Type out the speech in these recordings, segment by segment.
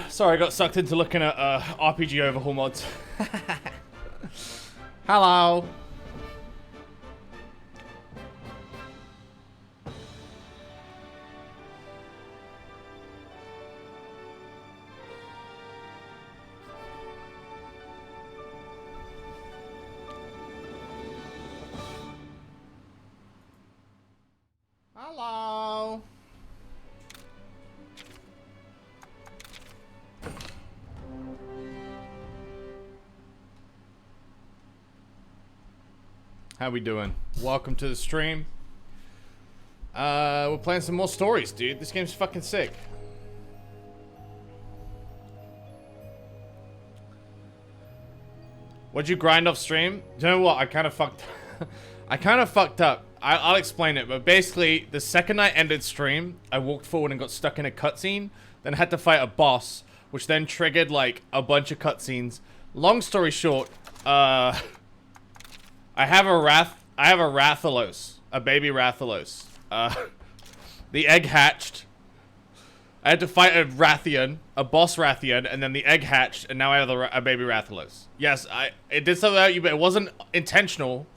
Sorry, I got sucked into looking at RPG overhaul mods. Hello. Hello. How we doing? Welcome to the stream. We're playing some more stories, dude. This game's fucking sick. What'd you grind off stream? Do you know what? I kind of fucked up. I'll explain it, but basically, the second I ended stream, I walked forward and got stuck in a cutscene, then had to fight a boss, which then triggered, like, a bunch of cutscenes. Long story short, I have a Rathalos, a baby Rathalos. The egg hatched. I had to fight a Rathian, a boss Rathian, and then the egg hatched, and now I have a baby Rathalos. Yes, it did something about you, but it wasn't intentional.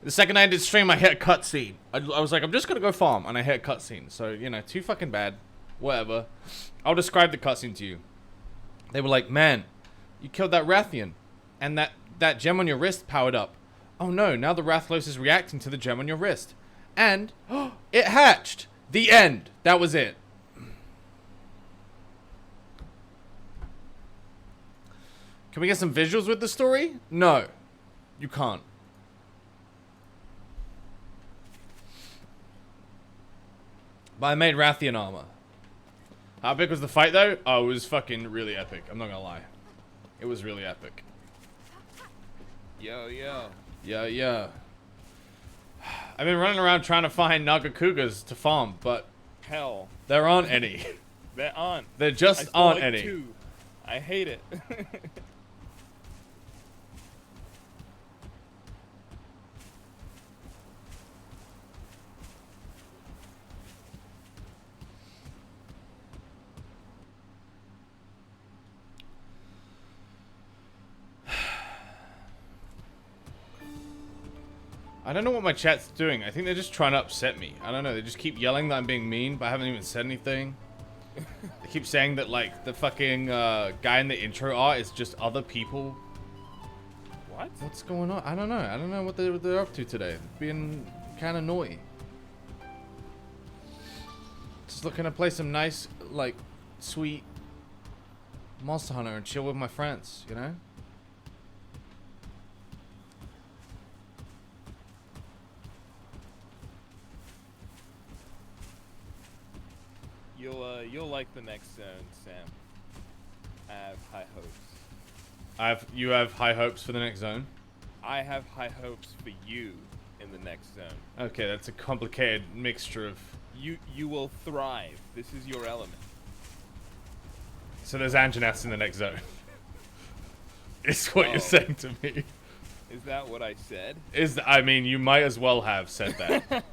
The second I ended stream, I hit a cutscene. I was like, I'm just gonna go farm, and I hit a cutscene. So, you know, too fucking bad. Whatever. I'll describe the cutscene to you. They were like, man, you killed that Rathian, and that gem on your wrist powered up. Oh no, now the Rathalos is reacting to the gem on your wrist. And, it hatched! The end! That was it. Can we get some visuals with the story? No. You can't. But I made Rathian armor. How big was the fight though? Oh, it was fucking really epic. I'm not gonna lie. It was really epic. Yo, yo. Yeah, yeah. I've been running around trying to find Naga Cougars to farm, but hell, there aren't any. There aren't. There just aren't like any. 2. I hate it. I don't know what my chat's doing. I think they're just trying to upset me. I don't know. They just keep yelling that I'm being mean, but I haven't even said anything. They keep saying that, like, the fucking guy in the intro art is just other people. What? What's going on? I don't know. I don't know what they're up to today. Being kind of naughty. Just looking to play some nice, like, sweet Monster Hunter and chill with my friends, you know? You'll like the next zone, Sam. I have high hopes. You have high hopes for the next zone? I have high hopes for you in the next zone. Okay, that's a complicated mixture of... You will thrive. This is your element. So there's Anjanaths in the next zone. Is what you're saying to me. Is that what I said? I mean, you might as well have said that.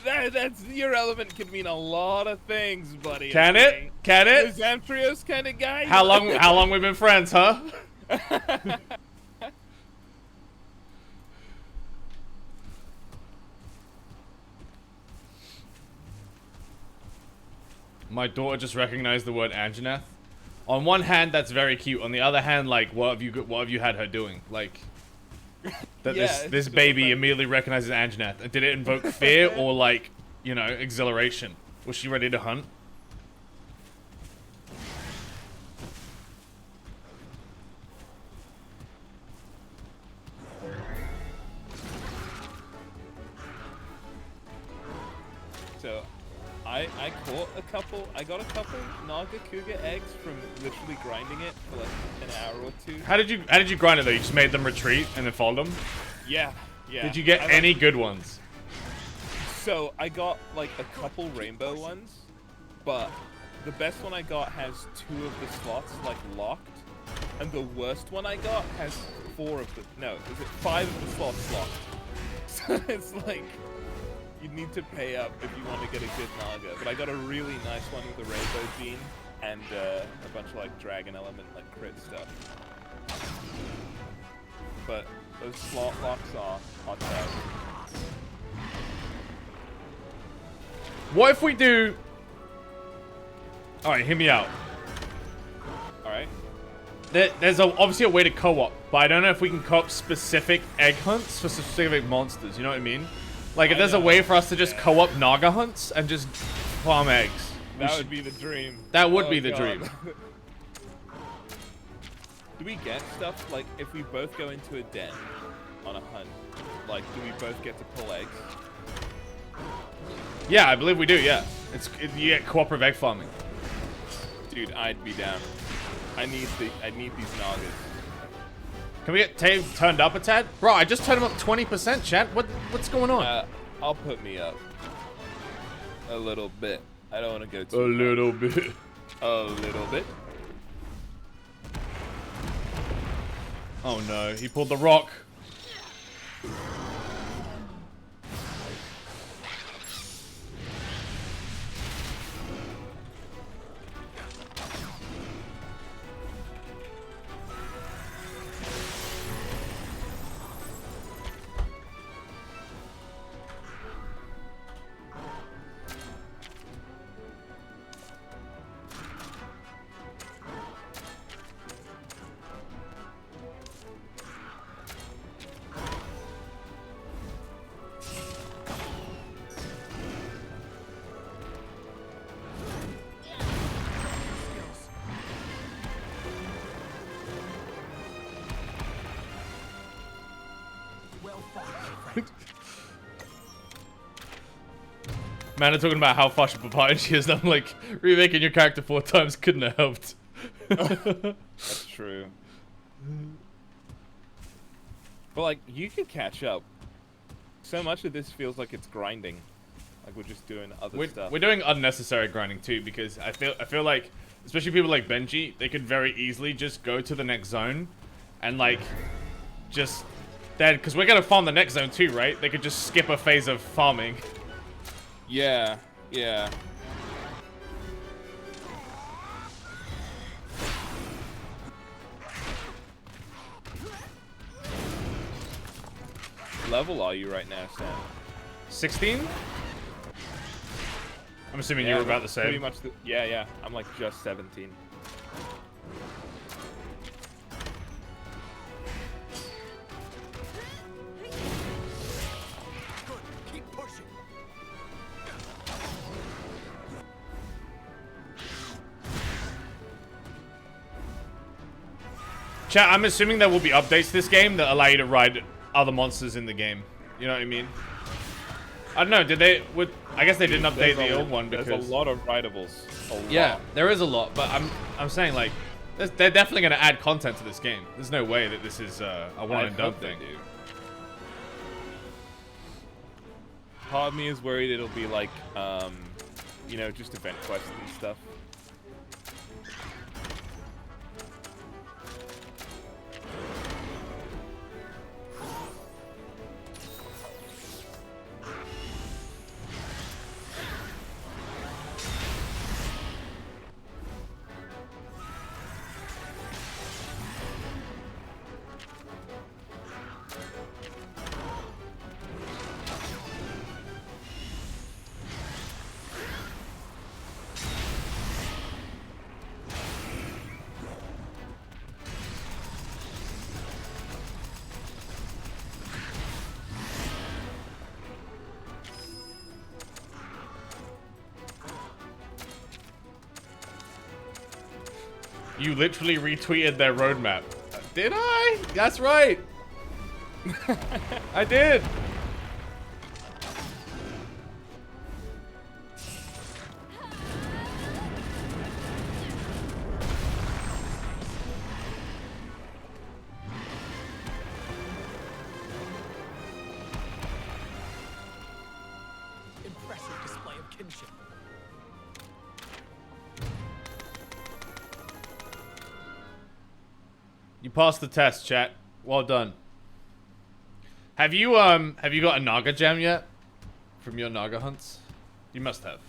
That's your element can mean a lot of things, buddy. Can it? Can it? The Zamtrios kind of guy. How long we been friends, huh? My daughter just recognized the word Anjanath. On one hand, that's very cute. On the other hand, like, what have you had her doing? Like, that this baby immediately recognizes Anjanath. Did it invoke fear or, like, you know, exhilaration? Was she ready to hunt? So, I caught a couple. I got a couple Naga Cougar eggs from literally grinding it for like an hour or 2. How did you grind it though? You just made them retreat and then followed them? Yeah, yeah. Did you get any good ones? So I got like a couple rainbow ones, but the best one I got has 2 of the slots like locked, and the worst one I got has 4 of the 5 of the slots locked. So it's like you need to pay up if you want to get a good naga. But I got a really nice one with a rainbow gene and a bunch of like dragon element, like crit stuff. But those slot locks are hot tag. What if we do... Alright, hear me out. Alright. There's obviously a way to co-op, but I don't know if we can co-op specific egg hunts for specific monsters, you know what I mean? Like, if there's a way for us to just co-op naga hunts and just farm eggs. That would be the dream. That would be the dream. Do we get stuff, like, if we both go into a den on a hunt, like, do we both get to pull eggs? Yeah, I believe we do, yeah. You get cooperative egg farming. Dude, I'd be down. I need these nagas. Can we get Tave turned up a tad? Bro, I just turned him up 20%, chat. What's going on? I'll put me up. A little bit. I don't want to go too A little bit. A little bit. Oh no, he pulled the rock. Man, I'm talking about how fucking papaya she is. I'm like, remaking your character 4 times couldn't have helped. That's true. But like, you can catch up. So much of this feels like it's grinding. Like we're just doing other stuff. We're doing unnecessary grinding too, because I feel like, especially people like Benji, they could very easily just go to the next zone, and like, just then, because we're gonna farm the next zone too, right? They could just skip a phase of farming. Yeah, yeah. Level are you right now, Sam? 16? I'm assuming you were about the same. Pretty much. Yeah. I'm like just 17. Chat, I'm assuming there will be updates to this game that allow you to ride other monsters in the game. You know what I mean? I don't know, did they... I guess they didn't update the old one because... There's a lot of rideables. Yeah, there is a lot, but I'm saying, like, they're definitely going to add content to this game. There's no way that this is a one-and-done thing. Part of me is worried it'll be like, you know, just event quests and stuff. You literally retweeted their roadmap. Did I? That's right. I did. Impressive display of kinship. You passed the test, chat. Well done. Have you got a Naga gem yet? from your naga hunts? You must have.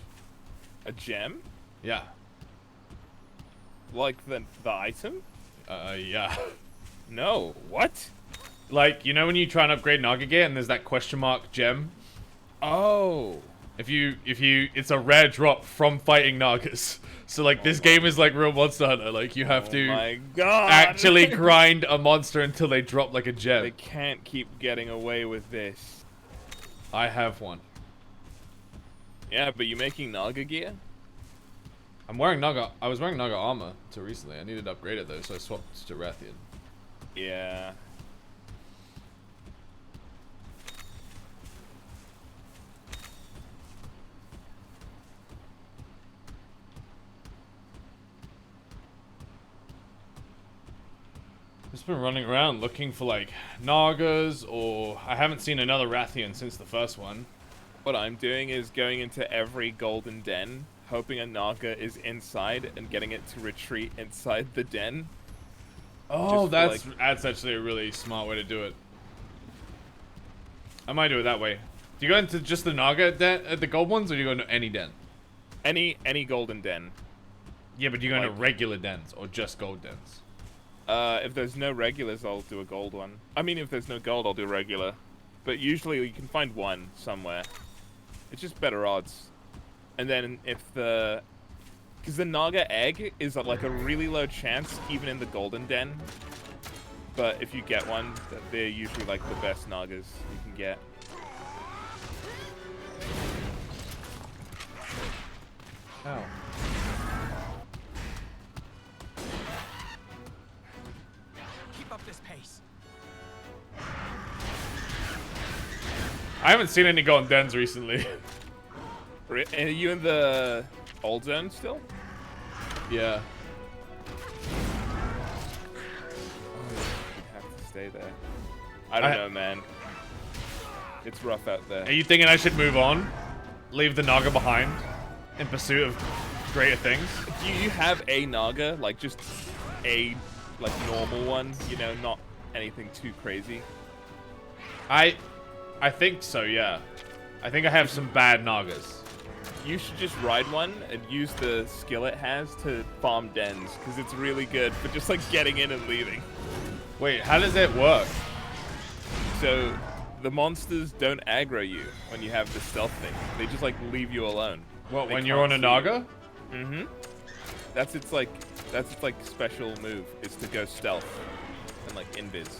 A gem? Yeah. Like the item? Yeah. No. What? Like, you know when you try and upgrade naga gear and there's that question mark gem? Oh. If you, it's a rare drop from fighting nagas. So like, this game is like real Monster Hunter. Like, you have to my God. actually grind a monster until they drop like a gem. They can't keep getting away with this. I have one. Yeah, but you making naga gear? I'm wearing naga. I was wearing naga armor until recently. I needed to upgrade it though, so I swapped to Rathian. Yeah. Just been running around looking for like nagas, or I haven't seen another Rathian since the first one. What I'm doing is going into every golden den, hoping a naga is inside and getting it to retreat inside the den. Oh, that's actually a really smart way to do it. I might do it that way. Do you go into just the naga den, the gold ones, or do you go into any den? Any golden den. Yeah, but do you go into regular dens or just gold dens? If there's no regulars, I'll do a gold one. I mean, if there's no gold, I'll do regular. But usually you can find one somewhere. It's just better odds. And then if the... Because the naga egg is at like a really low chance, even in the golden den. But if you get one, they're usually like the best nagas you can get. Ow. Keep up this pace. I haven't seen any golden dens recently. Are you in the old zone still? Yeah. You have to stay there. I don't know, man. It's rough out there. Are you thinking I should move on? Leave the naga behind in pursuit of greater things? Do you have a naga? Like, just a, like, normal one? You know, not anything too crazy? I think so, yeah. I think I have some bad nagas. You should just ride one and use the skill it has to farm dens, because it's really good for just, like, getting in and leaving. Wait, how does it work? So, the monsters don't aggro you when you have the stealth thing. They just, like, leave you alone. What, They when you're on a can't naga? see you. Mm-hmm. That's its special move, is to go stealth and, like, invis.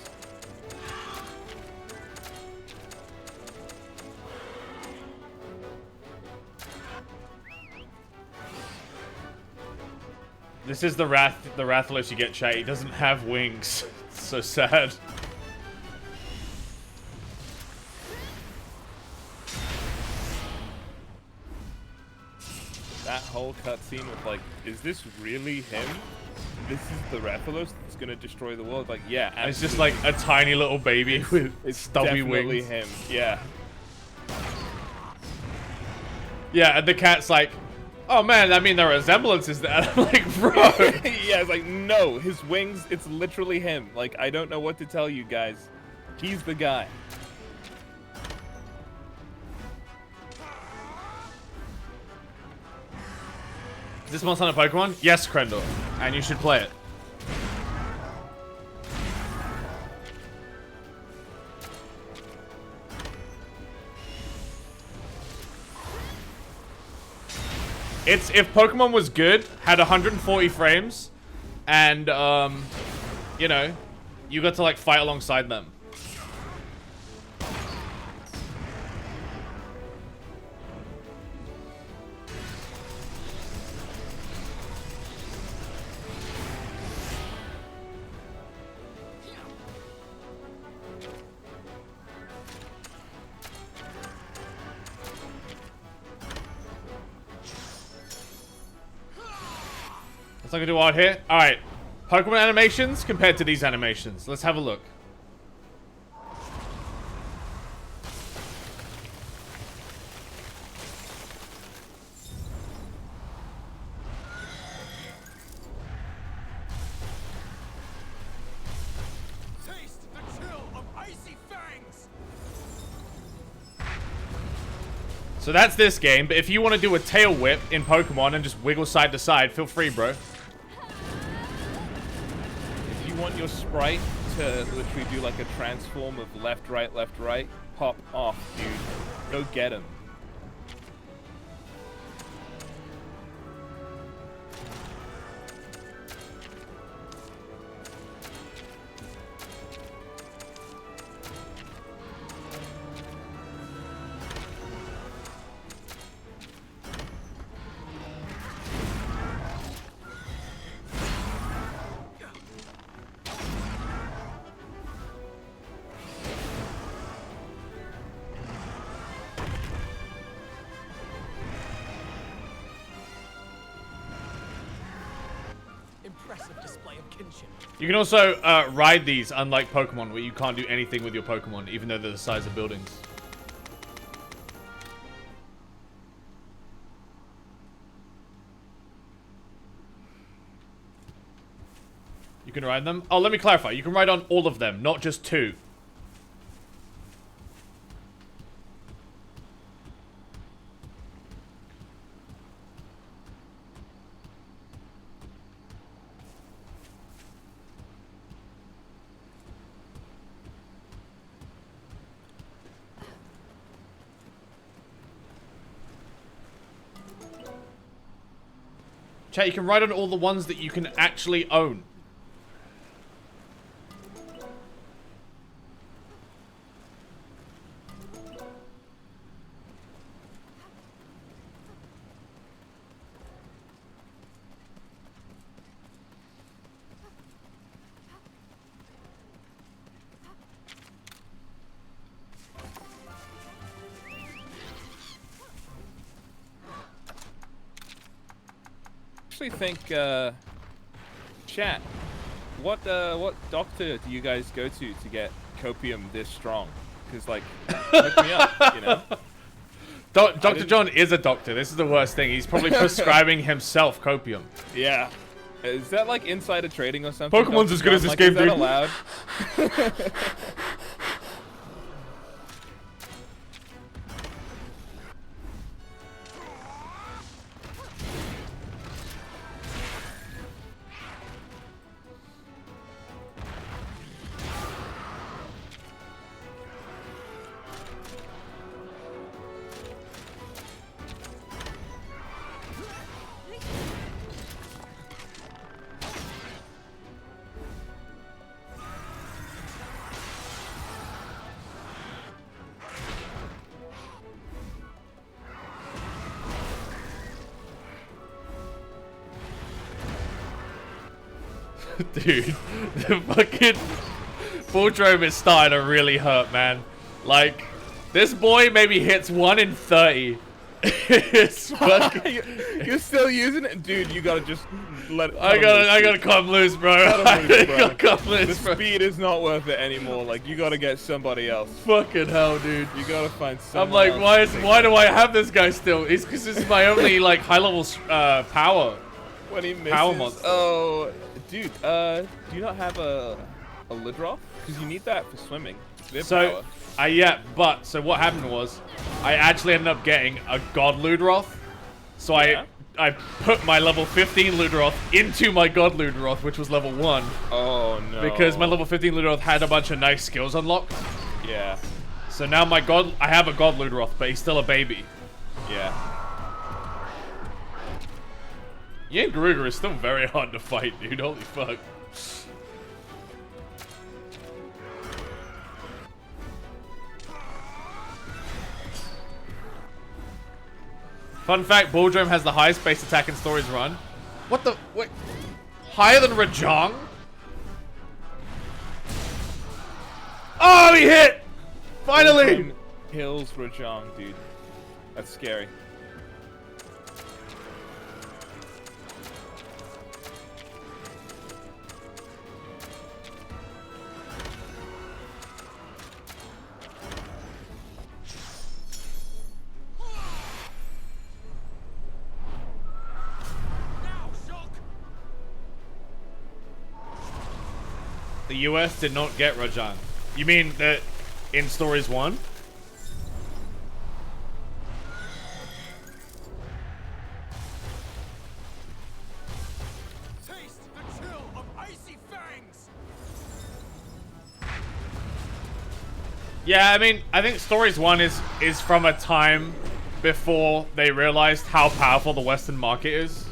This is the Rathalos you get, chat. He doesn't have wings. It's so sad. That whole cutscene with, like, is this really him? This is the Rathalos that's gonna destroy the world? Like, yeah, absolutely. It's just like a tiny little baby with stubby definitely wings. him, yeah. Yeah, and the cat's like, oh man, I mean, the resemblance is that. I'm like, bro. Yeah, it's like, no, his wings, it's literally him. Like, I don't know what to tell you guys. He's the guy. Is this Monster Hunter Pokemon? Yes, Krendor. And you should play it. It's, if Pokemon was good, had 140 frames, and, you know, you got to, like, fight alongside them. Let's look at what here. Alright. Pokemon animations compared to these animations. Let's have a look. Taste the chill of icy fangs. So that's this game, but if you want to do a tail whip in Pokemon and just wiggle side to side, feel free, bro. If you want your sprite to literally do like a transform of left, right, pop off, dude. Go get him. Impressive display of kinship. You can also ride these, unlike Pokemon, where you can't do anything with your Pokemon, even though they're the size of buildings. You can ride them? Oh, let me clarify. You can ride on all of them, not just 2. Chat, you can ride on all the ones that you can actually own. I think, chat, what doctor do you guys go to get copium this strong? Because, like, hook me up, you know? Dr. John is a doctor. This is the worst thing. He's probably prescribing himself copium. Yeah. Is that, like, insider trading or something? Pokemon's Dr. as good John? as this Like, game, is that dude. allowed? Dude, the fucking Bulldrome is starting to really hurt, man. Like, this boy maybe hits 1 in 30. It's fucking... You're still using it? Dude, you gotta just let it... I gotta come loose, bro. Cut him loose, bro. I gotta come loose, The bro. speed is not worth it anymore. Like, you gotta get somebody else. Fucking hell, dude. You gotta find someone I'm like, else. why do I have this guy still? It's because this is my only, like, high-level power. When he misses... Power monster. Oh, dude, do you not have a Lidroth? Because you need that for swimming. Their So, power. yeah, but, so what happened was, I actually ended up getting a God Ludroth. So Yeah. I put my level 15 Ludroth into my God Ludroth, which was level 1. Oh, no. Because my level 15 Ludroth had a bunch of nice skills unlocked. Yeah. So now I have a God Ludroth, but he's still a baby. Yeah. Yin Garuga is still very hard to fight, dude. Holy fuck. Fun fact, Bulldrome has the highest base attack in Stories Run. What the... Wait. Higher than Rajang? Oh, he hit! Finally! Hills Rajang, dude. That's scary. Now, Shock! The US did not get Rajang. You mean that in Stories 1? Yeah, I mean, I think Stories 1 is from a time before they realized how powerful the Western market is.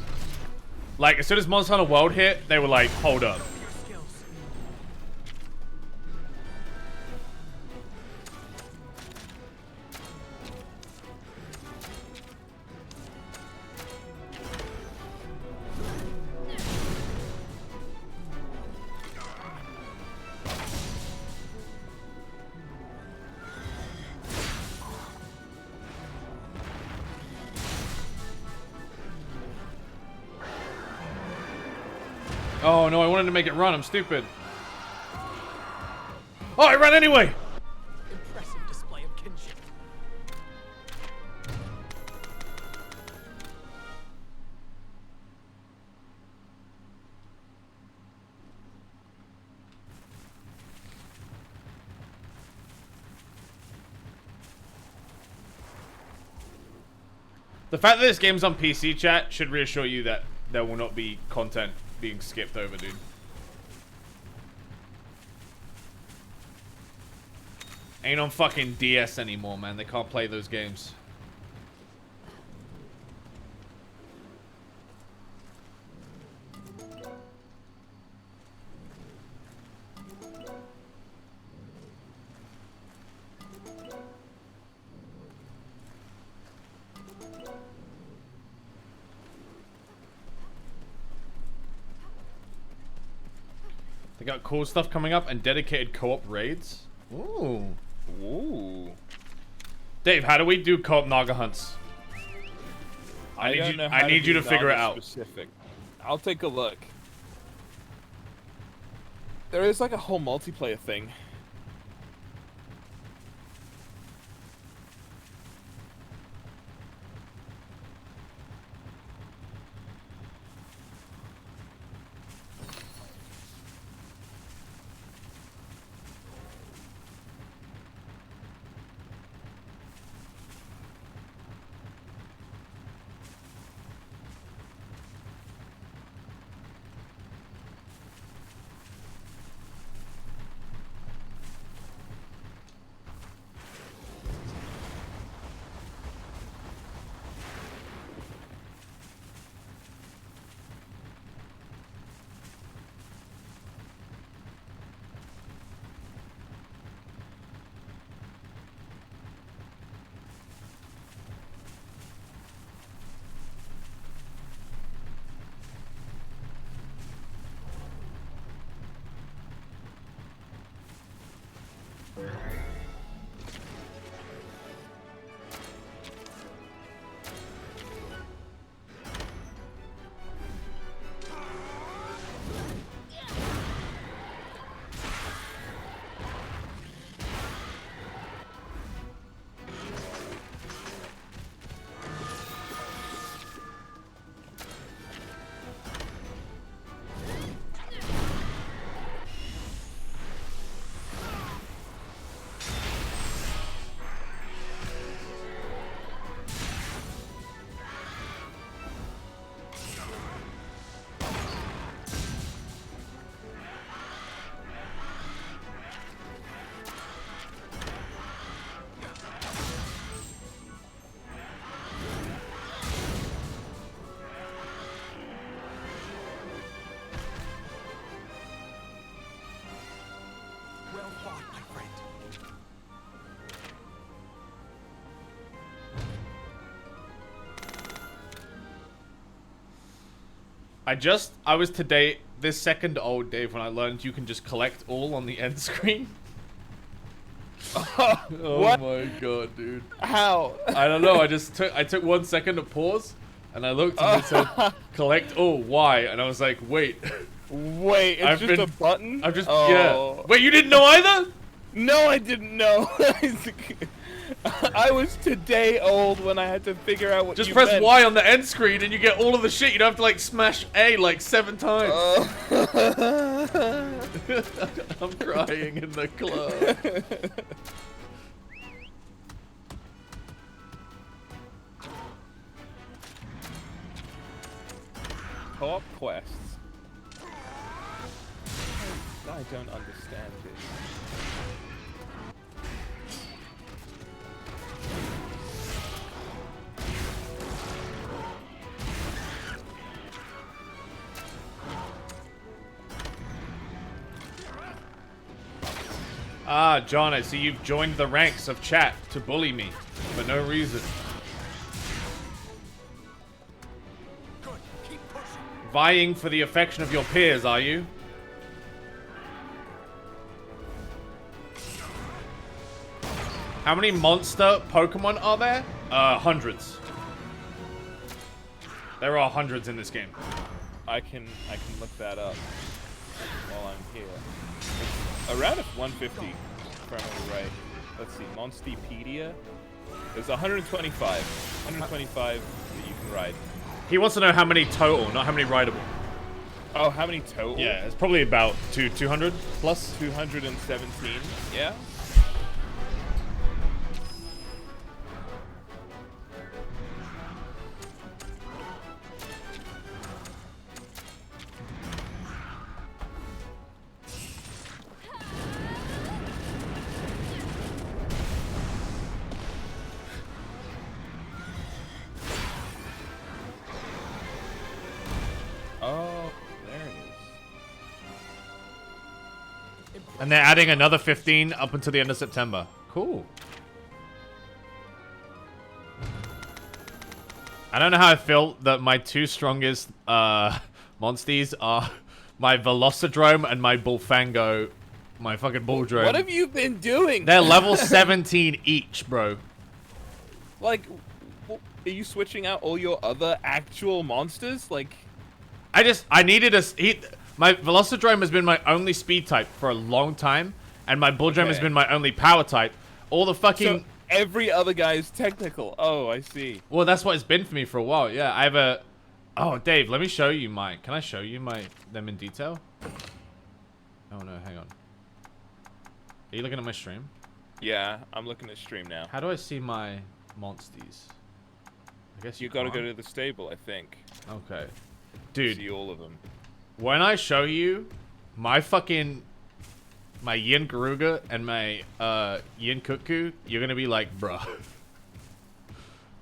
Like, as soon as Monster Hunter World hit, they were like, hold up. Your skills. Oh no, I wanted to make it run. I'm stupid. Oh, it ran anyway! Impressive display of kinship. The fact that this game's on PC, chat, should reassure you that there will not be content being skipped over, dude. Ain't on fucking DS anymore, man. They can't play those games. They got cool stuff coming up and dedicated co-op raids. Ooh. Ooh. Dave, how do we do co-op Naga hunts? I need you to figure it out. Specific. I'll take a look. There is like a whole multiplayer thing. Well fought, my friend. I was today, this second old, Dave, when I learned you can just collect all on the end screen. Oh What? my god, dude. How? I don't know, I took 1 second to pause, and I looked and it said, collect all, why? And I was like, wait. Wait, it's just a button? Yeah. Wait, you didn't know either? No, I didn't know. I was today old when I had to figure out what Just you press meant. Y on the end screen and you get all of the shit. You don't have to like smash A like 7 times. I'm crying in the club. Co-op quests. I don't understand it. Ah, John, I see you've joined the ranks of chat to bully me for no reason. Good. Keep pushing. Vying for the affection of your peers, are you? How many monster Pokemon are there? Hundreds. There are hundreds in this game. I can look that up while I'm here. It's around 150, if I remember right. Let's see, Monsterpedia. There's 125. 125 that you can ride. He wants to know how many total, not how many rideable. Oh, how many total? Yeah, it's probably about 200 plus. 217. Yeah. Oh, there it is. And they're adding another 15 up until the end of September. Cool. I don't know how I feel that my two strongest monsties are my Velocidrome and my Bullfango. My fucking Bulldrome. What have you been doing? They're level 17 each, bro. Like, are you switching out all your other actual monsters? Like, I needed a... My Velocidrome has been my only speed type for a long time, and my Bulldrome has been my only power type. All the fucking... so every other guy is technical. Oh, I see. Well, that's what it's been for me for a while. Yeah, I have a... Oh, Dave, let me show you my... Can I show you them in detail? Oh, no, hang on. Are you looking at my stream? Yeah, I'm looking at stream now. How do I see my monsties? I guess You gotta go to the stable, I think. Okay. Dude, See all of them. when I show you my fucking... My Yin Garuga and my Yin Cuckoo, you're gonna be like, bruh.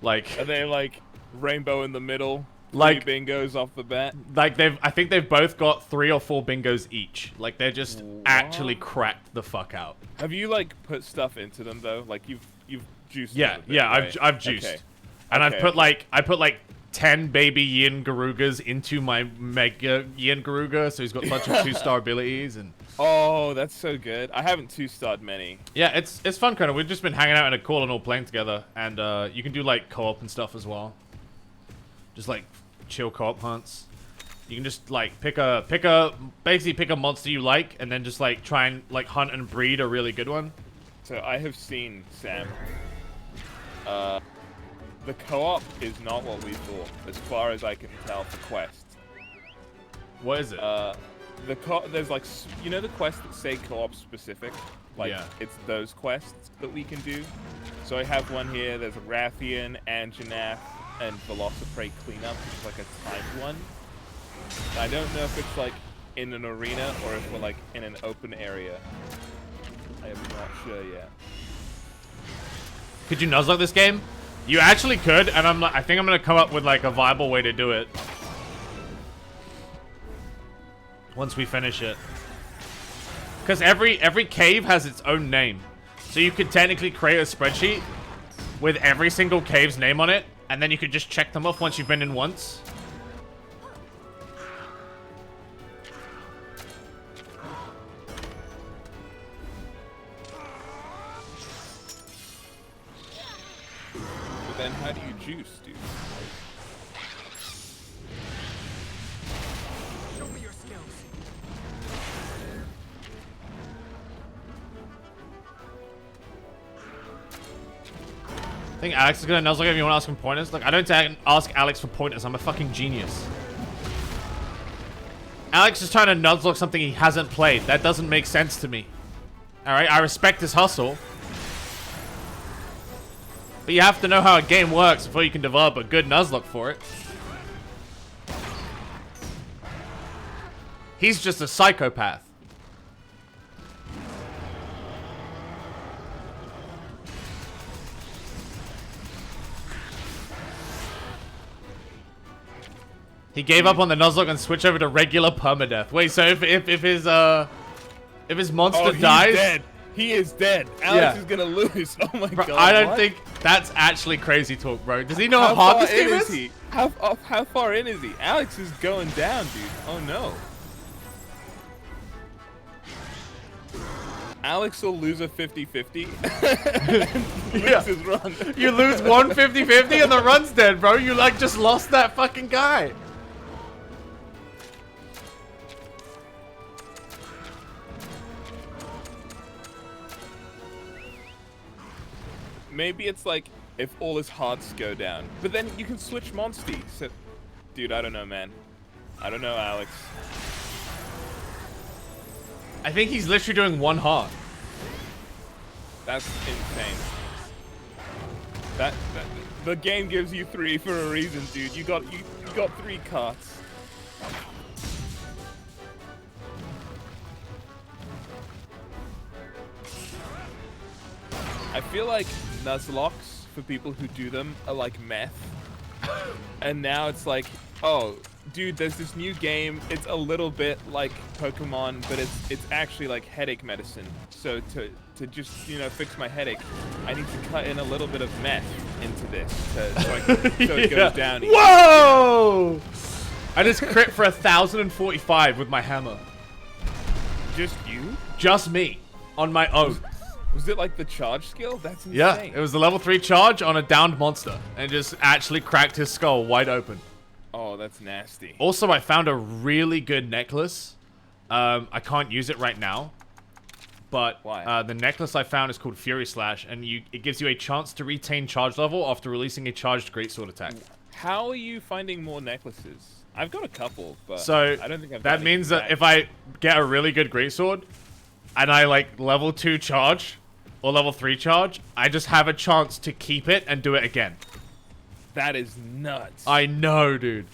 Like... Are they like rainbow in the middle? Like- 3 bingos off the bat? Like I think they've both got 3 or 4 bingos each. Like they're just actually cracked the fuck out. Have you like put stuff into them though? Like you've juiced Yeah, them a bit, yeah, right? I've juiced, Okay. and Okay, I put like 10 baby Yin Garugas into my Mega Yin Garuga, so he's got a bunch of 2-star abilities and. Oh, that's so good. I haven't 2-starred many. Yeah, it's fun kind of. We've just been hanging out in a call and all playing together, and you can do like co-op and stuff as well. Just like chill co-op hunts. You can just like basically pick a monster you like, and then just like try and like hunt and breed a really good one. So I have seen, Sam, the co-op is not what we thought, as far as I can tell for quests. What is it? There's like, you know the quests that say co-op specific? Like, Yeah. it's those quests that we can do. So I have one here, there's a Rathian, Anjanath, and Velociprey cleanup, which is like a timed one. I don't know if it's like in an arena or if we're like in an open area. I am not sure yet. Could you Nuzlocke this game? You actually could, and I think I'm gonna come up with like a viable way to do it. Once we finish it. Because every cave has its own name. So you could technically create a spreadsheet with every single cave's name on it, and then you could just check them off once you've been in once. But then how do you juice, dude? Show me your skills. I think Alex is gonna Nuzlocke if you want to ask him pointers. Like, I don't ask Alex for pointers. I'm a fucking genius. Alex is trying to Nuzlocke something he hasn't played. That doesn't make sense to me. Alright, I respect his hustle. But you have to know how a game works before you can develop a good Nuzlocke for it. He's just a psychopath. He gave up on the Nuzlocke and switched over to regular permadeath. Wait, so if his monster Oh, he's dies, dead. He is dead. Alex is gonna lose. Oh my Bro, god. I don't what? think that's actually crazy talk, bro. Does he know how How hard far this game in is? he? How far in is he? Alex is going down, dude. Oh no. Alex will lose a 50-50. Yeah. Lose his run. You lose one 50-50 and the run's dead, bro. You like just lost that fucking guy. Maybe it's like if all his hearts go down. But then you can switch Monsty. So, dude, I don't know, man. I don't know, Alex. I think he's literally doing one heart. That's insane. That the game gives you 3 for a reason, dude. You got 3 carts. I feel like Nuzlocks, for people who do them, are like meth. And now it's like, oh, dude, there's this new game. It's a little bit like Pokemon, but it's actually like headache medicine. So to just, you know, fix my headache, I need to cut in a little bit of meth into this so it goes down. Easy. Whoa! I just crit for 1,045 with my hammer. Just you? Just me. On my own. Was it like the charge skill? That's insane. Yeah, it was the level 3 charge on a downed monster. And just actually cracked his skull wide open. Oh, that's nasty. Also, I found a really good necklace. I can't use it right now. But why? The necklace I found is called Fury Slash. And it gives you a chance to retain charge level after releasing a charged greatsword attack. How are you finding more necklaces? I've got a couple, but so I don't think I've that means that if I get a really good greatsword and I like level 2 charge or level 3 charge, I just have a chance to keep it and do it again. That is nuts. I know, dude.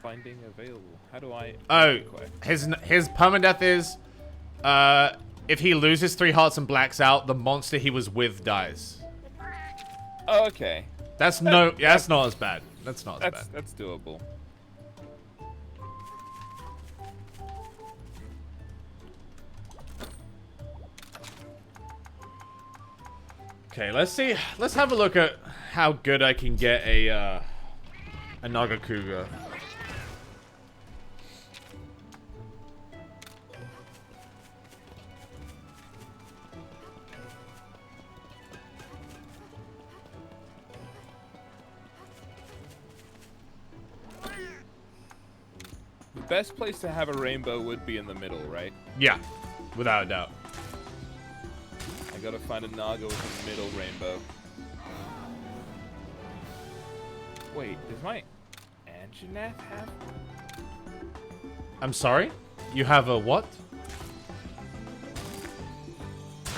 Finding available. How do I? Oh, his permadeath is, if he loses 3 hearts and blacks out, the monster he was with dies. Oh, okay. That's not as bad. That's not as bad. That's doable. Okay, let's see. Let's have a look at how good I can get a Naga Cougar. The best place to have a rainbow would be in the middle, right? Yeah, without a doubt. I gotta find a Naga with a middle rainbow. Wait, does my Anjanath have? I'm sorry? You have a what?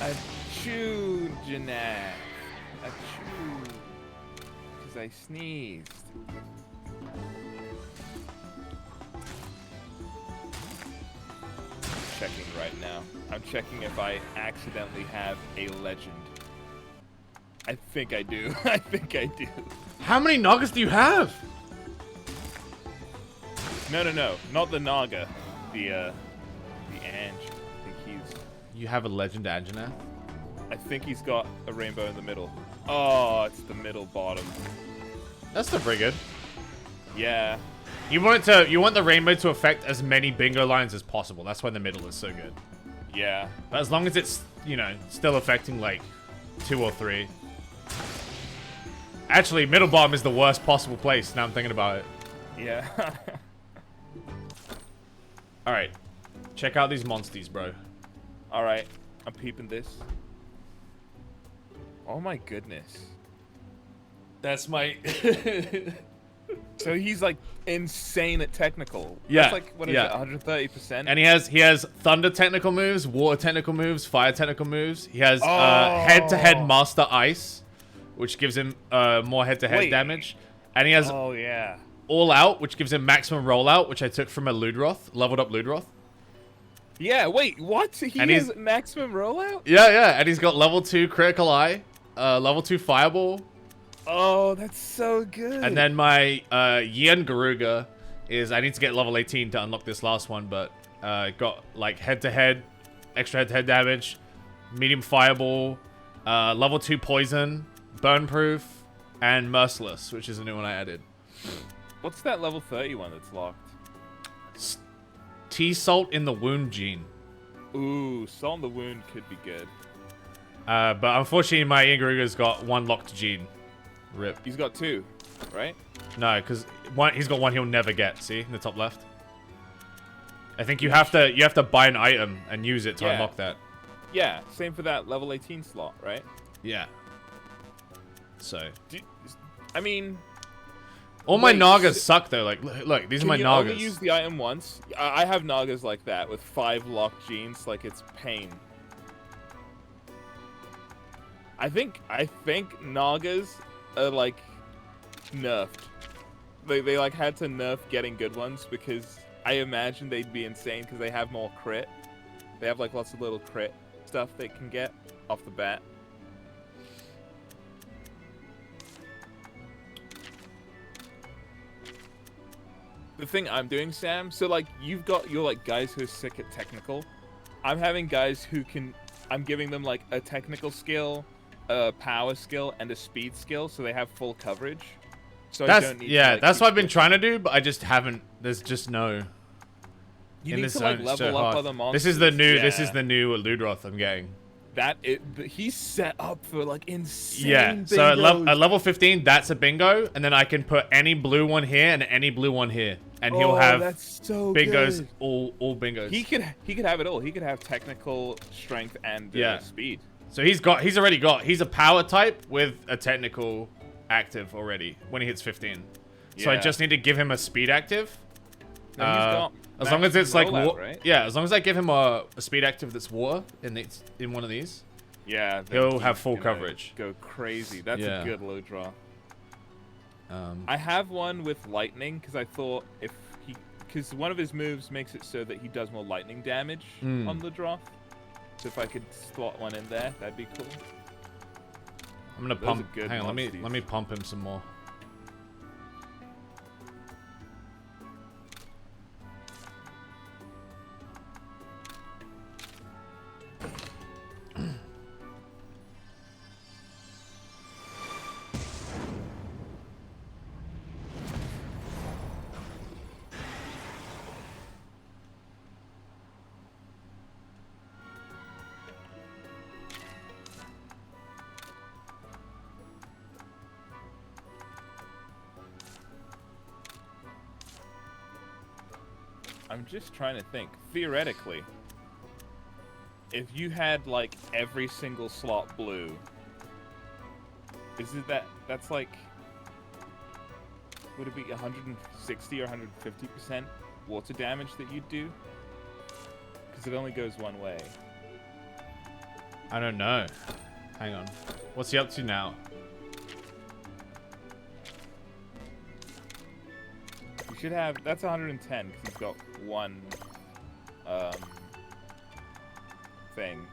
A Chujanath. A Chu. Because I sneezed. Checking right now. I'm checking if I accidentally have a legend. I think I do. I think I do. How many Nagas do you have? No, not the Naga. The Ange. I think You have a legend Anjanath? I think he's got a rainbow in the middle. Oh, it's the middle bottom. That's still pretty good. Yeah. You want the rainbow to affect as many bingo lines as possible. That's why the middle is so good. Yeah. But as long as it's, you know, still affecting like 2 or 3. Actually, middle bottom is the worst possible place. Now I'm thinking about it. Yeah. All right, check out these monsters, bro. All right, I'm peeping this. Oh my goodness. That's my. So he's like insane at technical. Yeah. That's like what is yeah. it? 130%. And he has thunder technical moves, water technical moves, fire technical moves. He has head-to-head master ice, which gives him more head-to-head damage. And he has yeah. all out, which gives him maximum rollout, which I took from a Ludroth, leveled up Ludroth. Yeah. Wait. What? He has maximum rollout? Yeah. And he's got level 2 critical eye, level 2 fireball. Oh, that's so good. And then my Yen Garuga is I need to get level 18 to unlock this last one, but got like head-to-head, extra head-to-head damage, medium fireball, level 2 poison, burn proof, and merciless, which is a new one I added. What's that level 30 one that's locked? T-Salt in the Wound gene. Ooh, Salt in the Wound could be good. But unfortunately, my Yen Garuga's got one locked gene. Rip. He's got 2, right? No, because he's got one he'll never get. See in the top left. I think you have to buy an item and use it to unlock that. Yeah, same for that level 18 slot, right? Yeah. So. I mean, all my Nagas suck though. Like, look, these are my Can Nagas. you only use the item once? I have Nagas like that with 5 locked genes. Like it's pain. I think Nagas are like nerfed. They like had to nerf getting good ones because I imagine they'd be insane because they have more crit. They have like lots of little crit stuff they can get off the bat. The thing I'm doing, Sam, so like you've got your like guys who are sick at technical. I'm having guys who can, I'm giving them like a technical skill, a power skill, and a speed skill, so they have full coverage. So I don't need to, like, that's what I've been trying to do, but I just haven't. There's just no. You need to like level up other monsters. This is the new. This is the new Ludroth I'm getting. He's set up for like insane. Yeah. So at level 15, that's a bingo, and then I can put any blue one here and any blue one here, and he'll have that's so bingos. Good. All bingos. He could have it all. He could have technical, strength, and speed. So he's a power type with a technical active already when he hits 15. So I just need to give him a speed active. No, he's got as long as it's like right? yeah, as long as I give him a speed active that's water in one of these. Yeah, he'll have full coverage. Go crazy. That's a good low draw. I have one with lightning because I thought because one of his moves makes it so that he does more lightning damage on the draw. So if I could slot one in there, that'd be cool. I'm gonna pump. Hang on, let me pump him some more. I'm just trying to think. Theoretically, if you had like every single slot blue, that's like, would it be 160 or 150% water damage that you'd do? Because it only goes one way. I don't know. Hang on. What's he up to now? You should have, that's 110 because he's got one thing.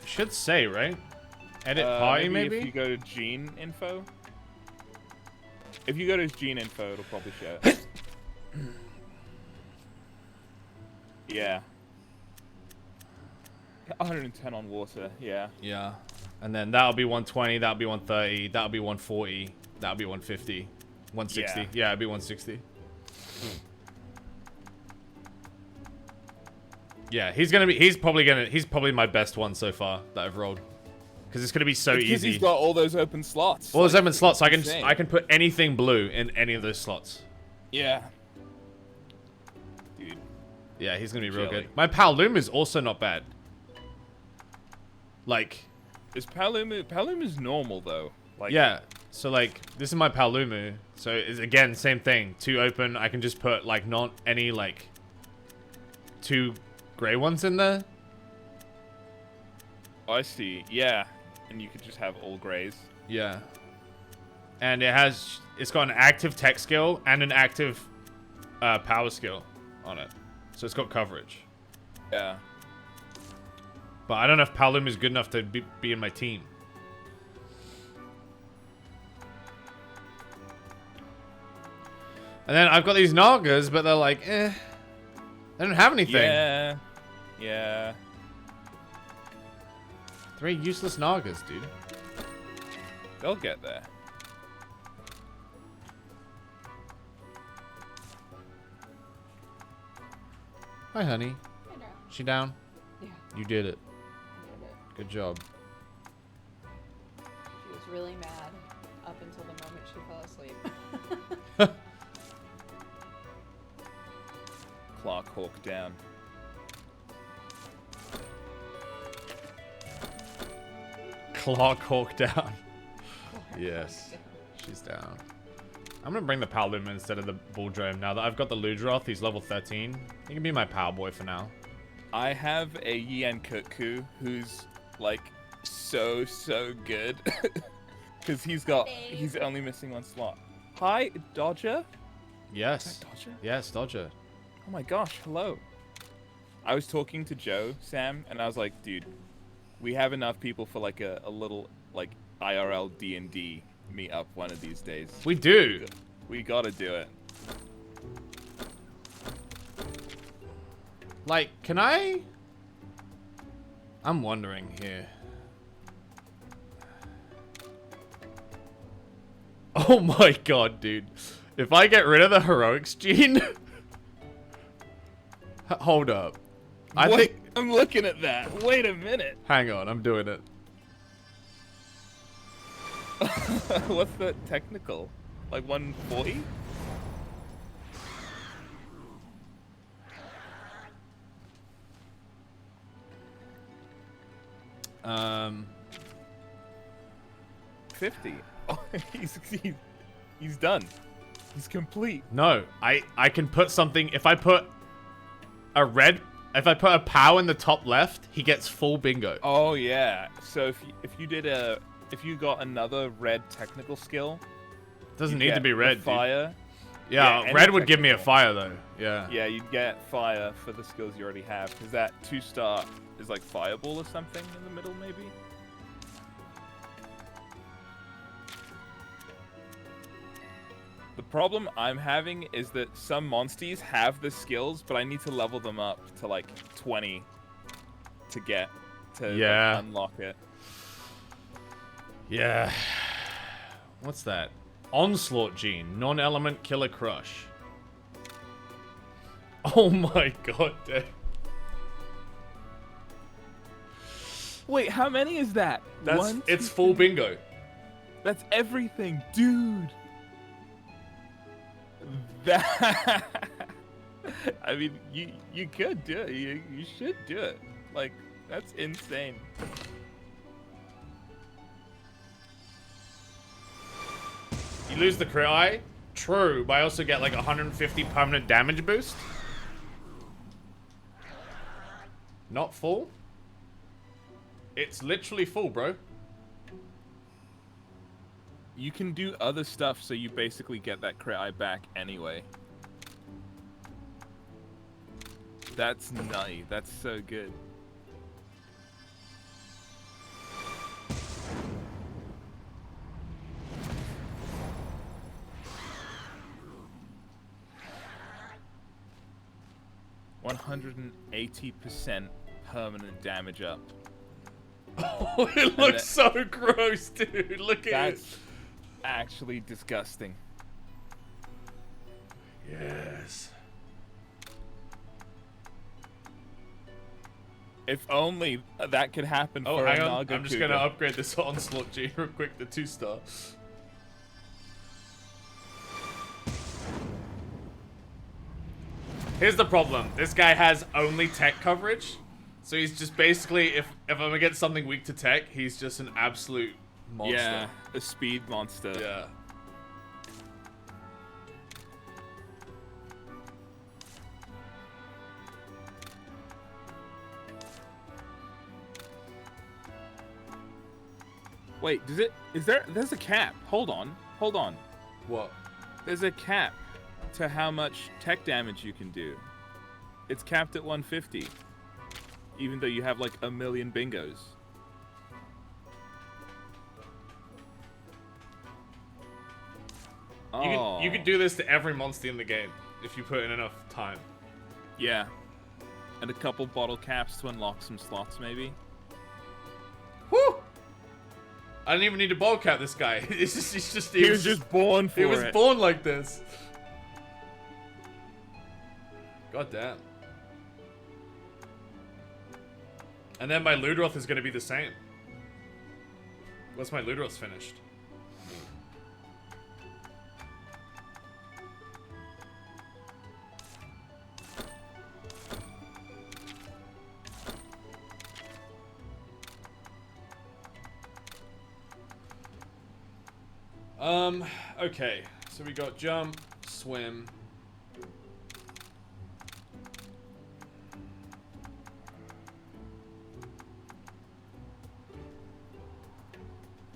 Should say, right? Edit party, maybe? If you go to gene info. If you go to his gene info, it'll probably show it. Yeah. 110 on water, yeah. Yeah. And then that'll be 120, that'll be 130, that'll be 140, that'll be 150. 160. Yeah, it'd be 160. Yeah, he's probably my best one so far that I've rolled. Because it's gonna be so easy. Because he's got all those open slots. All those open slots, so I can put anything blue in any of those slots. Yeah. Dude. Yeah, he's gonna be real good. My Paolum is also not bad. Like, is Paolum is normal though. Like, yeah. So like, this is my Paolumu. So it's again same thing. 2 open. I can just put like not any like 2 gray ones in there. Oh, I see. Yeah, and you could just have all grays. Yeah. And it's got an active tech skill and an active power skill on it. So it's got coverage. Yeah. But I don't know if Paolum is good enough to be in my team. And then I've got these nagas, but they're like, eh. They don't have anything. Yeah. Yeah. 3 useless nagas, dude. They'll get there. Hi, honey. I know. She down? Yeah, You did it. I did it. Good job. She was really mad up until the moment she fell asleep. Clark Hawk down. Clark Hawk down. Yes. She's down. I'm gonna bring the Paladin instead of the Bulldrome now that I've got the Ludroth. He's level 13. He can be my power boy for now. I have a Yian Kutku who's like so good. Because he's only missing 1 slot. Hi, Dodger? Yes. Is that Dodger? Yes, Dodger. Oh my gosh, hello. I was talking to Joe, Sam, and I was like, dude, we have enough people for like a little like IRL D&D meet up one of these days. We do. We gotta do it. Like, can I? I'm wondering here. Oh my god, dude. If I get rid of the heroics gene... Hold up. I Wait, think... I'm looking at that. Wait a minute. Hang on, I'm doing it. What's the technical? Like 140? Um... 50. Oh, he's done. He's complete. No, I can put something... If I put a red... If I put a POW in the top left, he gets full bingo. Oh yeah. So if you got another red technical skill, Doesn't you need to get be the red, dude. fire. Yeah, any red would give me a technical. fire, though. Yeah. Yeah, you'd get fire for the skills you already have, because that 2-star is like fireball or something in the middle, maybe. The problem I'm having is that some monsties have the skills, but I need to level them up to like 20 to get to like, unlock it. Yeah. What's that? Onslaught gene. Non-element killer crush. Oh my god, dude. Wait, how many is that? It's full bingo. That's everything, dude. That I mean, you could do it. You should do it. Like, that's insane. You lose the crit eye? True, but I also get like 150 permanent damage boost. Not full? It's literally full, bro. You can do other stuff, so you basically get that crit eye back anyway. That's nutty. That's so good. %180% permanent damage up. Oh, it looks so gross, dude. Look at it. That's actually disgusting. Yes. If only that could happen Oh, for hang a on. Naga I'm just Cougar. gonna upgrade this onslaught gene real quick, the 2-star. Here's the problem. This guy has only tech coverage. So he's just basically, if I'm against something weak to tech, he's just an absolute monster. Yeah, a speed monster. Yeah. Wait, there's a cap. Hold on. What? There's a cap to how much tech damage you can do. It's capped at 150. Even though you have like a million bingos. You could do this to every monster in the game if you put in enough time. Yeah. And a couple bottle caps to unlock some slots, maybe. Whew! I didn't even need to ball cap this guy. He was just born for it. He was born like this. God damn. And then my Ludroth is going to be the same. Once my Ludroth's finished. Okay. So we got jump, swim.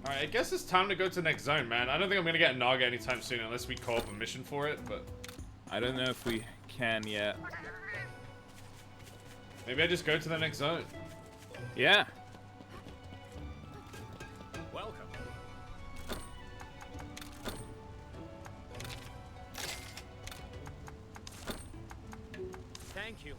Alright, I guess it's time to go to the next zone, man. I don't think I'm gonna get a Naga anytime soon unless we call up a mission for it, but... I don't know if we can yet. Maybe I just go to the next zone. Yeah. Welcome. Thank you.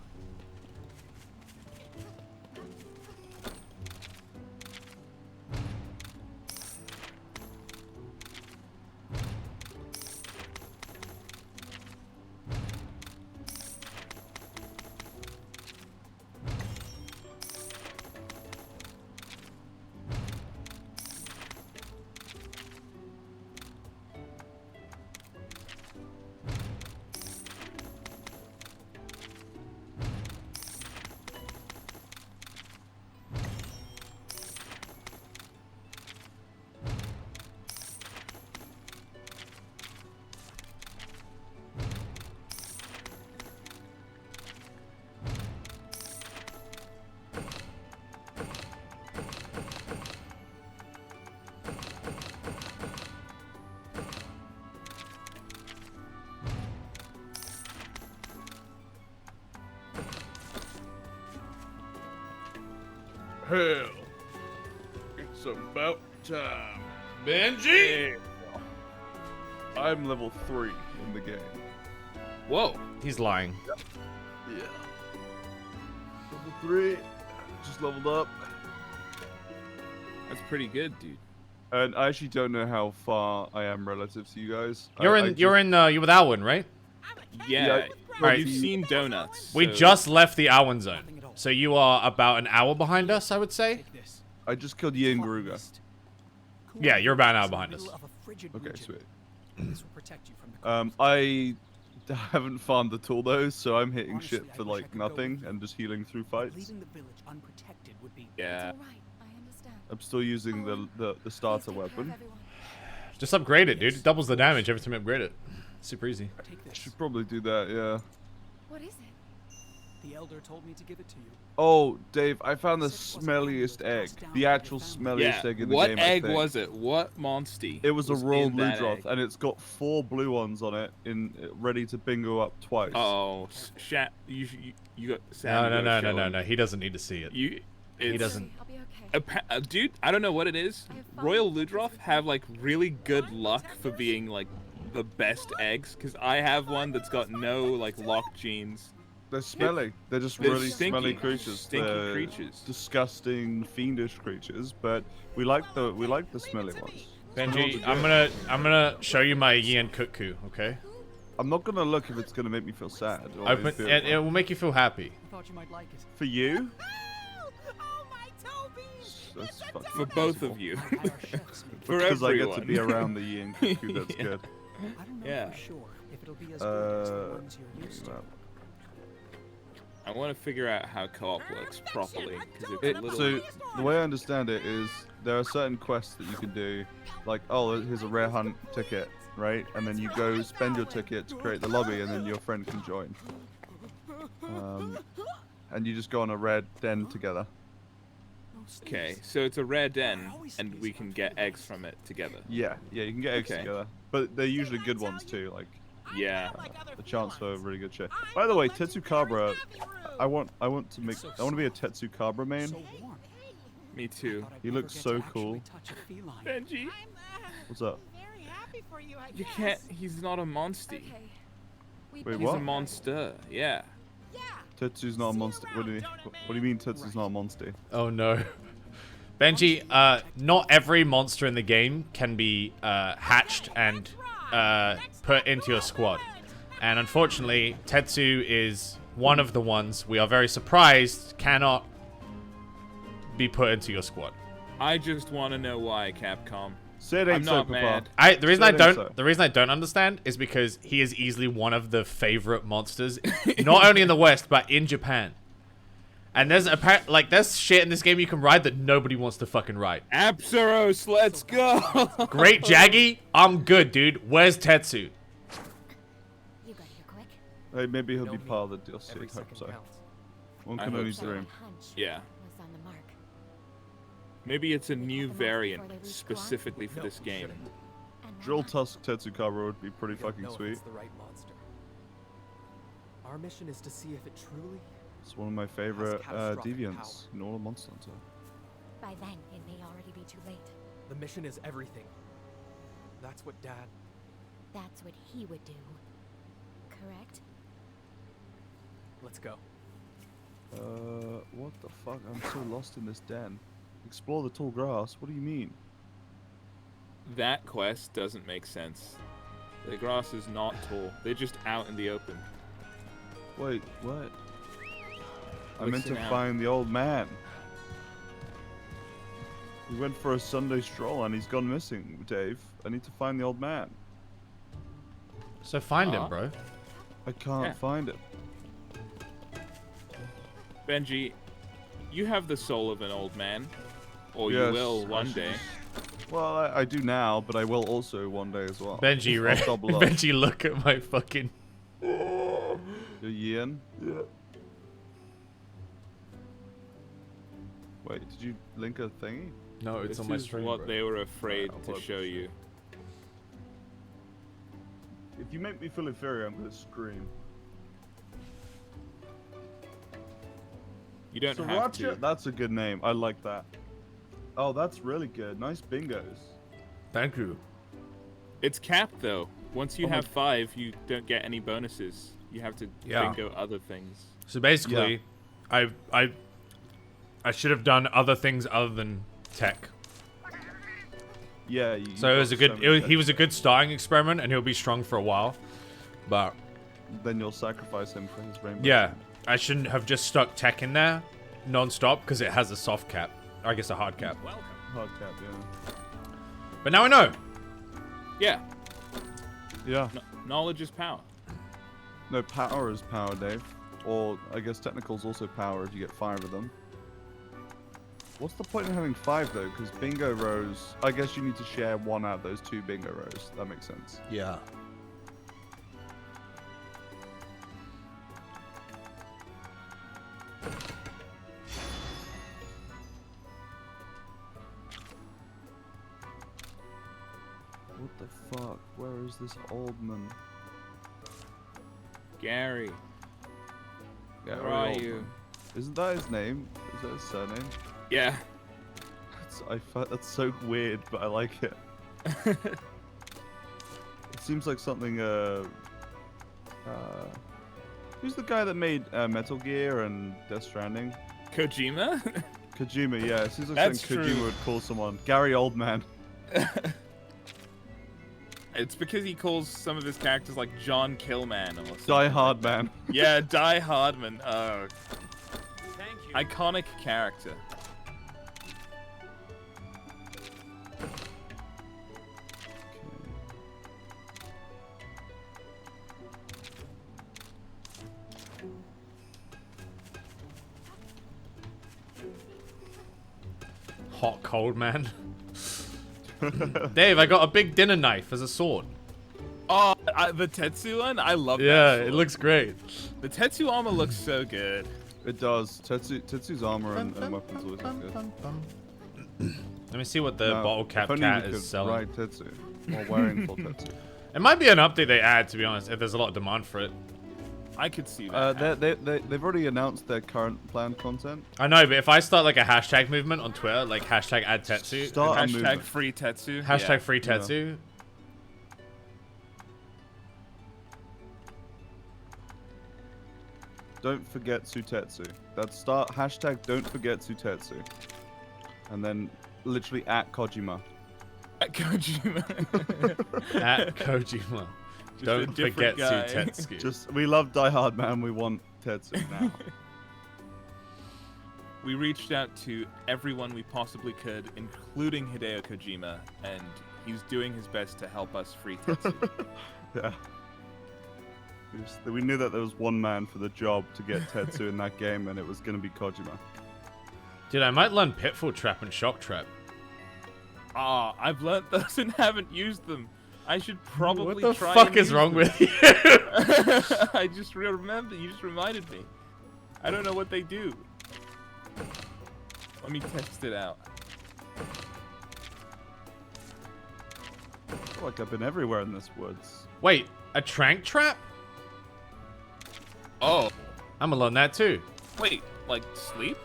Hell, it's about time. Benji! I'm level 3 in the game. Whoa. He's lying. Yeah. Level 3, just leveled up. That's pretty good, dude. And I actually don't know how far I am relative to you guys. You're with Alwyn, right? Yeah. Right. You've seen donuts. We so- just left the Alwyn zone. So you are about an hour behind us, I would say. I just killed Yin Gruga. Yeah, you're about an hour behind us. Okay, sweet. This will protect you from the I haven't farmed at all though, so I'm hitting shit for like nothing and just healing through fights. leaving the village unprotected would be Yeah. I'm still using the starter weapon. Just upgrade it, dude. It doubles the damage every time you upgrade it. Super easy. take this. Should probably do that, yeah. What is it? The elder told me to give it to you. Oh, Dave, I found the smelliest egg. The actual smelliest Yeah. egg in the What game. egg I think. was it? What monsty? It was a raw in that Ludroth, egg? and it's got 4 blue ones on it, ready to bingo up twice. Oh, you got Sam. No. He doesn't need to see it. He doesn't. I'll be okay. Dude, I don't know what it is. I have fun. Royal Ludroth have like really good luck for being like the best eggs, because I have one that's got no like locked genes. They're smelly. They're just They're really stinky. smelly creatures. Stinky They're creatures. disgusting, fiendish creatures. But we like the smelly ones. Benji, I'm gonna show you my Yin Cuckoo, okay? I'm not gonna look if it's gonna make me feel sad. Or Open, feel- it will make you feel happy. I thought you might like it. For you? Oh, my Toby! That's fucking For both impossible. of you. Our chefs make For Because I get to everyone. be around the Yin Cuckoo, that's Yeah. good. I don't know Yeah. for sure if it'll be as good as the ones you're used to. I want to figure out how co-op works properly, because it's It, a little. so the way I understand it is there are certain quests that you can do, like, oh, here's a rare hunt ticket, right? And then you go spend your ticket to create the lobby, and then your friend can join. And you just go on a rare den together. Okay, so it's a rare den, and we can get eggs from it together. Yeah, you can get eggs Okay. together, but they're usually good ones too, like Yeah. the chance for really good shit. By the way, Tetsukabra, I want to be a Tetsukabra main. So warm. Me too. Thought I'd He never looks get so to actually cool. touch a feline. Benji. What's up? happy for you, I You guess. can't. He's not a monster. Okay. We Wait, both He's what? a know. monster. Yeah. Yeah. Tetsu's not a monster. What do you mean Tetsu's not a monster? Oh no. Benji, not every monster in the game can be hatched and put into your squad. And unfortunately, Tetsu is one of the ones we are very surprised cannot be put into your squad. I just want to know why, Capcom. Say it ain't I'm so, not Papa. mad. The reason So- the reason I don't understand is because he is easily one of the favorite monsters, not only in the West but in Japan. And there's there's shit in this game you can ride that nobody wants to fucking ride. Apsaros, let's go. Great Jaggy, I'm good, dude. Where's Tetsu? You got here quick. Hey, maybe he'll No be need. part of the DLC. Every Hope second so. counts. One I can hope only so. dream. Yeah. Was on the mark. Maybe it's a We new got the mark variant before they respawn? specifically for No, this we game. shouldn't. And why Drill not? Tusk Tetsu cover would be pretty We don't fucking know if sweet. it's the right monster. Our mission is to see if it truly. It's one of my favorite catastrophic deviants power. in all of Monster Hunter. By then, it may already be too late. The mission is everything. That's what Dad. That's what he would do. Correct? Let's go. What the fuck? I'm so lost in this den. Explore the tall grass. What do you mean? That quest doesn't make sense. The grass is not tall. They're just out in the open. Wait, what? I meant to Listen out. find the old man. We went for a Sunday stroll and he's gone missing, Dave. I need to find the old man. So find him, Aw. bro. I can't Yeah. find him. Benji, you have the soul of an old man. Or Yes, you will I one should day. Well, I do now, but I will also one day as well. Benji, I'll right? double up. Benji, look at my fucking. You're Yin? Yeah. Wait, did you link a thingy? No, it's This on my is stream. what bro. they were afraid I'll to put up show the you. If you make me feel inferior, I'm gonna scream. You don't have to. Sriracha? That's a good name. I like that. Oh, that's really good. Nice bingos. Thank you. It's capped though. Once you Oh my- have 5, you don't get any bonuses. You have to Yeah. bingo other things. So basically, I should have done other things other than tech. Yeah. You So it was a got good. so many He was a extra. good starting experiment, and he'll be strong for a while. But Then you'll sacrifice him for his rainbow. yeah, I shouldn't have just stuck tech in there non-stop because it has a soft cap. I guess a hard cap. Hard cap, yeah. But now I know. Yeah. Yeah. Knowledge is power. No, power is power, Dave. Or I guess technical's also power if you get 5 of them. What's the point in having 5 though? Because bingo rows, I guess you need to share 1 out of those 2 bingo rows. That makes sense. Yeah. What the fuck? Where is this old man? Gary, Gary where are Oldman. you? Isn't that his name? Is that his surname? Yeah. That's so weird, but I like it. It seems like something. Who's the guy that made Metal Gear and Death Stranding? Kojima? Kojima, yeah. It seems like That's something true. Kojima would call someone. Gary Oldman. It's because he calls some of his characters like John Killman or something. Die Hard Man. Yeah, Die Hardman. Oh. Iconic character. Hot cold man. Dave, I got a big dinner knife as a sword. Oh, the Tetsu one? I love Yeah, that. it looks great. The Tetsu armor looks so good. It does. Tetsu's armor and weapons always look good. Let me see what the Now, bottle cap if only cat we is could selling. ride Tetsu. Or wearing full Tetsu. It might be an update they add, to be honest, if there's a lot of demand for it. I could see that. They've already announced their current planned content. I know, but if I start like a hashtag movement on Twitter, like hashtag add Tetsu, Start a Hashtag movement. free Tetsu. hashtag Yeah. free Tetsu, Don't forget Sutetsu. That's start hashtag don't forget Sutetsu. And then literally at Kojima. At Kojima. At Kojima. Just a Don't different forget guy. Sutetsu. We love Die Hard, man. We want Tetsu now. We reached out to everyone we possibly could, including Hideo Kojima, and he's doing his best to help us free Tetsu. Yeah. We knew that there was one man for the job to get Tetsu in that game, and it was going to be Kojima. Dude, I might learn Pitfall Trap and Shock Trap. Ah, I've learnt those and haven't used them. I should probably What the try fuck and is use wrong them. with you? I just remember. You just reminded me. I don't know what they do. Let me test it out. I feel like I've been everywhere in this woods. Wait, a Trank Trap? Oh, I'm gonna learn that too. wait, like sleep?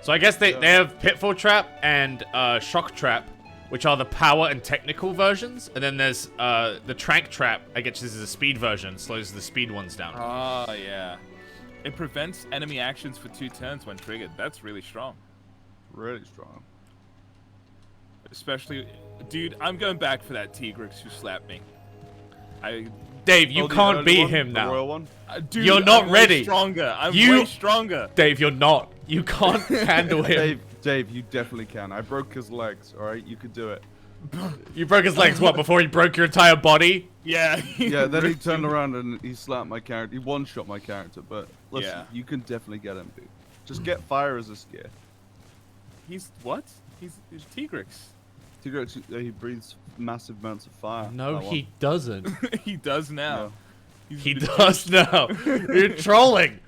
So I guess they have Pitfall Trap and Shock Trap, which are the power and technical versions. And then there's the Trank Trap, I guess this is a speed version, slows the speed ones down. Oh, yeah. It prevents enemy actions for 2 turns when triggered. That's really strong. Really strong. Especially, dude, I'm going back for that Tigrex who slapped me. Dave, you the can't early beat one, him the now. royal one? Dude, You're not I'm ready. Way stronger. I'm You- way stronger. Dave, you're not. You can't handle him. Dave, you definitely can. I broke his legs, alright? You could do it. You broke his legs, what, before he broke your entire body? Yeah. Yeah, then he ripped turned him. around and he slapped my character. He one-shot my character, but listen, Yeah. you can definitely get him, dude. Just get fire as a skill. He's what? He's Tigrex. Tigrex, he breathes massive amounts of fire. No, that he doesn't. He does now. No. He's He the- does now. You're trolling.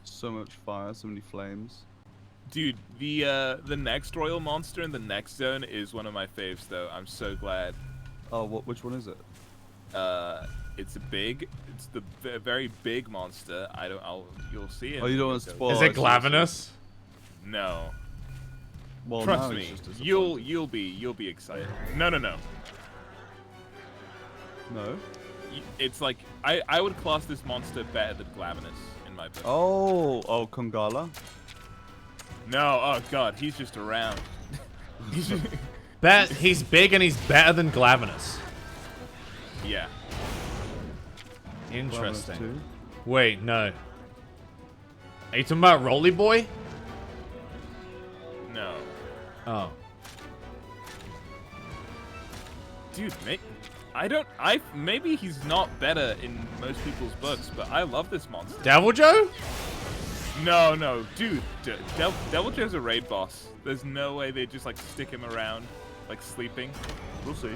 So much fire, so many flames. Dude, the next royal monster in the next zone is one of my faves, though. I'm so glad. Oh, which one is it? It's the very big monster. You'll see it. Oh, you don't want to spoil Is it Glavenus? No. Well, Trust now me. he's just disappointed. You'll be excited. No. No? It's like I would class this monster better than Glavenus in my book. Oh, Kongala? No, oh god, he's just around. He's big and he's better than Glavenus. Yeah. Interesting. Glavenus 2? Wait, no. Are you talking about Rolly Boy? No. Oh. Dude, maybe he's not better in most people's books, but I love this monster. Devil Joe? No, dude, Devil Joe's a raid boss. There's no way they just like stick him around, like sleeping. We'll see.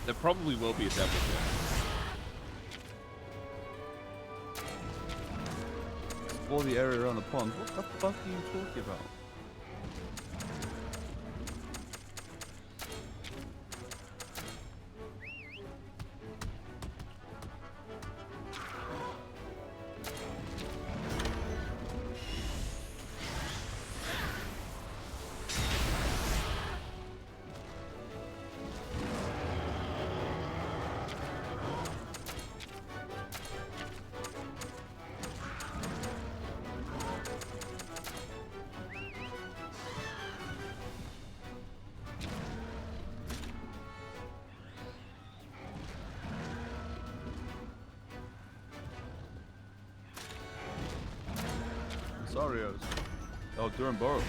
There probably will be a Devil Joe. Explore the area around the pond. What the fuck are you talking about? Sarios. Oh, Duranboros.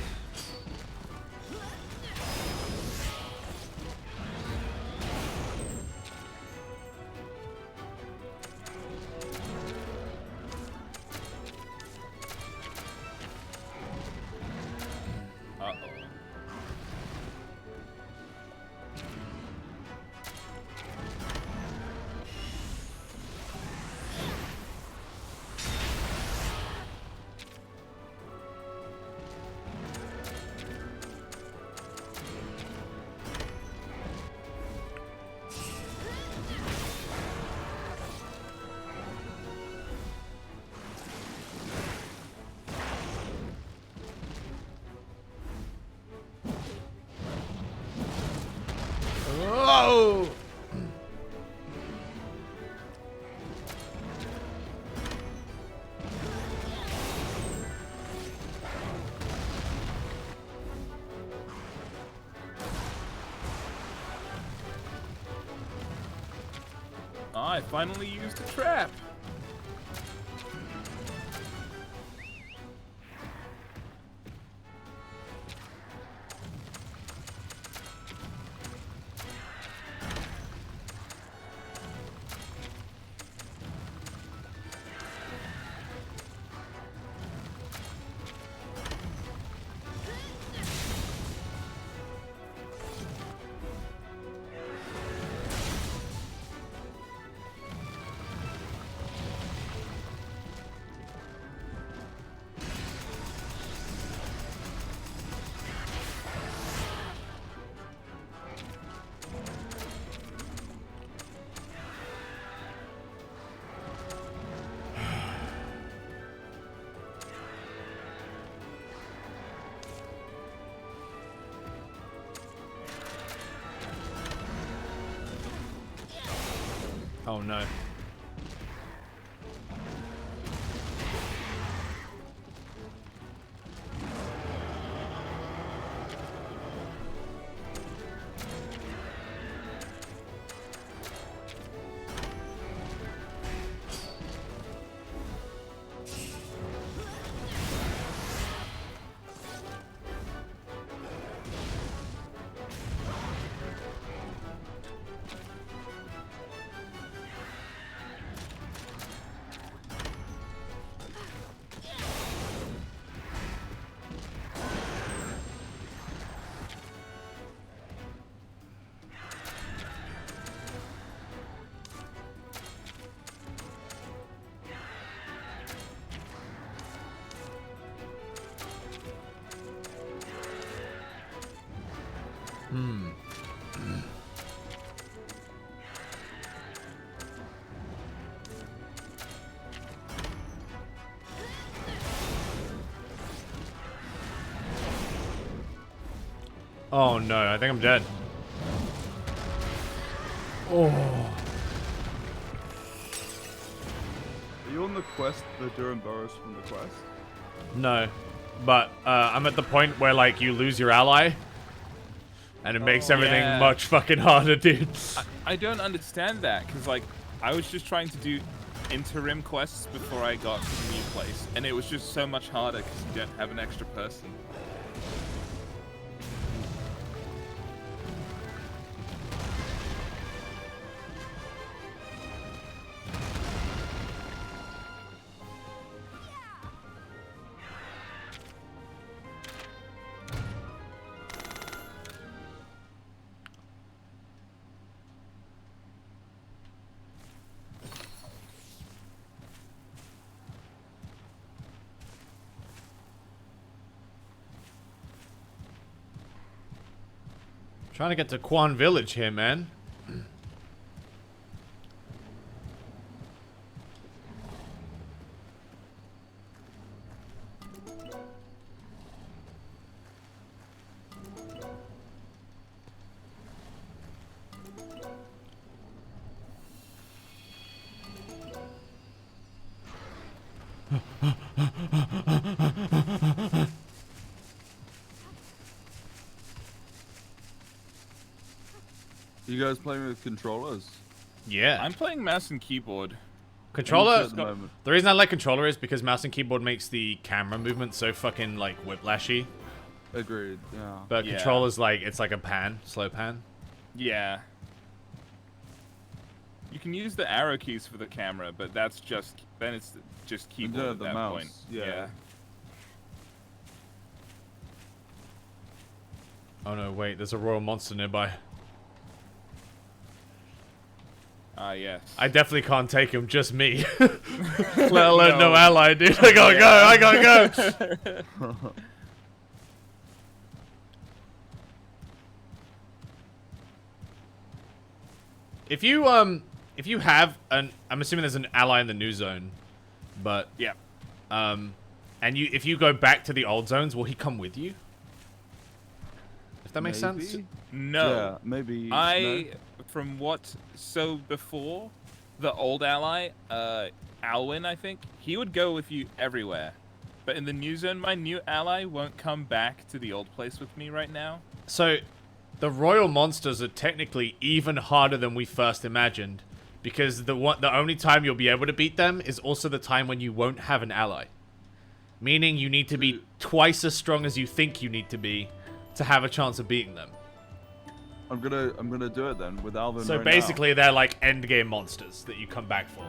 Uh-oh. I finally used a trap. Oh no. Oh no, I think I'm dead. Oh. Are you on the quest, the Durham Burrows from the quest? No. But I'm at the point where like you lose your ally. And it makes everything yeah. much fucking harder, dude. I don't understand that, because like I was just trying to do interim quests before I got to the new place, and it was just so much harder because you don't have an extra person. Trying to get to Quan Village here, man. You guys playing with controllers? Yeah. I'm playing mouse and keyboard. Controller, At the moment. the reason I like controller is because mouse and keyboard makes the camera movement so fucking like whiplashy. Agreed, yeah. But Yeah. controller's like, it's like a pan, slow pan. Yeah. You can use the arrow keys for the camera, but that's just then it's just keyboard Yeah, at the that mouse, point. yeah. Oh no, wait, there's a royal monster nearby. Ah, yes. I definitely can't take him, just me. Let alone no ally, dude. I gotta go, I gotta go. If you have an, I'm assuming there's an ally in the new zone, but Yeah. and if you go back to the old zones, will he come with you? If that makes sense. Maybe? No. Yeah, maybe. From what, so before, the old ally, Alwyn, I think, he would go with you everywhere. But in the new zone, my new ally won't come back to the old place with me right now. So, the royal monsters are technically even harder than we first imagined, Because the only time you'll be able to beat them is also the time when you won't have an ally. Meaning you need to be twice as strong as you think you need to have a chance of beating them. I'm gonna do it then with Alvin. So right basically, they're like endgame monsters that you come back for.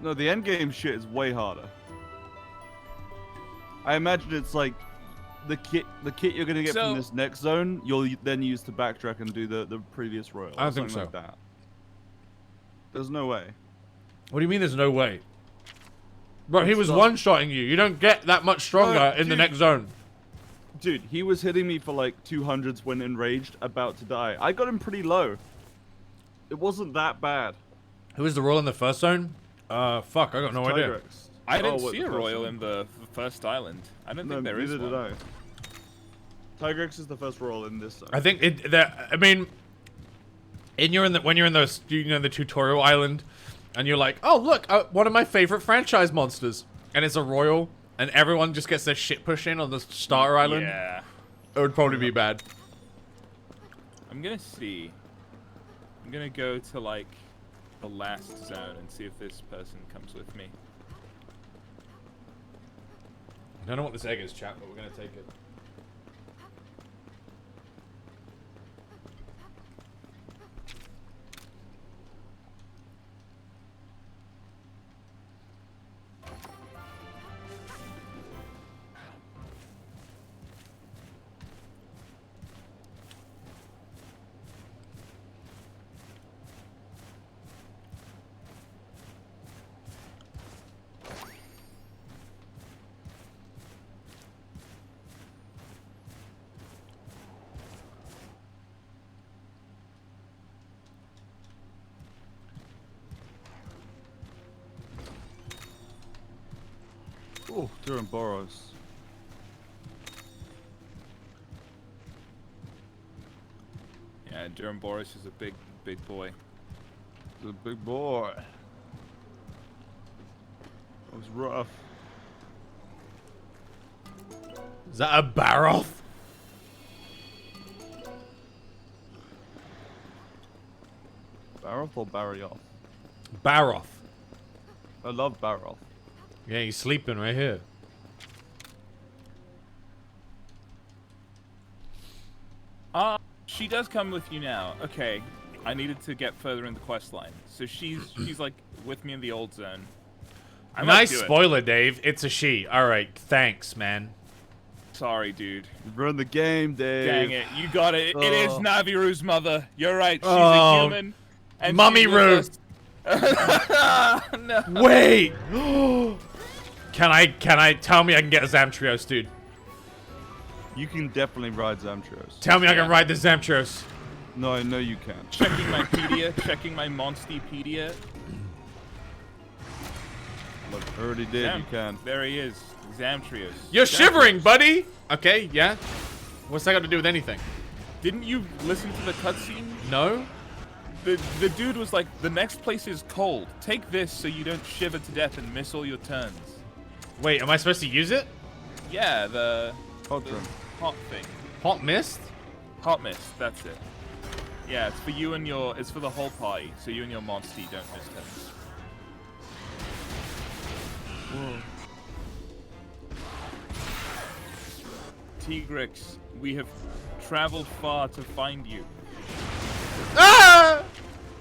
No, the end game shit is way harder. I imagine it's like the kit you're gonna get from this next zone. You'll then use to backtrack and do the previous royal. I don't think so. Like that. There's no way. What do you mean? There's no way? Bro, he was not- one-shotting you. You don't get that much stronger in the dude. next zone. Dude, he was hitting me for like 200s when enraged, about to die. I got him pretty low. It wasn't that bad. Who was the royal in the first zone? Fuck, I got no idea. Tigrex. I didn't what, see the a first royal one? in the first island. I don't No, think there is neither one. did I. Tigrex is the first royal in this zone. I think I mean, when you're in the the tutorial island, and you're like, oh look, one of my favorite franchise monsters, and it's a royal, and everyone just gets their shit pushed in on the starter island. Yeah. It would probably be bad. I'm gonna see. I'm gonna go to like the last zone and see if this person comes with me. I don't know what this egg is, chat, but we're gonna take it. Oh, during Boros. Yeah, Durham Boris is a big boy. The big boy. That was rough. Is that a Baroth? Baroth or Barrioth? Baroth. I love Baroth. Yeah, he's sleeping right here. She does come with you now. Okay, I needed to get further in the quest line. So she's like with me in the old zone. I might Nice do it. spoiler, Dave. It's a she. All right, thanks, man. Sorry, dude. You ruined the game, Dave. Dang it, you got it. It is Oh. Naviru's mother. You're right. She's Oh. a human. And Mummy she's with Roo. us. No. Wait. Can I tell me I can get a Zamtrios, dude? You can definitely ride Zamtrios. Tell me I Yeah. can ride the Zamtrios. No, I know you can. Checking my pedia, checking my Monsterpedia. Look, I already did. Zam- You can. There he is. Zamtrios. You're Zamtrios. shivering, buddy. Okay, yeah. What's that got to do with anything? Didn't you listen to the cutscene? No. The dude was like, the next place is cold. Take this so you don't shiver to death and miss all your turns. Wait, am I supposed to use it? Yeah, the Hot room. hot thing. Hot mist? Hot mist, that's it. Yeah, it's for you and it's for the whole party, so you and your monster don't miss turns. Tigrex, we have traveled far to find you. Ah!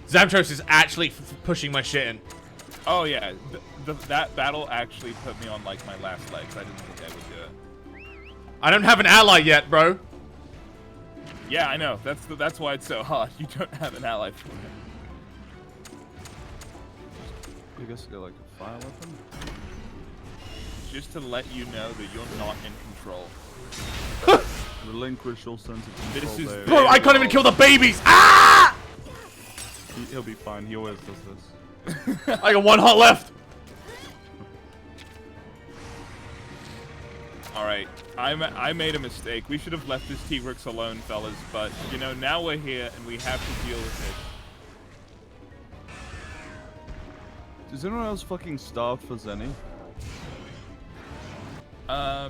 Zamtros is actually pushing my shit in. Oh yeah, that battle actually put me on like my last legs. I didn't think I would do it. I don't have an ally yet, bro. Yeah, I know. That's why it's so hard. You don't have an ally for it. I guess you got like a fire weapon. Just to let you know that you're not in control. Relinquish all sense of This control, is Dave. Bro, I can't even kill the babies. Ah! He'll be fine. He always does this. I got one hot left. All right, I made a mistake. We should have left this T-Rex alone, fellas. But you know, now we're here and we have to deal with it. Does anyone else fucking starve for Zenny? I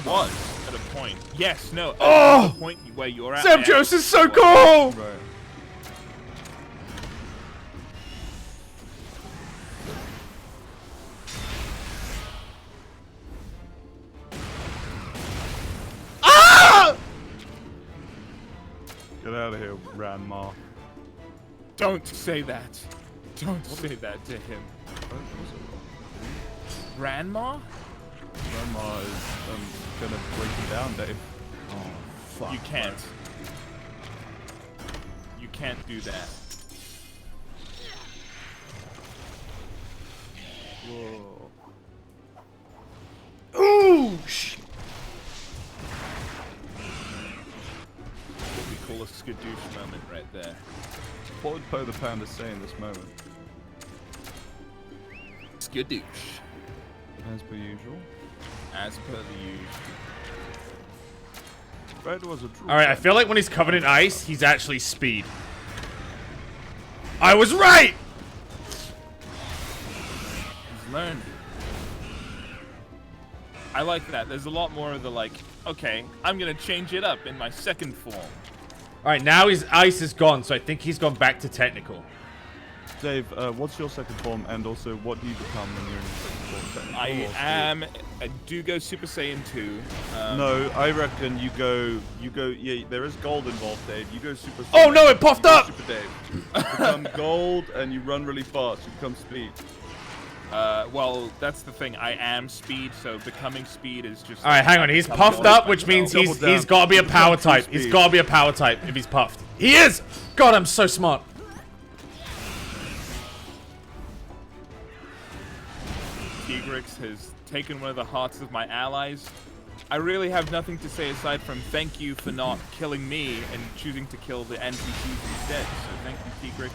was at a point. Yes, no. Oh! At the point where you're at. Zamtros is so now. cool. Right. Get out of here, Ranma. Don't say that. Don't say that to him. Grandma? Ranma is gonna break you down, Dave. Oh, fuck. You can't. You can't do that. Whoa. Ooh, shit. What we call a skadoosh moment right there. What would Poe the Panda say in this moment? Skadoosh. As per usual. As per the usual. Red was a true. All right, I feel like when he's covered in ice, he's actually speed. I was right. He's learned. I like that. There's a lot more of the like, okay, I'm gonna change it up in my second form. All right, now his ice is gone, so I think he's gone back to technical. Dave, what's your second form, and also what do you become when you're in your second form? Technical I or am. I do go Super Saiyan 2. No, I reckon you go. Yeah, there is gold involved, Dave. You go Super. Oh no, it puffed you go up. Super Dave. You become gold, and you run really fast. You become speed. Well, that's the thing. I am speed, so becoming speed is just. All right, hang on. He's puffed up, which means Double down. he's got to be a power Become type. true He's speed. got to be a power type if he's puffed. He is. God, I'm so smart. Tigrix has taken one of the hearts of my allies. I really have nothing to say aside from thank you for not killing me and choosing to kill the NPCs instead. So thank you, Tigrix.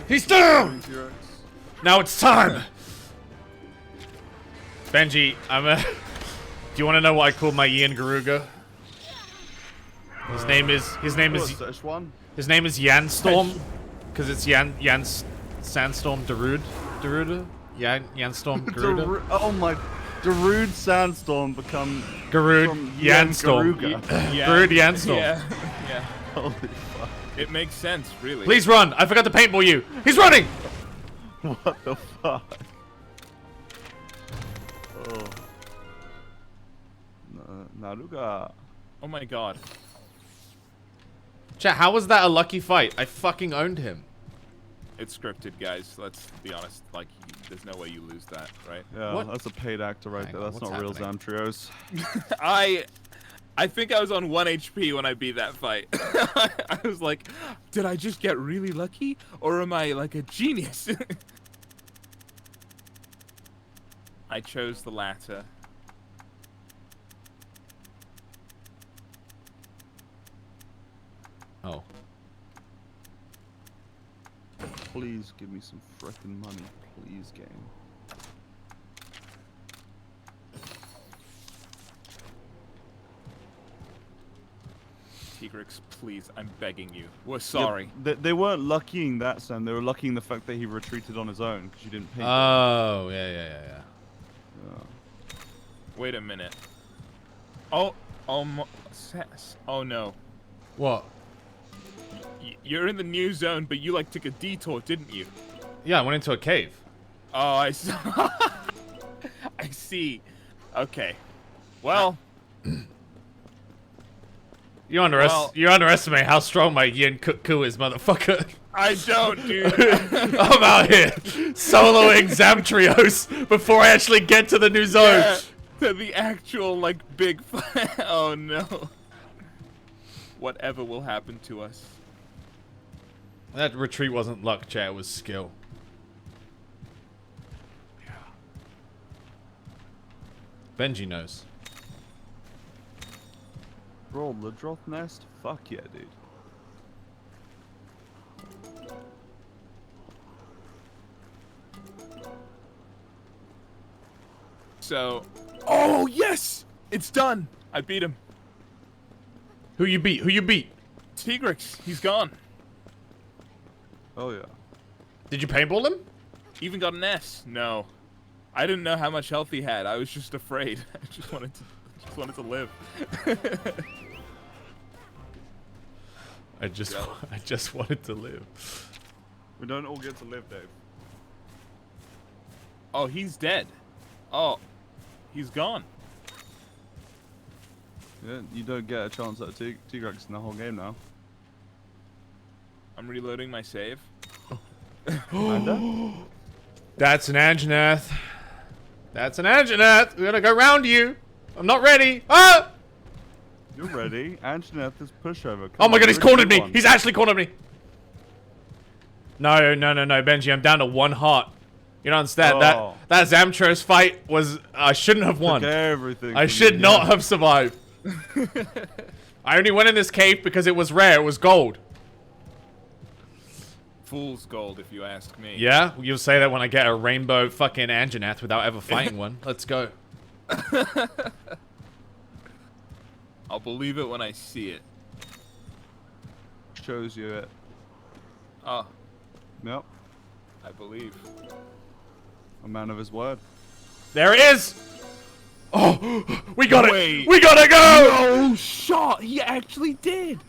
He's down. Now it's time. Benji, do you want to know what I call my Ian Garuga? His name is Yanstorm, because it's Yans Sandstorm Daruda. Yanstorm Garuda. Oh my. Darude Sandstorm become Garud from Yanstorm. Garuga. Garud Yanstorm. Yeah, yeah. Holy fuck. It makes sense, really. Please run. I forgot to paintball you. He's running. What the fuck? Oh. Naruga. Oh my god. Chat, how was that a lucky fight? I fucking owned him. It's scripted, guys. Let's be honest. Like, there's no way you lose that, right? Yeah, What? that's a paid actor right Hang there. on, That's what's not real happening? Zamtrios. I think I was on 1 HP when I beat that fight. I was like, did I just get really lucky? Or am I like a genius? I chose the latter. Oh. Please give me some frickin' money, please, game. Tigrix, please, I'm begging you. We're sorry. Yeah, they weren't luckying that, Sam. They were luckying the fact that he retreated on his own because you didn't pay. Oh, yeah. Yeah. Wait a minute. Oh no. What? You're in the new zone, but you like took a detour, didn't you? Yeah, I went into a cave. Oh, I saw. I see. Okay. Well, You underestimate how strong my Yin Ku is, motherfucker. I don't, dude. I'm out here soloing Zamtrios before I actually get to the new zone. Yeah, to the actual, like, big fight. Oh, no. Whatever will happen to us. That retreat wasn't luck, chat. It was skill. Benji knows. Roll the drop nest? Fuck yeah, dude. So, oh yes, it's done. I beat him. Who you beat? Who you beat? Tigrix, he's gone. Oh yeah. Did you paintball him? Even got an S. No, I didn't know how much health he had. I was just afraid. I just wanted to live. I just wanted to live. We don't all get to live, Dave. Oh, he's dead. Oh, he's gone. Yeah, you don't get a chance at Tigrex in the whole game now. I'm reloading my save. Kinda? That's an Anjanath. That's an Anjanath. We're gonna go round you. I'm not ready. Ah! You're ready. Anjanath is pushover. Oh my god, he's cornered me. One. He's actually cornered me. No, Benji, I'm down to 1 heart. You don't understand. Oh. That Zamtros fight was... I shouldn't have won. Took everything. I from should you, not yeah. have survived. I only went in this cave because it was rare. It was gold. Fool's gold, if you ask me. Yeah? You'll say that when I get a rainbow fucking Anjanath without ever fighting one. Let's go. I'll believe it when I see it. Shows you it. Oh, Yep. I believe. A man of his word. There it is! Oh, we got Wait. it! We gotta go! Oh, shot! He actually did!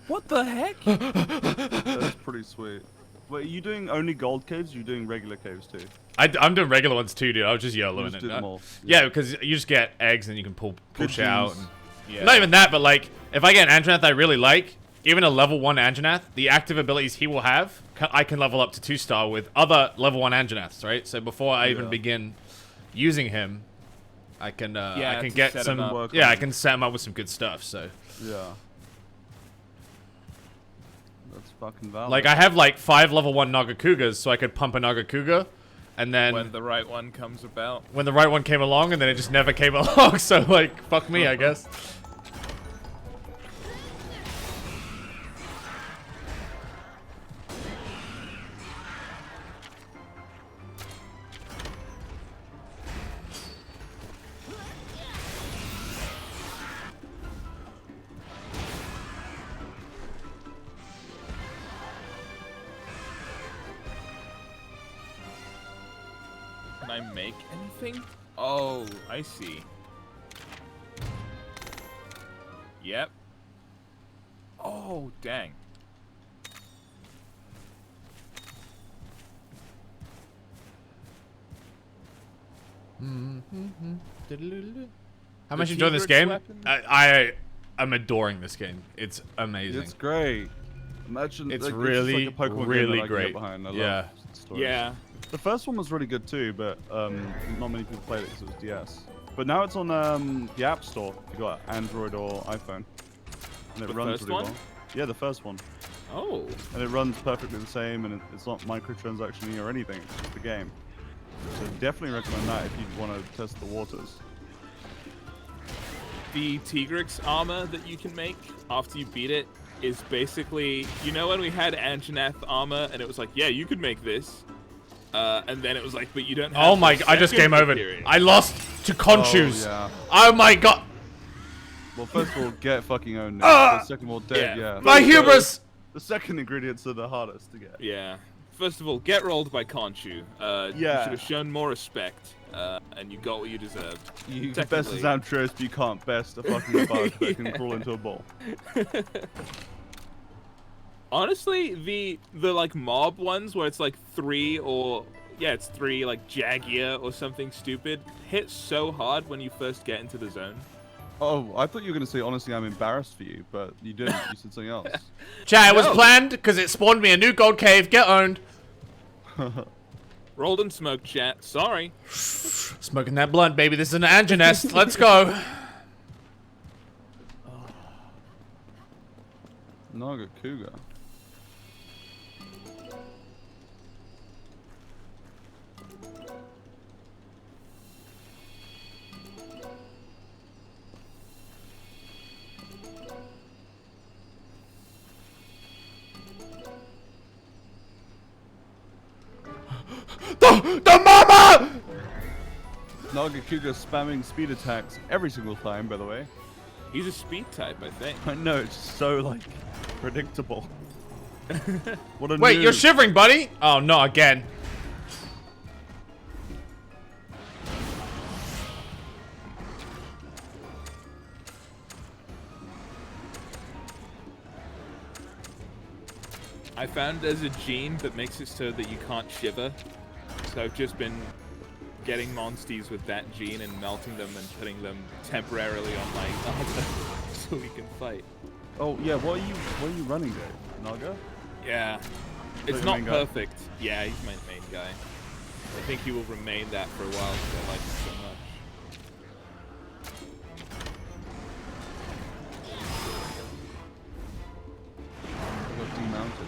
What the heck? That's pretty sweet. Wait, are you doing only gold caves or are you doing regular caves too? I'm doing regular ones too, dude. I was just YOLOing Just it. do them all. Yeah, because you just get eggs and you can push Good out. genes. Yeah. Not even that, but like, if I get an Anjanath I really like, even a level 1 Anjanath, the active abilities he will have, I can level up to 2-star with other level 1 Anjanaths, right? So before I even begin using him, I can I can to get set some him up. I can set him up with some good stuff. So Yeah. That's fucking valid. like I have like 5 level 1 Nagakugas, so I could pump a Nagakuga, and then When the right one comes about. when the right one came along, and then it just never came along. So like, fuck me, I guess. Can I make anything? Oh, I see. Yep. Oh, dang. How much you enjoy this Tigrex game? weapon? I am adoring this game. It's amazing. It's great. Imagine It's like, really, it's just like a Pokemon really game that I can great. get behind. I Yeah. love stories. Yeah. The first one was really good too, but not many people played it because it was DS. But now it's on the App Store. If you got Android or iPhone, and it The runs first really one? well. Yeah, the first one, Oh. and it runs perfectly the same, and it's not microtransaction-y or anything. It's just the game. So definitely recommend that if you want to test the waters. The Tigrex armor that you can make after you beat it is basically, you know when we had Anjanath armor and it was like, yeah, you could make this. And then it was like, but you don't have Oh my! the I just second game over. material. I lost to Conchus. Oh, yeah. Oh my god! Well, first of all, get fucking owned. Now. Second of all, dead. Yeah. Yeah. My So- hubris! The second ingredients are the hardest to get. Yeah. First of all, get rolled by Conchu. You Yeah. should have shown more respect, and you got what you deserved. You can best Technically. a Zamtros, but you can't best a fucking bug that can crawl into a ball. Honestly, the like mob ones where it's like 3 or it's 3 like Jagia or something stupid hit so hard when you first get into the zone. Oh, I thought you were going to say, honestly, I'm embarrassed for you, but you didn't. You said something else. Chat, it was No. planned because it spawned me a new gold cave. Get owned. Rolled and smoked, chat. Sorry. Smoking that blunt, baby. This is an Anjanath. Let's go. Nagakuga. The mama! Nagakuga spamming speed attacks every single time, by the way. He's a speed type, I think. I know, it's just so, like, predictable. What a Wait, noob. you're shivering, buddy? Oh, no, again. I found there's a gene that makes it so that you can't shiver. So I've just been getting monsties with that gene and melting them and putting them temporarily on my armor so we can fight. Oh, yeah, what are you running, Dave? Naga? Yeah. your It's not main guy? perfect. Yeah, he's my main guy. I think he will remain that for a while because I like him so much. I got demounted.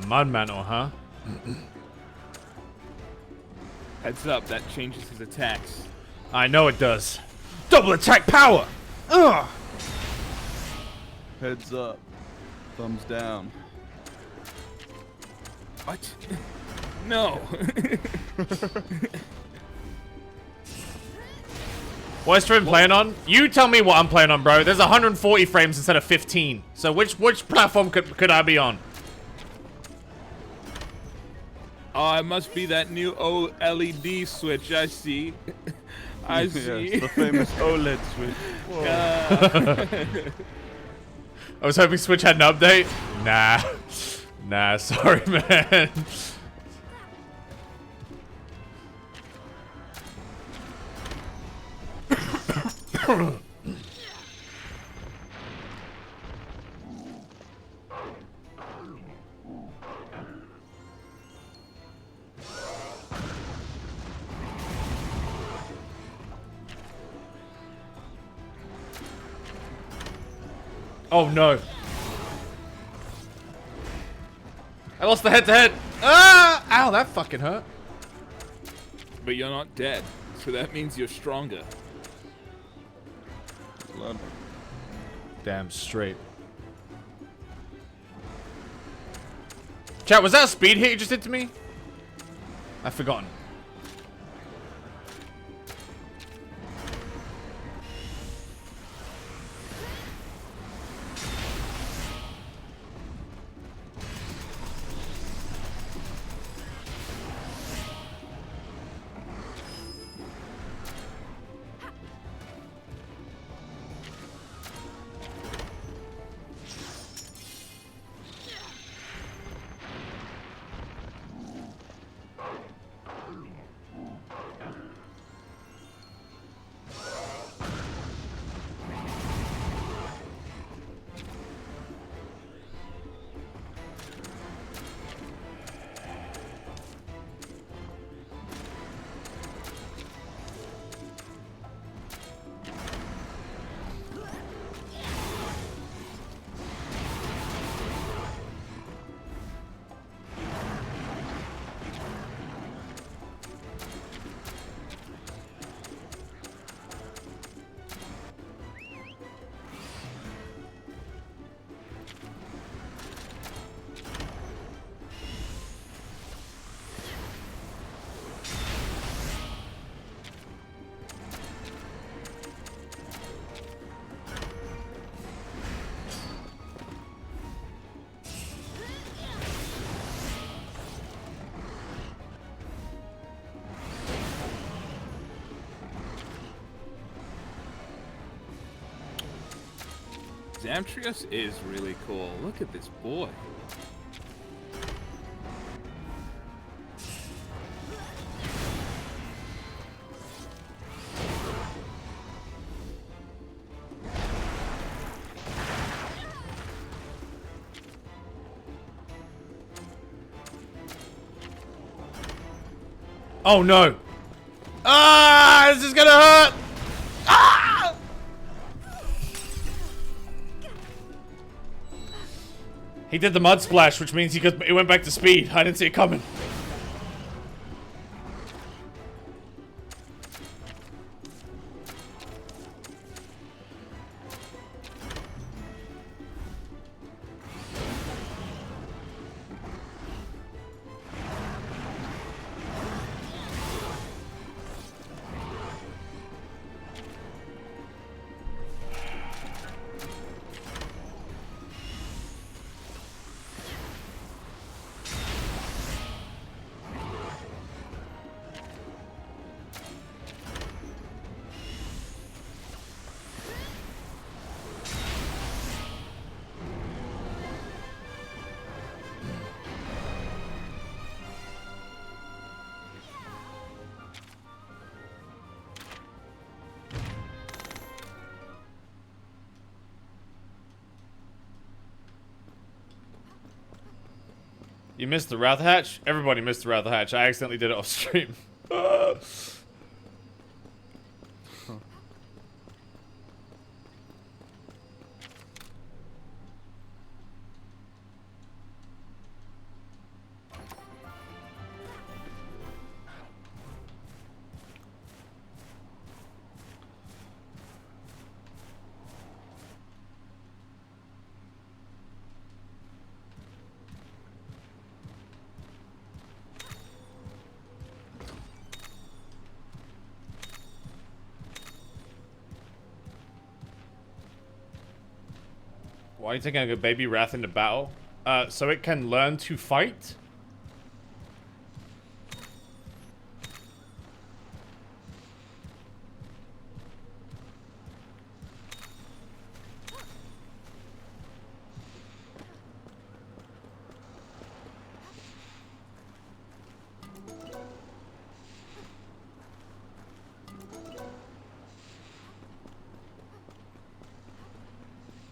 Mud mantle, huh? Heads up, that changes his attacks. I know it does. Double attack power! Ugh! Heads up. Thumbs down. What? No. What is Strippin playing on? You tell me what I'm playing on, bro. There's 140 frames instead of 15. So which platform could I be on? Oh, it must be that new OLED switch. I see. I see. Yes, the famous OLED switch. I was hoping Switch had an update. Nah. Nah, sorry, man. Oh no. I lost the head-to-head. Ah! Ow, that fucking hurt. But you're not dead, so that means you're stronger. Damn straight. Chat, was that a speed hit you just did to me? I've forgotten. Zamtrios is really cool. Look at this boy. Oh no. Ah, this is gonna hurt. Ah! He did the mud splash, which means he went back to speed. I didn't see it coming. You missed the Wrath Hatch? Everybody missed the Wrath Hatch. I accidentally did it off stream. Why are you taking a baby Wrath into battle? So it can learn to fight?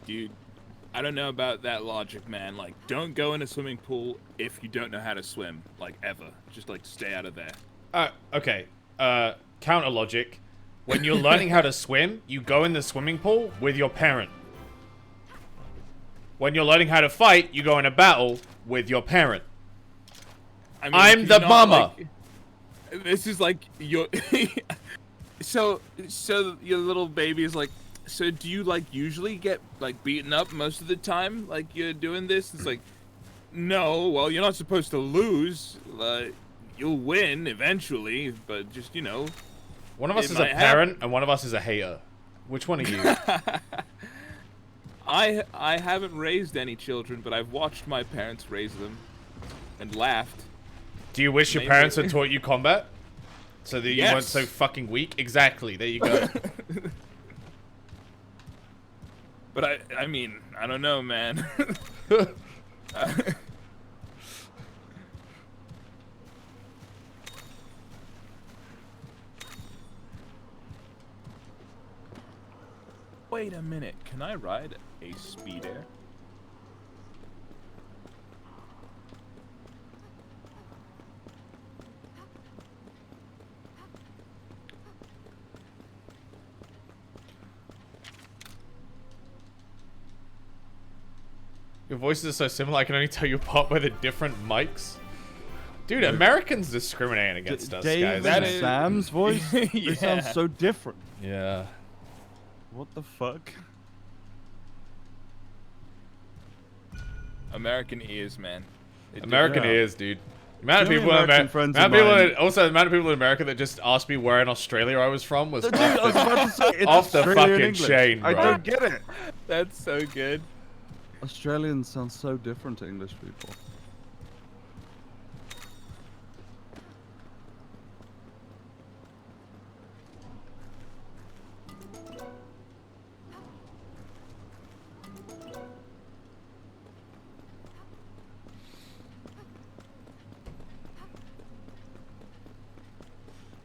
Dude, I don't know about that logic, man. Like, don't go in a swimming pool if you don't know how to swim, like, ever. Just, like, stay out of there. Okay. Counter logic. When you're learning how to swim, you go in the swimming pool with your parent. When you're learning how to fight, you go in a battle with your parent. I mean, I'm the mama. Like, this is like your... so your little baby is like, so do you, like, usually get, like, beaten up most of the time? Like, you're doing this? It's like, no, well, you're not supposed to lose. You'll win eventually, but just, you know. One of us is a parent and one of us is a hater. Which one are you? I haven't raised any children, but I've watched my parents raise them and laughed. Do you wish your parents had taught you combat? So that you weren't so fucking weak? Exactly, there you go. But I mean, I don't know, man. Wait a minute, can I ride a speeder? Your voices are so similar, I can only tell you apart by the different mics. Dude, Americans discriminating against us, Dave guys. and Sam's voice? They sound so different. Yeah. What the fuck? American ears, man. American ears, dude. The amount of Too people, many American friends of mine. also the amount of people in America that just asked me where in Australia I was from was Dude, I was about to say, it's off the Australian fucking English. chain, bro. I don't get it. That's so good. Australians sound so different to English people.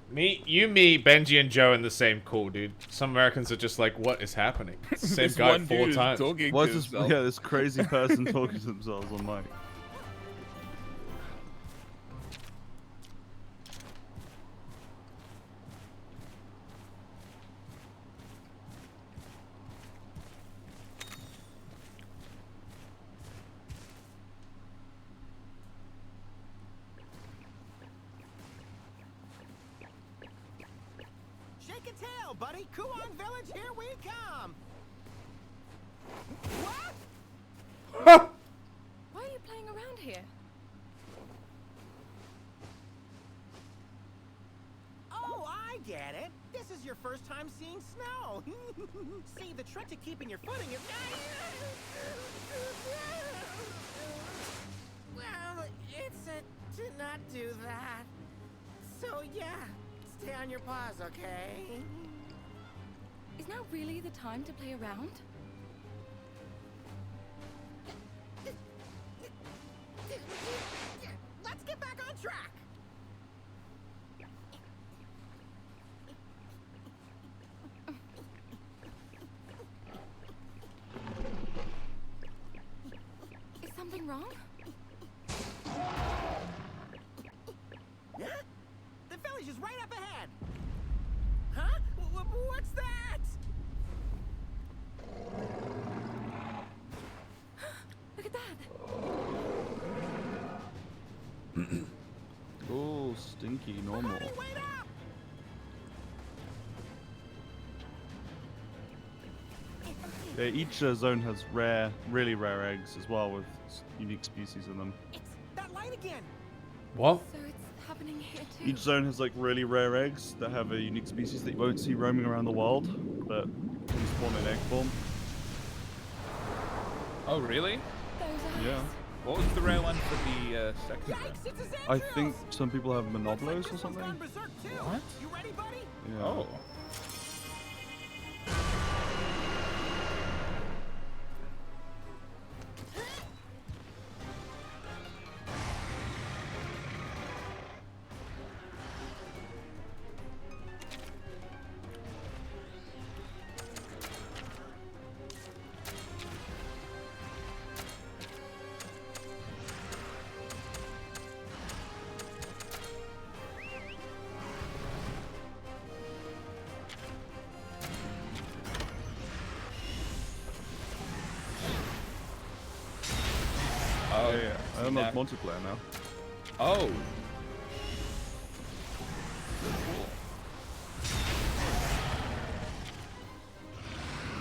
Me, Benji, and Joe in the same call, dude. Some Americans are just like, what is happening? It's the same This guy one 4 dude is times. talking Why to is this? himself. Yeah, this crazy person talking to themselves on mic. Shake a tail, buddy. Kuong Village, here we come. What? Why are you playing around here? Oh, I get it. This is your first time seeing snow. See, the trick to keeping your footing is... Well, it's to not do that. So, yeah, stay on your paws, okay? Is now really the time to play around? Let's get back on track. Is something wrong? Oh, stinky normal. Yeah, each zone has rare, really rare eggs as well with unique species in them. It's that light again. What? So it's happening here too. Each zone has like really rare eggs that have a unique species that you won't see roaming around the world, but can spawn in egg form. Oh, really? Those eyes. Yeah. What was the rare one for the second zone? Yikes, it's a I Xantreos! think some people have Looks like monoblos or this one's something. gone berserk too. What? You ready, buddy? Yeah. Oh. Oh, Yeah. I unlocked multiplayer now. Oh.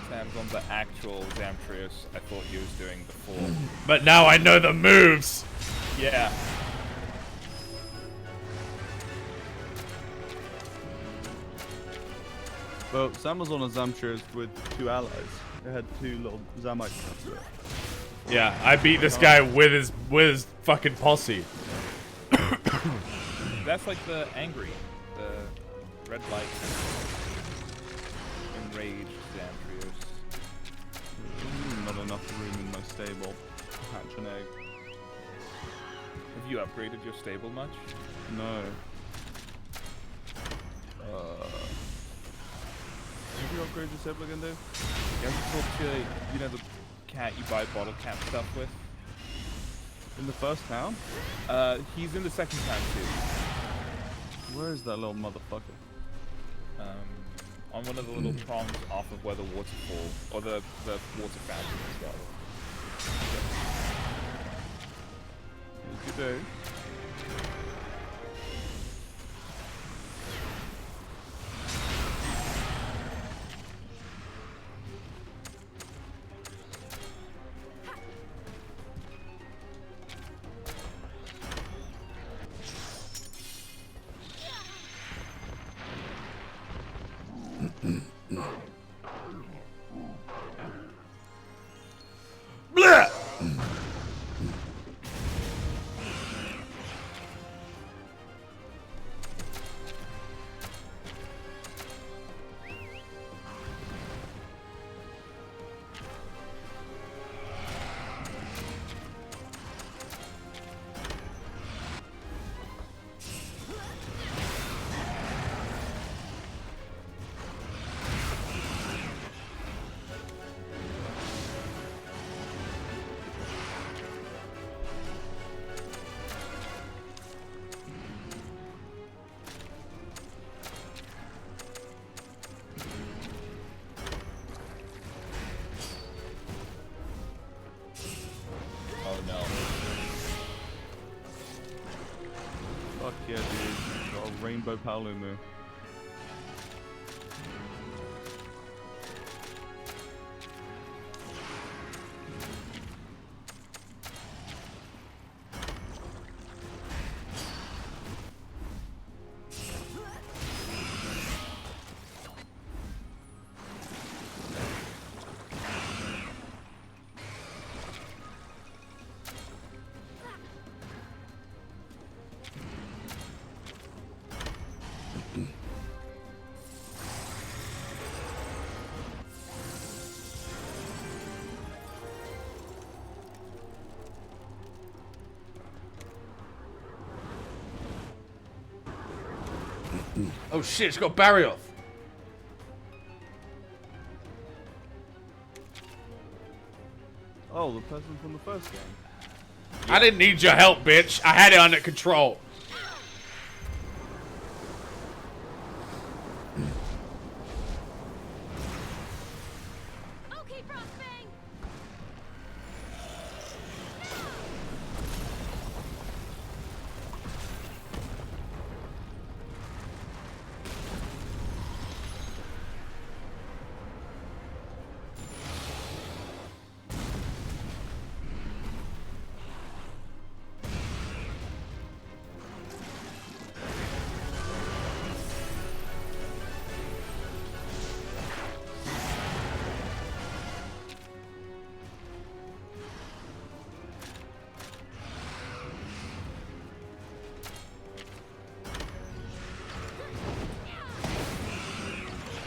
Sam's on the actual Xantreos. I thought he was doing the 4. But now I know the moves. Yeah. Well, Sam was on a Xantreos with 2 allies. They had 2 little Zamites next to it. Yeah, I beat this guy with his fucking posse. That's like the angry, the red light, enraged Xantreos. Not enough room in my stable to hatch an egg. Have you upgraded your stable much? No. Have you upgraded your stable again, Dave? You have to talk to, you know, the cat you buy bottle cap stuff with? In the first town? He's in the second town too. Where is that little motherfucker? On one of the little prongs off of where the waterfall, or the water fountain is got. Good day. Blah! Oh no. Fuck yeah, dude. Got a rainbow Paolumu. Oh shit, it's got barrier off. Oh, the person from the first game. I didn't need your help, bitch. I had it under control. Okay, Frostbang.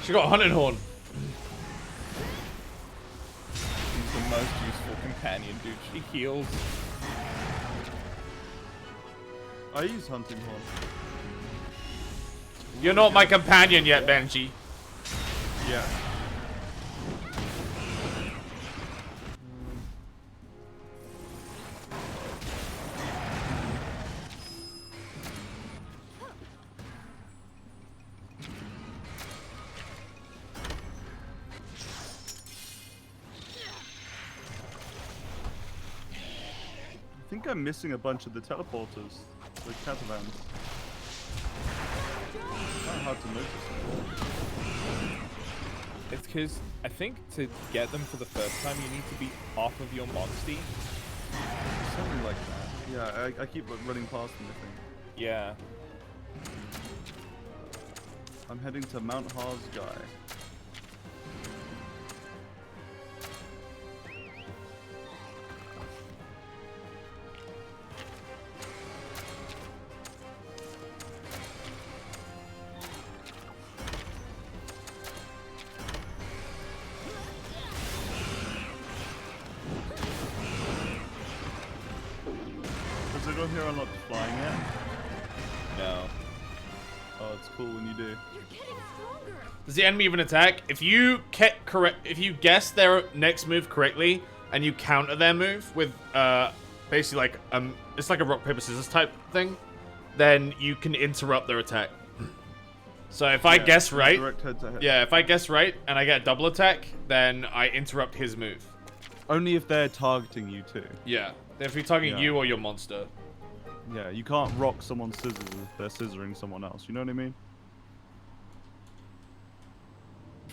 She got a hunting horn. She's the most useful companion, dude. She heals. I use hunting horn. You're not my companion yet, Benji. Yeah. I think I'm missing a bunch of the teleporters, the caravans. It's kind of hard to notice. It's because I think to get them for the first time, you need to be off of your monstie. Something like that. Yeah, I keep running past them, I think. Yeah. I'm heading to Mount Haas Guy. Does everyone here unlock flying yet? No. Oh, it's cool when you do. You're getting stronger. Does the enemy even attack? If you if you guess their next move correctly and you counter their move with basically like it's like a rock paper scissors type thing, then you can interrupt their attack. So if I guess right, direct head to head. yeah, if I guess right and I get a double attack, then I interrupt his move. Only if they're targeting you too. Yeah, if you're targeting Yeah. you or your monster. Yeah, you can't rock someone's scissors if they're scissoring someone else. You know what I mean?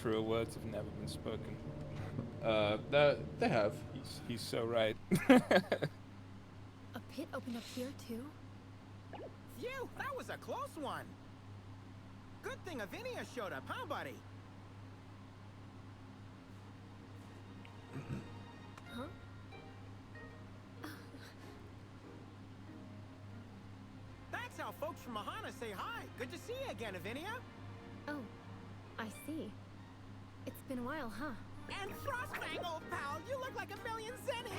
Truer words have never been spoken. They have. He's so right. A pit opened up here too? Phew, that was a close one. Good thing Avinia showed up, huh, buddy? Huh? That's how folks from Mahana say hi. Good to see you again, Avinia. Oh, I see. It's been a while, huh? And Frostfang, old pal, you look like a million zenny.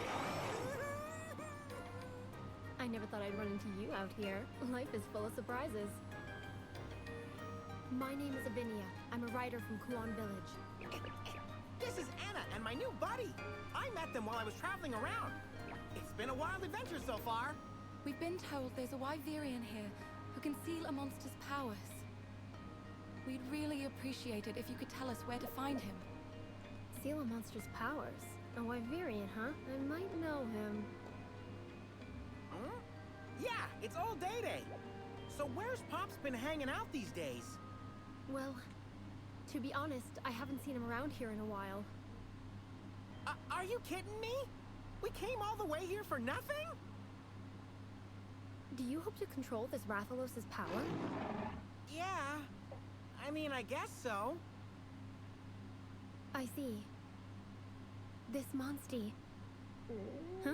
I never thought I'd run into you out here. Life is full of surprises. My name is Avinia. I'm a rider from Kuan Village. This is Anna and my new buddy. I met them while I was traveling around. It's been a wild adventure so far. We've been told there's a Wyverian here who can seal a monster's powers. We'd really appreciate it if you could tell us where to find him. Seal a monster's powers. A Wyverian, huh? I might know him. Huh? Yeah, it's Old Day Day. So where's Pop's been hanging out these days? Well, to be honest, I haven't seen him around here in a while. Are you kidding me? We came all the way here for nothing? Do you hope to control this Rathalos' power? Yeah. I mean, I guess so. I see. This monstie. Huh?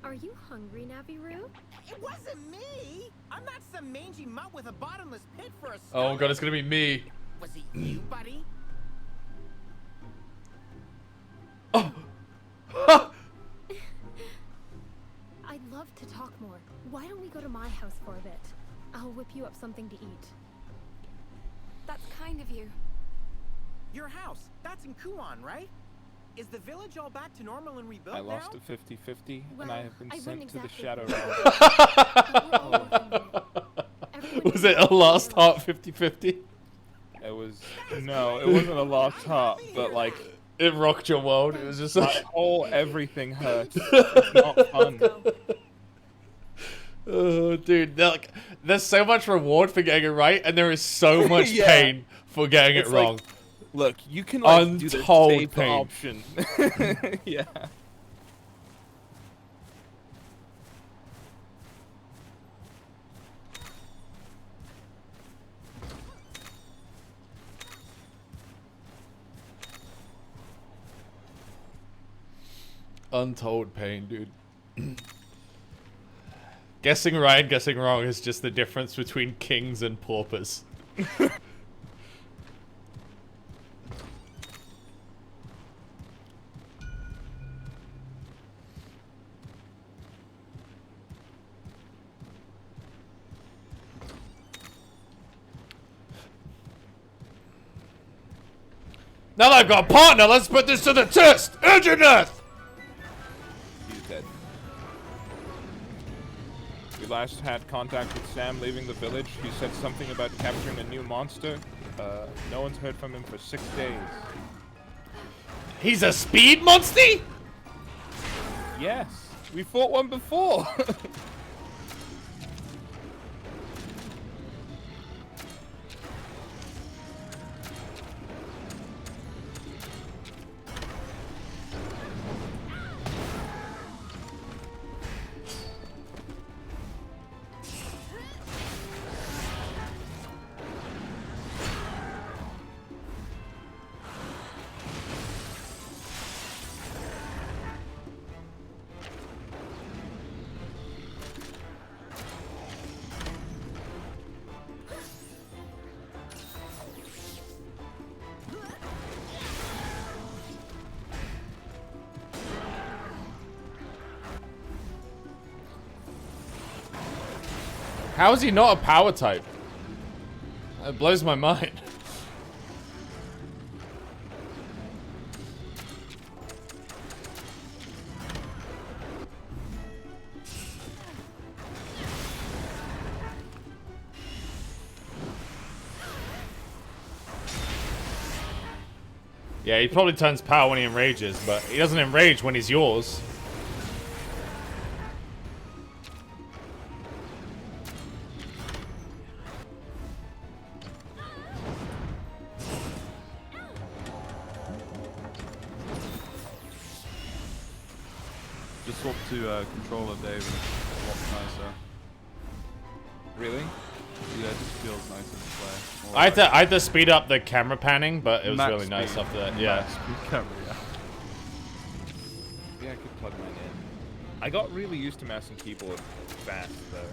Are you hungry, Naviru? It wasn't me! I'm not some mangy mutt with a bottomless pit for a Oh stomach. god, it's gonna be me. Was it you, buddy? Oh! I'd love to talk more. Why don't we go to my house for a bit? I'll whip you up something to eat. That's kind of you. Your house. That's in Kuan, right? Is the village all back to normal and rebuilt I lost now? a 50-50, and Well, I have been I sent wouldn't to the exactly Shadow put Realm. But we're all working on it. Everyone Was it a lost heart 50-50? It was... No, it wasn't a lost heart, but like... It rocked your world. It was just My like... whole everything hurts. It's not fun. Go. Oh, dude, there's so much reward for getting it right, and there is so much Yeah. pain for getting It's it like- wrong. Look, you can like do the Untold safe pain. option. Yeah. Untold pain, dude. Guessing right and guessing wrong is just the difference between kings and paupers. Now that I've got a partner, let's put this to the test! Urgent death! He's dead. We last had contact with Sam leaving the village. He said something about capturing a new monster. No one's heard from him for 6 days. He's a speed monster? Yes, we fought one before. How is he not a power type? It blows my mind. Yeah, he probably turns power when he enrages, but he doesn't enrage when he's yours. Just swap to controller, Dave, and it's a lot nicer. Really? Yeah, it just feels nicer to play. I had to speed up the camera panning, but it was Max really nice speed. after that. Yeah. Max speed camera, yeah. Yeah, I could plug mine in. I got really used to mouse and keyboard fast, though.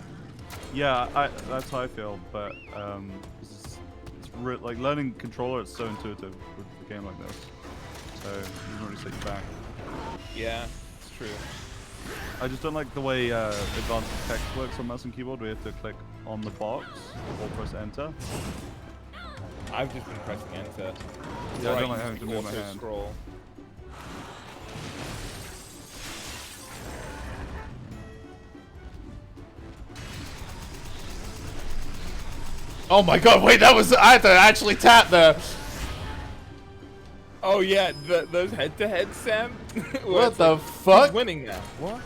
Yeah, that's how I feel, but like learning controller, it's so intuitive with a game like this. So it doesn't really set you back. Yeah, it's true. I just don't like the way advanced text works on mouse and keyboard. We have to click on the box or press enter. I've just been pressing enter. Yeah, I don't Or like having to move my auto hand. scroll. Oh my god, wait, that was... I had to actually tap the... Oh yeah, those head-to-heads, Sam. What the fuck? Who's winning now? What?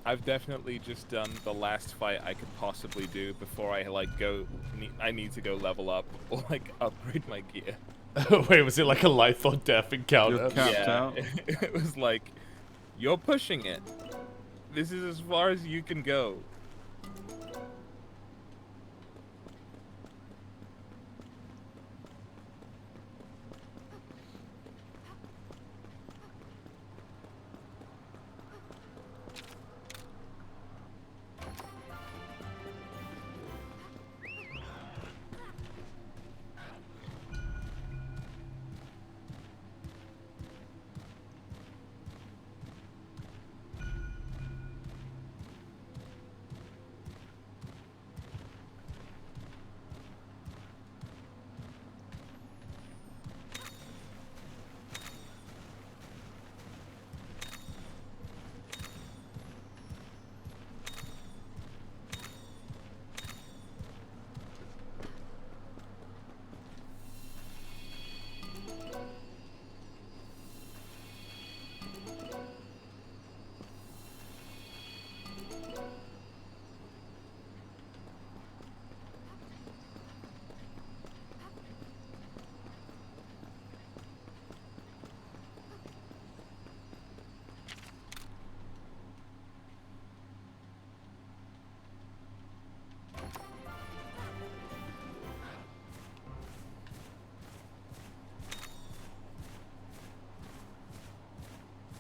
I've definitely just done the last fight I could possibly do before I like I need to go level up or like upgrade my gear. Wait, was it like a life or death encounter? You're capped Yeah, out. it was like, you're pushing it. This is as far as you can go.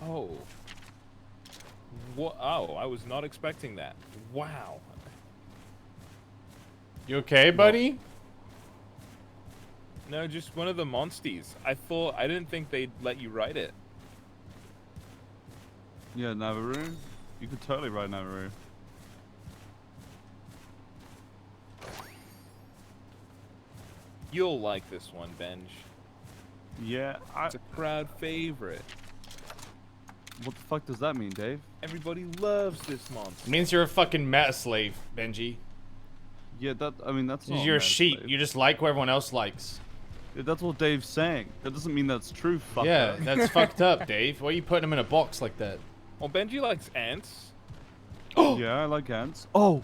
Oh. What? Oh, I was not expecting that. Wow. You okay, buddy? No, just one of the monsties. I didn't think they'd let you ride it. Yeah, Navaroo. You could totally ride Navaroo. You'll like this one, Benj. Yeah, It's a crowd favorite. what the fuck does that mean, Dave? Everybody loves this monster. It means you're a fucking meta slave, Benji. Yeah, I mean, that's not You're a mad, sheep. Dave. You just like what everyone else likes. Yeah, that's what Dave's saying. That doesn't mean that's true, fucker. Yeah, that's fucked up, Dave. Why are you putting him in a box like that? Well, Benji likes ants. Yeah, I like ants. Oh!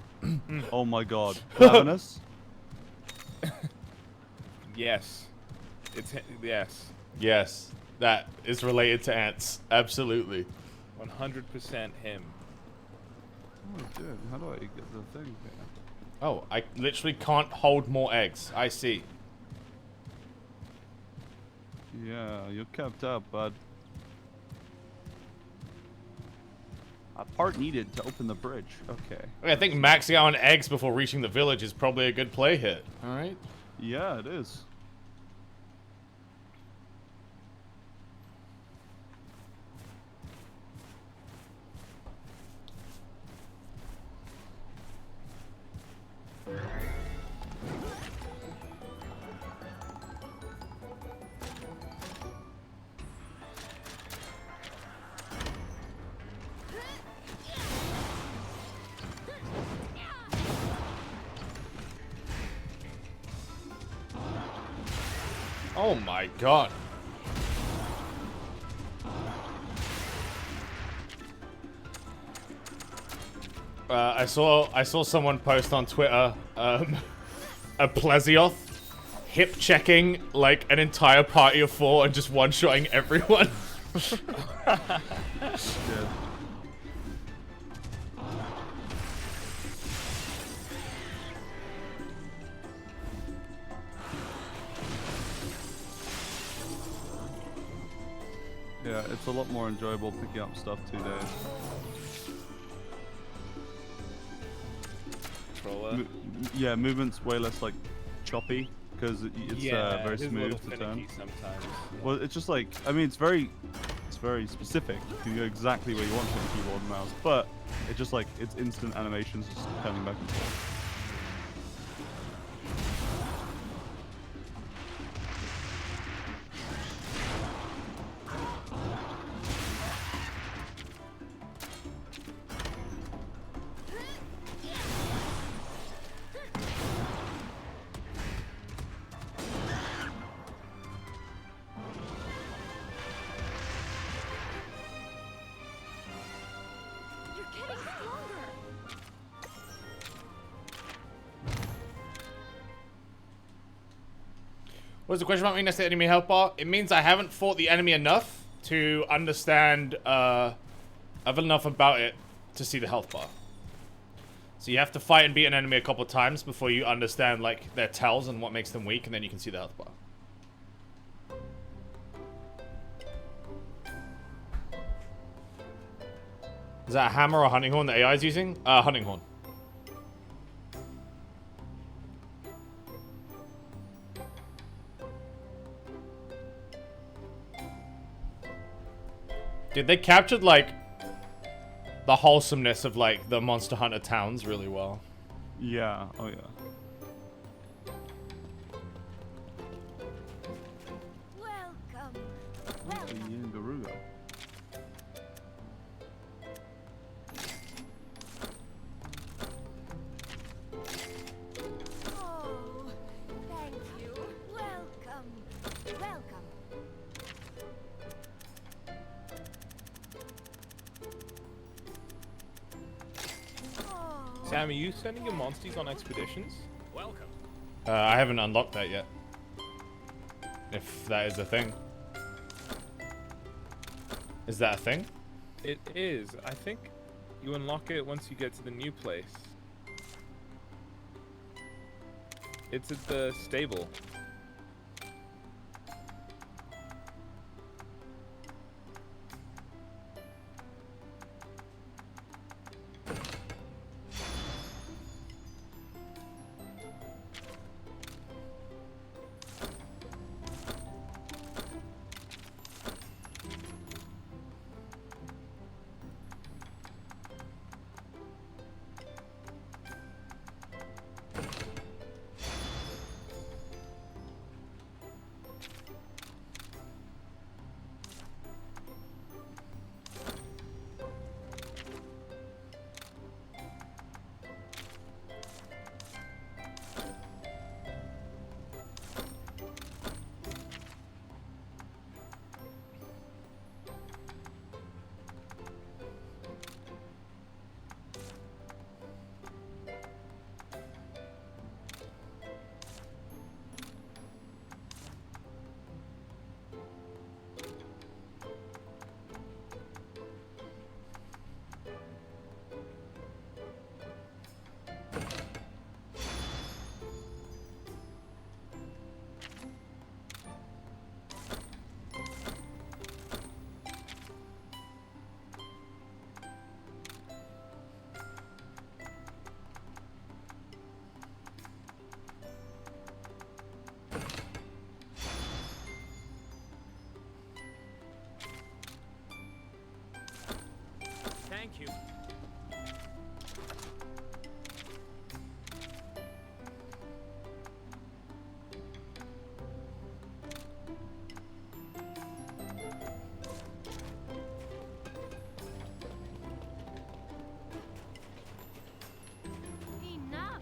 Oh my god. Ravenous? Yes. Yes. Yes, that is related to ants. Absolutely. 100% him. Oh, dude, how do I get the thing here? Oh, I literally can't hold more eggs. I see. Yeah, you're kept up, bud. A part needed to open the bridge. Okay. I think maxing out on eggs before reaching the village is probably a good play hit. All right. Yeah, it is. Oh my god. I saw someone post on Twitter a Plesioth hip checking like an entire party of 4 and just one-shotting everyone. Good. Yeah, it's a lot more enjoyable picking up stuff too, Dave. Controller. Yeah, movement's way less like choppy because it's Yeah, very it is a smooth little to turn. finicky sometimes. Well, it's just like, I mean, it's very specific. You can go exactly where you want to on keyboard and mouse, but it's just like it's instant animations just turning back and forth. You're getting stronger. What's the question about me next to enemy health bar? It means I haven't fought the enemy enough to understand enough about it to see the health bar. So you have to fight and beat an enemy a couple times before you understand like their tells and what makes them weak, and then you can see the health bar. Is that a hammer or a hunting horn that AI is using? Hunting horn. Dude, they captured like the wholesomeness of like the Monster Hunter towns really well. Yeah. Oh yeah. Welcome. The Yin Garuda. Oh, thank you. Welcome. Welcome. Oh. Sam, are you sending your monsties on expeditions? Welcome. I haven't unlocked that yet. If that is a thing. Is that a thing? It is. I think you unlock it once you get to the new place. It's at the stable. Thank you. Enough.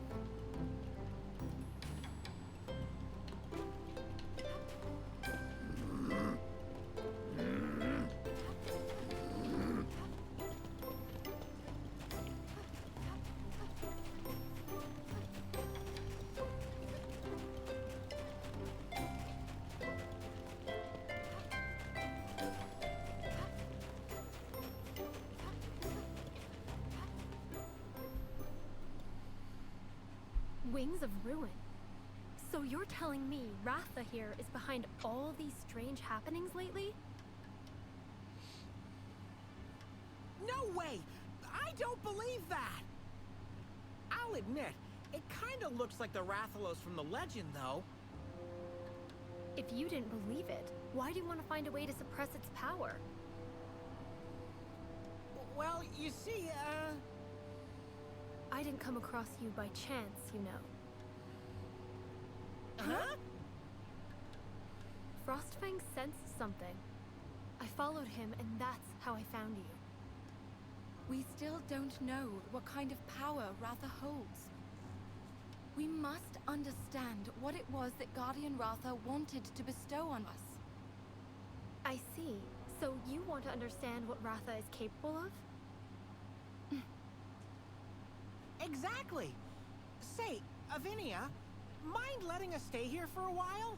Wings of Ruin. So you're telling me Ratha here is behind all these strange happenings lately? No way! I don't believe that! I'll admit, it kinda looks like the Rathalos from the legend, though. If you didn't believe it, why do you want to find a way to suppress its power? Well, you see, I didn't come across you by chance, you know. Huh? Frostfang sensed something. I followed him, and that's how I found you. We still don't know what kind of power Ratha holds. We must understand what it was that Guardian Ratha wanted to bestow on us. I see. So you want to understand what Ratha is capable of? Exactly! Say, Avinia, mind letting us stay here for a while?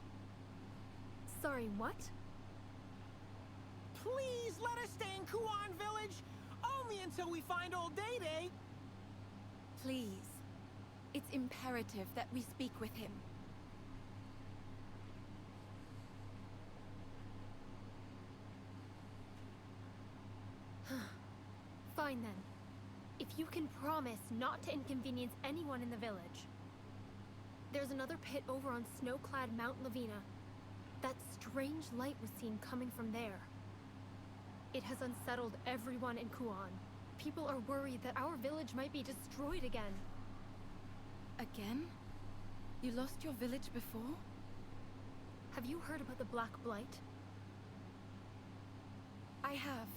Sorry, what? Please let us stay in Kuan Village, only until we find old Day-Day. Please. It's imperative that we speak with him. Fine then. If you can promise not to inconvenience anyone in the village. There's another pit over on snow-clad Mount Lavina. That strange light was seen coming from there. It has unsettled everyone in Kuan. People are worried that our village might be destroyed again. Again? You lost your village before? Have you heard about the Black Blight? I have.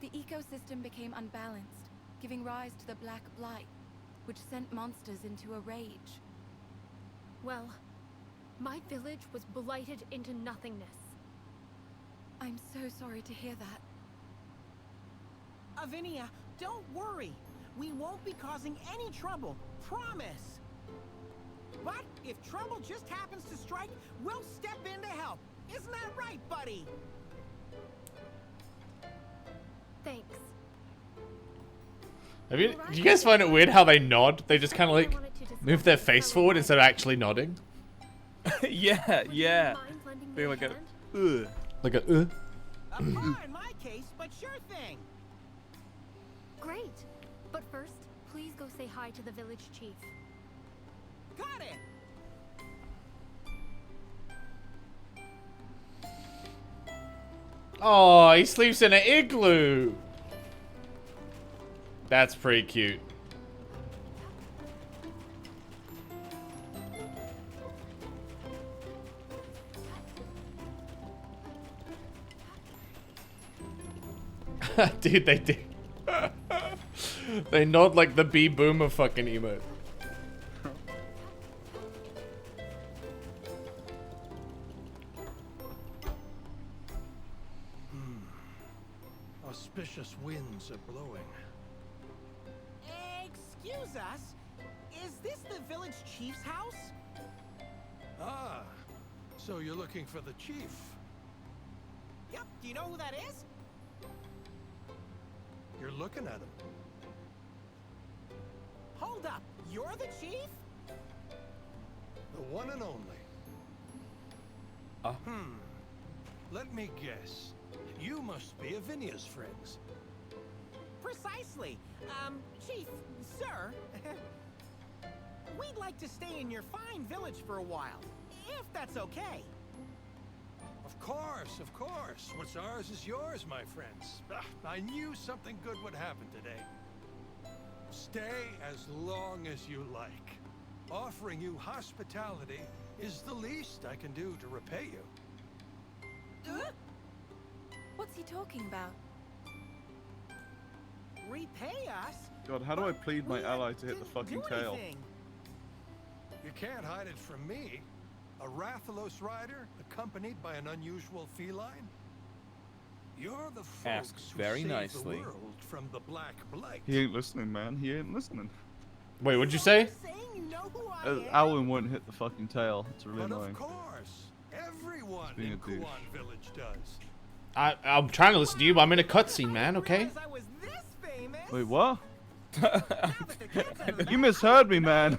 The ecosystem became unbalanced, giving rise to the Black Blight, which sent monsters into a rage. Well, my village was blighted into nothingness. I'm so sorry to hear that. Avinia, don't worry. We won't be causing any trouble. Promise. But if trouble just happens to strike, we'll step in to help. Isn't that right, buddy? Thanks. Do you guys find it weird how they nod? They just kind of like move their face forward instead of actually nodding. Yeah, yeah. Mind lending me They a like a, hand? ugh. Like a A par in my case, but sure thing. Great. But first, please go say hi to the village chief. Got it. Oh, he sleeps in an igloo. That's pretty cute. Dude, they do. They nod like the bee boomer fucking emote. Auspicious winds are blowing. Excuse us. Is this the village chief's house? Ah, so you're looking for the chief? Yep. Do you know who that is? You're looking at him. Hold up. You're the chief? The one and only. Let me guess. You must be Avinia's friends. Precisely. Chief, sir. We'd like to stay in your fine village for a while, if that's okay. Of course, of course. What's ours is yours, my friends. I knew something good would happen today. Stay as long as you like. Offering you hospitality is the least I can do to repay you. What's he talking about? Repay us? God, how do I plead my We ally to hit the didn't fucking do tail? anything. You can't hide it from me. A Rathalos rider accompanied by an unusual feline? You're the folks Asks who very saved nicely. the world from the Black Blight. He ain't listening, man. He ain't listening. Wait, what'd you So say? you're saying you know who I am? Alwyn won't hit the fucking tail. It's really But annoying. of course, everyone Being a in douche. Kuan Village does. I'm trying to listen to you, but I'm in a cutscene, man. Okay. Realize I was this famous. Wait, what? Now that the cat's out of the You bag, misheard me, man.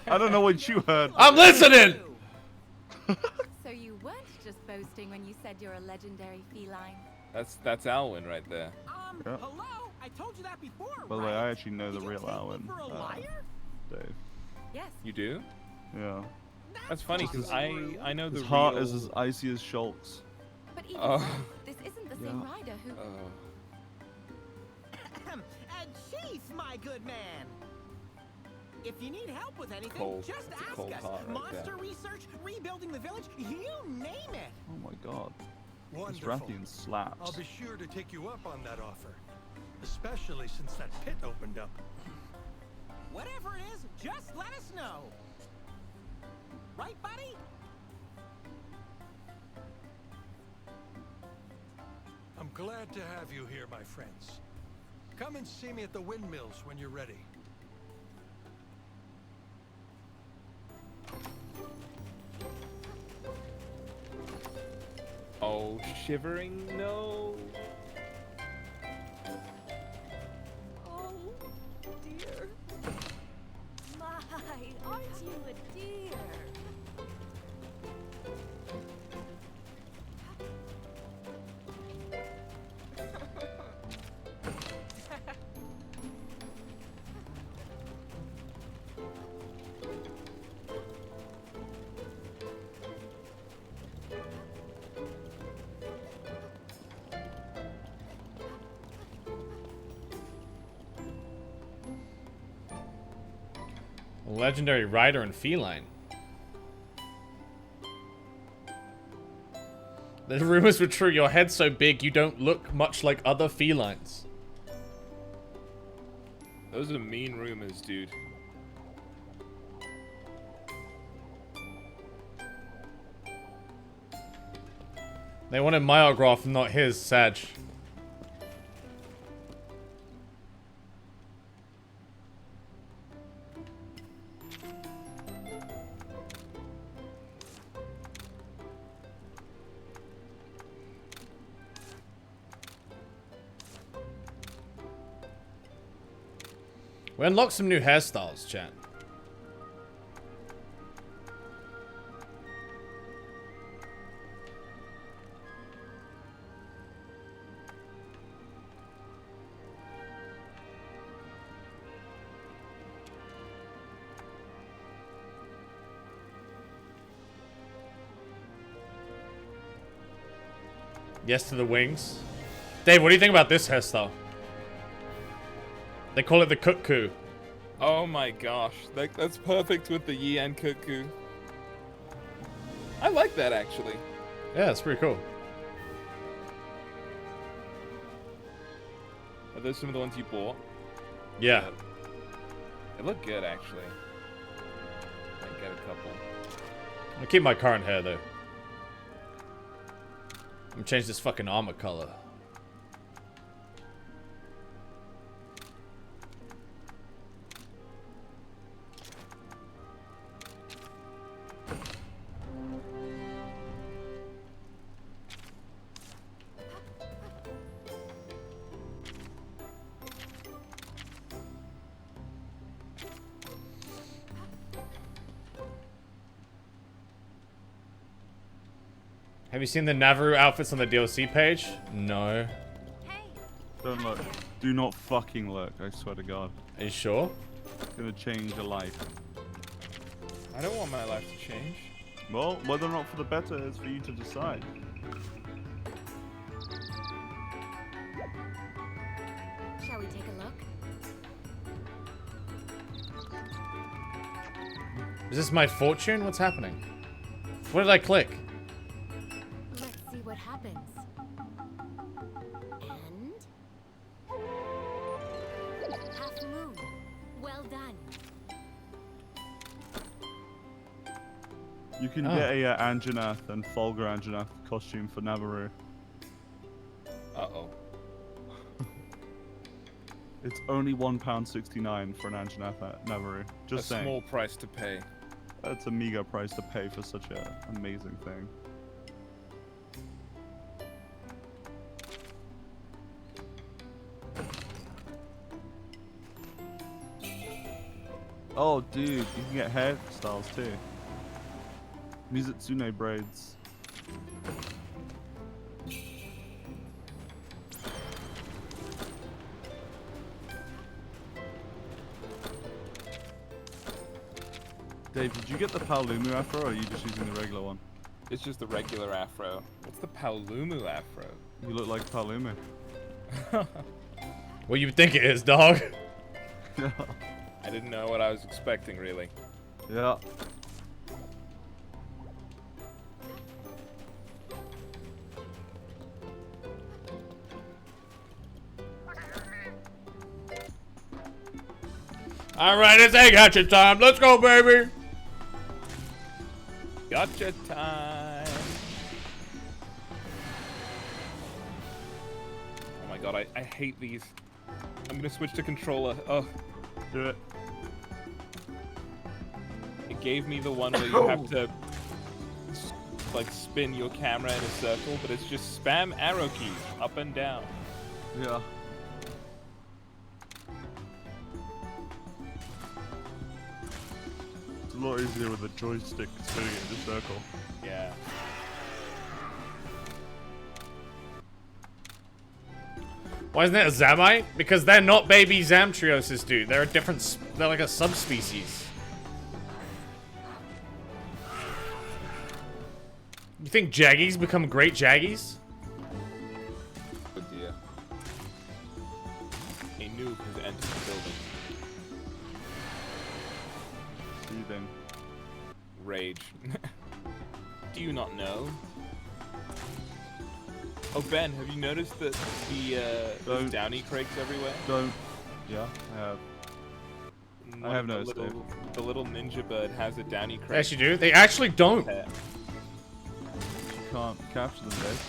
I don't know what you heard. I'm listening. So you weren't just boasting when you said you're a legendary feline. That's Alwyn right there. Yeah. Hello? I told you that before, By the way, right? I actually know the Did you real take me Alwyn. for a liar? Dave. Yes. You do? Yeah. That's funny because I know the His heart real... is as icy as Schultz. But even Oh. so, this isn't the same Yeah. rider who... Chief, my good man. If you need help with anything, Cold- just it's a ask cold us. heart right Monster there. research, rebuilding the village, you name it. Oh my god. This Wonderful. Rathian slaps. I'll be sure to take you up on that offer. Especially since that pit opened up. Whatever it is, just let us know. Right, buddy? I'm glad to have you here, my friends. Come and see me at the windmills when you're ready. Oh, shivering, no. Oh, dear. My, aren't you a dear? Legendary rider and feline. The rumors were true. Your head's so big you don't look much like other felines. Those are mean rumors, dude. They wanted my autograph, not his, Sag. We unlocked some new hairstyles, chat. Yes to the wings. Dave, what do you think about this hairstyle? They call it the cuckoo. Oh my gosh, that's perfect with the Yan cuckoo. I like that actually. Yeah, it's pretty cool. Are those some of the ones you bought? Yeah. They look good actually. Might get a couple. I'll keep my current hair though. I'm gonna change this fucking armor color. Have you seen the Navarro outfits on the DLC page? No. Don't look. Do not fucking look, I swear to God. Are you sure? It's gonna change your life. I don't want my life to change. Well, whether or not for the better is for you to decide. Shall we take a look? Is this my fortune? What's happening? What did I click? Let's see what happens. And half moon. Well done. You can get a Anjanath and Fulgur Anjanath costume for Navarro. Uh-oh. It's only £1.69 for an Anjanath at Navarro. Just saying. A small price to pay. That's a meager price to pay for such an amazing thing. Oh, dude, you can get hairstyles too. Mizutsune braids. Dave, did you get the Paolumu afro, or are you just using the regular one? It's just the regular afro. What's the Paolumu afro? You look like Paolumu. What you think it is, dog? I didn't know what I was expecting, really. Yeah. Alright, it's egg hatchet time. Let's go, baby. Gotcha time. Oh my god, I hate these. I'm gonna switch to controller. Oh. Do it. It gave me the one where you have to like spin your camera in a circle, but it's just spam arrow keys up and down. Yeah. It's a lot easier with a joystick spinning in a circle. Yeah. Why isn't it a Zamite? Because they're not baby Zamtrioses, dude. They're a different. They're like a subspecies. You think Jaggies become great Jaggies? Good dear. A noob has entered the building. Seething. Rage. Do you not know? Oh, Ben, have you noticed that there's downy crakes everywhere? Don't. Yeah, I have. I have noticed it. The little ninja bird has a downy crate. They actually do. They actually don't. You can't capture them, Dave.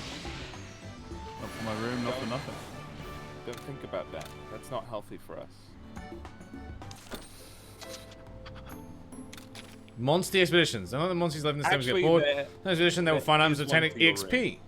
Not for my room, not for nothing. Don't think about that. That's not healthy for us. Monster expeditions. None of the monsters live in this game get bored. In expedition, they will find items obtaining EXP.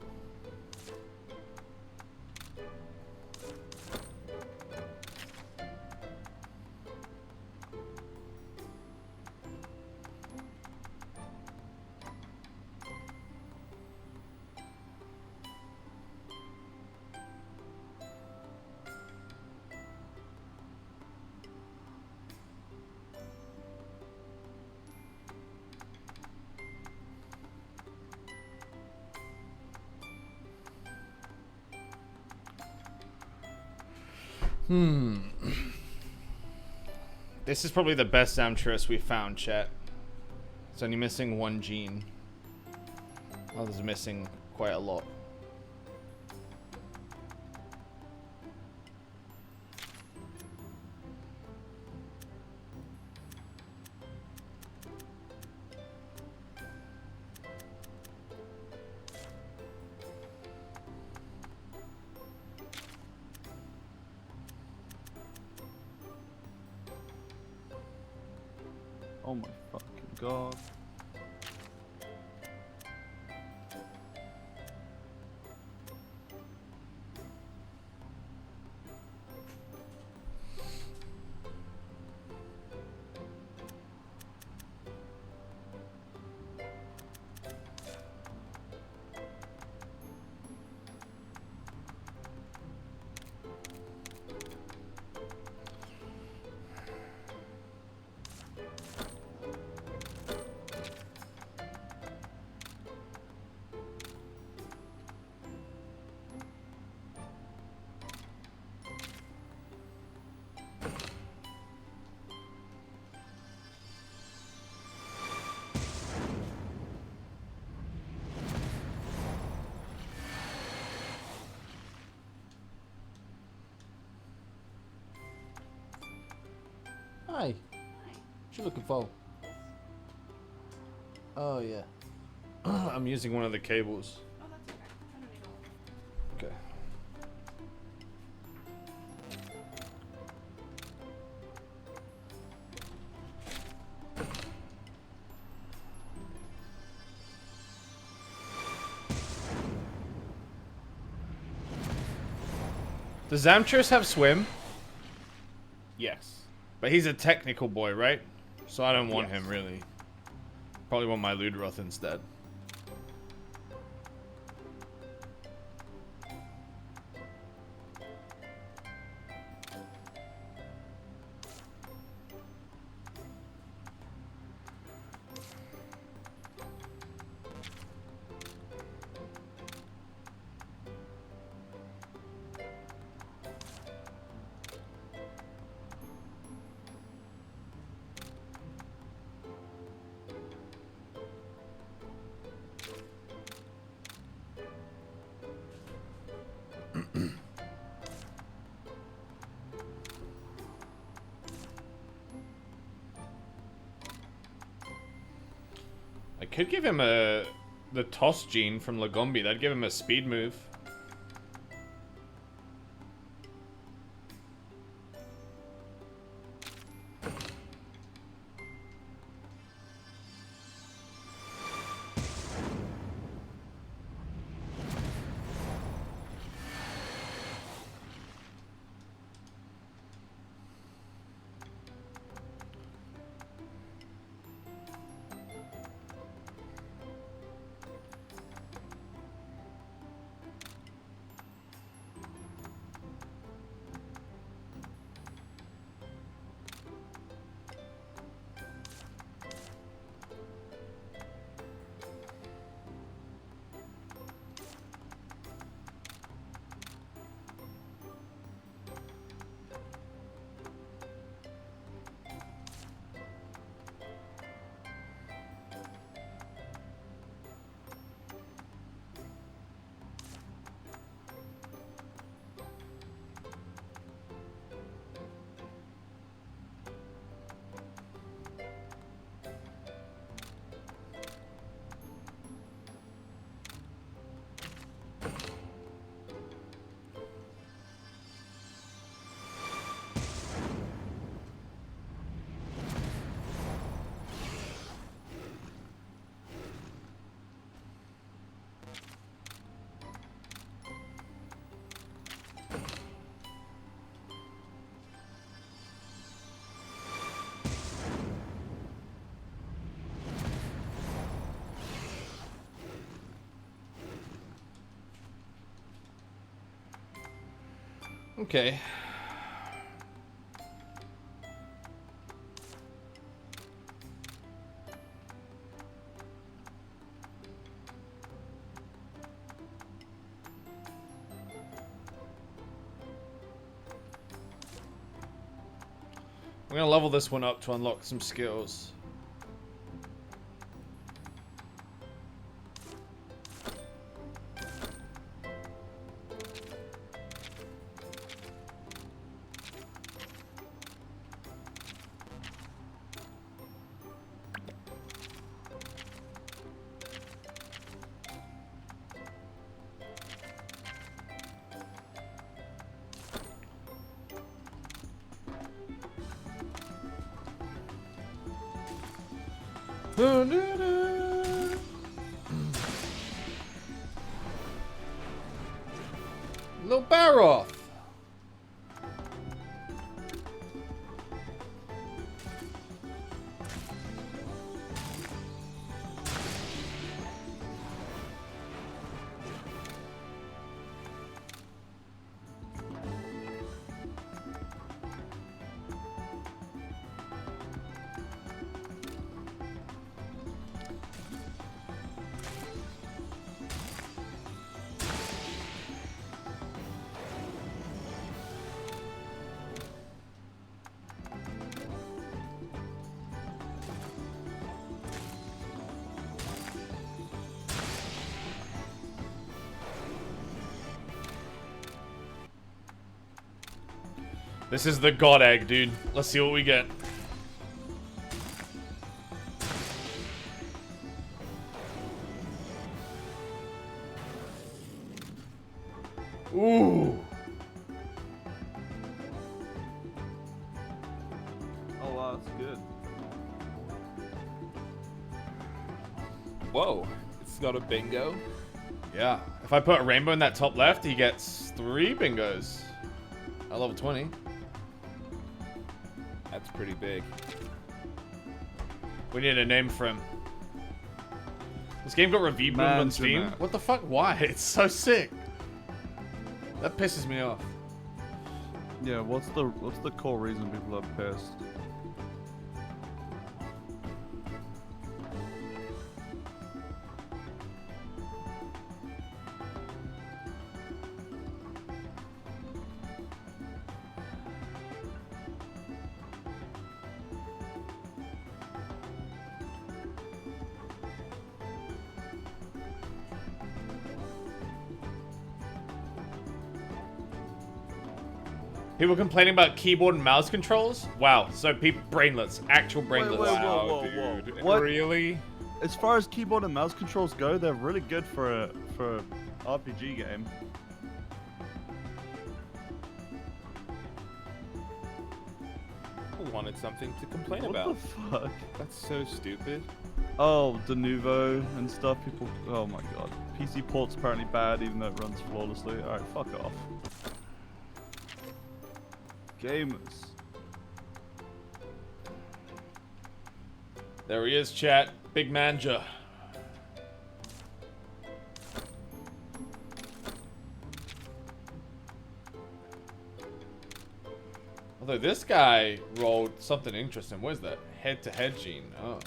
This is probably the best Zamtress we found, chat. It's only missing one gene. Others are missing quite a lot. Oh my fucking god. Hi. What you looking for? Oh yeah. I'm using one of the cables. Oh, that's okay. Okay. Does Zamtress have swim? Yes. But he's a technical boy, right? So I don't want Yes. him, really. Probably want my Ludroth instead. I could give him the toss gene from Lagombi. That'd give him a speed move. Okay. I'm gonna level this one up to unlock some skills. Little Baroth. This is the god egg, dude. Let's see what we get. Ooh. Oh wow, that's good. Whoa, it's got a bingo. Yeah. If I put a rainbow in that top left, he gets 3 bingos. At level 20. That's pretty big. We need a name for him. This game got review boomed on Steam. Jeanette. What the fuck? Why? It's so sick. That pisses me off. Yeah, what's the core reason people are pissed? People complaining about keyboard and mouse controls? Wow, so people brainlets, actual brainlets. wait, Wow, whoa, dude. What? Really? As far as keyboard and mouse controls go, they're really good for a RPG game. People wanted something to complain What about. the fuck? That's so stupid. Oh, de novo and stuff. People. Oh my god. PC port's apparently bad, even though it runs flawlessly. All right, fuck off. Gamers. There he is, chat. Big manja. Although this guy rolled something interesting. What is that? Head-to-head gene. Oh.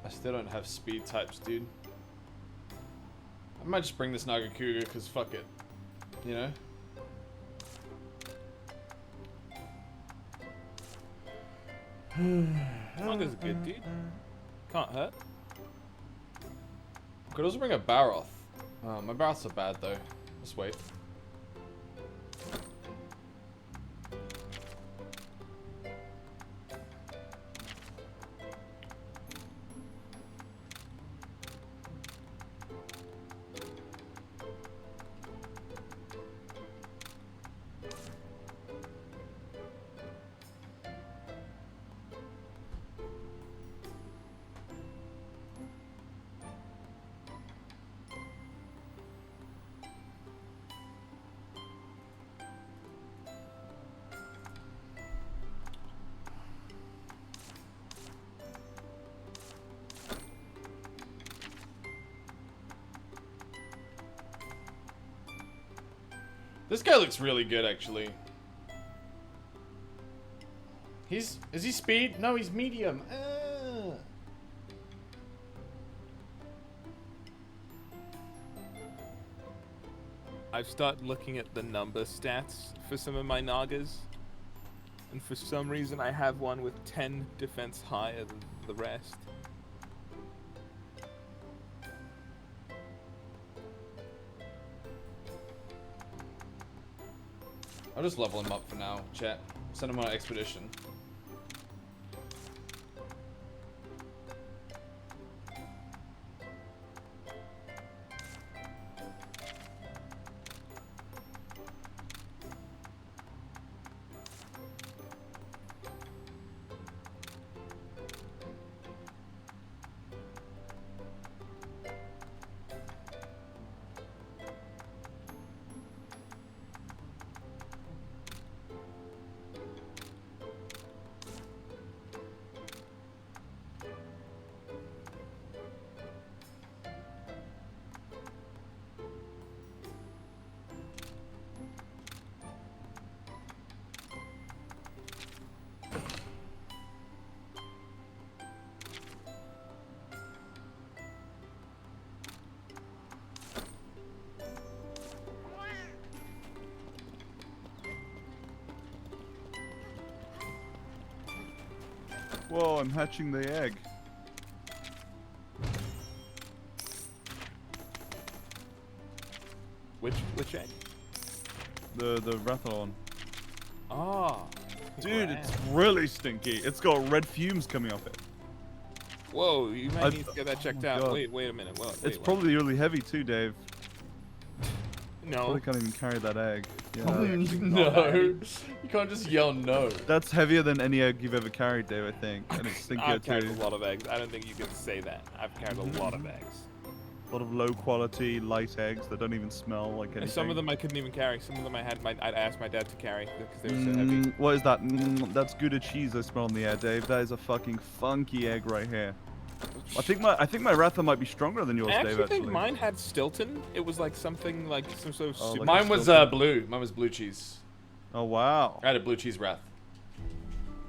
I still don't have speed types, dude. I might just bring this Nagakuga because fuck it. You know? Naga's a good dude. Can't hurt. Could also bring a Baroth. My Baroths are bad though. Let's wait. This guy looks really good, actually. Is he speed? No, he's medium. I've started looking at the number stats for some of my Nagas. And for some reason I have one with 10 defense higher than the rest. I'll just level him up for now, chat. Send him on an expedition. Whoa, I'm hatching the egg. Which egg? The Rathalon. Ah. Dude, it's really stinky. It's got red fumes coming off it. Whoa, you might need to get that checked out. God. Wait a minute. It's probably really heavy too, Dave. No. Probably can't even carry that egg. Yeah. No. You can't just yell no. That's heavier than any egg you've ever carried, Dave, I think. And it's stinkier I've carried too. a lot of eggs. I don't think you can say that. I've carried a lot of eggs. A lot of low quality, light eggs that don't even smell like anything. Some of them I couldn't even carry. Some of them I'd asked my dad to carry because they were so heavy. What is that? That's Gouda cheese I smell in the air, Dave. That is a fucking funky egg right here. I think my Ratha might be stronger than yours, I Dave. actually Actually, think mine had Stilton. It was like something like some sort of Oh, super. like Mine was blue. Mine was blue cheese. Oh wow! I had a blue cheese wrath.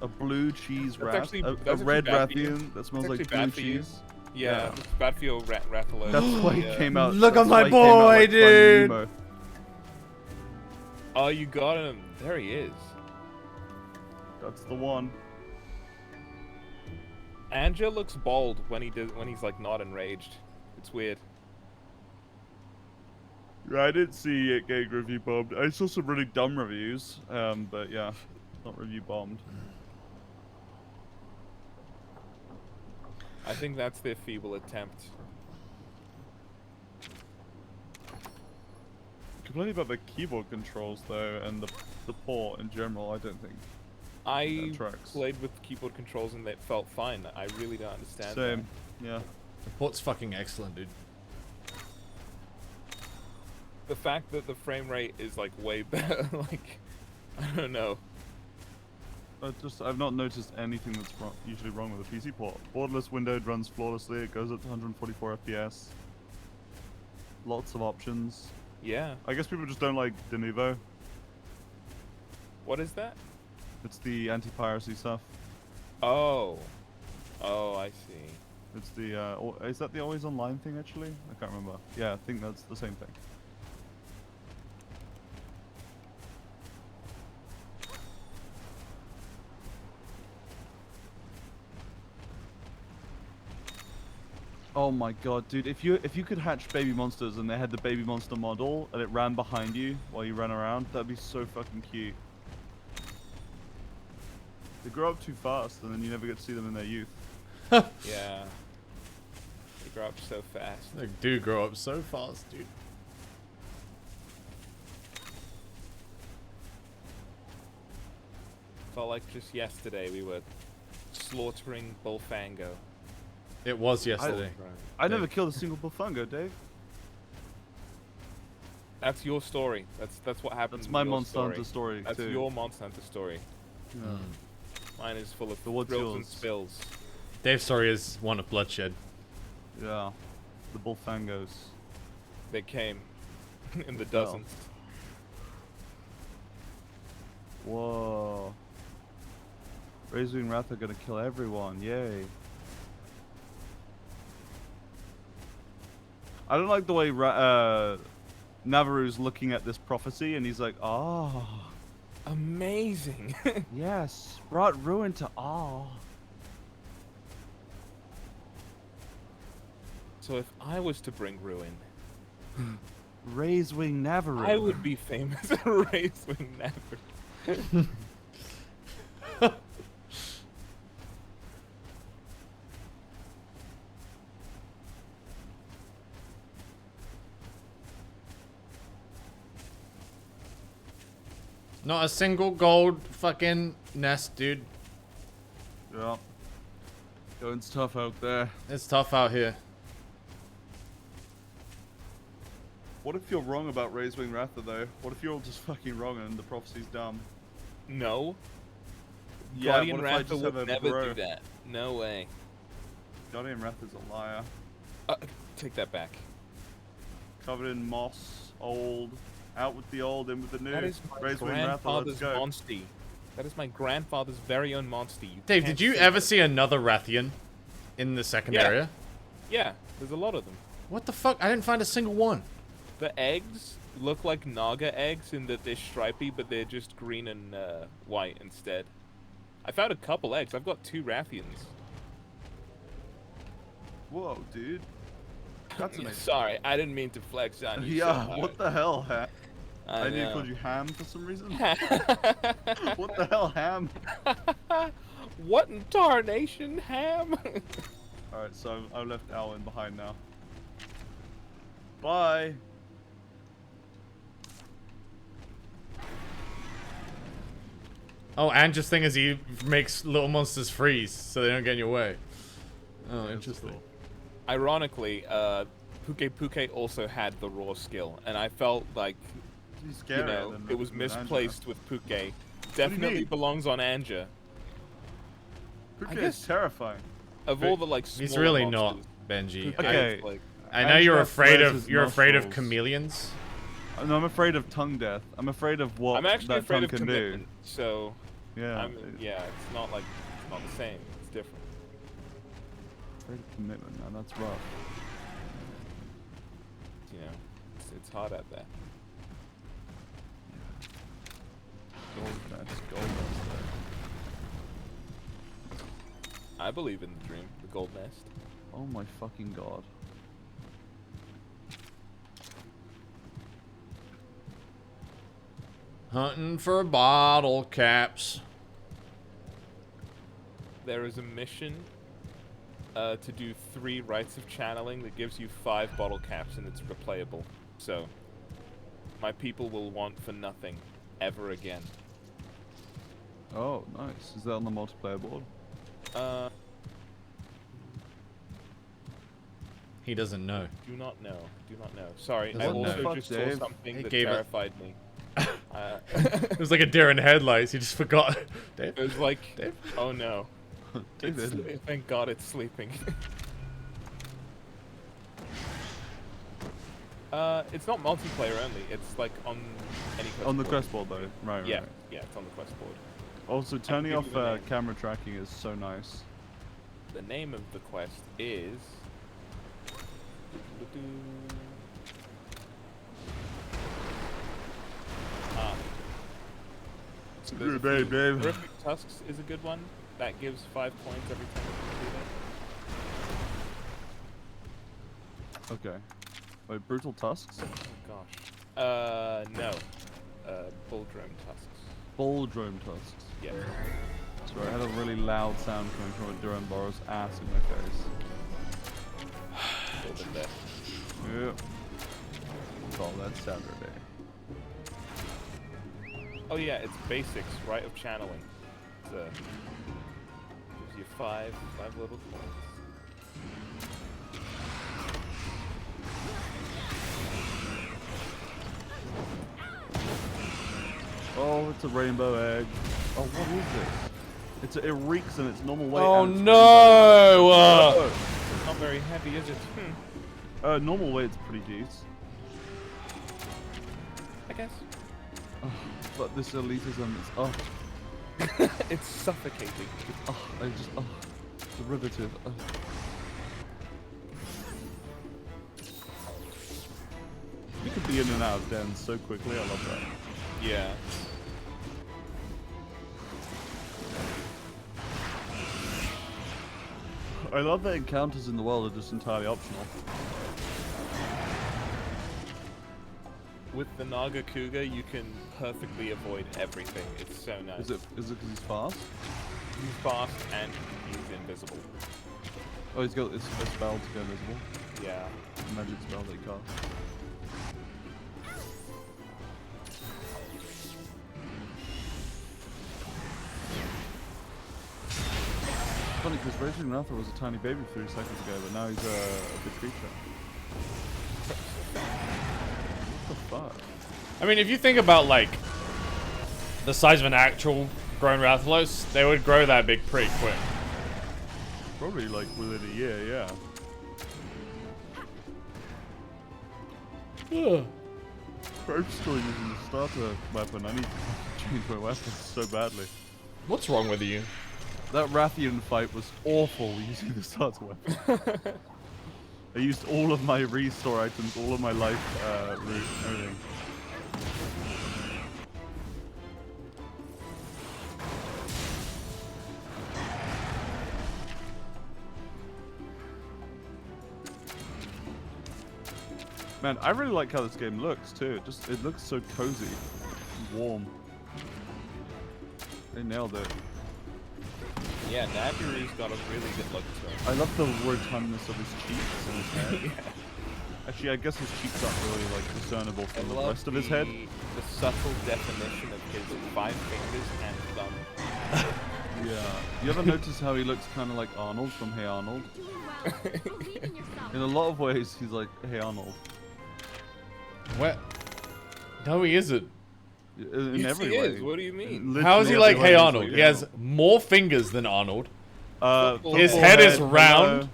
A blue cheese That's rat, actually- a that's red actually bad for you. Rathian that smells It's like actually blue bad for you. cheese. Yeah, it's bad for your Rathalos. That's why he came out. Look that's at my why he came out boy, like Finding dude. Nemo. Oh, you got him. There he is. That's the one. Anja looks bold when he's like not enraged. It's weird. Yeah, I didn't see it getting review bombed. I saw some really dumb reviews, but yeah, not review bombed. I think that's their feeble attempt. Complaining about the keyboard controls though, and the port in general. I don't think. I tracks. played with keyboard controls and they felt fine. I really don't understand. Same. Yeah. The port's fucking excellent, dude. The fact that the frame rate is like way better, like I don't know. I've not noticed anything that's usually wrong with the PC port. Borderless windowed runs flawlessly. It goes up to 144 FPS. Lots of options. Yeah. I guess people just don't like Denuvo. What is that? It's the anti-piracy stuff. Oh. Oh, I see. It's the is that the always online thing actually? I can't remember. Yeah, I think that's the same thing. Oh my god, dude! If you could hatch baby monsters and they had the baby monster model and it ran behind you while you ran around, that'd be so fucking cute. They grow up too fast and then you never get to see them in their youth. Yeah. They grow up so fast. They do grow up so fast, dude. Felt like just yesterday we were slaughtering Bullfango. It was yesterday. I never killed a single Bullfango, Dave. That's your story. That's what happened. That's my Monster Hunter story That's too. your Monster Hunter story. Yeah. Mine is full of So what's thrills and yours? spills. Dave's story is one of bloodshed. Yeah. The Bullfangos. They came in the dozens. Whoa. Razorwing Wrath are gonna kill everyone, yay. I don't like the way Navarro's looking at this prophecy and he's like, oh. Amazing. Yes, brought ruin to all. So if I was to bring ruin, Razorwing Navarro. I would be famous as Razorwing Navarro. Not a single gold fucking nest, dude. Yeah. Going's tough out there. It's tough out here. What if you're wrong about Razorwing Wrath though? What if you're all just fucking wrong and the prophecy's dumb? No. Yeah, Guardian what if I Wrath just would have a never bro? do that. No way. Guardian Wrath is a liar. Take that back. Covered in moss, old. Out with the old, in with the new. That is my Razorwing Wrath, let's grandfather's go. Monsty. That is my grandfather's very own Monsty. Dave, can't did you say ever that. see another Rathian in the second Yeah. area? Yeah, there's a lot of them. What the fuck? I didn't find a single one. The eggs look like naga eggs in that they're stripy, but they're just green and white instead. I found a couple eggs. I've got 2 Rathians. Whoa, dude. That's amazing. Sorry, I didn't mean to flex on you. Yeah, so what the hell, Ham? I knew know. called you Ham for some reason. What the hell, Ham? What in tarnation, Ham? Alright, so I left Alwyn behind now. Bye. Oh, and just thing is he makes little monsters freeze so they don't get in your way. Oh, That's interesting. cool. Ironically, Puke also had the raw skill, and I felt like, He's you scarier know, than- it was than misplaced with Puke. mean? Definitely belongs on Anja. Puke guess- is terrifying. Of all the like He's smaller really monsters, not, Benji. Puke Okay. is, like, I know Anja you're afraid flares of his of nostrils. chameleons. No, I'm afraid of tongue death. I'm afraid of what I'm actually that afraid tongue of can commitment. So, do. Yeah. yeah, it's not like it's not the same. It's different. Afraid of commitment, man. That's rough. You know, it's hard out there. Gold nest, gold nest. I believe in the dream, the gold nest. Oh my fucking god. Hunting for bottle caps. There is a mission to do 3 rites of channeling that gives you 5 bottle caps, and it's replayable. So, my people will want for nothing ever again. Oh, nice. Is that on the multiplayer board? He doesn't know. Do not know. Do not know. Sorry, I Doesn't also know. just Fuck, saw Dave. something He that gave it- terrified me. It was like a deer in headlights. He just forgot. Dave? It was like, Dave? oh no. David. Thank God it's sleeping. It's not multiplayer only. It's like on any quest On the board. quest board though. Right, Yeah, right. yeah, it's on the quest board. Also, turning give off you the name. camera tracking is so nice. The name of the quest is. So there's a Good day, few. Dave. Horrific Tusks is a good one. That gives 5 points every time you complete Okay. Wait, brutal tusks? Oh gosh. No. Bulldrome tusks. Bulldrome tusks. Yeah. Sorry, I had a really loud sound coming from a Duranboro's ass in my face. A little bit there. Yep. Call that Saturday. Oh yeah, it's basics, right of channeling. It's, gives you five little points. Oh, it's a rainbow egg. Oh, what is this? It reeks in its normal weight. Oh and it's no! It's not very heavy, is it? Normal weight's pretty decent. I guess. Oh, but this elitism is It's suffocating. derivative. You could be in and out of dens so quickly. I love that. Yeah. I love that encounters in the world are just entirely optional. With the Naga Cougar, you can perfectly avoid everything. It's so nice. Is it because he's fast? He's fast and he's invisible. Oh, he's got a spell to go invisible. Yeah. A magic spell that he casts. Funny because Raging Raptor was a tiny baby 3 seconds ago, but now he's a big creature. What the fuck? I mean, if you think about like the size of an actual grown Rathalos, they would grow that big pretty quick. Probably like within a year, yeah. Rope Storm using the starter weapon. I need to change my weapons so badly. What's wrong with you? That Rathian fight was awful using the starter weapon. I used all of my restore items, all of my life root, everything. Man, I really like how this game looks too. It looks so cozy, warm. They nailed it. Yeah, Nabury's got a really good look to him. I love the rotundness of his cheeks and his head. Yeah. Actually, I guess his cheeks aren't really like discernible from the love rest of his head. The subtle definition of his 5 fingers and thumb. Yeah. You ever notice how he looks kind of like Arnold from Hey Arnold? Doing well. Believe in yourself. In a lot of ways, he's like Hey Arnold. What? No, he isn't. In Yes, every he way. is. What do you mean? Literally How is he every like way Hey he's Arnold? like He has more fingers than Arnold. Football His head, head is round,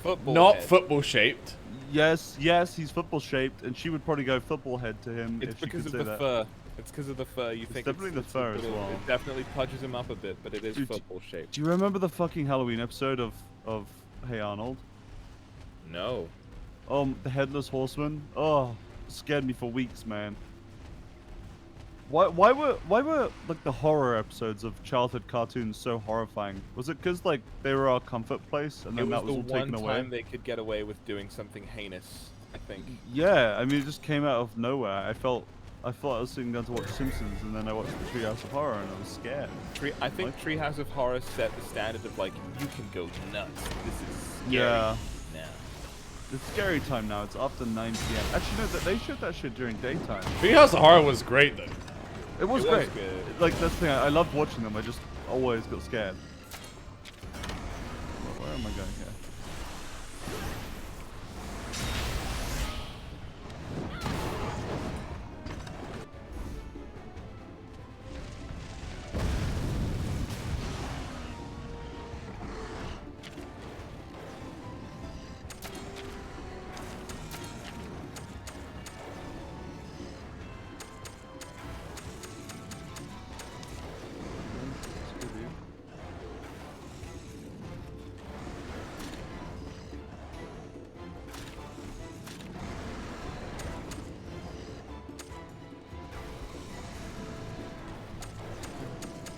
Football not head. football shaped. Yes, he's football shaped, and she would probably go football head to him It's if she because could of say the that. fur. It's because of the fur. You think definitely the it's fur a as little- well. It definitely pudges him up a bit, but it is Dude, football shaped. Do you remember the fucking Halloween episode of Hey Arnold? No. The Headless Horseman? Oh, scared me for weeks, man. Why were like the horror episodes of childhood cartoons so horrifying? Was it because like they were our comfort place and It then was that was the all taken one away? time they could get away with doing something heinous, I think. Yeah, I mean it just came out of nowhere. I thought I was sitting down to watch Simpsons and then I watched the Treehouse of Horror and I was scared. I think Treehouse of Horror set the standard of like, you can go nuts. This is scary. Yeah. Now. It's scary time now. It's after 9 p.m. Actually, no, they showed that shit during daytime. Treehouse of Horror was great though. It was It was great. good. Like that's the thing. I loved watching them. I just always got scared. Where am I going here?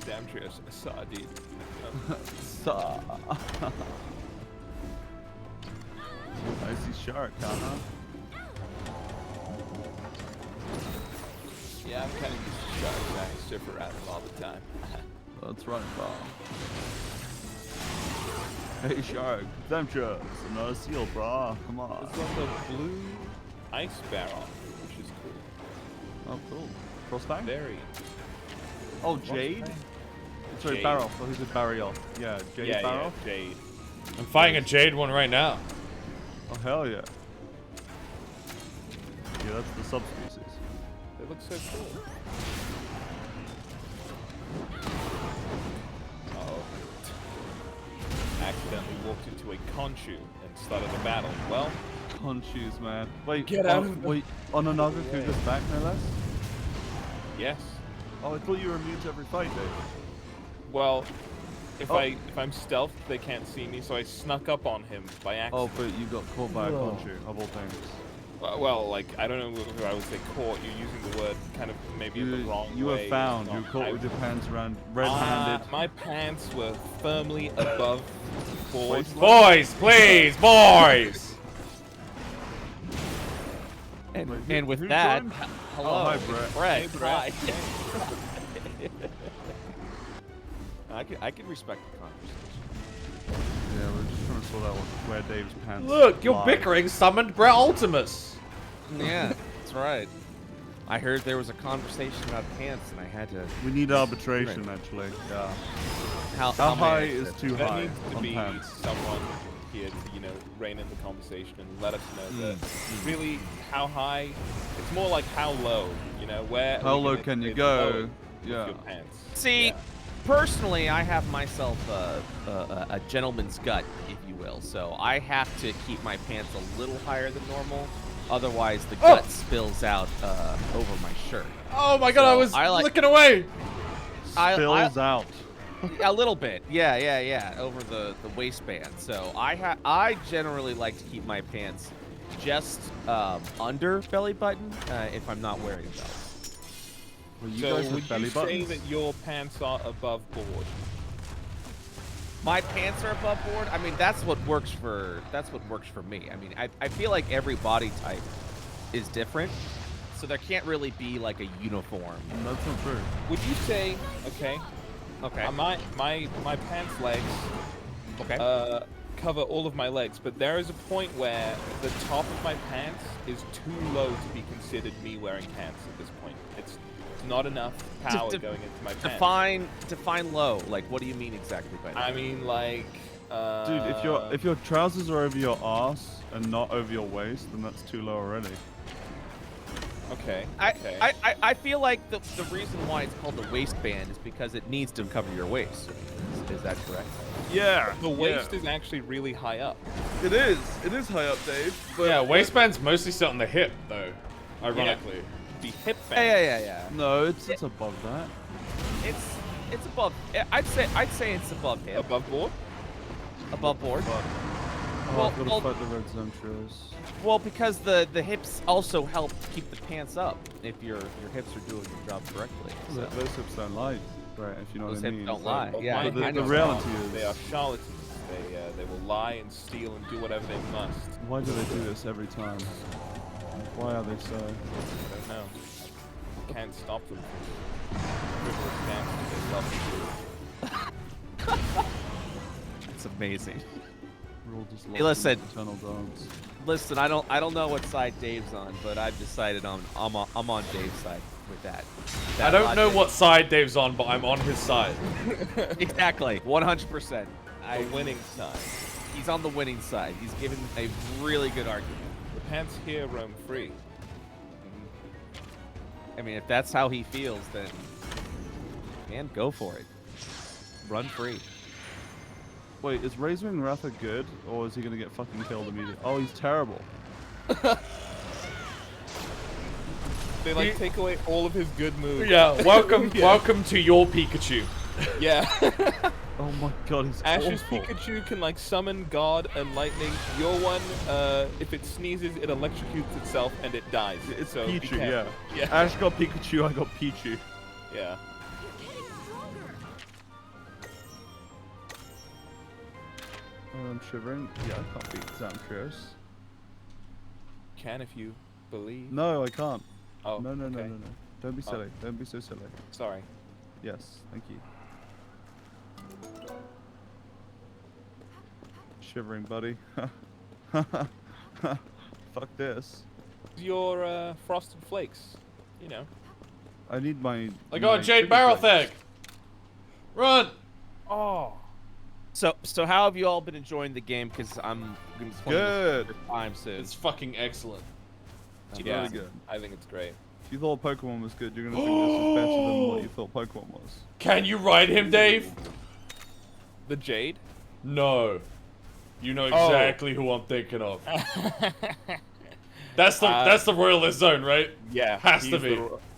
Damn Treehouse. Sardine. Nice Juicy shark, huh? Yeah, I'm kind of used to sharks. I surf around them all the time. That's right, bro. Hey, shark. Adventures. Another seal, bro. Come on. It's like a blue ice barrel, which is cool. Oh, cool. Crossbang? Very. Oh, jade? Sorry, Jade. barrel. Oh, he said barrel. Yeah, jade Yeah, barrel? yeah, jade. I'm fighting a jade one right now. Oh, hell yeah. Yeah, that's the subspecies. They look so cool. Oh. Accidentally walked into a conchu and started a battle. Well, Conchus, man. Wait, Get out of the- wait, on a naga cougar's back, no less? yes. Oh, I thought you were immune to every fight, Dave. Well, if Oh. I'm stealthed, they can't see me, so I snuck up on him by Oh, accident. but you got caught by a conchu, of all things. Well, like, I don't know who I would say caught. You're using the word kind of maybe in the wrong You way. were found. It's You not- were caught I- with your pants around, red-handed. My pants were firmly above board. Boys, please, boys! And, Wait, and with who that, joined? hello, Oh, hi, it's Brett. Brett. Hey, Brett. Hi. I can respect the conversation. Yeah, we're just trying to sort out where Dave's pants Look, your lie. bickering summoned Brett Ultimus. Yeah, that's right. I heard there was a conversation about pants, and I had to. We need arbitration, actually. Yeah. How How high many is too There high needs to on be pants? someone here to, rein in the conversation and let us know that really how high. It's more like how low, where. are How we low gonna can you say go? low with Yeah. Your pants? See, Yeah. personally, I have myself a gentleman's gut, if you will. So I have to keep my pants a little higher than normal. Otherwise, the gut spills out over my shirt. Oh my god, I So, was I like- looking away. Spills out. A little bit, yeah, over the waistband. So I generally like to keep my pants just under belly button if I'm not wearing a belt. Well, you So guys have would belly you say buttons? that your pants are above board? My pants are above board. I mean, that's what works for me. I mean, I feel like every body type is different, so there can't really be like a uniform. That's not true. Would you say okay? Okay. My pants legs Okay. cover all of my legs, but there is a point where the top of my pants is too low to be considered me wearing pants at this point. It's not enough power going into my pants. Define low. Like, what do you mean exactly by that? I mean, like, Dude, if your trousers are over your ass and not over your waist, then that's too low already. okay. I feel like the reason why it's called the waistband is because it needs to cover your waist. Is that correct? Yeah. The waist is actually really high up. It is. It is high up, Dave. But Yeah, waistband's mostly sit on the hip, though. Ironically. The hip band. Yeah. no, it's above that. It's above. I'd say it's above hip. Above board. Above board. Oh, Well- I've got to well- fight the red zone trios. Well, because the hips also help keep the pants up if your hips are doing your job correctly. So. Those hips don't lie, right? If you know Those what I hips mean. don't lie. But Yeah, my But the I hips know. reality are- is- they are charlatans. They will lie and steal and do whatever they must. Why do they do this every time? Why are they so? I don't know. Can't stop them from frivolous dances they love to do. It's amazing. We're all just Hey, lost listen. in eternal dance. Listen, I don't know what side Dave's on, but I've decided I'm on Dave's side with that. I don't know logic. what side Dave's on, but I'm on his side. Exactly, 100%. The winning side. He's on the winning side. He's given a really good argument. The pants here roam free. I mean, if that's how he feels, then man, go for it. Run free. Wait, is Razorwing Ratha good, or is he gonna get fucking killed immediately? Oh, he's terrible. They like take away all of his good moves. Yeah, welcome, Yeah. welcome to your Pikachu. Yeah. Oh my god, he's Ash's awful. Pikachu can like summon God and lightning. Your one, if it sneezes, it electrocutes itself and it dies. It's so be Pichu, careful. yeah. Yeah. Ash got Pikachu, I got Pichu. Yeah. I'm shivering. Yeah, I can't beat Zamtrios. can if you believe. No, I can't. Oh, No. okay. Don't be Oh. silly. Don't be so silly. Sorry. Yes, thank you. Shivering, buddy. Fuck this. Your frosted flakes. You know. I need my. I got a my jade sugar barrel flakes. thing. Run. Oh. So how have you all been enjoying the game? Because I'm gonna be playing Good. this for the time soon. It's fucking excellent. It's Yeah. really good. I think it's great. If you thought Pokemon was good, you're gonna think this is better than what you thought Pokemon was. Can you ride him, Dave? The Jade? No. You know Oh. exactly who I'm thinking of. That's the Royalist zone, right? Yeah. Has to he's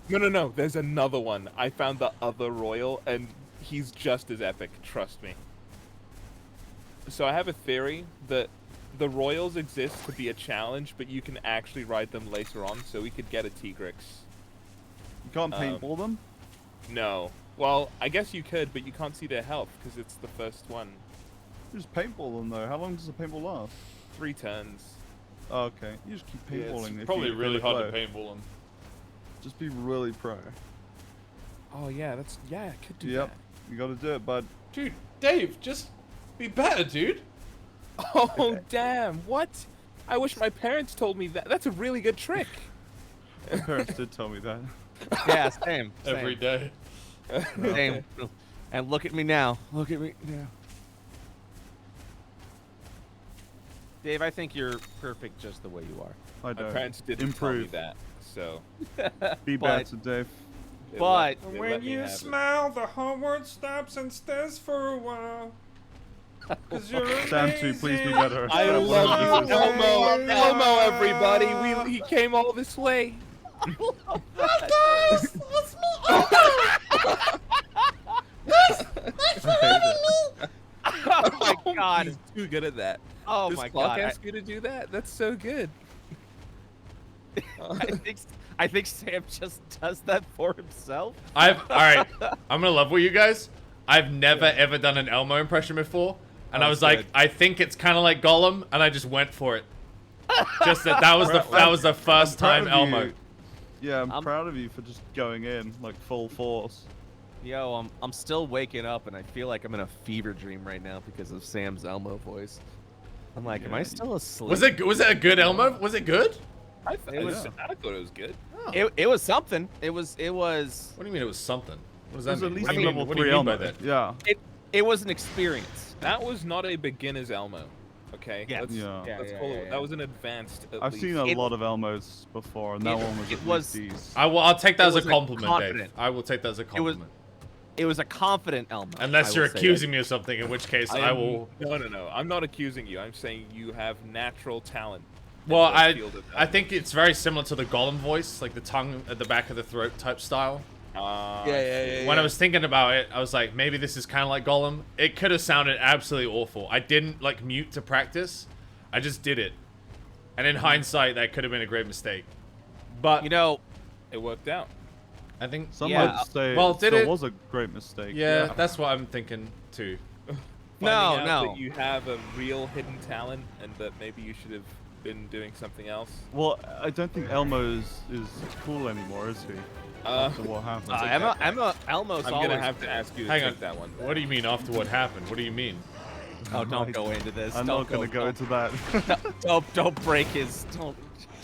be. No. There's another one. I found the other Royal, and he's just as epic. Trust me. So I have a theory that the Royals exist to be a challenge, but you can actually ride them later on, so we could get a Tigrex. You can't paintball them? No. Well, I guess you could, but you can't see their health, because it's the first one. You just paintball them though. How long does a paintball last? 3 turns. Oh, okay. You just keep Yeah, paintballing. it's if probably you really go hard to low. paintball him. Just be really pro. Oh, yeah, I could do Yep. You gotta do it, bud. Dude, Dave, just be better, dude. that. Oh, damn. What? I wish my parents told me that. That's a really good trick. My parents did tell me that. Yeah, same. Every day. Same. And look at me now. Look at me now. Dave, I think you're perfect just the way you are. I My don't. parents didn't Improve. tell me that, so Be But- better, Dave. they But- let- they When let me you have it. smile, the whole world stops and stares for a while. 'Cause you're Santu, please be amazing. better. I That love wasn't you, Jesus. Elmo, everybody. He came all this way. Oh my god. He's too good at that. Oh Does my Clark god. ask you to do that? That's so good. I think Sam just does that for himself. All right. I'm gonna level you guys. I've never ever done an Elmo impression before, and I was like, good. I think it's kind of like Gollum, and I just went for it. Just that was the first time Proud of Elmo. you. Yeah, I'm I'm- proud of you for just going in like full force. Yo, I'm still waking up and I feel like I'm in a fever dream right now because of Sam's Elmo voice. I'm like, am I Yeah. still asleep? Was it a good Elmo? Was it good? I thought it was good. It was something. It was What do you mean it was something? What does It that was mean? at least What do you mean- level what do 3 you mean by Elmo. that? Yeah. it was an experience. That was not a beginner's Elmo. Okay. Yeah. Yeah. Yeah, Let's yeah, call yeah, it. yeah. That was an advanced. At I've least. seen a It- lot of Elmos before, and that one was it at was- least these. I'll take that It as a was a compliment, Dave. confident- I will take that as a compliment. It was a confident Elmo. Unless I you're will say accusing me of something, in which case I am- will. No. I'm not accusing you. I'm saying you have natural talent. in Well, the field of I think it's very similar to the Gollum voice, like the tongue at the back of the throat type style. Yeah. When I was thinking about it, I was like, maybe this is kind of like Gollum. It could have sounded absolutely awful. I didn't like mute to practice. I just did it. And in hindsight, that could have been a great mistake. But You know, It worked out. I think Some Yeah, might say well, it did still it- was a great mistake. yeah, that's what I'm thinking too. Finding out no. that you have a real hidden talent, and that maybe you should have been doing something else. Well, I don't think Elmo is cool anymore, is he? After what happened? Elmo's I'm always gonna have to ask you to Hang take on. that one. What do you mean after what happened? What do you mean? Oh, don't go into this. I'm not gonna go into that. Don't break his.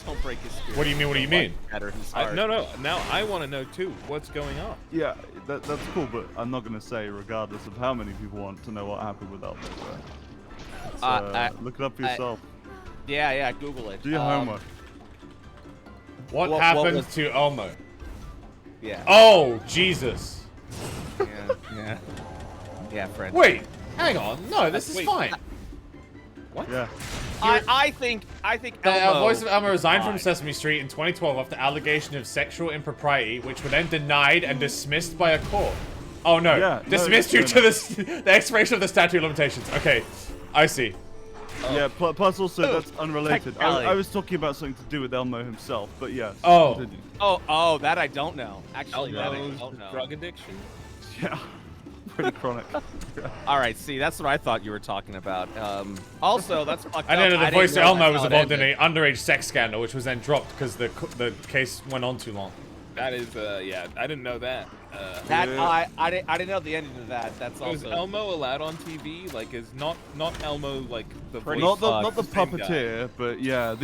Don't break his spirit. What do you mean? What do you mean? Shatter his No. heart. Now I want to know too. What's going on? Yeah, that's cool, but I'm not gonna say, regardless of how many people want to know what happened with Elmo. So, look it up for yourself. Yeah. Google it. Do your homework. What what happened was- to Elmo? Yeah. Oh, Jesus. Yeah, friend. Wait, hang on. No, this is Wait. fine. Yeah. I think The Elmo. voice of Elmo resigned from died. Sesame Street in 2012 after allegation of sexual impropriety, which were then denied and dismissed by a court. Oh no, Yeah, no, dismissed due no, to no. the expiration of the statute of limitations. Okay, I see. Yeah, plus also that's unrelated. technicality. I was talking about something to do with Elmo himself, but yes. Oh. continue. Oh, that I don't know. Actually, that I Elmo's don't know. drug addiction. Yeah. pretty chronic. All right, see, that's what I thought you were talking about. Also, that's fucked I didn't up. know the voice of know Elmo that's was how it involved in ended. an underage sex scandal, which was then dropped because the case went on too long. That is, yeah, I didn't know that. I didn't know the ending of that. That's Was also Elmo allowed on TV? Like, is not Elmo like the Pretty voice? Not the same guy. puppeteer, but yeah,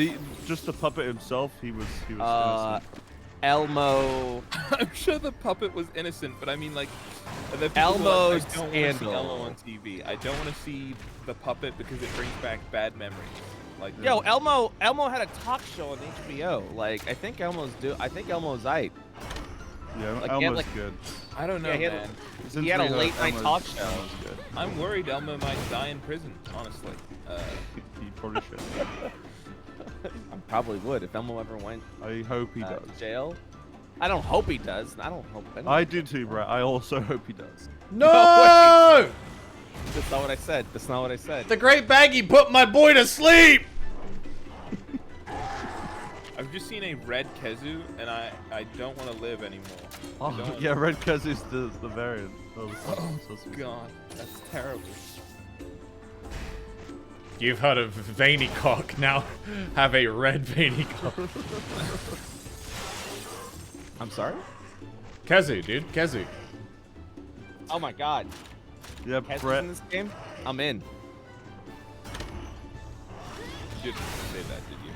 just the puppet himself. He was innocent. Elmo. I'm sure the puppet was innocent, but I mean, like, the people Elmo's like, I don't want to see scandal. Elmo on TV. I don't want to see the puppet because it brings back bad memories. Like, Yo, Elmo had a talk show on HBO. Like, I think Elmo's aight. Yeah, Like, Elmo's he had, like- good. I don't know, Yeah, man. He had a late night Elmo's talk show. good. I'm worried Elmo might die in prison. Honestly. He probably should. I probably would if Elmo ever went I hope he does. to jail. I don't hope he does. I don't hope. I do too, Brett. I also hope he does. No! That's not what I said. That's not what I said. The Great Baggy put my boy to sleep! I've just seen a red Kezu, and I don't want to live anymore. I Oh, don't. yeah, Red Kez is the variant. Oh, God, that's terrible. You've heard of veiny cock, now have a red veiny cock. I'm sorry? Kezu, dude, Kezu. Oh my god. Yeah, Kez Brett. in this game? I'm in. You didn't say that, did you?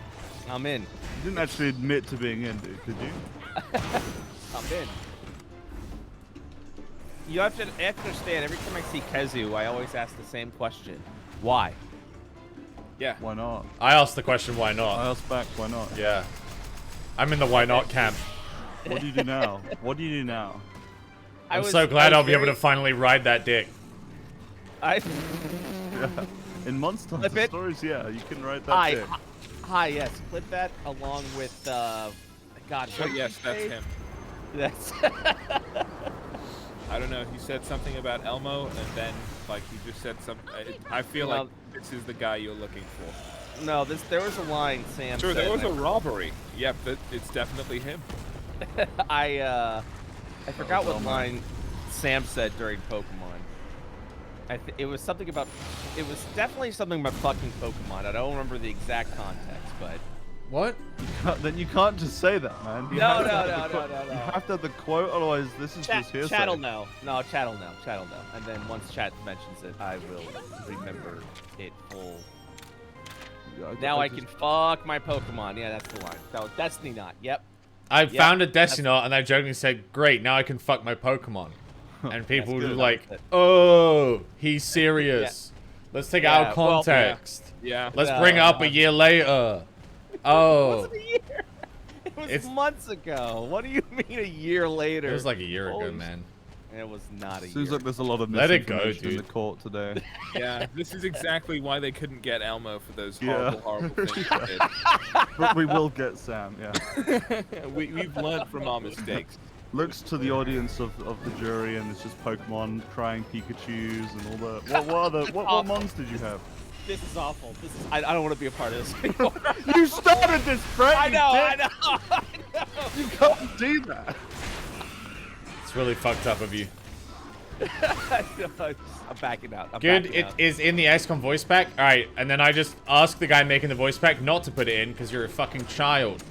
I'm in. You didn't actually admit to being in, dude, could you? I'm in. You have to understand, every time I see Kezu, I always ask the same question. Why? Yeah. Why not? I asked the question, why I not? asked back, why not? Yeah. I'm in the why not camp. What do you do now? What do you do now? I'm so glad I'll be able to finally ride that dick. I In Monster Flip Hunter it. Stories, yeah, you can write that dick. Hi, yes. Clip that along with, God, Oh, what did yes, you that's say? him. That's... I don't know. He said something about Elmo, and then like he just said something. I feel Well, like this is the guy you're looking for. No, there was a line Sam Sure, said. there was a and robbery. Yep, it's definitely him. I forgot what line Sam said during Pokemon. It was something about. It was definitely something about fucking Pokemon. I don't remember the exact context, but. What? Then you can't just say that, man. You No, have to no, have no, the no, quote- no, no. You have to have the quote, otherwise this is just hearsay. Chat'll know. No, chat'll know. Chat'll know. And then once chat mentions it, I will remember it full. Now I can fuck my Pokemon. Yeah, that's the line. That was Destiny Knot. Yep. I Yep, found a Destiny Knot and I jokingly said, great, now I can fuck my Pokemon. And people were good. like, That's it. oh, he's serious. Let's take it out of Yeah, well, context. Yeah. Let's bring it up a year later. Oh. It wasn't a year. It was months ago. What do you mean a year later? It was like a year ago, Holy man. It was not a Seems year. like there's a lot of Let it go, misinformation in the dude. court today. Yeah, this is exactly why they couldn't get Elmo for those Yeah. horrible things he did. But we will get Sam, yeah. We've learned from our mistakes. Looks to the audience of the jury and it's just Pokemon crying Pikachus and all the... What mons did you have? This is awful. I don't want to be a part of this anymore. You started this, Brett! I you know. dick! You can't do that! It's really fucked up of you. I'm backing out. Good, backing it out. is in the XCOM voice pack. Alright, and then I just asked the guy making the voice pack not to put it in because you're a fucking child.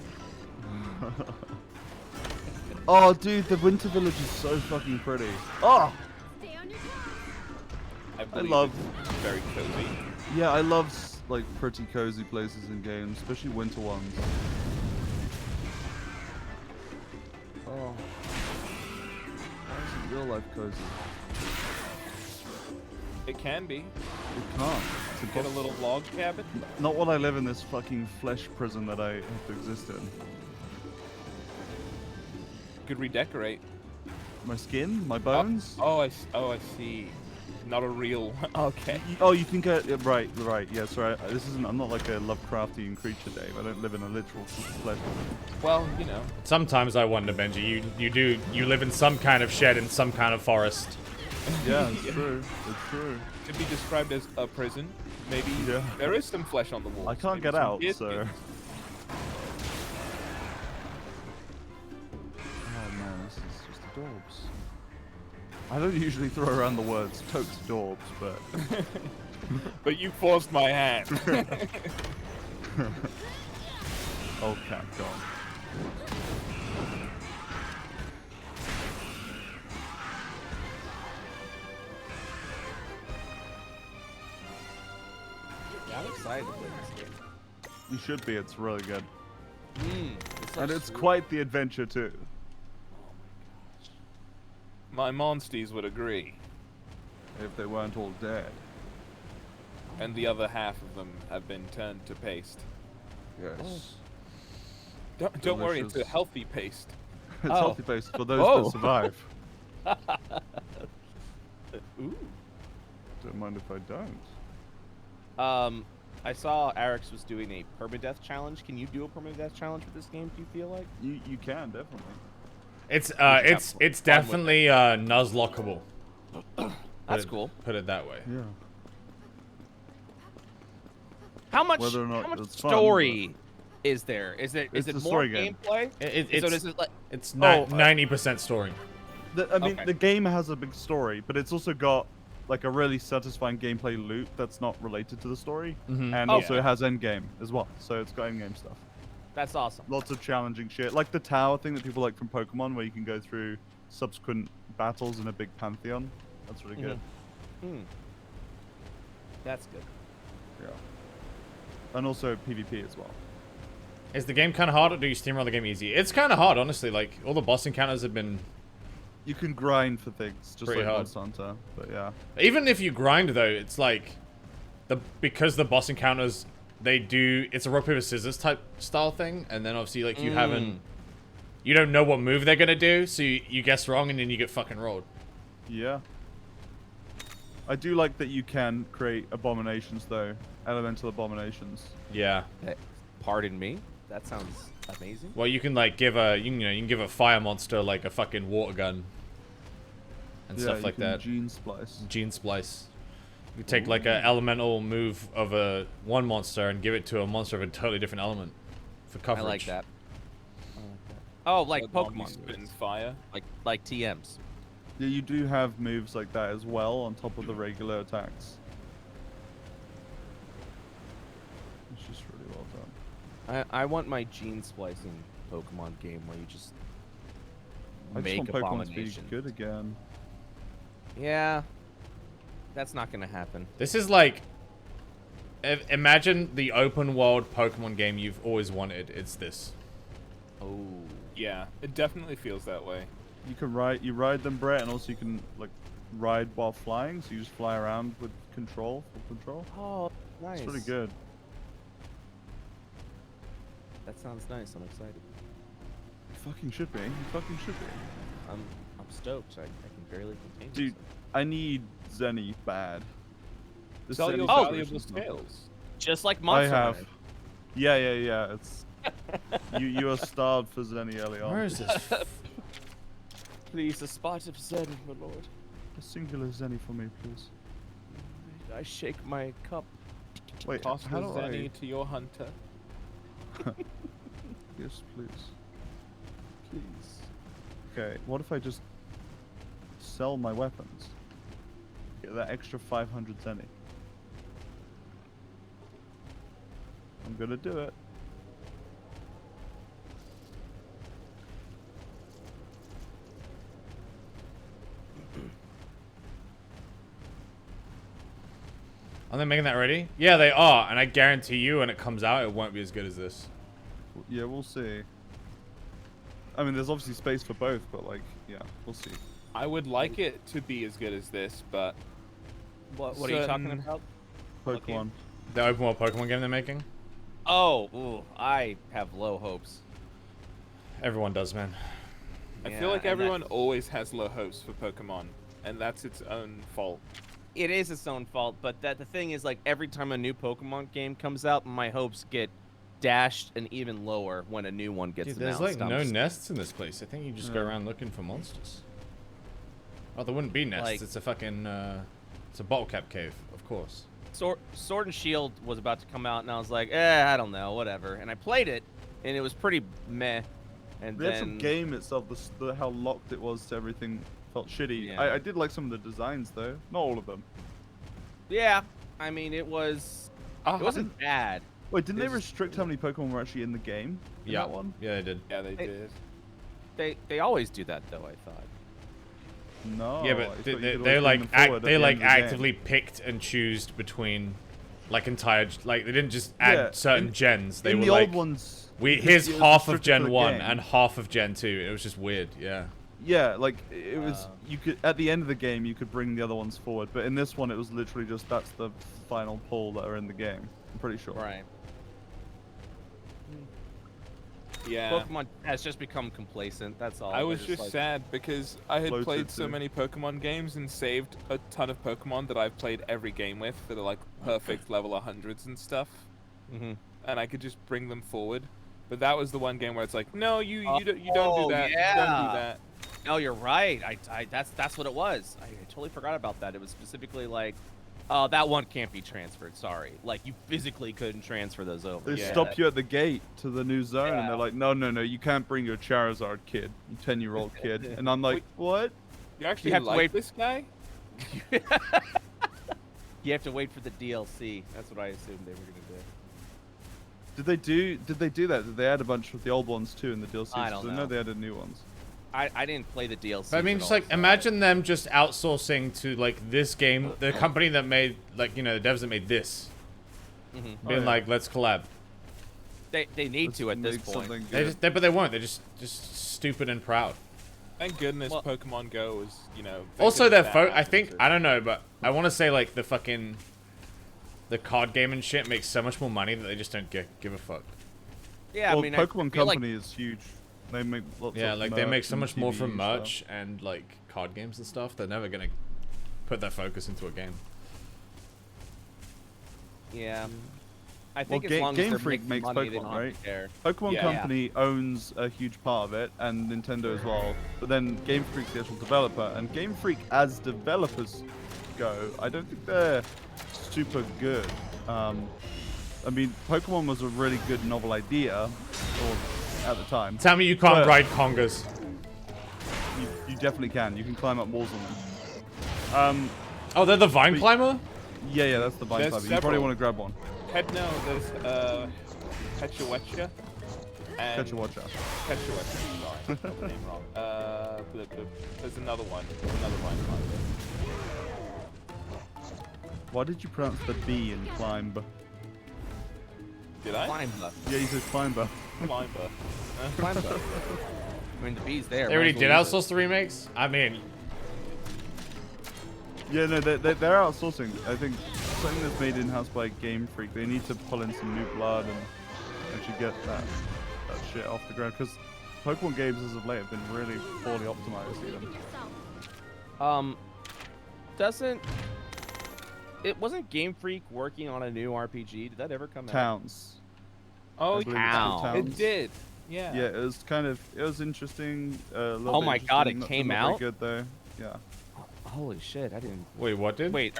Oh, dude, the Winter Village is so fucking pretty. Oh! I believe love- it's very cozy. Yeah, I love, like, pretty cozy places in games, especially winter ones. Oh. Why isn't real life cozy? It can be. It can't. It's Get a impossible. little log cabin. Not while I live in this fucking flesh prison that I have to exist in. Could redecorate. My skin? My bones? Oh, I see. Not a real. Okay. Oh, you can get right. Yeah, sorry. This isn't. I'm not like a Lovecraftian creature, Dave. I don't live in a literal flesh. Well, you know. Sometimes I wonder, Benji, you live in some kind of shed in some kind of forest. Yeah, it's true. It's true. Could be described as a prison. Maybe Yeah. there is some flesh on the walls. I can't Maybe get some out, deer so. skins. Oh man, this is just adorbs. I don't usually throw around the words totes daubs, but... But you forced my hand. Oh, cat, go on. Yeah, I'm excited to play this game. You should be, it's really good. So And it's sweet. quite the adventure, too. My monsties would agree. If they weren't all dead. And the other half of them have been turned to paste. Yes. Don't worry, it's a Delicious. healthy paste. It's Oh. healthy paste for those Oh. that survive. Ooh. Don't mind if I don't. I saw Arix was doing a permadeath challenge. Can you do a permadeath challenge with this game? Do you feel like? You can, definitely. It's have it's fun with definitely Nuzlockable. That's cool. Put it that way. Yeah. How much? Whether or not how much it's fun, story is there? Is it It's is it the more story game. gameplay? It's So does it like? it's Oh, 90% story. I mean, Okay. the game has a big story, but it's also got like a really satisfying gameplay loop that's not related to the story, Mhm. and Oh. also it has endgame as well. So it's got endgame stuff. That's awesome. Lots of challenging shit, like the tower thing that people like from Pokemon, where you can go through subsequent battles in a big pantheon. That's really good. Hmm. That's good. Yeah. And also PvP as well. Is the game kind of hard, or do you steamroll the game easy? It's kind of hard, honestly. Like all the boss encounters have been. You can grind for things, just Pretty like hard. Monster Hunter, but yeah. Even if you grind though, it's like because the boss encounters it's a rock paper scissors type style thing, and then obviously like you don't know what move they're gonna do, so you guess wrong and then you get fucking rolled. Yeah. I do like that you can create abominations though, elemental abominations. Yeah. Pardon me. That sounds amazing. Well, you can like give you can give a fire monster like a fucking water gun and Yeah, stuff you like can that. Gene splice. Gene splice. You take like a elemental move of one monster and give it to a monster of a totally different element for I coverage. like that. Oh, like That zombie Pokemon spitting moves. fire. Like TMs. Yeah, you do have moves like that as well on top of the regular attacks. It's just really well done. I want my gene splicing Pokemon game where you just I just make want Pokemon to be abominations. good again. Yeah, that's not gonna happen. This is like imagine the open world Pokemon game you've always wanted. It's this. Oh, Yeah, it definitely feels that way. You can ride them, Brett, and also you can like ride while flying, so you just fly around with full control. oh, nice. It's pretty good. That sounds nice. I'm excited. You fucking should be. You fucking should be. I'm stoked. I can barely contain Dude, myself. I need Zenny bad. This Sell your Zenny valuable situation's not good. skills. Just like I Monster have. Hunter. Yeah. It's you are starved for Zenny early on. Where is this? Please, a spot of Zen, my lord. A singular Zenny for me, please. I shake my cup. Wait, Toss the how do Zenny to your hunter. Yes, please. Please. Okay, what if I just sell my weapons? Get that extra 500 Zenny. I'm gonna do it. Are they making that ready? Yeah, they are, and I guarantee you when it comes out, it won't be as good as this. Yeah, we'll see. I mean, there's obviously space for both, but like, yeah, we'll see. I would like it to be as good as this, but What are you talking Certain- about? Pokemon. The open world Pokemon game they're making? Oh, ooh, I have low hopes. Everyone does, man. I Yeah, feel like and everyone always has low hopes for Pokemon, and that's its own fault. It is its own fault, but the thing is, like, every time a new Pokemon game comes out, my hopes get dashed and even lower when a new one gets Dude, there's announced. like I'm no s- nests in this place. I think you just go around looking for monsters. Oh, there wouldn't be nests. Like- It's a fucking, it's a bottle cap cave, of course. Sword and Shield was about to come out, and I was like, I don't know, whatever. And I played it, and it was pretty meh. And The then actual game itself, how locked it was to everything felt shitty. Yeah. I did like some of the designs though, not all of them. Yeah, I mean, it wasn't bad. Wait, didn't they It's- restrict how many Pokemon were actually in the game? In Yeah. that one? Yeah, they did. Yeah, they did. They always do that though, I thought. No. Yeah, I but thought they you could they always bring like them forward at they the like end of the game. actively picked and choose between like entire like they didn't just add Yeah, certain in- gens. They in were the like old ones. here's it was half of restricted Gen for the 1 game. and half of Gen 2. It was just weird. Yeah. Yeah, like it was. You could at the end of the game you could bring the other ones forward, but in this one it was literally just that's the final pull that are in the game. I'm pretty sure. Right. Yeah. Pokemon has just become complacent. That's all. I They're was just like, sad because I had Floated played so too. many Pokemon games and saved a ton of Pokemon that I've played every game with that are like perfect level 100s and stuff, mhm. and I could just bring them forward. But that was the one game where it's like, no, you don't do Oh, that. yeah. You don't do that. No, you're right. That's what it was. I totally forgot about that. It was specifically like, oh, that one can't be transferred. Sorry. Like you physically couldn't transfer those over. They Yeah. stop you at the gate to the new zone, and Yeah. they're like, no, you can't bring your Charizard kid, you 10-year-old kid. And I'm like, what? You actually have to like wait- this guy? You have to wait for the DLC. That's what I assumed they were gonna do. Did they do that? Did they add a bunch of the old ones too in the DLC? I don't 'Cause I know. know they added new ones. I didn't play the DLC. But I mean, just like imagine them just outsourcing to like this game, the company that made like the devs that made this, Mhm. being yeah. like, let's collab. They need to at this Make point. something They good. but they won't. They're just stupid and proud. Thank goodness Well- Pokemon Go was, thank Also, their goodness that I think happened. I don't know, but I want to say like the card game and shit makes so much more money that they just don't give a fuck. Yeah, Well, I mean, Pokemon I feel Company is huge. They make lots Yeah, of like they make merch so and much more TV from stuff. merch and like card games and stuff. They're never gonna put their focus into a game. yeah. I Well, think as long as Game they're Freak making makes money, they Pokemon, don't have right? to care. Pokemon Yeah. Company owns a huge part of it, and Nintendo as well. But then Game Freak's the actual developer, and Game Freak, as developers go, I don't think they're super good. I mean, Pokemon was a really good novel idea, or at the time. Tell me you can't But- ride congas. You definitely can. You can climb up walls on them. Oh, they're the vine But- climber. Yeah, that's the vine There's climber. You probably several. want to grab one. There's Petchawetcha. And Catch a watch out. Petchawetcha, sorry, got the name wrong. There's another one. Another vine climber. Why did you pronounce the B in climb? Did I? Climber. Yeah, you said climber. Climber. Climber. I mean, the bee's there. They already might did as well use outsource the remakes. I mean, Yeah, no, they're outsourcing. I think something that's made in-house by Game Freak. They need to pull in some new blood and actually get that shit off the ground. Because Pokemon games as of late have been really poorly optimized even. Doesn't it wasn't Game Freak working on a new RPG? Did that ever come out? Towns. Oh, I believe it's Wow. called it Towns. did. Yeah. Yeah, it was interesting. A little Oh bit my God, interesting, it came not very out? good though. Yeah. Holy shit! I didn't. wait, what did? Wait.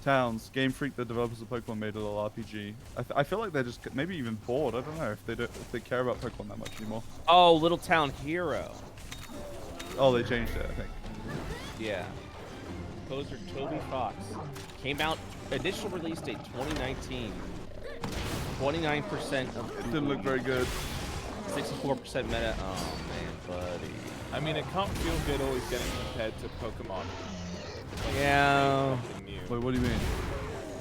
Towns. Game Freak, the developers of Pokemon, made a little RPG. I feel like they're just maybe even bored. I don't know if they care about Pokemon that much anymore. Oh, Little Town Hero. Oh, they changed it, I think. Yeah. Composer Toby Fox. Came out. Initial release date 2019. 29% of. It didn't look very good. 64% meta. Oh man, buddy. I mean, it can't feel good always getting compared to Pokemon. Like, Yeah. something new. Wait, what do you mean?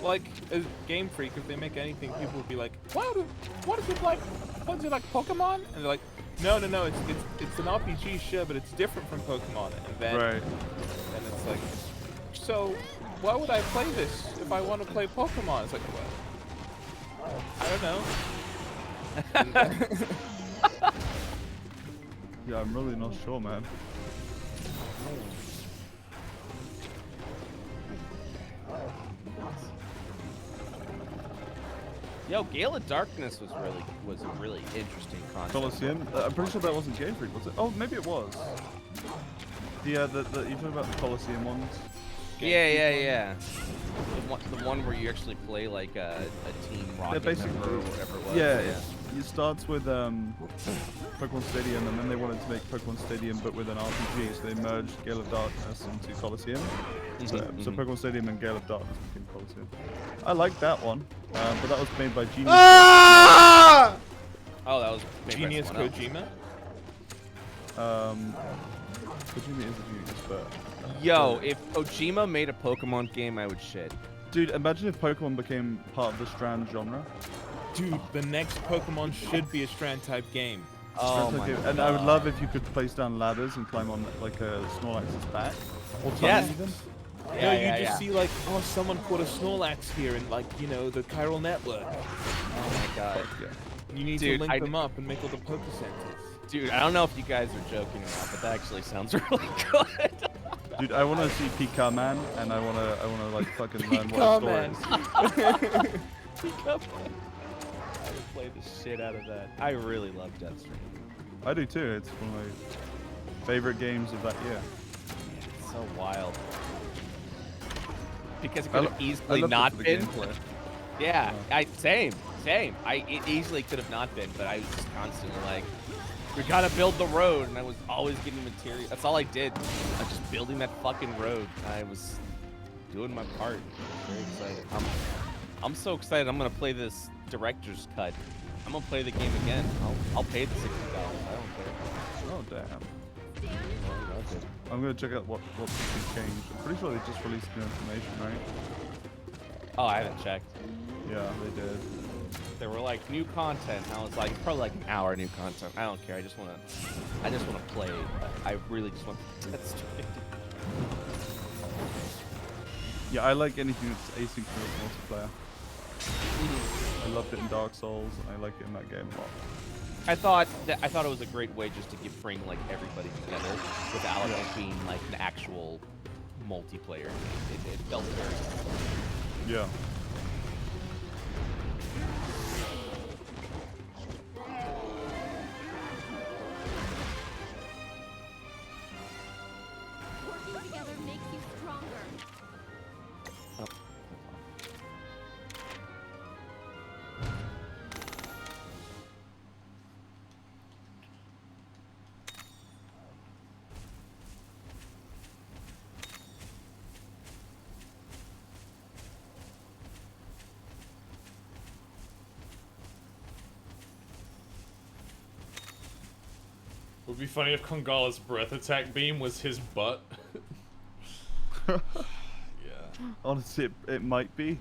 Like, as Game Freak, if they make anything, people will be like, what is it like? What is it like Pokemon? And they're like, no, it's an RPG, sure, but it's different from Pokemon. And then, Right. then it's like, so why would I play this if I want to play Pokemon? It's like, well, I don't know. Yeah, I'm really not sure, man. Yo, Gale of Darkness was a really interesting concept. Colosseum? I'm pretty sure that wasn't Game Freak, was it? Oh, maybe it was. The you talking about the Colosseum ones? Yeah. The one where you actually play like a Team Rocket basically- member or whatever it was. Yeah, it starts with Pokemon Stadium, and then they wanted to make Pokemon Stadium but with an RPG, so they merged Gale of Darkness into Coliseum. So Pokemon Stadium and Gale of Darkness became Coliseum. I like that one, but that was made by Genius. Ah! Oh, that was made Genius by someone else. Kojima? Kojima is a genius, but... Yo, if Kojima made a Pokemon game, I would shit. Dude, imagine if Pokemon became part of the Strand genre. Dude, the next Pokemon should be a Strand type game. Oh Strand my type game. And I would love if you could place down ladders and climb on like a Snorlax's back. Or Yes. even. No, you just see like, oh, someone caught a Snorlax here in like, you know, the chiral network. Oh my god. Yeah. You need Dude, to link them up and make all the Pokecentres. Dude, I don't know if you guys are joking or not, but that actually sounds really good. Dude, I want to see Pika Man, and I want to like fucking learn what Pika his Man. story is. I would play the shit out of that. I really love Deathstream. I do too. It's one of my favorite games of that year. It's so wild. Because it I could lo- have I easily loved it not for the been. gameplay. Yeah, same. It easily could have not been, but I was just constantly like, we gotta build the road, and I was always getting material. That's all I did. I was just building that fucking road. I was doing my part. Very excited. I'm so excited. I'm gonna play this director's cut. I'm gonna play the game again. I'll pay the $60. I don't care. Oh damn. I'm gonna check out what can change. I'm pretty sure they just released new information, right? Oh, I haven't checked. Yeah, they did. There were like new content. And I was like, probably like an hour new content. I don't care. I just wanna play. I really just want to test it. Yeah, I like anything that's asynchronous multiplayer. I loved it in Dark Souls, and I like it in that game a lot. I thought it was a great way just to bring like everybody together without it being like an actual multiplayer game. It felt very. Yeah. Working together makes you stronger. Oh. It would be funny if Kongala's breath attack beam was his butt. Yeah. Honestly, it might be.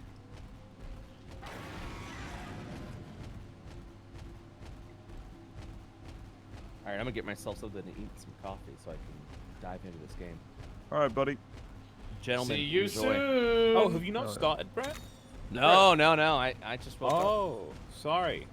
Alright, I'm gonna get myself something to eat, some coffee, so I can dive into this game. All right, buddy. Gentlemen, See you enjoy. soon. Oh, have you not started, Brett? No. I just woke up. Oh, sorry.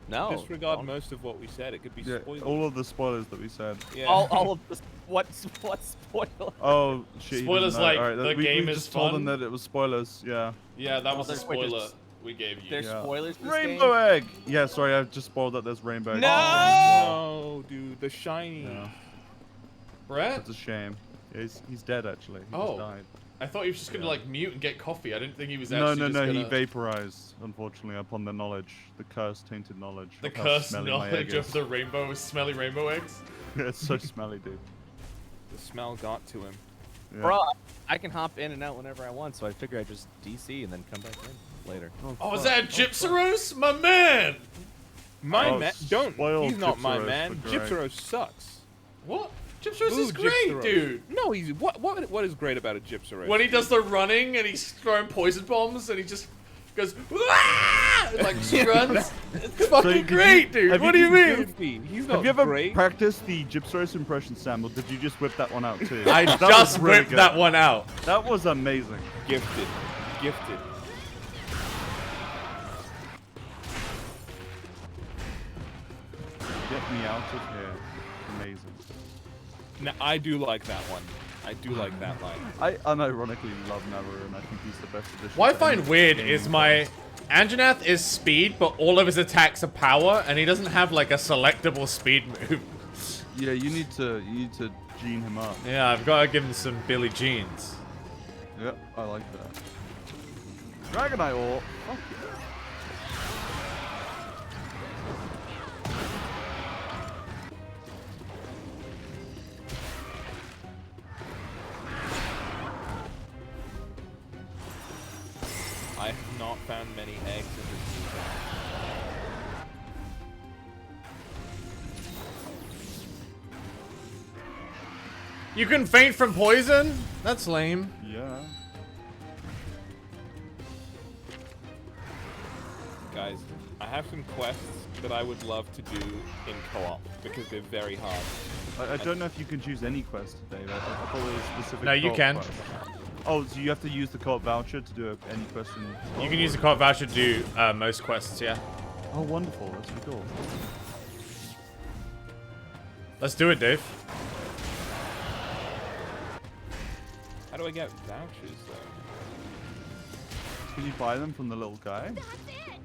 No. Disregard most of what we said. It could be Yeah, spoilers. all of the spoilers that we said. Yeah. all of the what spoiler? Oh shit! he Spoilers doesn't know. like All right, the we game just is told fun. them that it was spoilers. Yeah. Yeah, that was a there's spoiler spoilers. we gave you. There's Yeah. spoilers for this Rainbow game? egg. Yeah, sorry, I just spoiled that. There's rainbow. egg. No, dude, the shiny. Yeah, Brett? that's a shame. Yeah, he's dead actually. He Oh. just died. I thought he was just gonna like mute and get coffee. I didn't think he was No, actually no, just no. gonna... He vaporized, unfortunately, upon the knowledge, the cursed, tainted knowledge. The of how cursed smelly my egg knowledge of is. the rainbow, smelly rainbow eggs. Yeah, it's so smelly, dude. The smell got to him. Yeah. Bro, I can hop in and out whenever I want, so I figure I just DC and then come back in later. Oh, is that a Gypsaros? My man! My Oh, man, don't. spoiled He's not my Gypsaros, man. but great. Gypsaros sucks. What? Gypsaros is Ooh, great, Gypsaros. dude. No, he's what is great about a Gypsaros? When he does the running and he's throwing poison bombs and he just goes, "Wah!" and like runs. It's fucking great, dude. What do you mean? Goofy. He's not Have you ever great. practiced the Gypsaros impression, Sam, or did you just whip that one out too? I That just was really whipped good. that one out. That was amazing. Gifted. Gifted. Get me out of here. Amazing. Now, I do like that one. I do like that line. I unironically love Navarro, and I think he's the best addition. What I to find any weird game. is my Anjanath is speed, but all of his attacks are power, and he doesn't have like a selectable speed move. Yeah, you need to gene him up. Yeah, I've got to give him some Billy Jeans. Yep, I like that. Dragonite Ore. Fuck I have not found many eggs in this season. You can faint from poison? That's lame. Yeah. Guys, I have some quests that I would love to do in co-op because they're very hard. I don't know if you can choose any quest today. I thought there was specific. No, you co-op can. quests. Oh, so you have to use the co-op voucher to do any quest in. You can use the co-op voucher to do most quests, yeah. Oh, wonderful. That's pretty cool. Let's do it, Dave. How do I get vouchers though? Can you buy them from the little guy? That's it!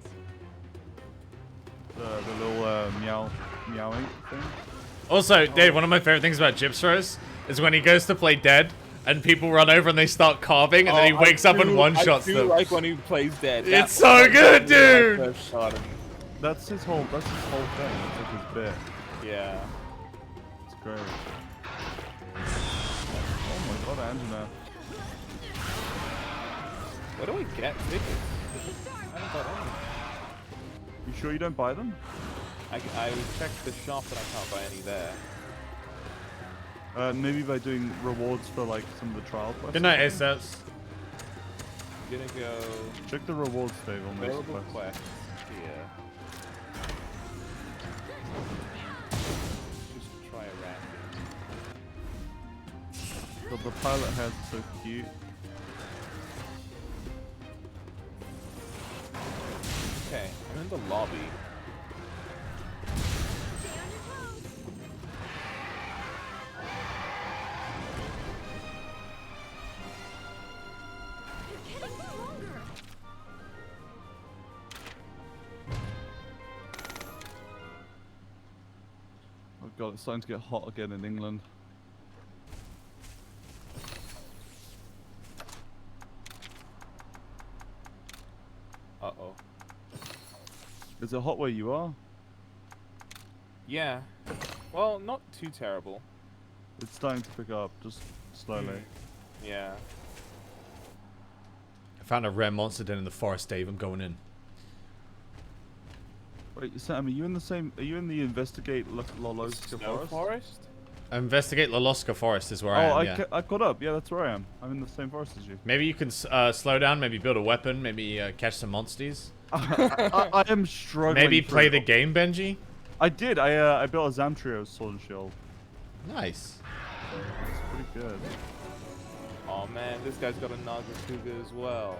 The little meowing thing? Also, Dave, one of my favorite things about Gypsros is when he goes to play dead and people run over and they start carving and then he wakes up and one-shots them. I do like when he plays dead. It's so good, dude! First shot him. That's his whole thing. That's like his bit. Yeah. It's great. Oh my god, Angela. Where do I get tickets? I haven't got any. You sure you don't buy them? I checked the shop and I can't buy any there. Maybe by doing rewards for like some of the trial quests. Good night, ASAPs. I'm gonna go. Check the rewards table on those Available quests. quests here. Just try a random. God, the pilot has so cute. Okay, I'm in the lobby. Oh god, it's starting to get hot again in England. Uh-oh. Is it hot where you are? Yeah. Well, not too terrible. It's starting to pick up, just slowly. Yeah. I found a rare monster den in the forest, Dave. I'm going in. Wait, Sam, are you in the same? Are you in the investigate Loloska Snow forest? forest? Investigate Loloska Forest is where I am, yeah. I caught up. Yeah, that's where I am. I'm in the same forest as you. Maybe you can slow down, maybe build a weapon, maybe catch some monsters. I am struggling. Maybe play the game, Benji? I did. I built a Zamtrio sword and shield. Nice. It's pretty good. Oh man, this guy's got a Naga Cougar as well.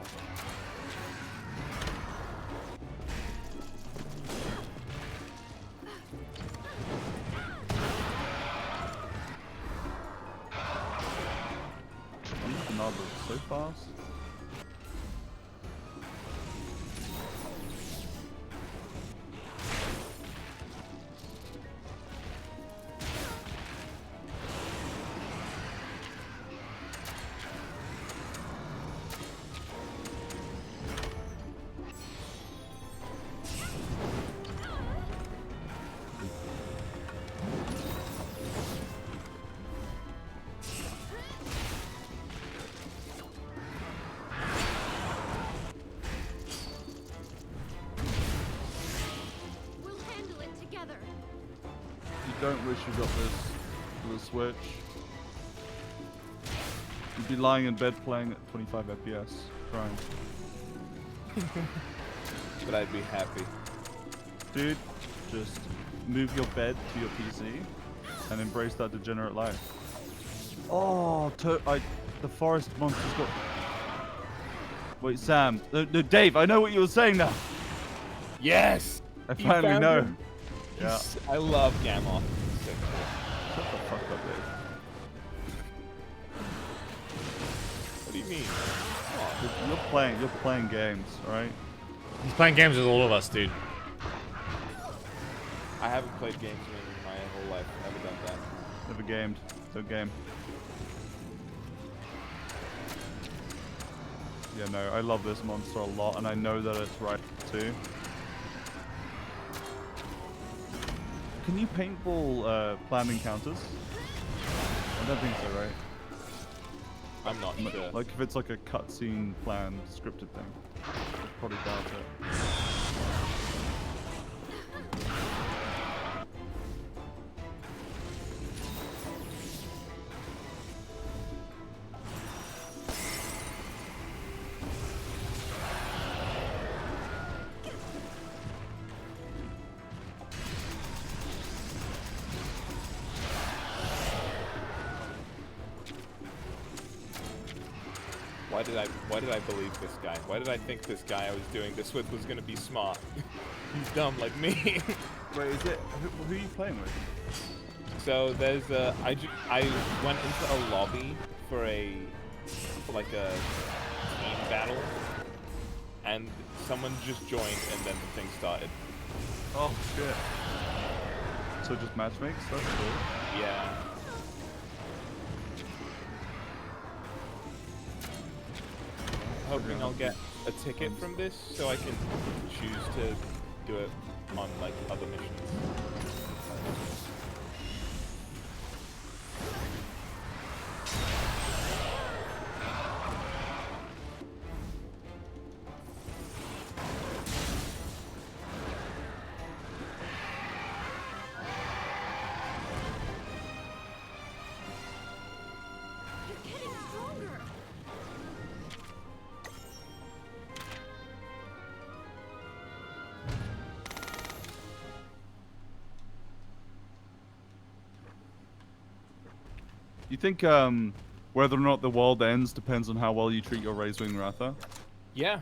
These Nagas so fast. We'll handle it together. You don't wish you got this for the Switch. You'd be lying in bed playing at 25 FPS, crying. But I'd be happy. Dude, just move your bed to your PC and embrace that degenerate life. Oh, the forest monster's got... Wait, Sam. No, Dave, I know what you were saying now. Yes! I You finally found know. him? Yeah. I love Gamoth. So cool. Shut the fuck up, Dave. What do you mean? You're playing games, alright? He's playing games with all of us, dude. I haven't played games in my whole life. Never done that. Never gamed. Don't game. Yeah, no, I love this monster a lot, and I know that it's right too. Can you paintball plan encounters? I don't think so, right? I'm not sure. Like if it's like a cutscene plan scripted thing. Probably doubt it. Why did I believe this guy? Why did I think this guy I was doing this with was gonna be smart? He's dumb like me. Wait, is it who are you playing with? So there's a I went into a lobby for like a team battle, and someone just joined, and then the thing started. Oh shit. So just matchmakes? That's cool. Yeah. Hoping I'll get a ticket from this so I can choose to do it on like other missions. You're getting stronger. You think whether or not the world ends depends on how well you treat your Razewing Ratha? Yeah,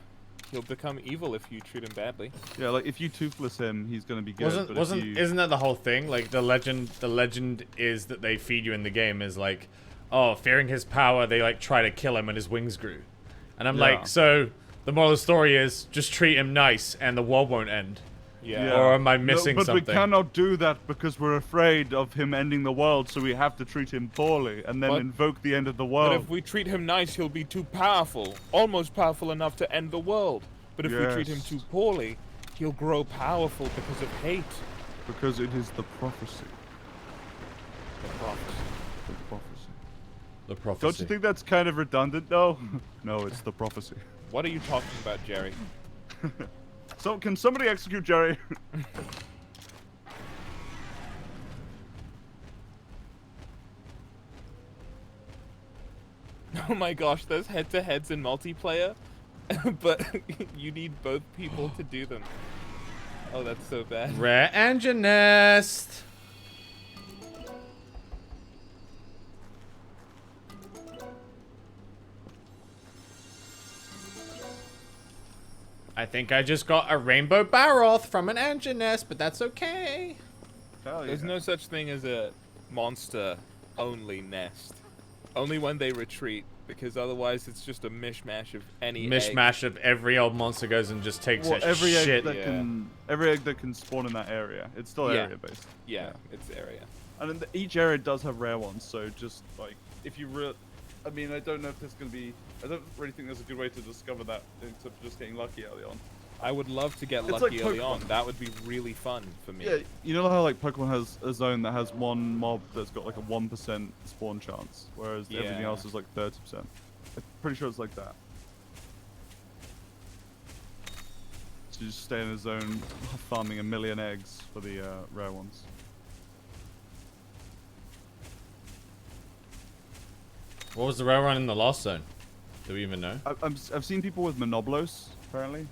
he'll become evil if you treat him badly. Yeah, like if you toothless him, he's gonna be good. Isn't that the whole thing? Like the legend is that they feed you in the game is like, oh, fearing his power, they like try to kill him and his wings grew. And I'm like, so the moral of the story is just treat him nice and the world won't end. Yeah. Or am I missing but something? we cannot do that because we're afraid of him ending the world, so we have to treat him poorly and then invoke the end of the world. But if we treat him nice, he'll be too powerful. Almost powerful enough to end the world. But if we treat him too poorly, he'll grow powerful because of hate. Because it is the prophecy. The prophecy. The prophecy. The prophecy. Don't you think that's kind of redundant, though? No, it's the prophecy. What are you talking about, Jerry? So, can somebody execute Jerry? Oh my gosh, there's head-to-heads in multiplayer, but you need both people to do them. Oh, that's so bad. Rare engine nest. I think I just got a rainbow Baroth from an engine nest, but that's okay. There's no such thing as a monster-only nest. Only when they retreat, because otherwise it's just a mishmash of any mishmash of every old monster goes and just takes every shit. Every egg that can spawn in that area. It's still area based. Yeah, it's area. And then each area does have rare ones, so just like if you I mean, I don't know if there's gonna be. I don't really think there's a good way to discover that except for just getting lucky early on. I would love to get It's lucky like early on. Pokemon. That would be really fun for me. Yeah, you know how like Pokemon has a zone that has one mob that's got like a 1% spawn chance, whereas everything else is like 30%. I'm pretty sure it's like that. So you just stay in a zone farming 1 million eggs for the rare ones. What was the rare one in the last zone? Do we even know? I've seen people with Monoblos, apparently.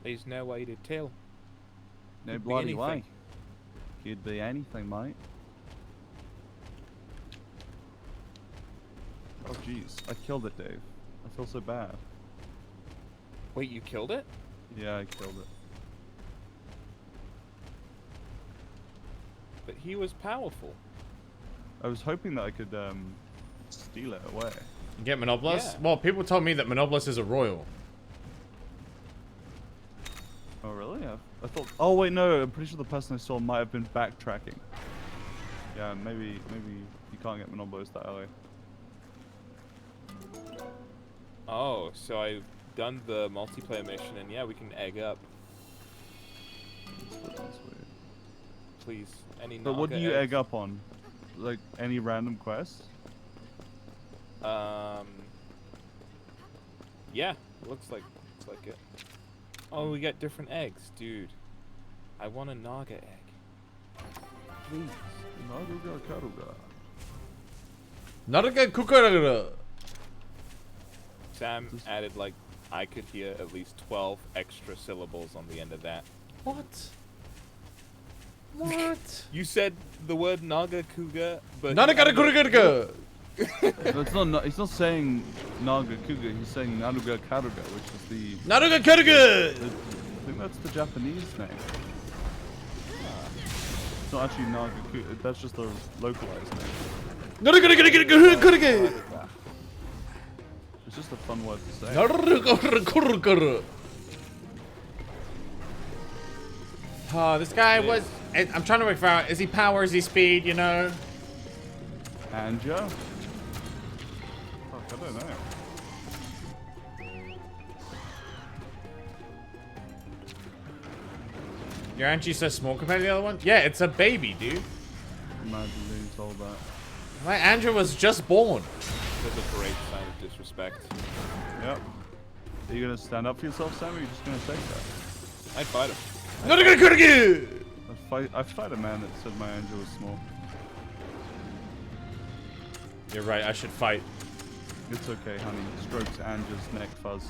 There's no way to tell. No Could be bloody way. anything. Could be anything, mate. Oh jeez, I killed it, Dave. I feel so bad. Wait, you killed it? Yeah, I killed it. But he was powerful. I was hoping that I could steal it away. You get Monoblos? Yeah. Well, people told me that Monoblos is a royal. Oh really? I thought. Oh wait, no. I'm pretty sure the person I saw might have been backtracking. Yeah, maybe you can't get Monoblos that early. Oh, so I've done the multiplayer mission, and yeah, we can egg up. That's weird. Please, any. But what do Naga you eggs? egg up on? Like any random quest? Yeah, looks like it. Oh, we got different eggs, dude. I want a naga egg. Please. Naruga Karuga. Naruga Kukaraga. Sam added like I could hear at least 12 extra syllables on the end of that. What? What? You said the word naga kuga, but Naruga Kukaraga. He's not saying Naga Kuga, he's saying Naruga Karuga, which is the... Naruga Kukaraga. I think that's the Japanese name. It's not actually Naga Kuga, that's just a localized name. Naruga Kukaraga. It's just a fun word to say. Naruga Kukaraga. Oh, this guy was... I'm trying to figure out, is he power, is he speed, you know? Anja? Fuck, I don't know. Your Angie so small compared to the other one? Yeah, it's a baby, dude. Imagine being told that. My Andrew was just born. There's a great sign of disrespect. Yep. Are you gonna stand up for yourself, Sam, or are you just gonna take that? I'd fight him. Naruga Kukaraga. I fight a man that said my Anja was small. You're right, I should fight. It's okay, honey. Strokes Anja's neck fuzz.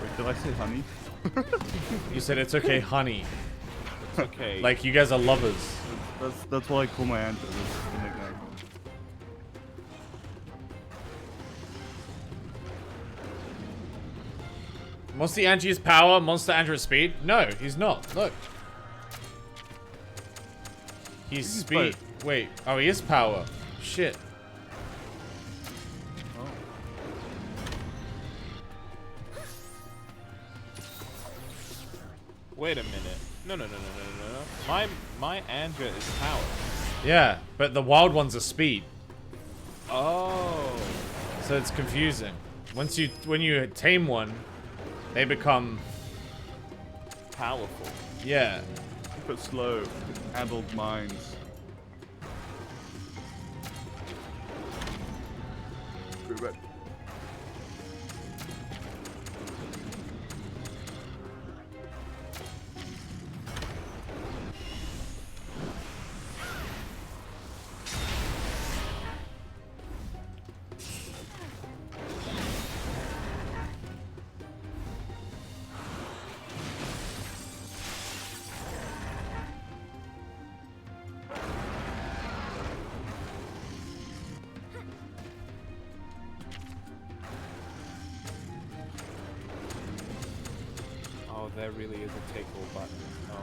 Wait, did I say honey? You said it's okay, honey. It's okay. Like you guys are lovers. That's what I call my Anja. That's the nickname. Monster Angie's power, Monster Andrew's speed? No, he's not. Look. He's speed. Wait. Oh, he is power. Shit. Oh. Wait a minute. No. My Anja is power. Yeah, but the wild ones are speed. Oh. So it's confusing. When you tame one, they become powerful. Yeah. Keep it slow. Adult minds. Red. Oh, there really is a take all button. Oh.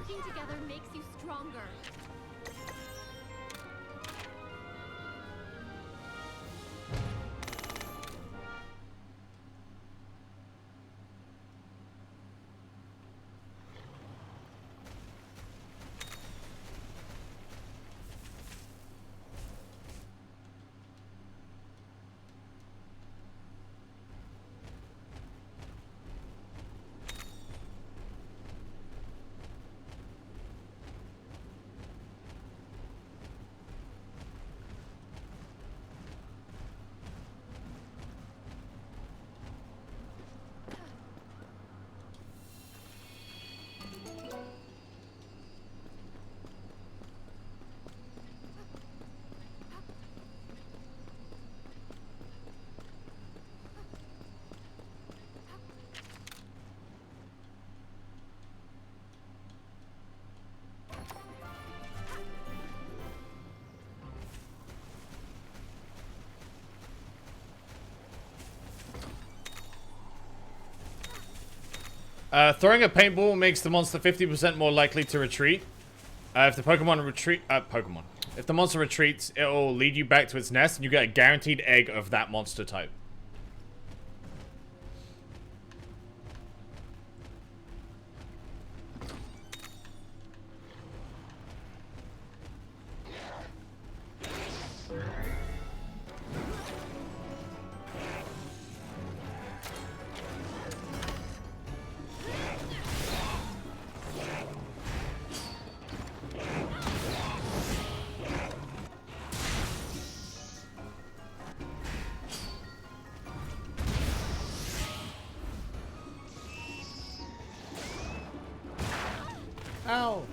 Working together makes you stronger. Throwing a paintball makes the monster 50% more likely to retreat. If the If the monster retreats, it will lead you back to its nest, and you get a guaranteed egg of that monster type. Ow.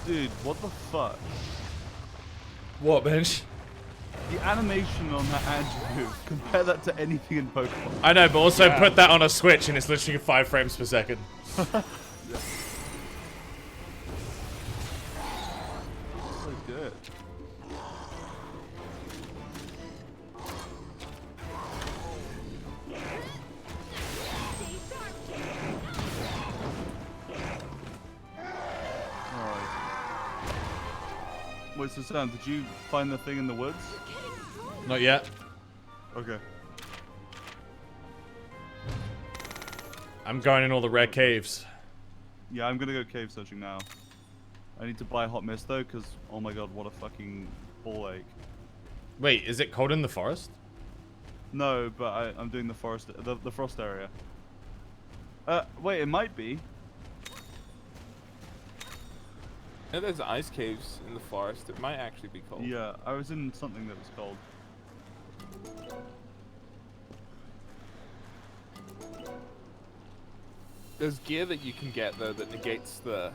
Dude, what the fuck? What, Bench? The animation on that adjective, compare that to anything in Pokemon. I know, but also put that on a Switch and it's literally 5 frames per second. So good. Wait, so Sam, did you find the thing in the woods? Not yet. Okay. I'm going in all the rare caves. Yeah, I'm gonna go cave searching now. I need to buy hot mist though, because oh my god, what a fucking ball ache. Wait, is it cold in the forest? No, but I'm doing the forest, the frost area. Wait, it might be. Yeah, there's ice caves in the forest. It might actually be cold. Yeah, I was in something that was cold. There's gear that you can get though that negates the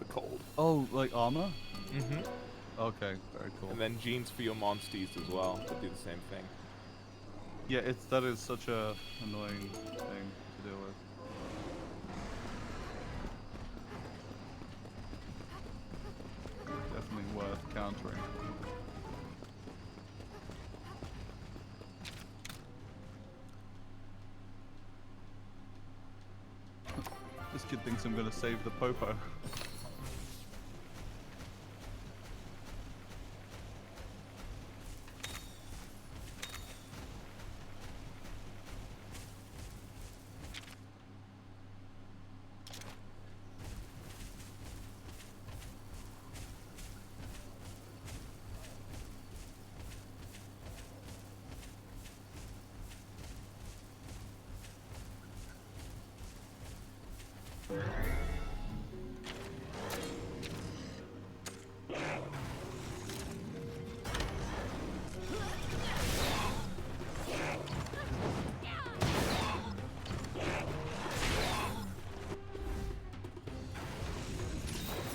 cold. Oh, like armor? Mm-hmm. Okay, very cool. And then genes for your monsties as well that do the same thing. Yeah, that is such a annoying thing to deal with. Definitely worth countering. This kid thinks I'm gonna save the popo.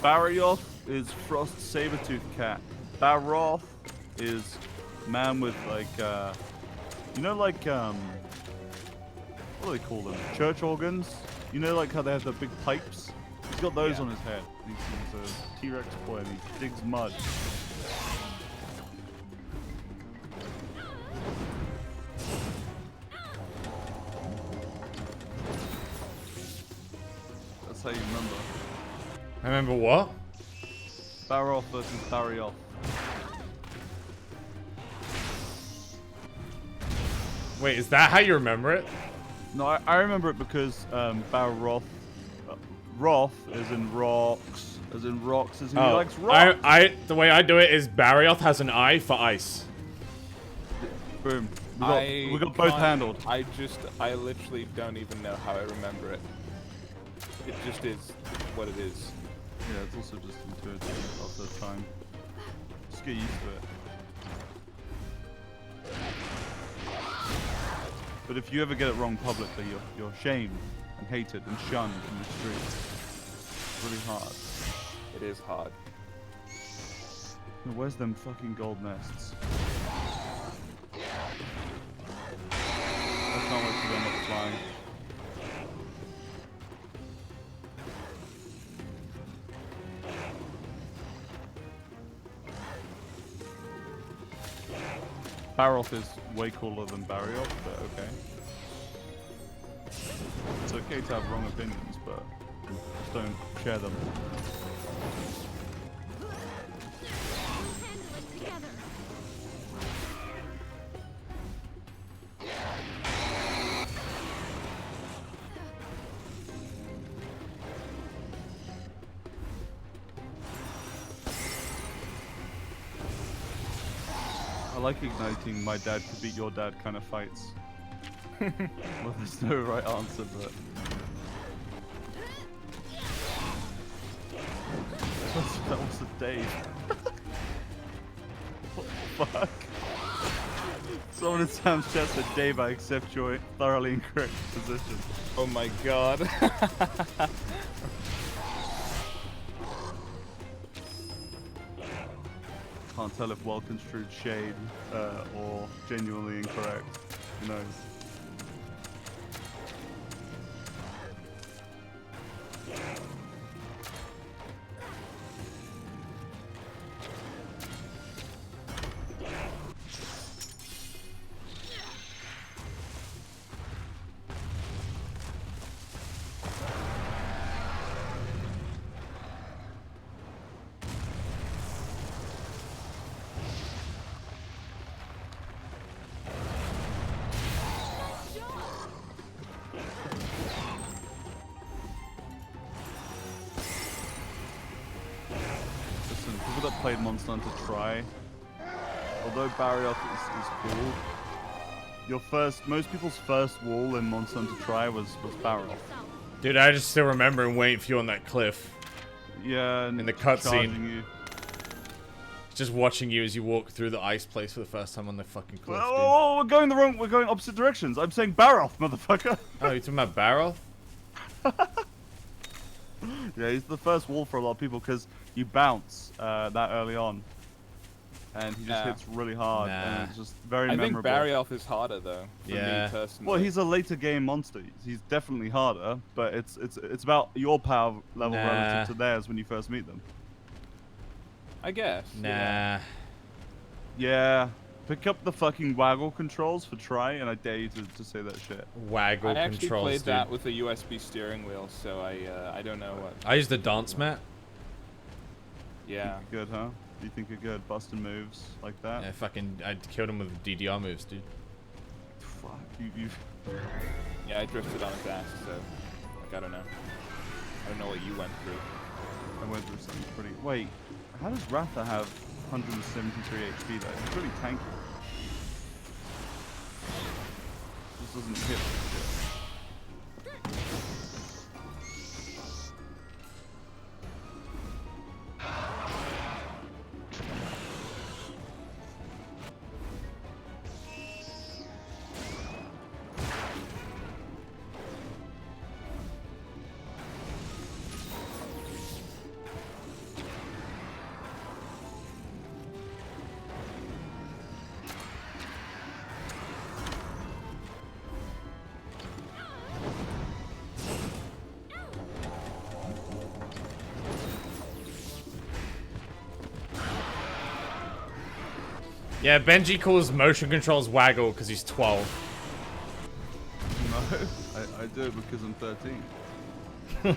Barioth is Frost Sabertooth Cat. Baroth is man with like, you know, like, what do they call them? Church organs? You know, like how they have the big pipes? He's got those on his head. He's a T-Rex boy and he digs mud. That's how you remember. I remember what? Baroth versus Barioth. Wait, is that how you remember it? No, I remember it because Baroth, Roth as in rocks, as in he likes rocks. The way I do it is Barioth has an eye for ice. Boom. We got both handled. I literally don't even know how I remember it. It just is what it is. Yeah, it's also just intuitive after time. Just get used to it. But if you ever get it wrong publicly, you're shamed and hated and shunned in the streets. It's really hard. It is hard. Now, where's them fucking gold nests? I can't wait for them up flying. Baroth is way cooler than Barioth, but okay. It's okay to have wrong opinions, but just don't share them. I like igniting my dad could beat your dad kind of fights. Well, there's no right answer, but... that was a Dave. What the fuck? Someone in Sam's chat said, Dave, I accept your thoroughly incorrect position. Oh my god. Can't tell if well-construed shade or genuinely incorrect. Who knows? That played Monster Hunter Try, although Barioth is cool, most people's first wall in Monster Hunter Try was Barioth. Dude, I just still remember and waiting for you on that cliff. Yeah, and in the cutscene. Just watching you as you walk through the ice place for the first time on the fucking cliff. Oh, we're going opposite directions. I'm saying Barioth, motherfucker. Oh, you're talking about Barioth? Yeah, he's the first wall for a lot of people because you bounce that early on, and he just hits really hard, and it's just very memorable. I think Barioth is harder though. For me personally. Well, he's a later game monster. He's definitely harder, but it's about your power level relative to theirs when you first meet them. I guess. Nah. Yeah, Pick up the fucking waggle controls for try, and I dare you to say that shit. Waggle I actually controls, played dude. that with a USB steering wheel, so I don't know what. I used the dance mat. Yeah. Good, huh? You think you're good busting moves like that? Yeah, I killed him with DDR moves, dude. Fuck, you. Yeah, I drifted on his ass, so like, I don't know. I don't know what you went through. I went through something pretty. Wait, how does Ratha have 173 HP though? It's pretty tanky. This doesn't hit. Yeah, Benji calls motion controls waggle because he's 12. No, I do it because I'm 13. Fucker.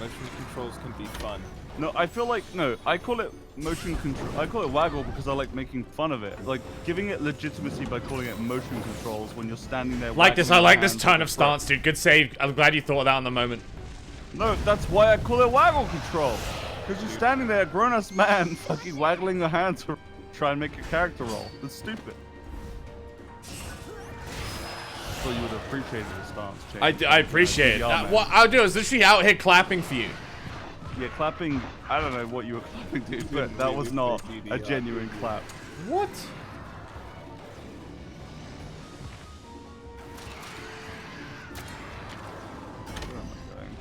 Motion controls can be fun. No, I feel like I call it motion control. I call it waggle because I like making fun of it, like giving it legitimacy by calling it motion controls when you're standing there. Like this, I waggling like your this hands turn like of a stance, dude. Good save. I'm glad you thought of that in the moment. No, that's why I call it waggle control. Because you're standing there, a grown-ass man, fucking waggling your hands to try and make a character roll. That's stupid. So you would have appreciated the stance change. I appreciate it. What I'll do is literally out here clapping for you. Yeah, clapping. I don't know what you were clapping, dude, but that was not a genuine clap. What? Where am I going?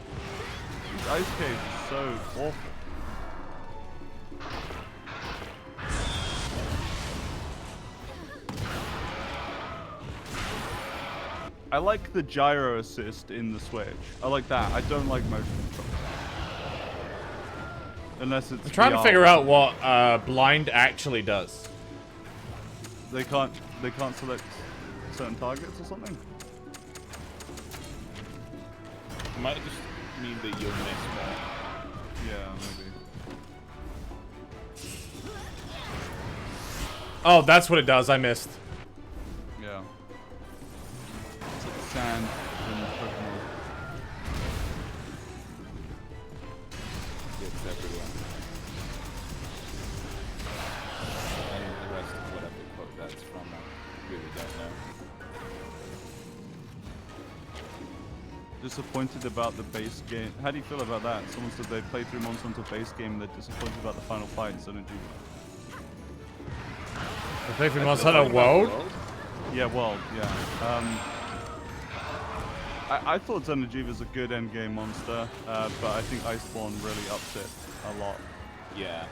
These ice caves are so awful. I like the gyro assist in the Switch. I like that. I don't like motion control. Unless it's I'm trying to VR. figure out what blind actually does. They can't select certain targets or something? It might just mean that you'll miss more. Yeah, maybe. Oh, that's what it does. I missed. Yeah. It's like sand in Pokemon. It's everywhere. And the rest of whatever quote that's from, I really don't know. Disappointed about the base game. How do you feel about that? Someone said they played through Monster Hunter base game and they're disappointed about the final fight in Synergy. The play through Monster Hunter World? Yeah, World, yeah. I thought Xeno'jiiva was a good endgame monster, but I think Iceborne really ups it a lot. Yeah.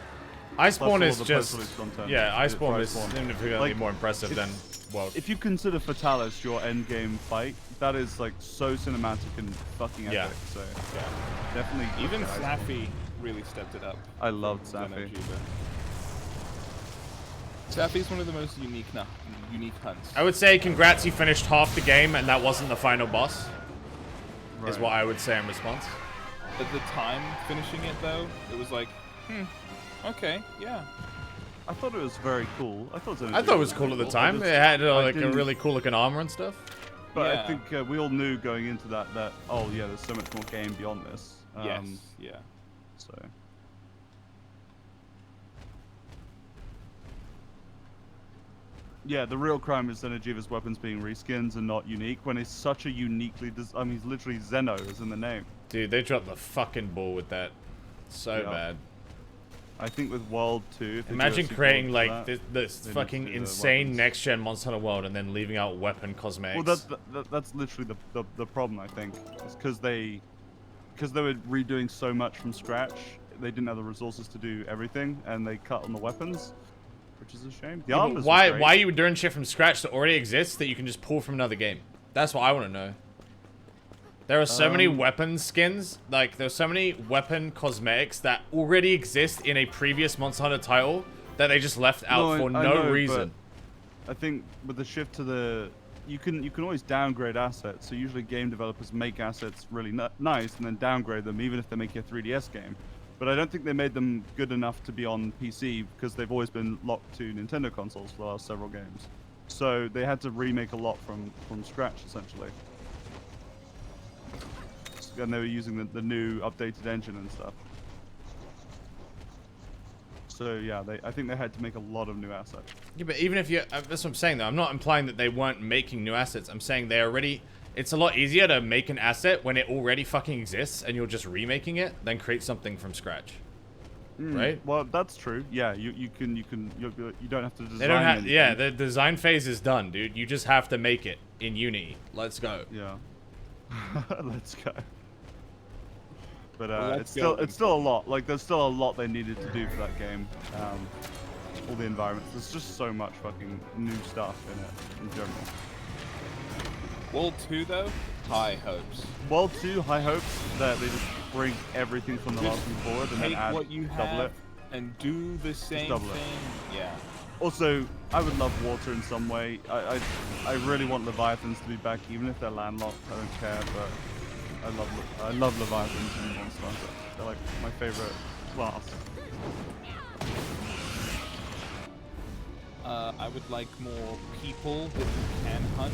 Iceborne is Plus all the just... post-release content. Yeah, Iceborne is Iceborne. significantly Like, more impressive than World. If you consider Fatalis your endgame fight, that is like so cinematic and fucking epic. Yeah. So Yeah. definitely. Even look at Iceborne. Safi really stepped it up. I loved Safi. Safi's one of the most unique hunts. I would say congrats, you finished half the game and that wasn't the final boss. Is Right. what I would say in response. At the time finishing it though, it was like, okay, yeah. I thought it was very cool. I thought I thought it was cool at the time. It had like a really cool looking armor and stuff. But Yeah. I think we all knew going into that oh yeah, there's so much more game beyond this. Yes, yeah. So. Yeah, the real crime is Xeno'jiiva's weapons being reskins and not unique when it's such a uniquely. I mean, literally Xeno is in the name. Dude, they dropped the fucking ball with that. So Yeah. bad. I think with World 2. Imagine creating like this they need fucking to do the insane weapons. next gen Monster Hunter world and then leaving out weapon cosmetics. Well, that's literally the problem. I think it's because they were redoing so much from scratch. They didn't have the resources to do everything, and they cut on the weapons, which is a shame. The armors were why great. are you doing shit from scratch that already exists that you can just pull from another game? That's what I want to know. There are so many weapon skins, like there's so many weapon cosmetics that already exist in a previous Monster Hunter title that they just left out for no reason. I think with the shift to the, you can always downgrade assets. So usually game developers make assets really nice and then downgrade them, even if they make a 3DS game. But I don't think they made them good enough to be on PC because they've always been locked to Nintendo consoles for the last several games. So they had to remake a lot from scratch essentially. And they were using the new updated engine and stuff. So yeah, I think they had to make a lot of new assets. Yeah, but even if you, that's what I'm saying though. I'm not implying that they weren't making new assets. I'm saying they already, it's a lot easier to make an asset when it already fucking exists and you're just remaking it than create something from scratch. Right? Well, that's true. Yeah, you don't have to design They don't have, anything. yeah, the design phase is done, dude. You just have to make it in Unity. Let's go. Yeah. Let's go. But Well, it's still a lot. Like there's still a lot they needed to do for that game. All the environments. There's just so much fucking new stuff in it in general. World 2 though, high hopes. World 2, high hopes that they just bring everything from the last one forward and then Take add what you double have it. and do the same double it. thing. Yeah. Also, I would love water in some way. I really want Leviathans to be back, even if they're landlocked. I don't care, but I love Leviathans in Monster Hunter. They're like my favorite class. I would like more people that you can hunt.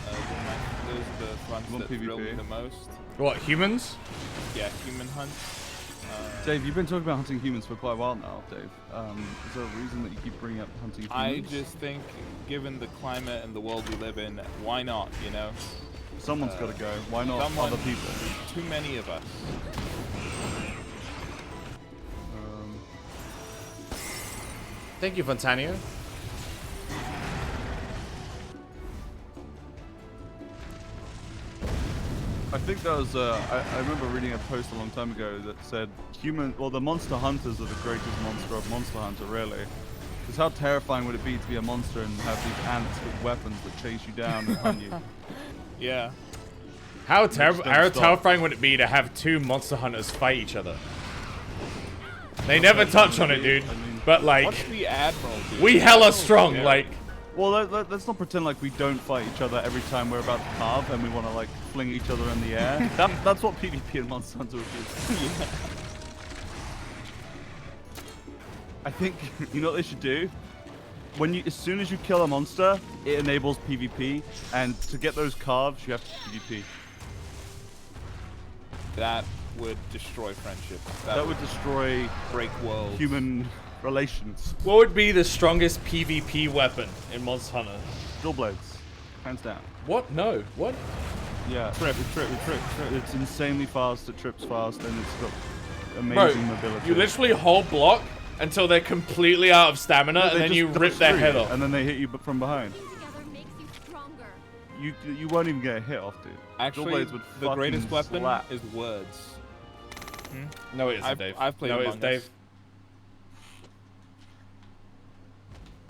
Those are the ones that thrill me the most. What, humans? Yeah, human hunt. Dave, you've been talking about hunting humans for quite a while now, Dave. Is there a reason that you keep bringing up hunting humans? I just think, given the climate and the world we live in, why not, you know? Someone's got to go. Why not other people? Too many of us. Thank you, Fontanio. I think that was, I remember reading a post a long time ago that said the monster hunters are the greatest monster of Monster Hunter, really. Because how terrifying would it be to be a monster and have these ants with weapons that chase you down and hunt you? Yeah. How terrifying would it be to have two monster hunters fight each other? They never touch on it, dude. I mean, but like, What's the Admiral do? we hella strong, Yeah. like. Well, let's not pretend like we don't fight each other every time we're about to carve and we want to like fling each other in the air. That's what PvP in Monster Hunter would be. I think you know what they should do. As soon as you kill a monster, it enables PvP, and to get those carves, you have to PvP. That would destroy friendship. That would destroy break worlds. Human relations. What would be the strongest PvP weapon in Monster Hunter? Dual blades, hands down. What? No. What? Yeah. Trip. It's insanely fast. It trips fast, and it's got Bro, amazing mobility. you literally hold block until they're completely out of stamina, and then you rip their head off. And then they hit you from behind. Together makes you stronger. You won't even get a hit off, dude. Actually, Dual blades would the greatest fucking weapon slap. is words. No, it isn't, Dave. I've played No, Among it's Dave.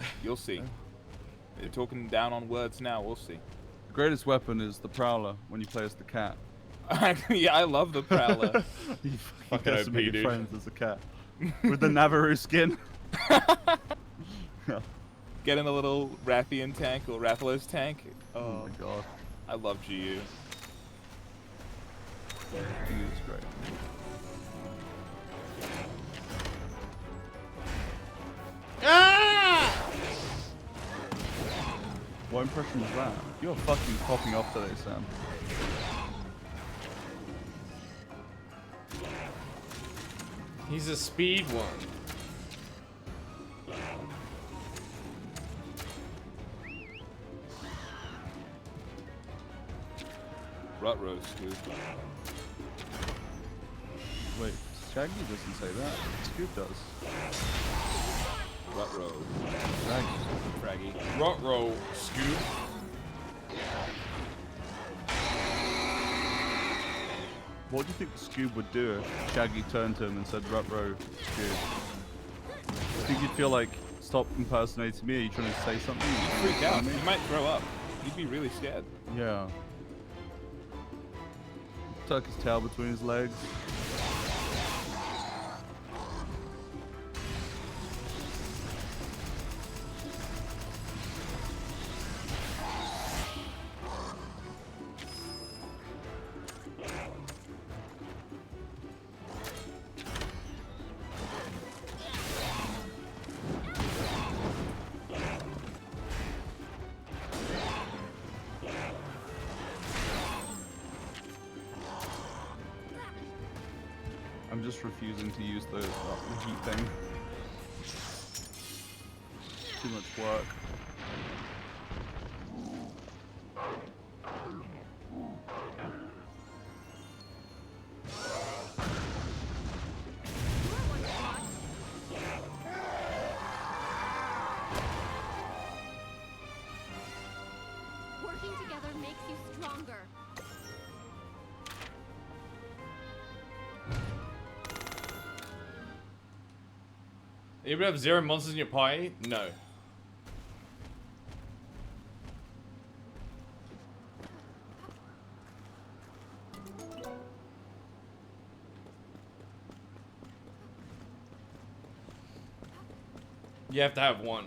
Us. You'll see. You're talking down on words now. We'll see. The greatest weapon is the Prowler when you play as the cat. Yeah, I love the Prowler. You Fucking get to OP, make dude. friends as a cat. With the Navarro skin. Get in a little Rathian tank or Rathalos tank. Oh my god. I love GU. He is great. Ah! What impression was that? You're fucking popping off today, Sam. He's a speed one. Rutrow Scoop. Wait, Shaggy doesn't say that. Scoop does. Rutrow. Fraggy. Rutrow Scoop. What do you think Scoob would do if Shaggy turned to him and said, Rutrow Scoob? Do you think you'd feel like, stop impersonating me? Are you trying to say something? You'd freak out. You might throw up. You'd be really scared. Yeah. Tuck his tail between his legs. I'm just refusing to use the heat thing. Too much work. Working together makes you stronger. You able to have 0 monsters in your party? No. You have to have one.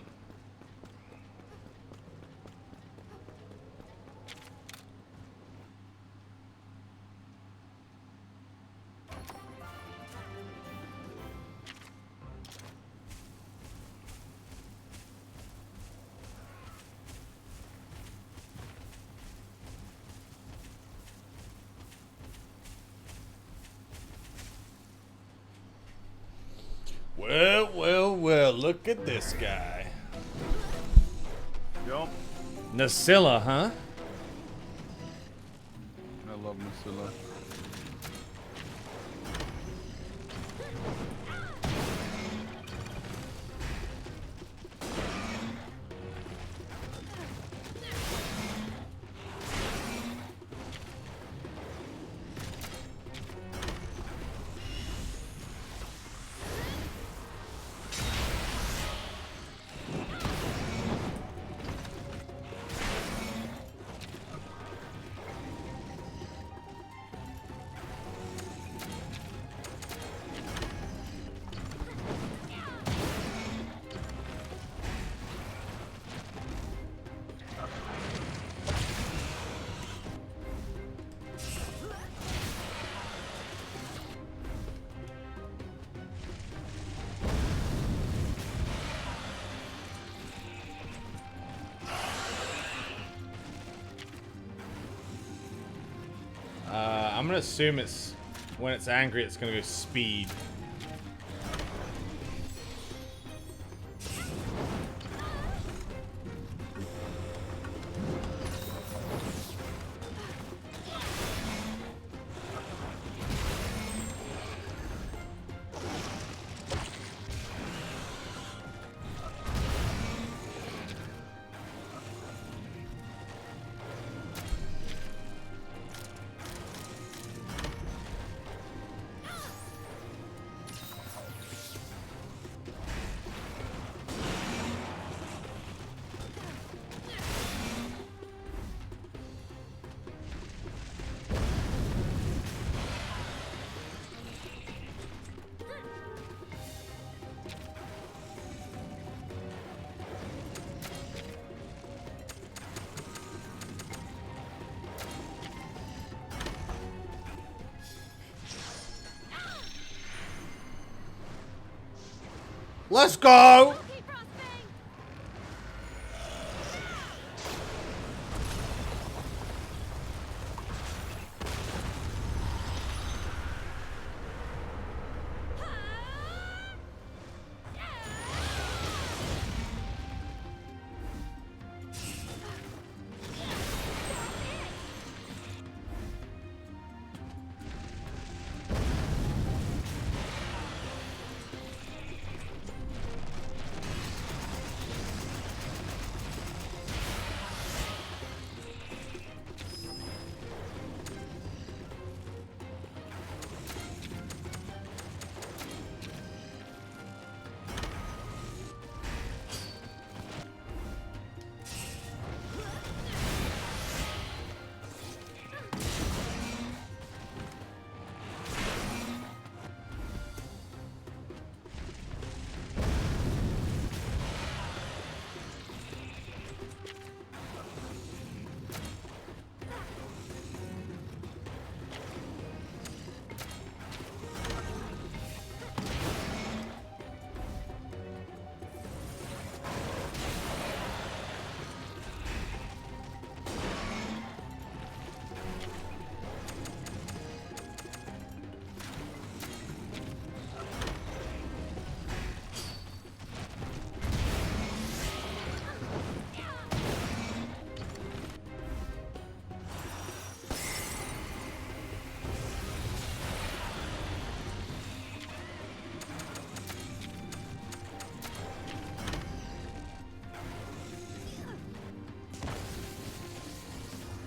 Well, look at this guy. Yup. Nasilla, huh? I love Nasilla. I'm gonna assume it's when it's angry, it's gonna go speed. Let's go!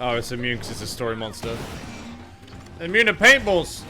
Oh, it's immune because it's a story monster. Immune to paintballs!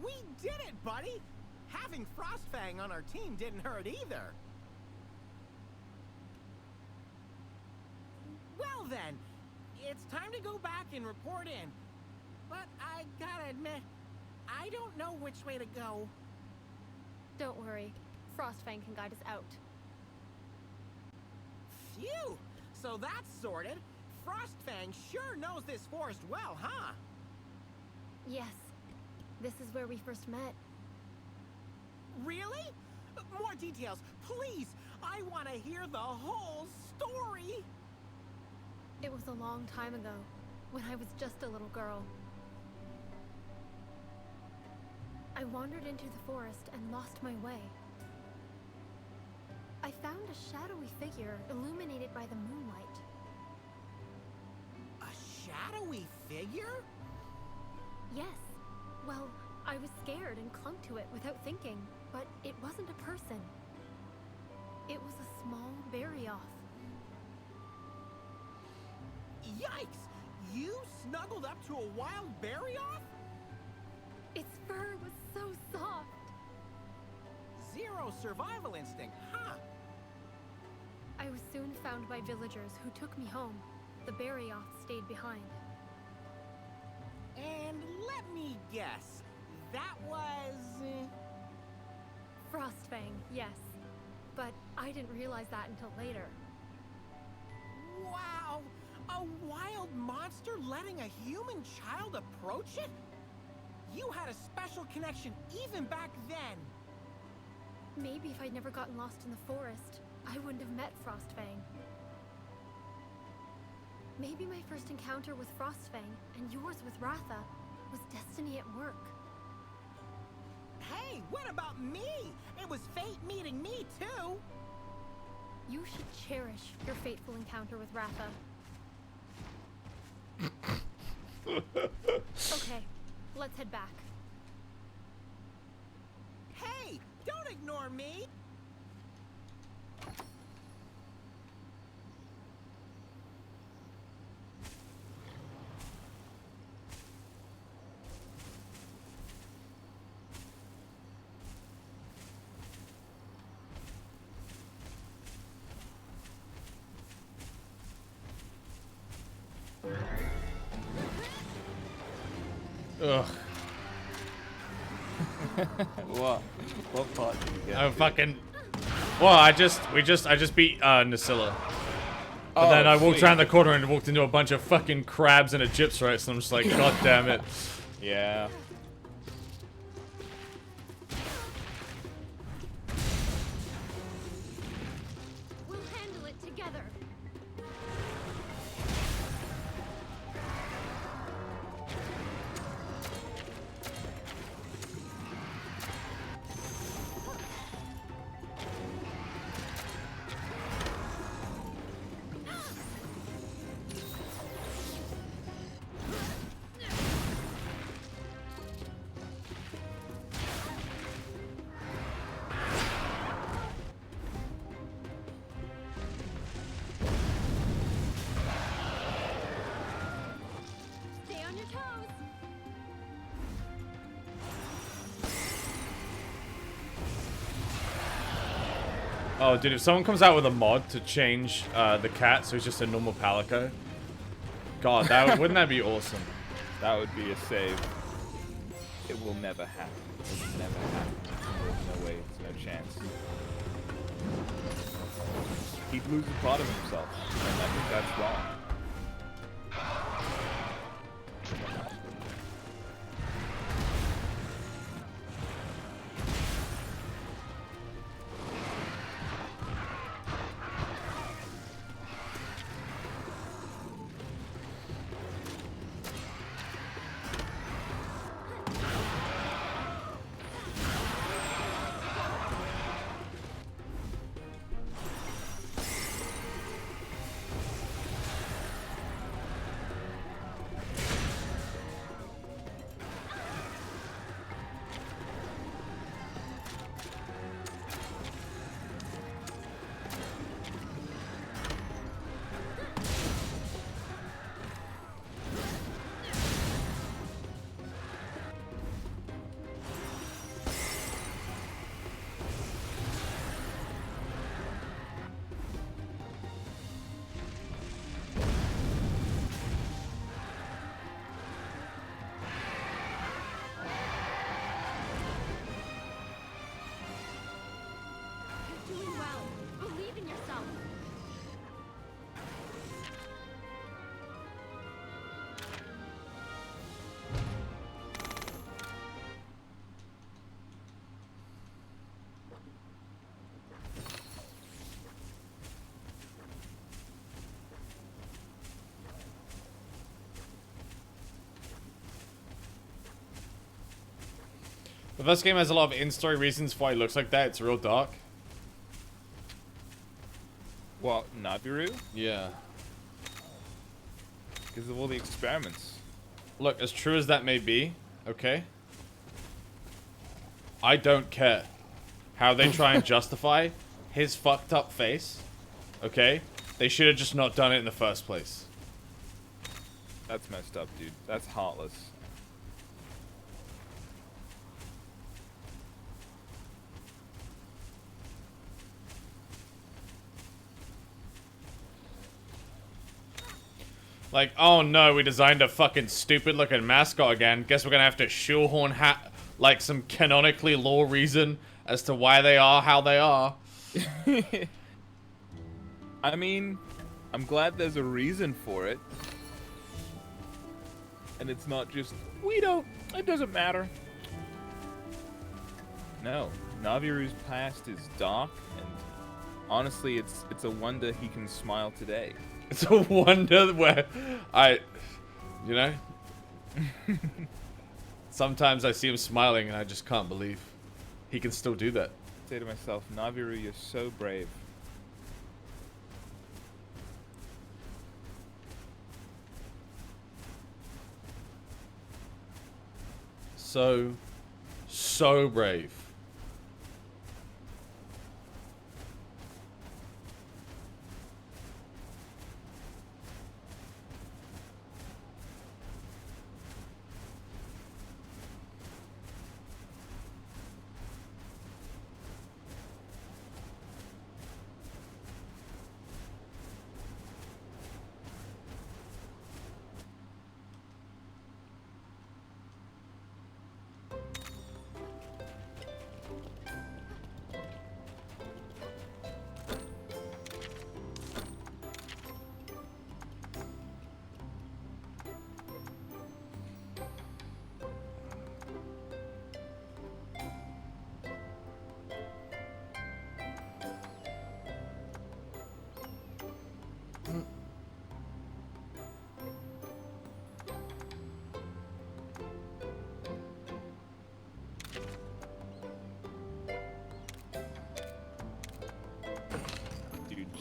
We did it, buddy! Having Frostfang on our team didn't hurt either. Well then, it's time to go back and report in. But I gotta admit, I don't know which way to go. Don't worry. Frostfang can guide us out. Phew! So that's sorted. Frostfang sure knows this forest well, huh? Yes. This is where we first met. Really? More details, please! I want to hear the whole story! It was a long time ago, when I was just a little girl. I wandered into the forest and lost my way. I found a shadowy figure illuminated by the moonlight. A shadowy figure? Yes. Well, I was scared and clung to it without thinking, but it wasn't a person. It was a small berry-off. Yikes! You snuggled up to a wild berry-off? Its fur was so soft. Zero survival instinct, huh? I was soon found by villagers who took me home. The berry-off stayed behind. And let me guess, that was... Frostfang, yes. But I didn't realize that until later. Wow! A wild monster letting a human child approach it? You had a special connection even back then. Maybe if I'd never gotten lost in the forest, I wouldn't have met Frostfang. Maybe my first encounter with Frostfang and yours with Ratha was destiny at work. Hey, what about me? It was fate meeting me too. You should cherish your fateful encounter with Ratha. Okay, let's head back. Hey, don't ignore me. Ugh. What part did you get? I fucking. Well, I just beat Nasilla. But then I walked around the corner and walked into a bunch of fucking crabs and a gypsrites, and I'm just like, god damn it. Yeah. We'll handle it together. on your toes. Oh, dude, if someone comes out with a mod to change the cat so it's just a normal palico, God, wouldn't that be awesome? That would be a save. It will never happen. It will never happen. There's no way. There's no chance. He'd lose a part of himself, and I think that's wrong. The first game has a lot of in-story reasons why it looks like that. It's real dark. What, Naviru? Yeah. Because of all the experiments. Look, as true as that may be, okay? I don't care how they try and justify his fucked up face, okay? They should have just not done it in the first place. That's messed up, dude. That's heartless. Like, oh no, we designed a fucking stupid looking mascot again. Guess we're gonna have to shoehorn like some canonically lore reason as to why they are how they are. I mean, I'm glad there's a reason for it. And it's not just, it doesn't matter. No, Naviru's past is dark, and honestly, it's a wonder he can smile today. It's a wonder where you know, sometimes I see him smiling and I just can't believe he can still do that. I say to myself, Naviru, you're so brave. So brave.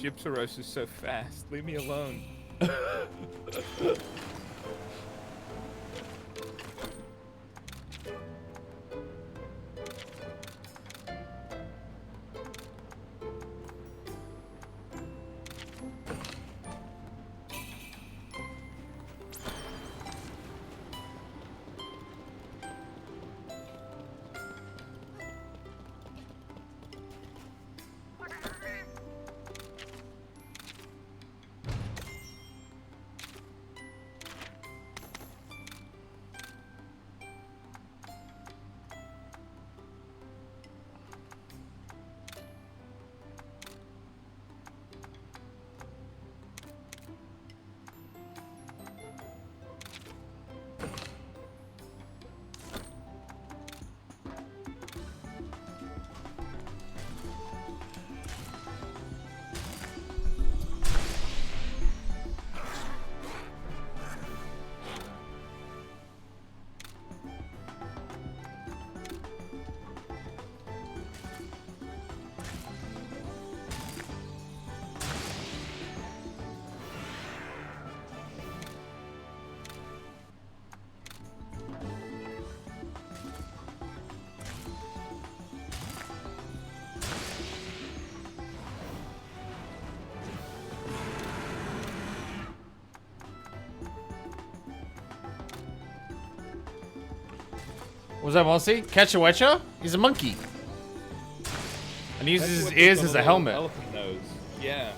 Gypsaros is so fast. Leave me alone. Was that Mossy? Catch-a-Wetcher? He's a monkey. And he uses his ears as a helmet. Elephant nose. Yeah.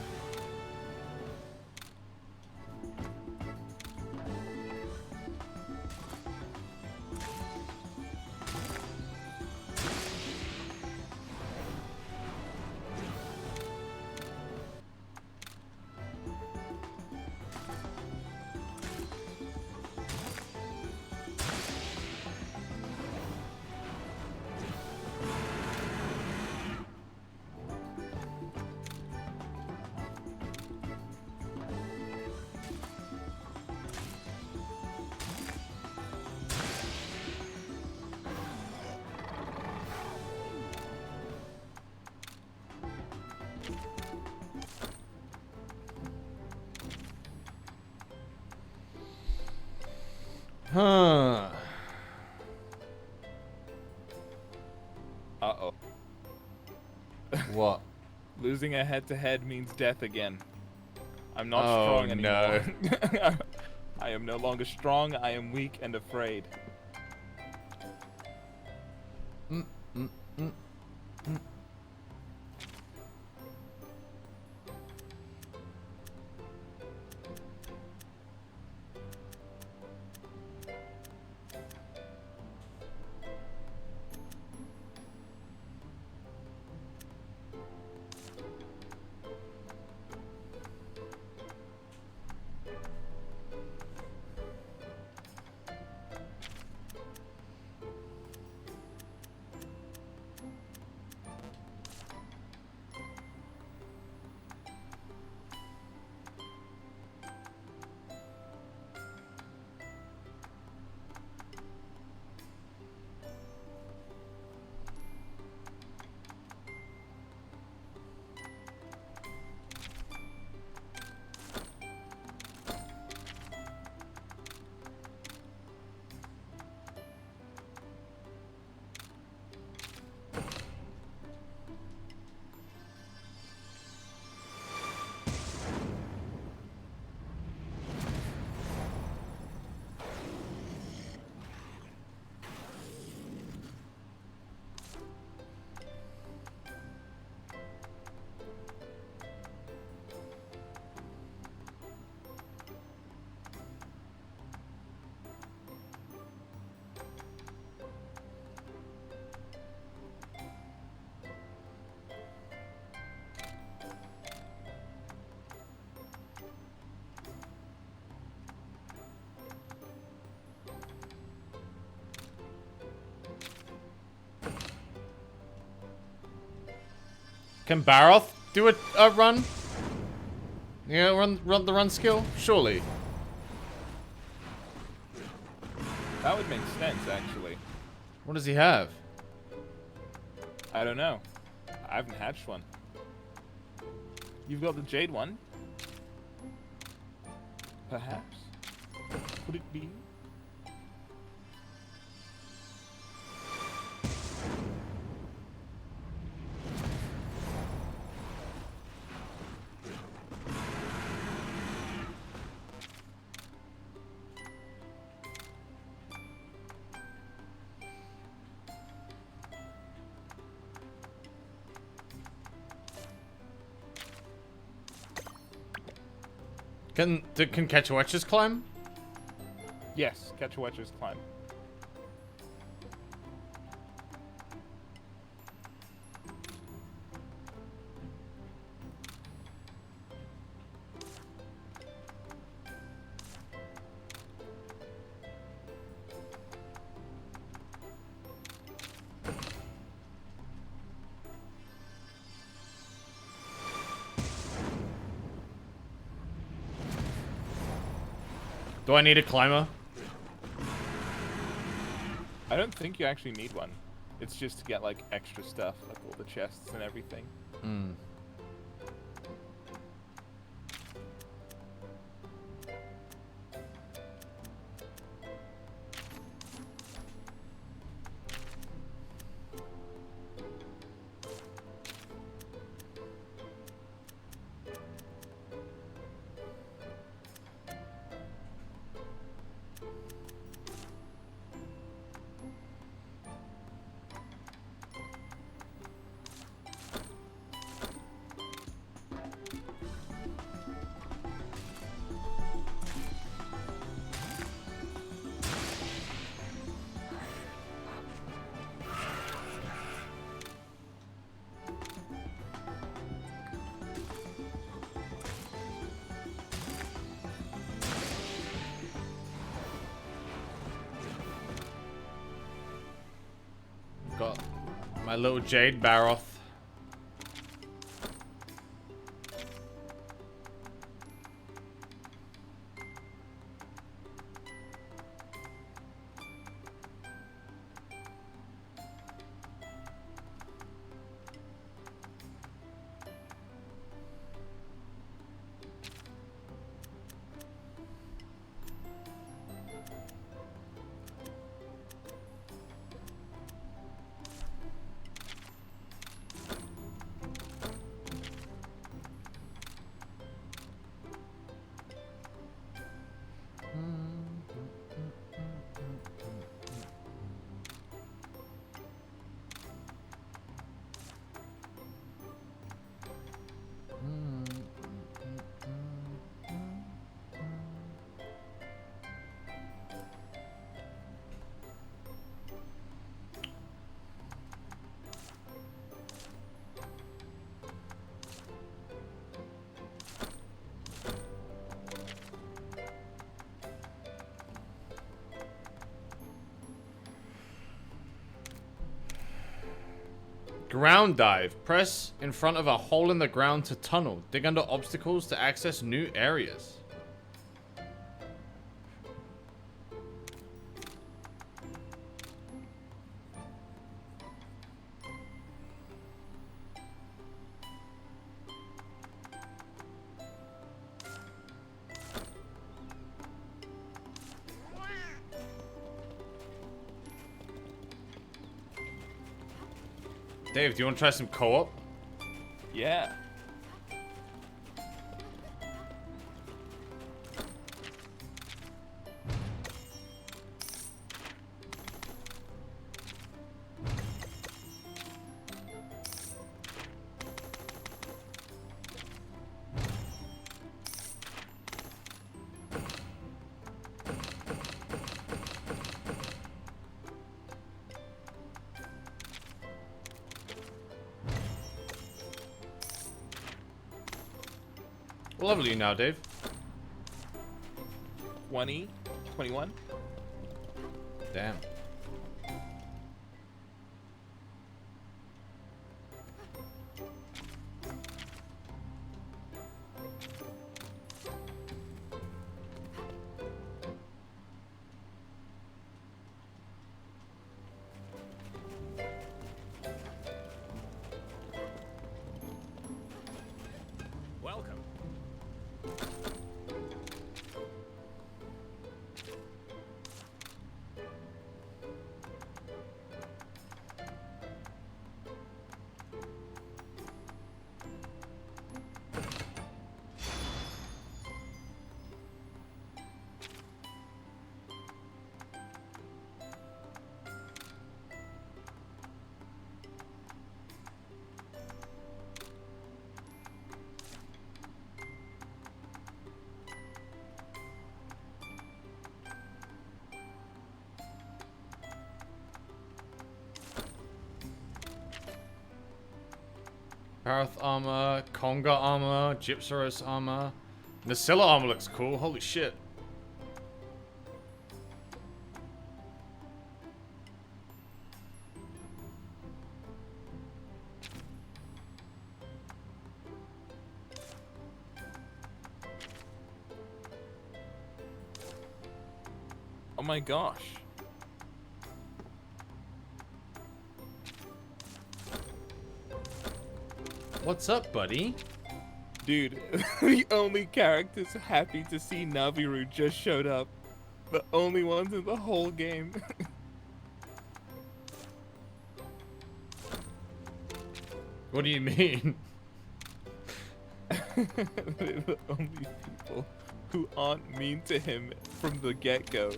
Huh. Uh-oh. What? Losing a head-to-head means death again. I'm not Oh, strong no. anymore. I am no longer strong, I am weak and afraid. Mm, mm, mm, mm. Can Baroth do a run? Yeah, run the run skill? Surely. That would make sense, actually. What does he have? I don't know. I haven't hatched one. You've got the Jade one? Perhaps? Could it be? Can Catch-a-Wetchers climb? Yes, Catch-a-Wetchers climb. Do I need a climber? I don't think you actually need one. It's just to get, like, extra stuff, like all the chests and everything. Hmm. My little Jade Baroth. Ground dive. Press in front of a hole in the ground to tunnel. Dig under obstacles to access new areas. Dave, do you want to try some co-op? Yeah. What level are you now, Dave? 20, 21. Damn. Welcome. Parath armor, Conga armor, Gypsaros armor. Nacilla armor looks cool. Holy shit. Oh my gosh. What's up, buddy? Dude, the only characters happy to see Naviru just showed up. The only ones in the whole game. What do you mean? They're the only people who aren't mean to him from the get-go.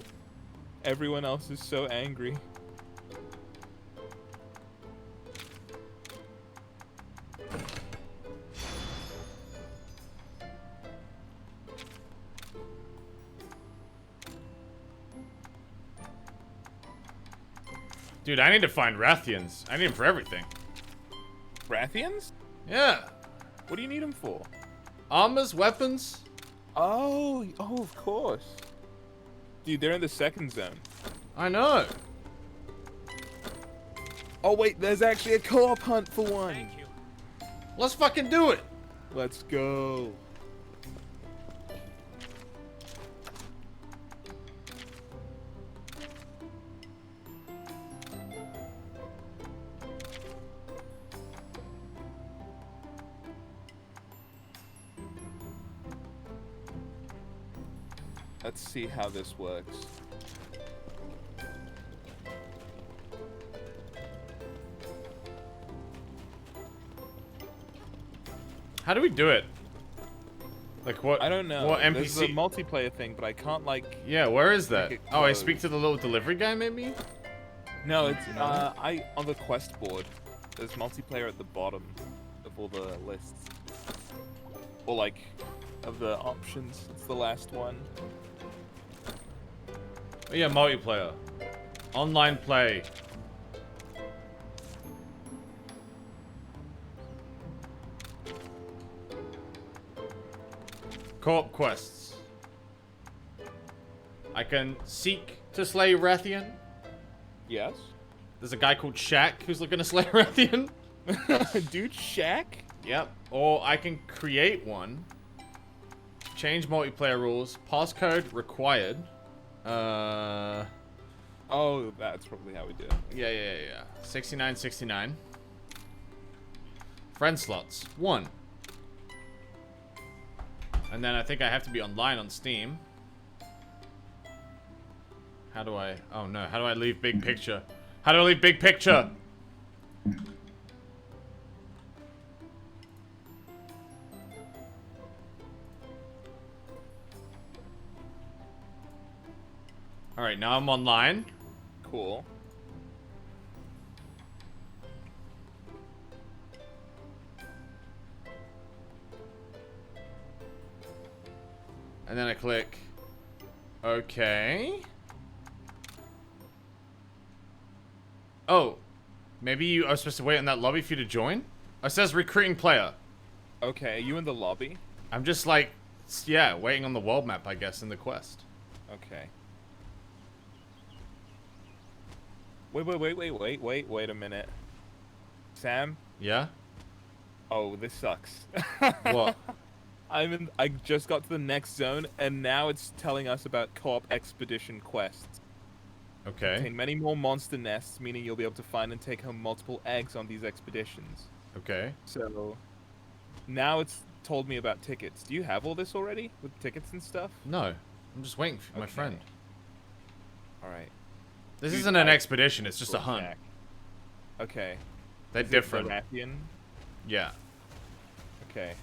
Everyone else is so angry. Dude, I need to find Rathians. I need them for everything. Rathians? Yeah. What do you need them for? Armors, weapons. Oh, of course. Dude, they're in the second zone. I know. Oh wait, there's actually a co-op hunt for one. Let's fucking do it. Let's go. Let's see how this works. How do we do it? Like what? I don't know. What There's a NPC? multiplayer thing, but I can't like. Yeah, where is that? make it Oh, I close. speak to the little delivery guy, maybe? No, it's on the quest board. There's multiplayer at the bottom of all the lists, or like of the options. It's the last one. Oh yeah, multiplayer. Online play. Co-op quests. I can seek to slay Rathian. Yes. There's a guy called Shaq who's looking to slay Rathian. Dude, Shaq? Yep. Or I can create one. Change multiplayer rules. Passcode required. Oh, that's probably how we do it. Yeah. 6969. Friend slots. 1. And then I think I have to be online on Steam. How do I... Oh no, how do I leave big picture? How do I leave big picture? Alright, now I'm online. Cool. And then I click... Okay. Oh. Maybe you are supposed to wait in that lobby for you to join? It says recruiting player. Okay, are you in the lobby? I'm just like... Yeah, waiting on the world map, I guess, in the quest. Okay. Wait a minute. Sam? Yeah? Oh, this sucks. What? I just got to the next zone, and now it's telling us about co-op expedition quests. Okay. Contain many more monster nests, meaning you'll be able to find and take home multiple eggs on these expeditions. Okay. So, now it's told me about tickets. Do you have all this already with tickets and stuff? No. I'm just waiting for my friend. All right. This Dude, isn't an expedition, it's just a hunt. Jack. Okay. They're Is it different. Baratheon? Yeah. Okay.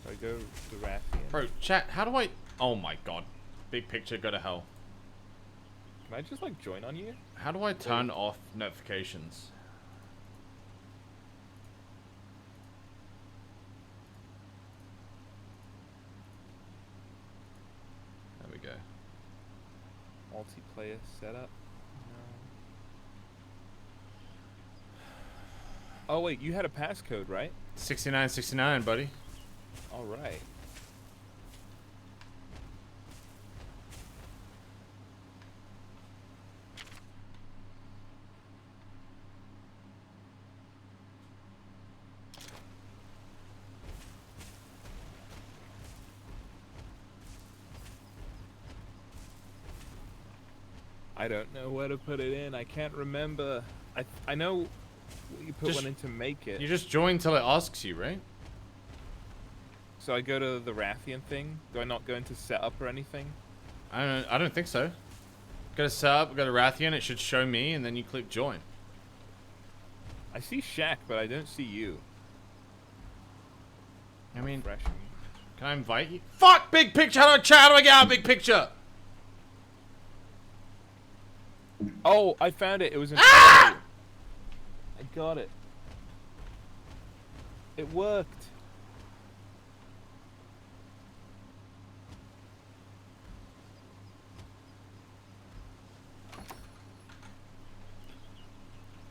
I go to Baratheon. Bro, chat, how do I... Oh my god. Big picture, go to hell. Can I just, like, join on you? How do I turn off notifications? There we go. Multiplayer setup? No. Oh, wait, you had a passcode, right? 6969, buddy. All right. I don't know where to put it in. I can't remember. I know you put one in to make it. You just join till it asks you, right? So I go to the Rathian thing. Do I not go into setup or anything? I don't think so. Go to setup, go to Rathian, it should show me, and then you click join. I see Shaq, but I don't see you. I mean, Refreshing. can I invite you? Fuck! Big picture! How do I get out of big picture? Oh, I found it. It was in front of you. I got it. It worked.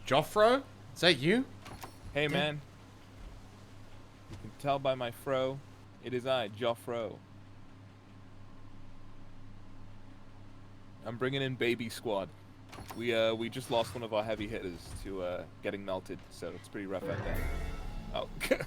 Joffro? Is that you? Hey, man. You can tell by my fro. It is I, Joffro. I'm bringing in Baby Squad. We just lost one of our heavy hitters to getting melted, so it's pretty rough out there. Oh. Go.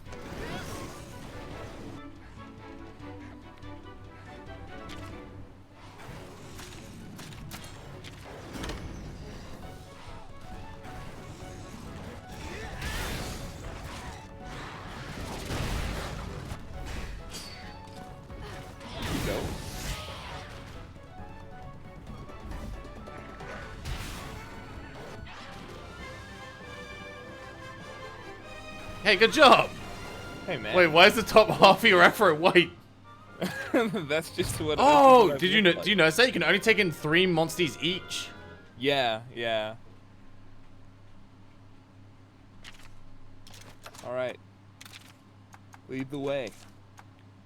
Hey, good job. Hey man. Wait, why is the top half of your effort white? That's just what. Oh, that's did you know? Do you notice that you can only take in 3 monsters each? Yeah, yeah. All right. Lead the way.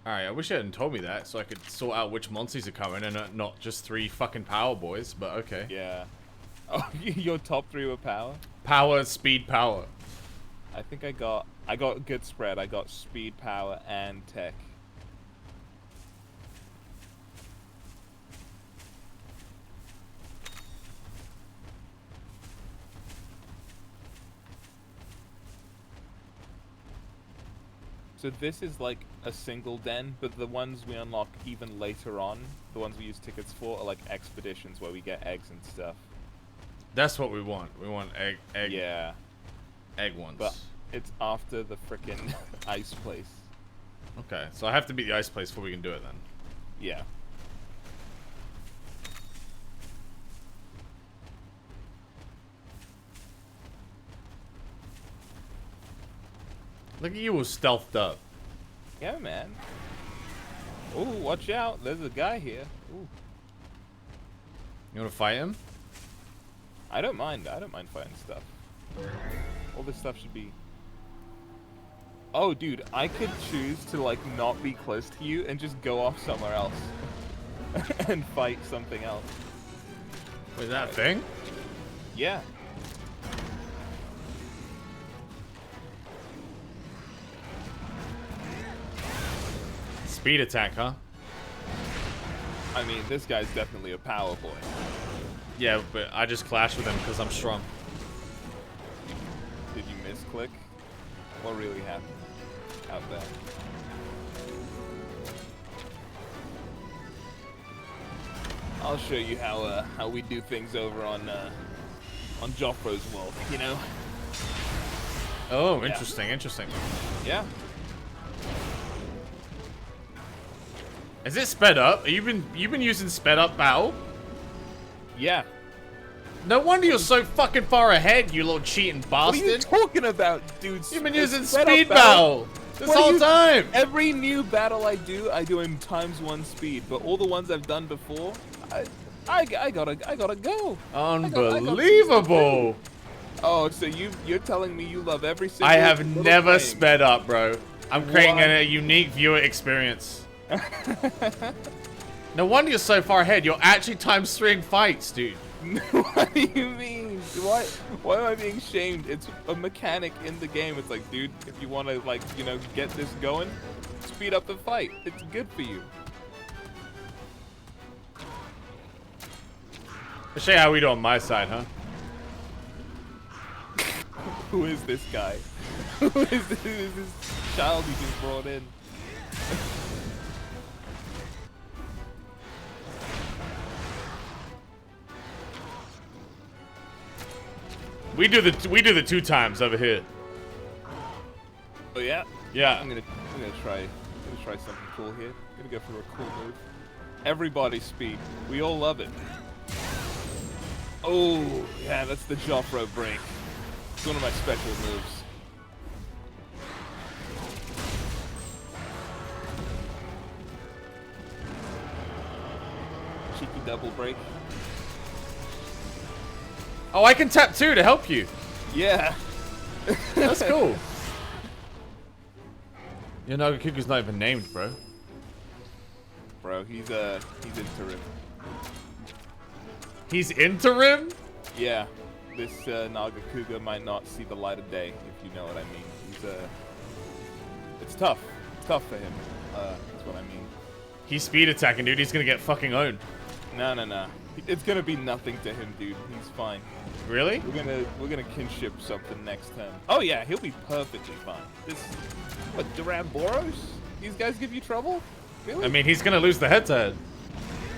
All right, I wish you hadn't told me that, so I could sort out which monsters are coming and not just 3 fucking power boys. But okay. Yeah. Oh, your top 3 were power? Power, speed, power. I think I got a good spread. I got speed, power, and tech. So this is like a single den, but the ones we unlock even later on, the ones we use tickets for, are like expeditions where we get eggs and stuff. That's what we want. We want egg. Yeah. Egg ones. But it's after the frickin' ice place. Okay, so I have to beat the ice place before we can do it then. Yeah. Look at you all stealthed up. Yeah, man. Ooh, watch out. There's a guy here. Ooh. You want to fight him? I don't mind. I don't mind fighting stuff. All this stuff should be... Oh, dude, I could choose to, like, not be close to you and just go off somewhere else. And fight something else. Wait, that thing? Yeah. Speed attack, huh? I mean, this guy's definitely a power boy. Yeah, but I just clashed with him because I'm strong. Did you misclick? What really happened out there? I'll show you how we do things over on Joffro's world, you know? Oh, interesting, interesting. Yeah. Is it sped up? You've been using sped up battle? Yeah. No wonder you're so fucking far ahead, you little cheating bastard. What are you talking about, dude? You've been using speed battle this whole time. Every new battle I do in ×1 speed, but all the ones I've done before, I gotta go. Unbelievable. Oh, so you're telling me you love every single... I have never game. sped up, bro. I'm creating a unique viewer experience. No wonder you're so far ahead. You're actually ×3 fights, dude. What do you mean? Why am I being shamed? It's a mechanic in the game. It's like, dude, if you want to, like, you know, get this going, speed up the fight. It's good for you. Let's show you how we do on my side, huh? Who is this guy? Who is this child you just brought in? We do the 2 times over here. Oh yeah? Yeah. I'm gonna try something cool here. I'm gonna go for a cool move. Everybody speed. We all love it. Oh yeah, that's the Joffro break. It's one of my special moves. Cheeky double break. Oh, I can tap 2 to help you. Yeah. That's cool. Your Naga Cuckoo's not even named, bro. Bro, he's interim. He's interim? Yeah. This Naga Cougar might not see the light of day, if you know what I mean. He's it's tough. It's tough for him. That's what I mean. He's speed attacking, dude. He's gonna get fucking owned. No. It's gonna be nothing to him, dude. He's fine. Really? We're gonna kinship something next turn. Oh yeah, he'll be perfectly fine. This, what, Duramboros? These guys give you trouble? Really? I mean, he's gonna lose the head-to-head.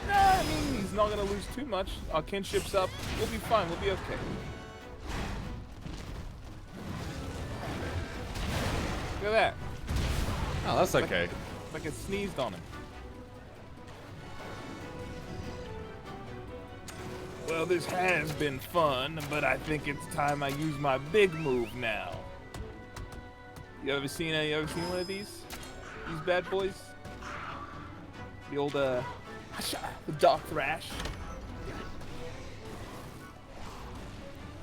Nah, I mean, he's not gonna lose too much. Our kinship's up. We'll be fine. We'll be okay. Look at that. Oh, that's okay. Like it sneezed on him. Well, this has been fun, but I think it's time I use my big move now. You ever seen one of these? These bad boys? The old the Dark Thrash.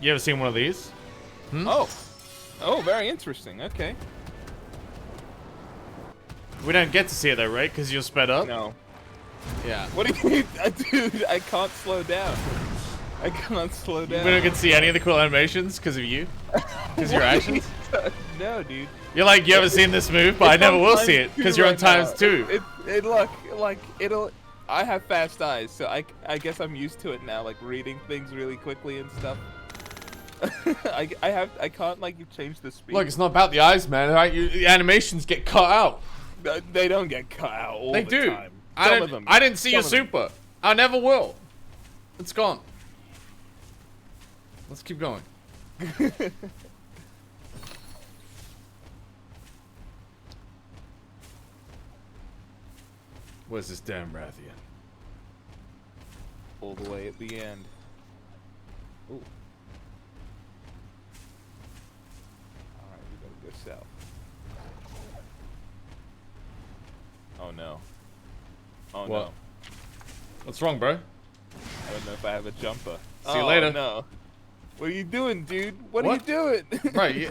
You ever seen one of these? Hmm? Oh, very interesting. Okay. We don't get to see it though, right? Because you're sped up? No. Yeah. What do you mean? Dude, I can't slow down. I can't slow down. We don't get to see any of the cool animations because of you? Because your actions? No, dude. You're like, you haven't seen this move, but I never will see it because you're on times 2. I have fast eyes, so I guess I'm used to it now, like reading things really quickly and stuff. I can't like change the speed. Look, it's not about the eyes, man. Right? The animations get cut out. They don't get cut out all they the do. time. I didn't see your super. I never will. It's gone. Let's keep going. Where's this damn Rathian? All the way at the end. Ooh. Alright, we gotta go south. Oh no. Oh what? no. What's wrong, bro? I don't know if I have a jumper. See you later. No. What are you doing, dude? What are you doing? Right, yeah.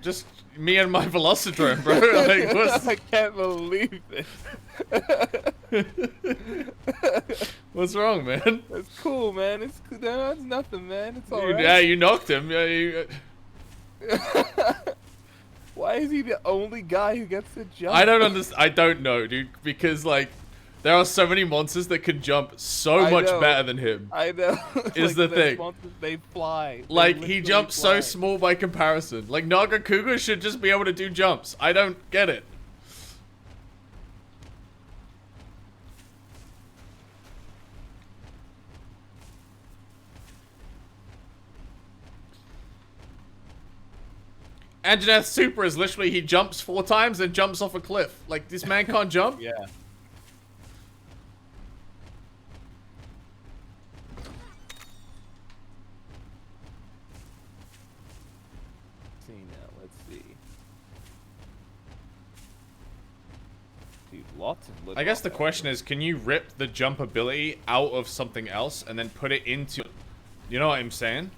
Just me and my Velocidrome, bro. Like, what's... I can't believe this. What's wrong, man? That's cool, man. It's no, it's nothing, man. It's alright. Yeah, you knocked him. Yeah, you... Why is he the only guy who gets to jump? I don't understand. I don't know, dude. Because like, there are so many monsters that can jump so much better than him. I know. Is the thing. Monsters, they fly. Like he jumps so small by comparison. Like Naga Cougar should just be able to do jumps. I don't get it. Anjaneth's super is literally he jumps 4 times and jumps off a cliff. Like, this man can't jump? Yeah. See now, let's see. Dude, lots of little. I guess the question is, can you rip the jump ability out of something else and then put it into... You know what I'm saying?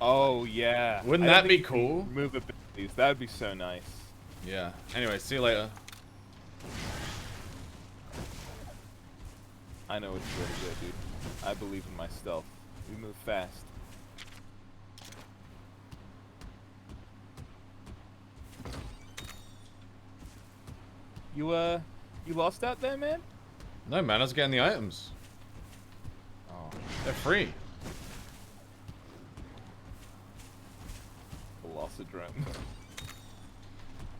Oh, yeah. Wouldn't that be cool? Move abilities. That would be so nice. Yeah. Anyway, see you later. I know it's really good, dude. I believe in my stealth. We move fast. You lost out there, man? No, man. I was getting the items. Oh. They're free. Velocidrome.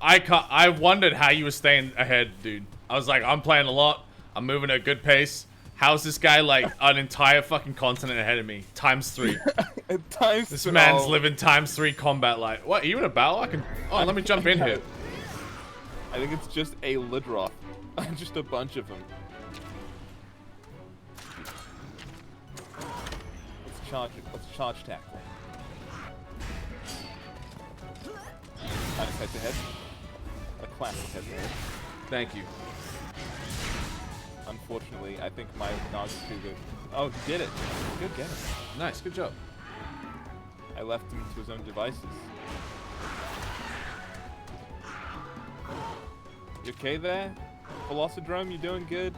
I wondered how you were staying ahead, dude. I was like, I'm playing a lot. I'm moving at a good pace. How's this guy like an entire fucking continent ahead of me? ×3. This man's living ×3 combat life. What? Are you in a battle? I can. Oh, let me jump in here. I think it's just a Lidroth. Just a bunch of them. Let's charge it. Let's charge tackle. Nice head to head. A classic head to head. Thank you. Unfortunately, I think my Naga Cougar. Oh, he did it. Good get him. Nice, good job. I left him to his own devices. You okay there? Velocidrome, you doing good?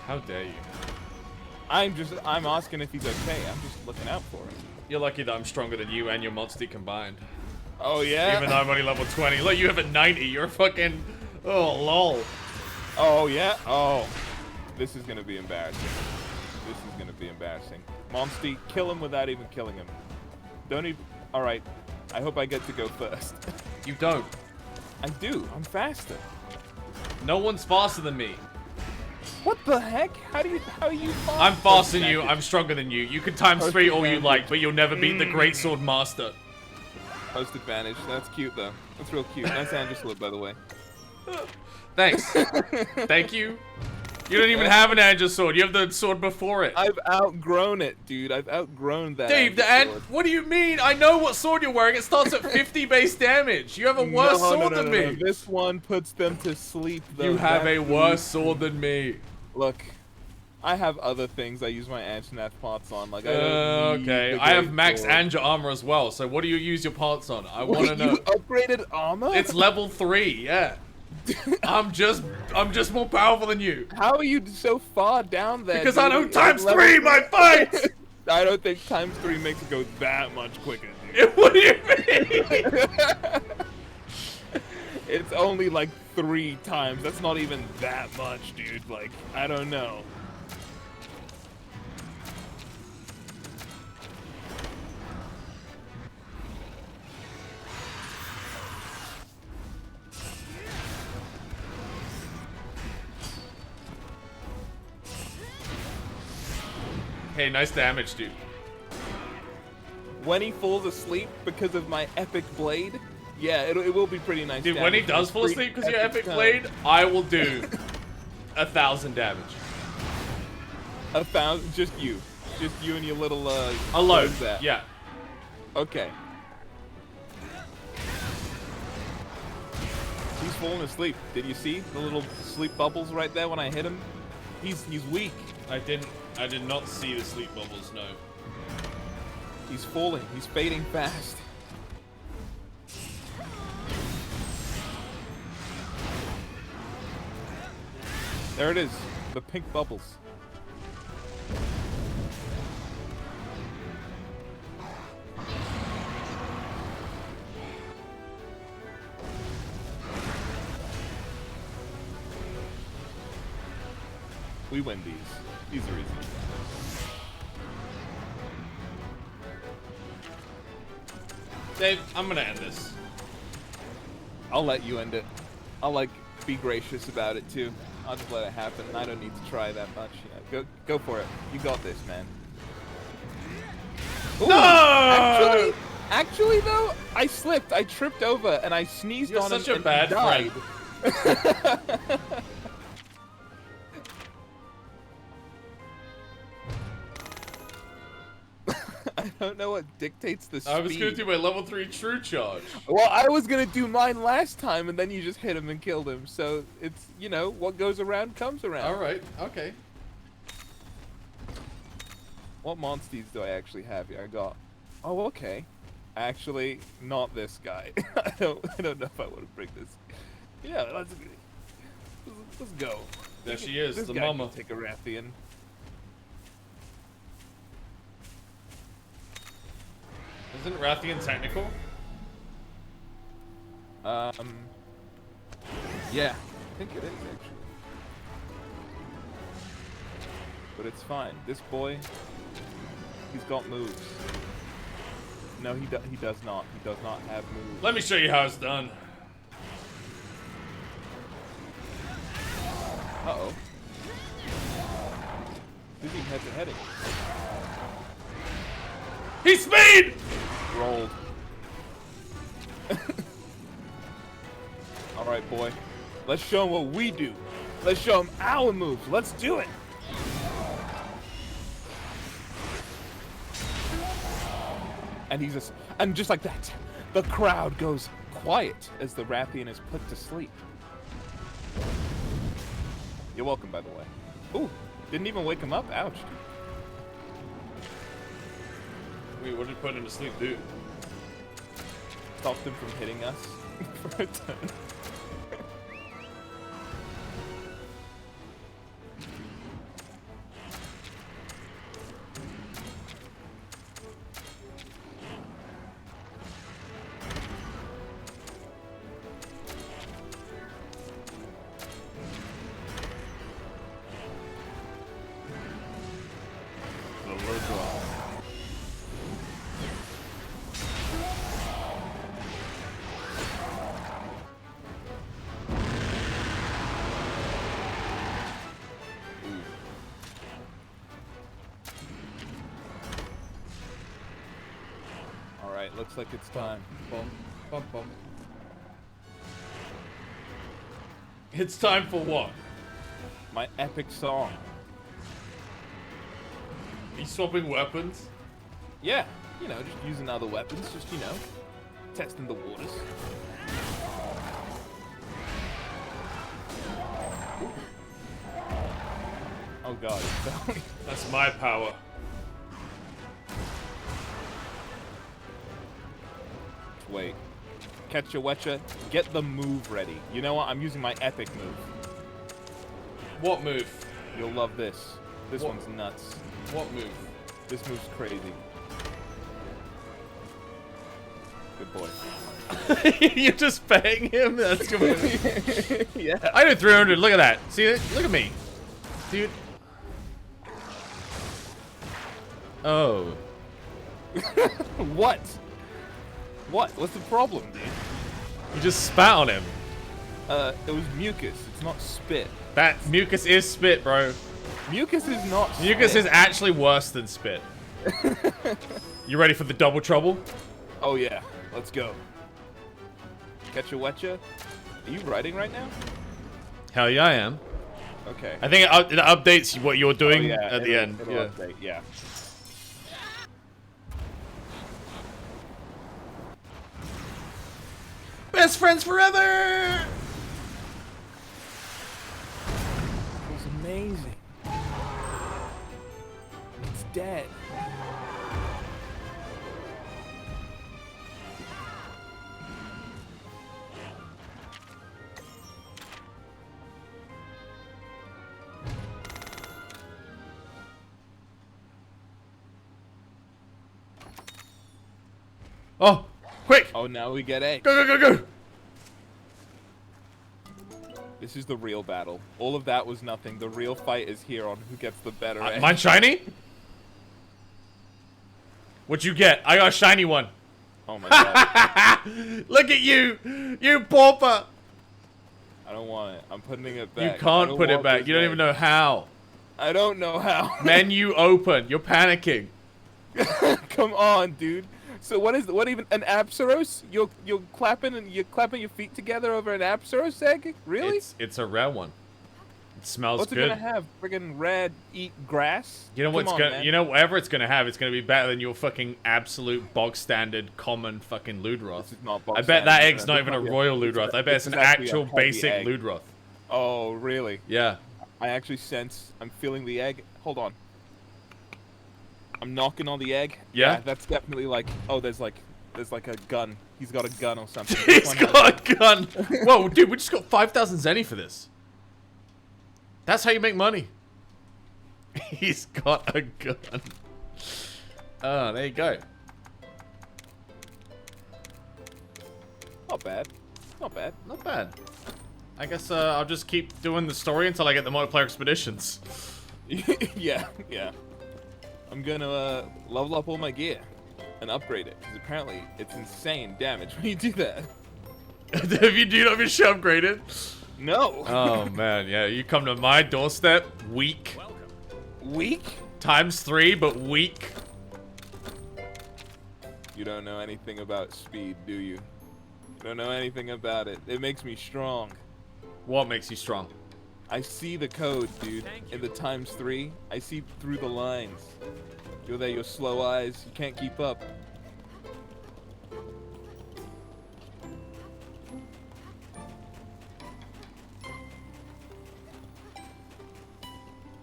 How dare you? I'm asking if he's okay. I'm just looking out for him. You're lucky that I'm stronger than you and your monster combined. Oh, yeah? Even though I'm only level 20. Look, you have a 90. You're fucking... Oh, lol. Oh, yeah? Oh. This is gonna be embarrassing. This is gonna be embarrassing. Monsty, kill him without even killing him. Don't even... Alright. I hope I get to go first. You don't. I do. I'm faster. No one's faster than me. What the heck? How are you faster? I'm faster than you. I'm stronger than you. You can times 3 all you like, but you'll never beat the Great Sword Master. Post advantage. That's cute, though. That's real cute. Nice Andrew sword, by the way. Thanks. Thank you. You don't even have an Angel sword. You have the sword before it. I've outgrown it, dude. I've outgrown that. Dave, what do you mean? I know what sword you're wearing. It starts at 50 base damage. You have a worse sword than me. This one puts them to sleep, though. You have a worse sword than me. Look, I have other things I use my anti-nath parts on. Like, I don't need okay. the I have great max sword. Angel armor as well. So what do you use your parts on? I want to know. You upgraded armor? It's level 3. Yeah. I'm just more powerful than you. How are you so far down there? Because I don't times 3 my fights. I don't think times 3 makes it go that much quicker, dude. What do you mean? It's only like 3 times. That's not even that much, dude. Like, I don't know. Hey, nice damage, dude. When he falls asleep because of my epic blade, yeah, it will be pretty nice. Dude, when he does fall asleep because of your epic blade, I will do 1,000 damage. 1,000? Just you and your little alone. There. Yeah. Okay. He's falling asleep. Did you see the little sleep bubbles right there when I hit him? He's weak. I did not see the sleep bubbles, no. He's falling. He's fading fast. There it is. The pink bubbles. We win these. These are easy. Dave, I'm gonna end this. I'll let you end it. I'll like be gracious about it too. I'll just let it happen. I don't need to try that much. Yeah, go for it. You got this, man. Ooh, No! Actually though, I slipped. I tripped over and I sneezed You're on him such a and bad he died. friend. I don't know what dictates the speed. I was gonna do my level 3 true charge. Well, I was gonna do mine last time, and then you just hit him and killed him. So it's, you know, what goes around comes around. All right. Okay. What monsters do I actually have here? I got. Oh, okay. Actually, not this guy. I don't know if I want to bring this. Yeah, let's go. There she is, This the guy mama. can take a Rathian. Isn't Rathian technical? Yeah, I think it is actually. But it's fine. This boy, he's got moves. No, he does not. He does not have moves. Let me show you how it's done. Uh-oh. Who's he head-to-heading? He's speed! Rolled. Alright, boy. Let's show him what we do. Let's show him our moves. Let's do it. And just like that, the crowd goes quiet as the Rathian is put to sleep. You're welcome, by the way. Ooh, didn't even wake him up. Ouch. Wait, what did put him to sleep do? Stopped him from hitting us for a turn. looks like it's time. Bum, bum, bum. It's time for what? My epic song. Are you swapping weapons? Yeah, you know, just using other weapons, just, you know, testing the waters. Oh god, it fell. That's my power. Wait. Catch your wetcher, get the move ready. You know what? I'm using my epic move. What move? You'll love this. This What? one's nuts. What move? This move's crazy. Good boy. You're just paying him? That's good. Yeah. I did 300. Look at that. See it? Look at me. Dude. Oh. What? What? What's the problem, dude? You just spat on him. It was mucus. It's not spit. That mucus is spit, bro. Mucus is not Mucus spit. is actually worse than spit. You ready for the double trouble? Oh yeah. Let's go. Catch a wetcher. Are you writing right now? Hell yeah, I am. Okay. I think it updates what you're doing Oh, yeah, at the end. it'll Yeah. update, yeah. Best friends forever! It was amazing. It's dead. Oh, quick! Oh, now we get eggs. Go, go, go, go! This is the real battle. All of that was nothing. The real fight is here on who gets the better egg. Mine shiny? What'd you get? I got a shiny one. Oh my god. Look at you! You pauper! I don't want it. I'm putting it back. You I can't don't put it want back. this You don't egg. even know how. I don't know how. Menu open. You're panicking. Come on, dude. So what even an Apsaros? You're clapping your feet together over an Apsaros egg? Really? It's a rare one. It smells What's good. it gonna have? Friggin' red eat grass? You know what's Come on, gonna? man. You know whatever it's gonna have, it's gonna be better than your fucking absolute bog standard common fucking Ludroth. This is not bog I bet that standard, egg's man. not even a This is royal this is- Ludroth. I bet it's this an is actually a actual heavy basic egg. Ludroth. Oh, really? Yeah. I actually sense. I'm feeling the egg. Hold on. I'm knocking on the egg. Yeah? That's definitely like. Oh, there's like a gun. He's got a gun or something. He's got a gun. Whoa, dude, we just got 5,000 zenny for this. That's how you make money. He's got a gun. Oh, there you go. Not bad. Not bad. Not bad. I guess I'll just keep doing the story until I get the multiplayer expeditions. Yeah, yeah. I'm gonna level up all my gear and upgrade it because apparently it's insane damage when you do that. Have you do not been upgraded? No. Oh man, yeah. You come to my doorstep, weak. Weak? ×3, but weak. You don't know anything about speed, do you? You don't know anything about it. It makes me strong. What makes you strong? I see the code, dude. In the ×3, I see through the lines. You're there, your slow eyes. You can't keep up.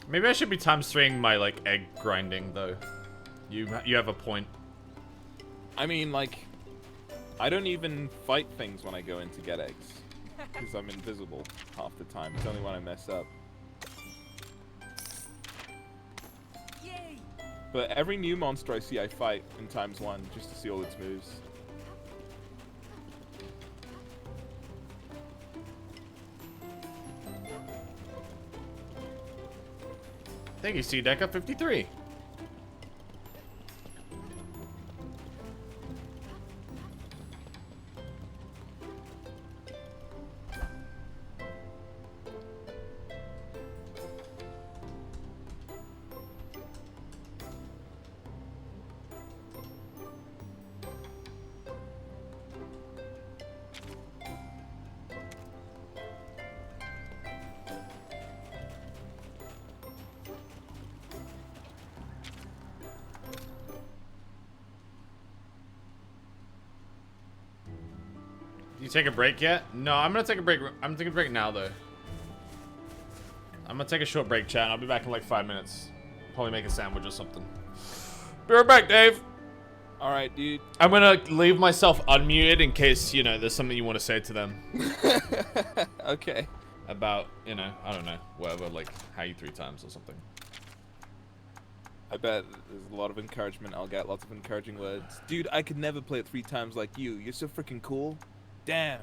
Maybe I should be ×3ing my like egg grinding though. You have a point. I mean, like, I don't even fight things when I go in to get eggs. Because I'm invisible half the time. It's only when I mess up. Yay! But every new monster I see, I fight in ×1 just to see all its moves. Thank you, C-Deca 53. You take a break yet? No, I'm gonna take a break. I'm taking a break now, though. I'm gonna take a short break, chat. I'll be back in like 5 minutes. Probably make a sandwich or something. Be right back, Dave. All right, dude. I'm gonna leave myself unmuted in case, you know, there's something you want to say to them. Okay. About, you know, I don't know, whatever, like, how you 3 times or something. I bet there's a lot of encouragement. I'll get lots of encouraging words. Dude, I could never play it 3 times like you. You're so freaking cool. Damn.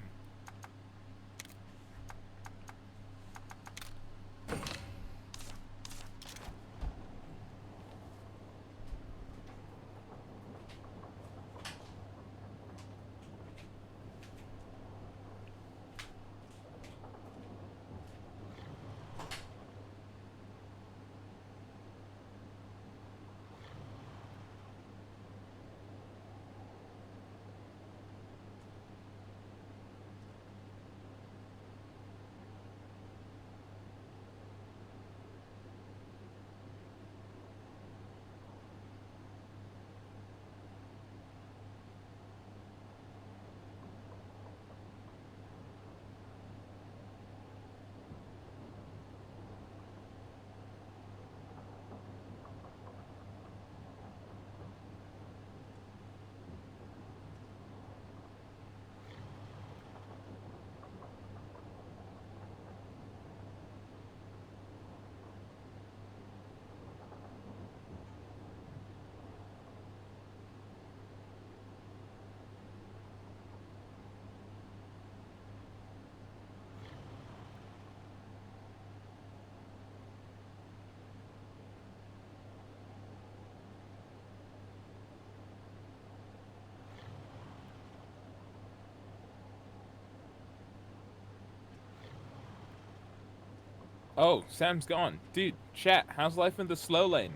Oh, Sam's gone. Dude, chat, how's life in the slow lane?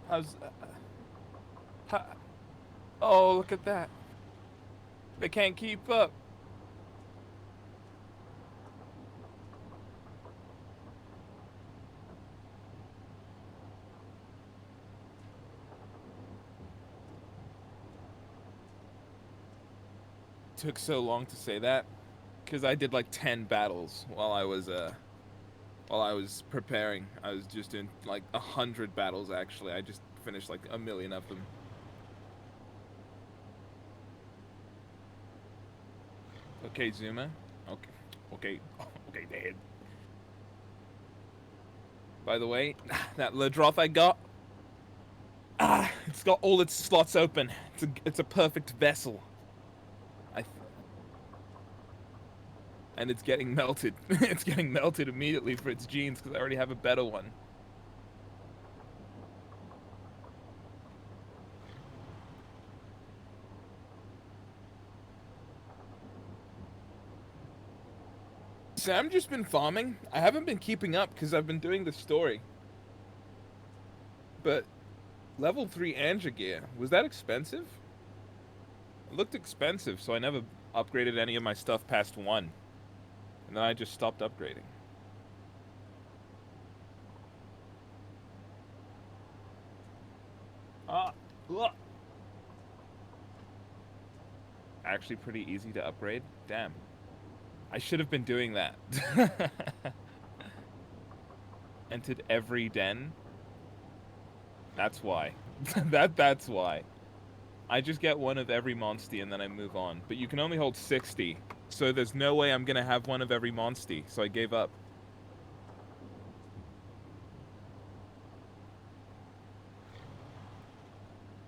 How's... oh, look at that. They can't keep up. Took so long to say that. Because I did like 10 battles while I was preparing. I was just doing like 100 battles actually. I just finished like 1,000,000 of them. Okay, Zuma. Okay, Dad. By the way, that Ledroth I got, it's got all its slots open. It's a perfect vessel. And it's getting melted. It's getting melted immediately for its genes because I already have a better one. Sam just been farming. I haven't been keeping up because I've been doing the story. But level 3 Anja gear, was that expensive? It looked expensive, so I never upgraded any of my stuff past 1. And then I just stopped upgrading. Actually pretty easy to upgrade. Damn. I should have been doing that. Entered every den. That's why. That's why. I just get one of every monstie and then I move on. But you can only hold 60. So there's no way I'm gonna have one of every monstie, so I gave up.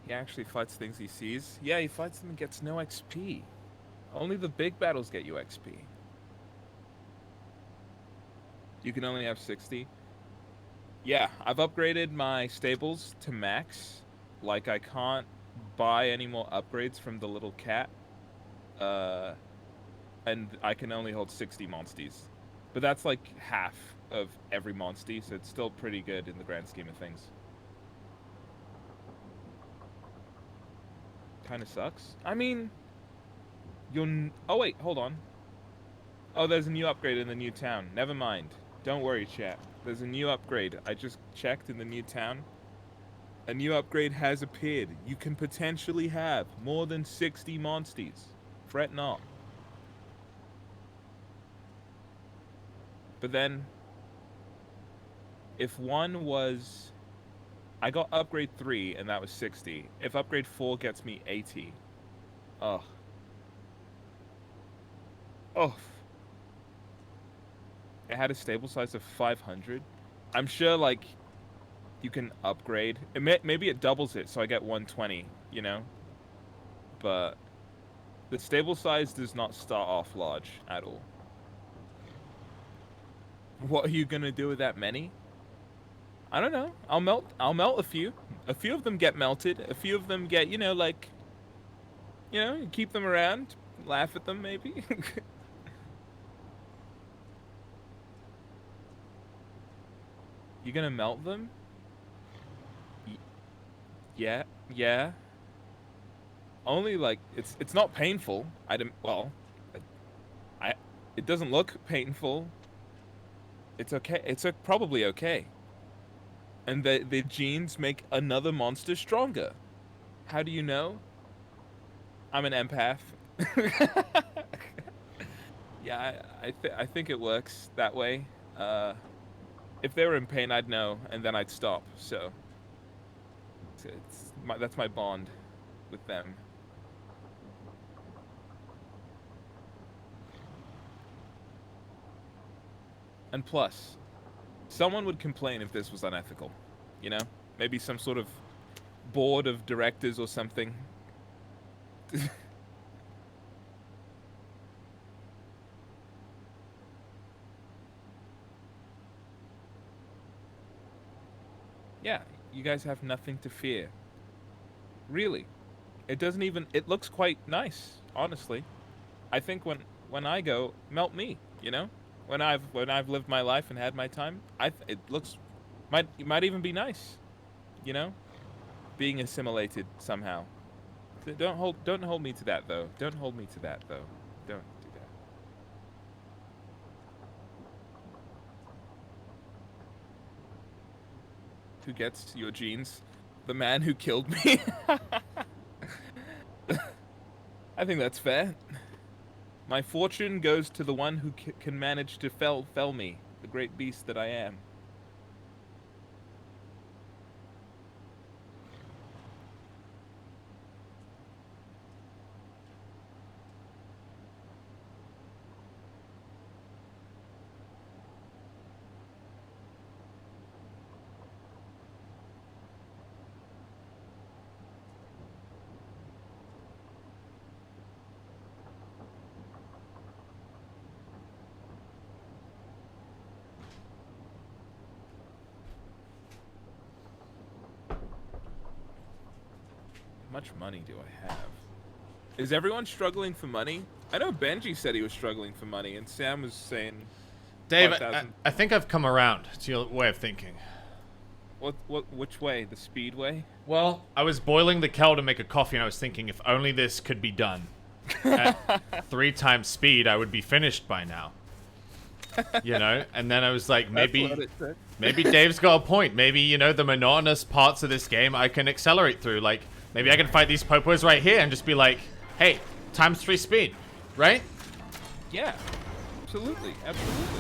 He actually fights things he sees. Yeah, he fights them and gets no XP. Only the big battles get you XP. You can only have 60. Yeah, I've upgraded my stables to max. Like, I can't buy any more upgrades from the little cat. And I can only hold 60 monsties. But that's like half of every monstie, so it's still pretty good in the grand scheme of things. Kinda sucks. I mean, oh wait, hold on. Oh, there's a new upgrade in the new town. Never mind. Don't worry, chat. There's a new upgrade. I just checked in the new town. A new upgrade has appeared. You can potentially have more than 60 monsters. Fret not. But then, if one was... I got upgrade 3 and that was 60. If upgrade 4 gets me 80. Oh. Oh. It had a stable size of 500. I'm sure, like, you can upgrade. Maybe it doubles it, so I get 120, you know? But the stable size does not start off large at all. What are you gonna do with that many? I don't know. I'll melt a few. A few of them get melted. A few of them get, you know, like, you know, keep them around, laugh at them maybe. You gonna melt them? Yeah, yeah. Only like it's not painful. It doesn't look painful. It's okay. It's probably okay. And the genes make another monster stronger. How do you know? I'm an empath. Yeah, I think it works that way. If they were in pain, I'd know, and then I'd stop. So that's my bond with them. And plus, someone would complain if this was unethical, you know? Maybe some sort of board of directors or something. Yeah, you guys have nothing to fear. Really. It doesn't even... It looks quite nice, honestly. I think when I go, melt me, you know? When I've lived my life and had my time, it looks... Might even be nice, you know? Being assimilated somehow. So don't hold me to that, though. Don't hold me to that, though. Don't do that. Who gets your genes? The man who killed me? I think that's fair. My fortune goes to the one who can manage to fell me, the great beast that I am. How much money do I have? Is everyone struggling for money? I know Benji said he was struggling for money, and Sam was saying... Dave, I think I've come around to your way of thinking. Which way? The speed way? Well, I was boiling the kettle to make a coffee, and I was thinking if only this could be done. At 3 times speed, I would be finished by now. You know? And then I was like, maybe Dave's got a point. Maybe, you know, the monotonous parts of this game I can accelerate through. Like, maybe I can fight these popos right here and just be like, hey, times 3 speed, right? Yeah, absolutely, absolutely.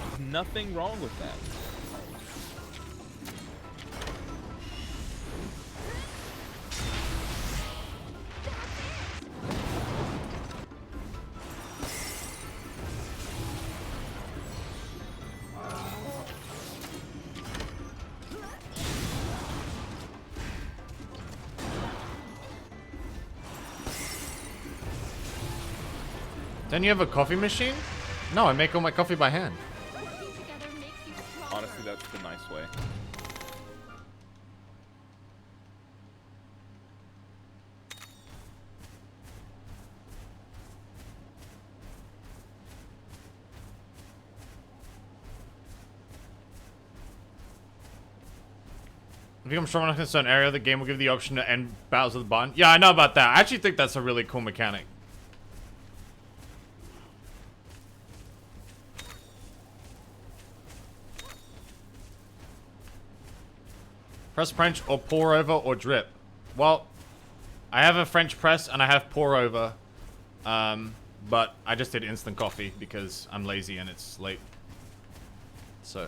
There's nothing wrong with that. Don't you have a coffee machine? No, I make all my coffee by hand. Honestly, that's the nice way. If you become strong enough in a certain area, the game will give the option to end battles with the button. Yeah, I know about that. I actually think that's a really cool mechanic. Press French or pour over or drip. Well, I have a French press and I have pour over. But I just did instant coffee because I'm lazy and it's late. So.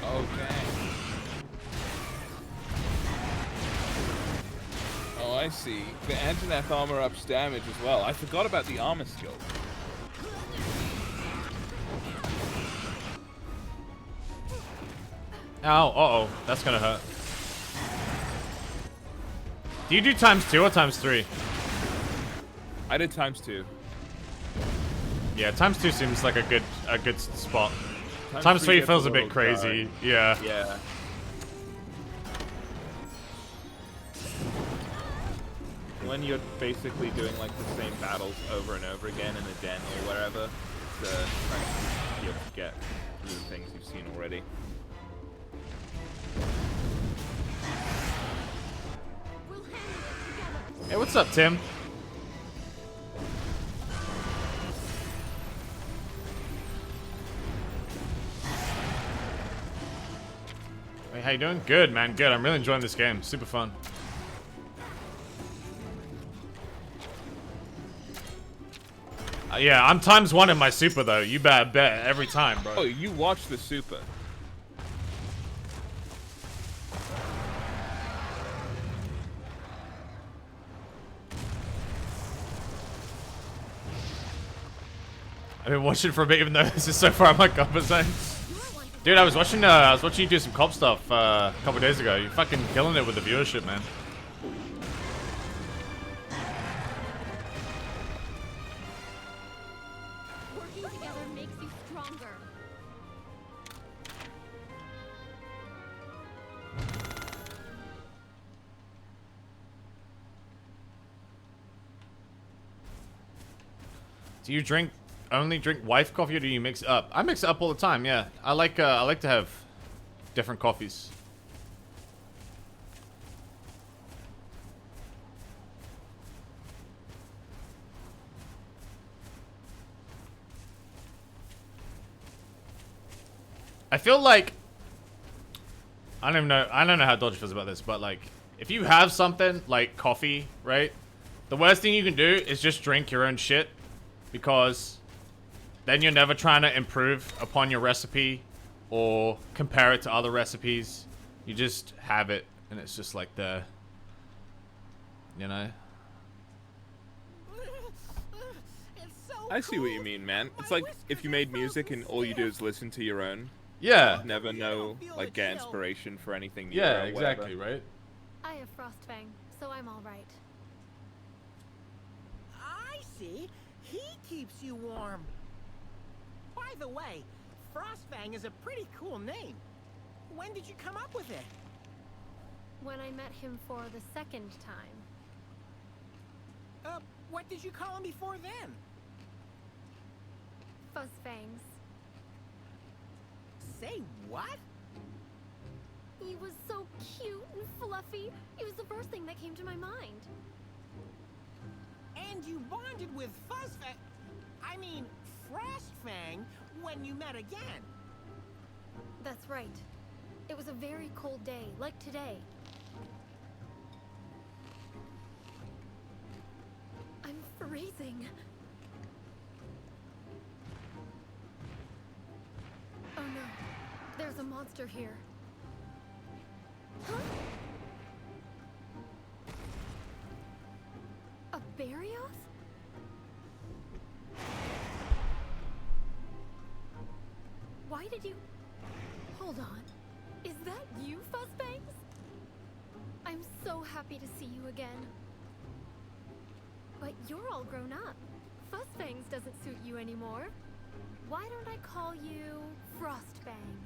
Okay. Oh, I see. The Antonath armor ups damage as well. I forgot about the armor skill. Ow, uh-oh. That's gonna hurt. Do you do ×2 or ×3? I did ×2. Yeah, ×2 seems like a good spot. ×3 gets feels a bit little crazy. dark. Yeah. Yeah. When you're basically doing like the same battles over and over again in a den or wherever, you get through the things you've seen already. Hey, what's up, Tim? Hey, how you doing? Good, man. Good. I'm really enjoying this game. Super fun. Yeah, I'm ×1 in my super, though. You better bet every time, bro. Oh, you watch the super. I've been watching for a bit, even though this is so far in my comfort zone. Dude, I was watching you do some cop stuff a couple days ago. You're fucking killing it with the viewership, man. Working together makes you stronger. Do you only drink wife coffee, or do you mix it up? I mix it up all the time. Yeah, I like to have different coffees. I feel like I don't know how Dodge feels about this, but like if you have something like coffee, right? The worst thing you can do is just drink your own shit, because then you're never trying to improve upon your recipe or compare it to other recipes. You just have it, and it's just like the, you know? I see what you mean, man. It's like if you made music and all you do is listen to your own. Yeah. You'd never know, like, get inspiration for anything new. Yeah, or exactly, whatever. right? I have Frostfang, so I'm all right. I see. He keeps you warm. By the way, Frostfang is a pretty cool name. When did you come up with it? When I met him for the second time. What did you call him before then? Fuzzfangs. Say what? He was so cute and fluffy. It was the first thing that came to my mind. And you bonded with Frostfang when you met again. That's right. It was a very cold day, like today. I'm freezing. Oh no, there's a monster here. Huh? A Barioth? Why did you... Hold on. Is that you, Fuzzbangs? I'm so happy to see you again. But you're all grown up. Fuzzbangs doesn't suit you anymore. Why don't I call you Frostfang?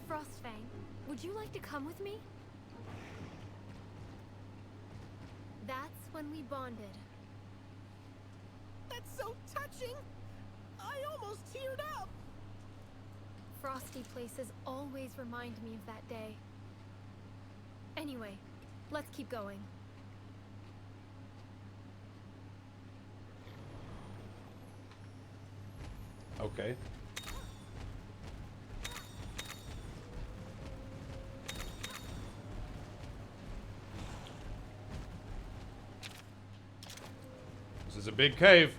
Frostfang, would you like to come with me? That's when we bonded. That's so touching. I almost teared up. frosty places always remind me of that day. Anyway, let's keep going. Okay. This is a big cave.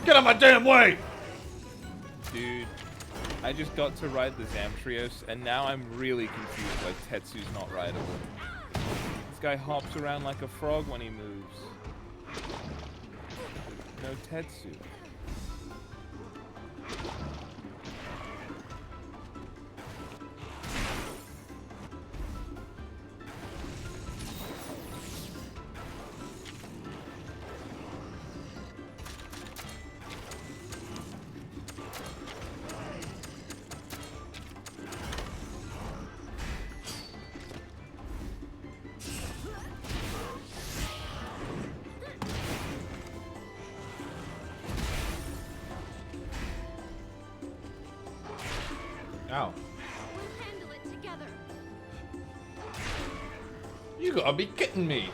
Get out of my damn way! Dude, I just got to ride the Zamtrios, and now I'm really confused why Tetsu's not rideable. This guy hops around like a frog when he moves. No Tetsu. Ow. We'll handle it together. You gotta be kidding me.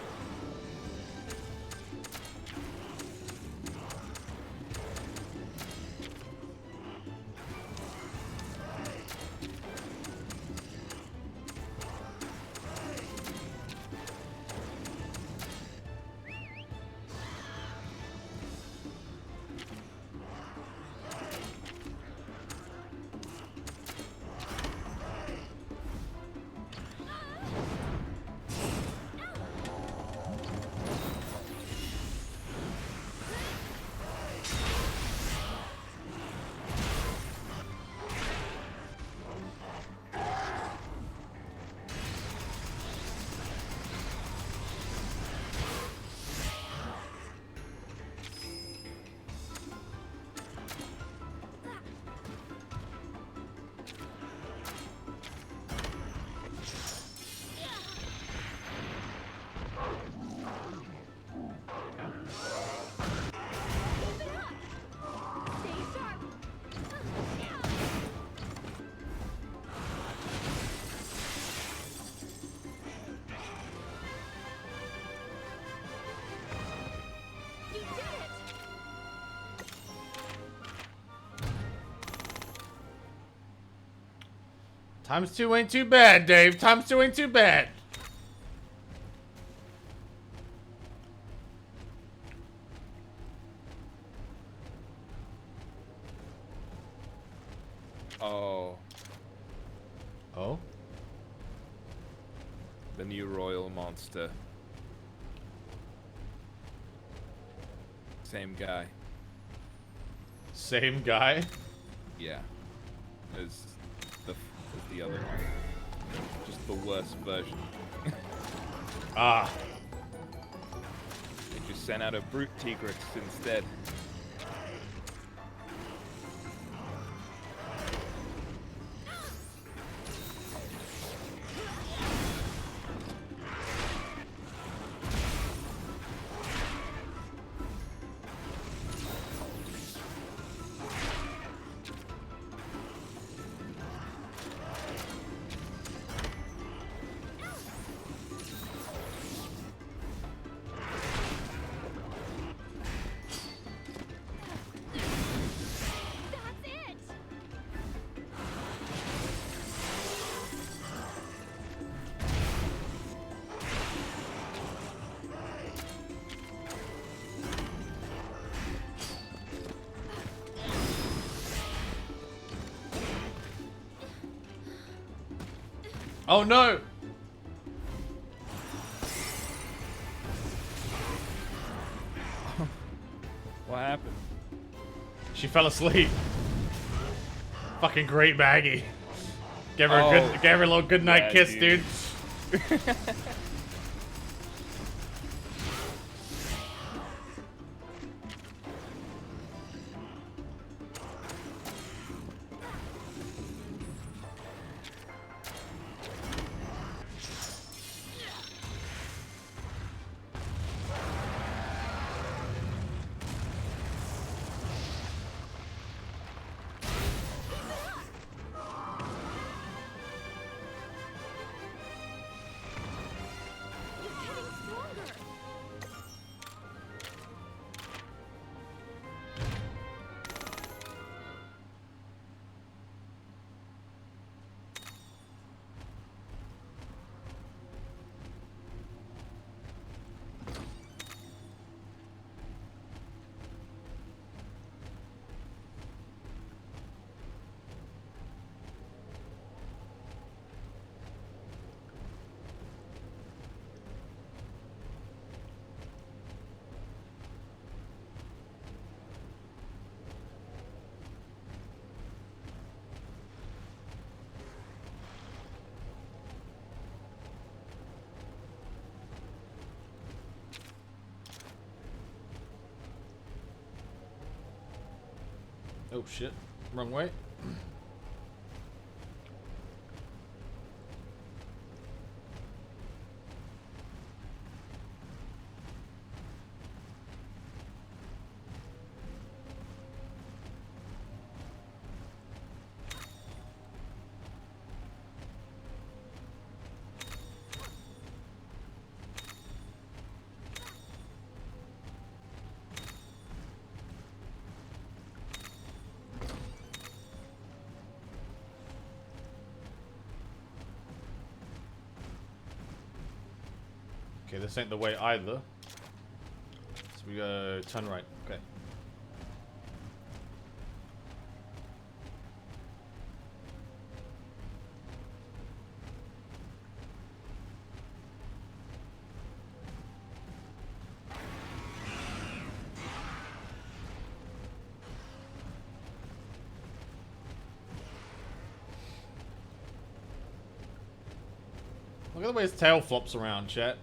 Times 2 ain't too bad, Dave. Times 2 ain't too bad. Oh. Oh? The new royal monster. Same guy. Same guy? Yeah. As the other one. Just the worst version. Ah. They just sent out a brute Tigrex instead. Oh no! What happened? She fell asleep. Fucking great Maggie. Give her give her a little good night kiss, dude. Oh shit, wrong way. Okay, this ain't the way either. So we go turn right. Okay. Look at the way his tail flops around, chat.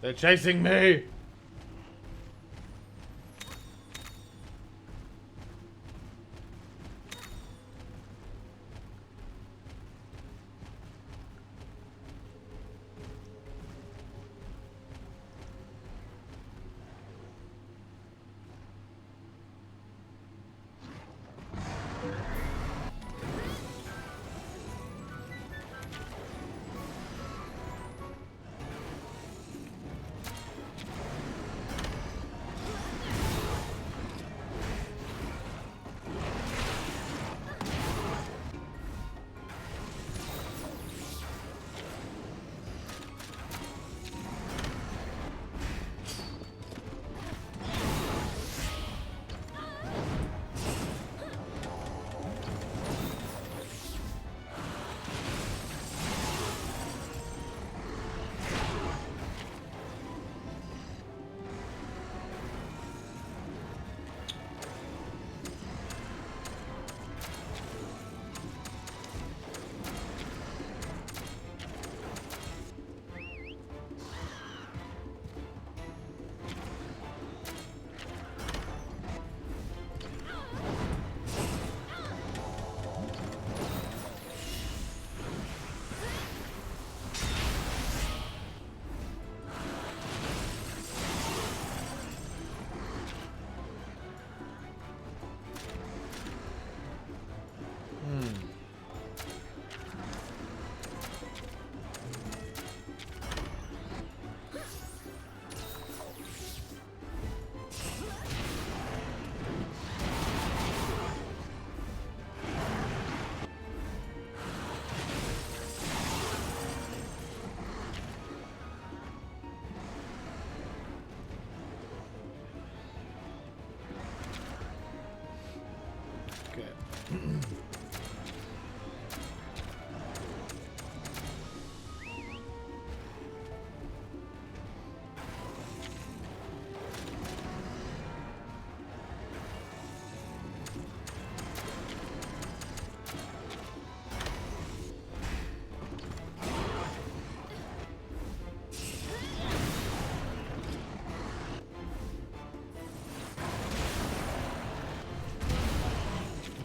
They're chasing me!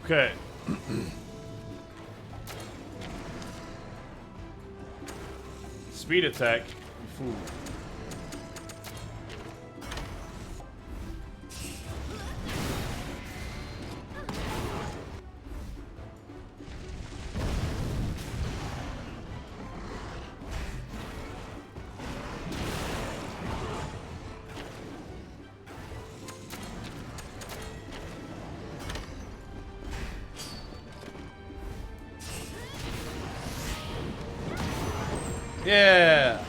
Okay. Speed attack. Fool. Yeah.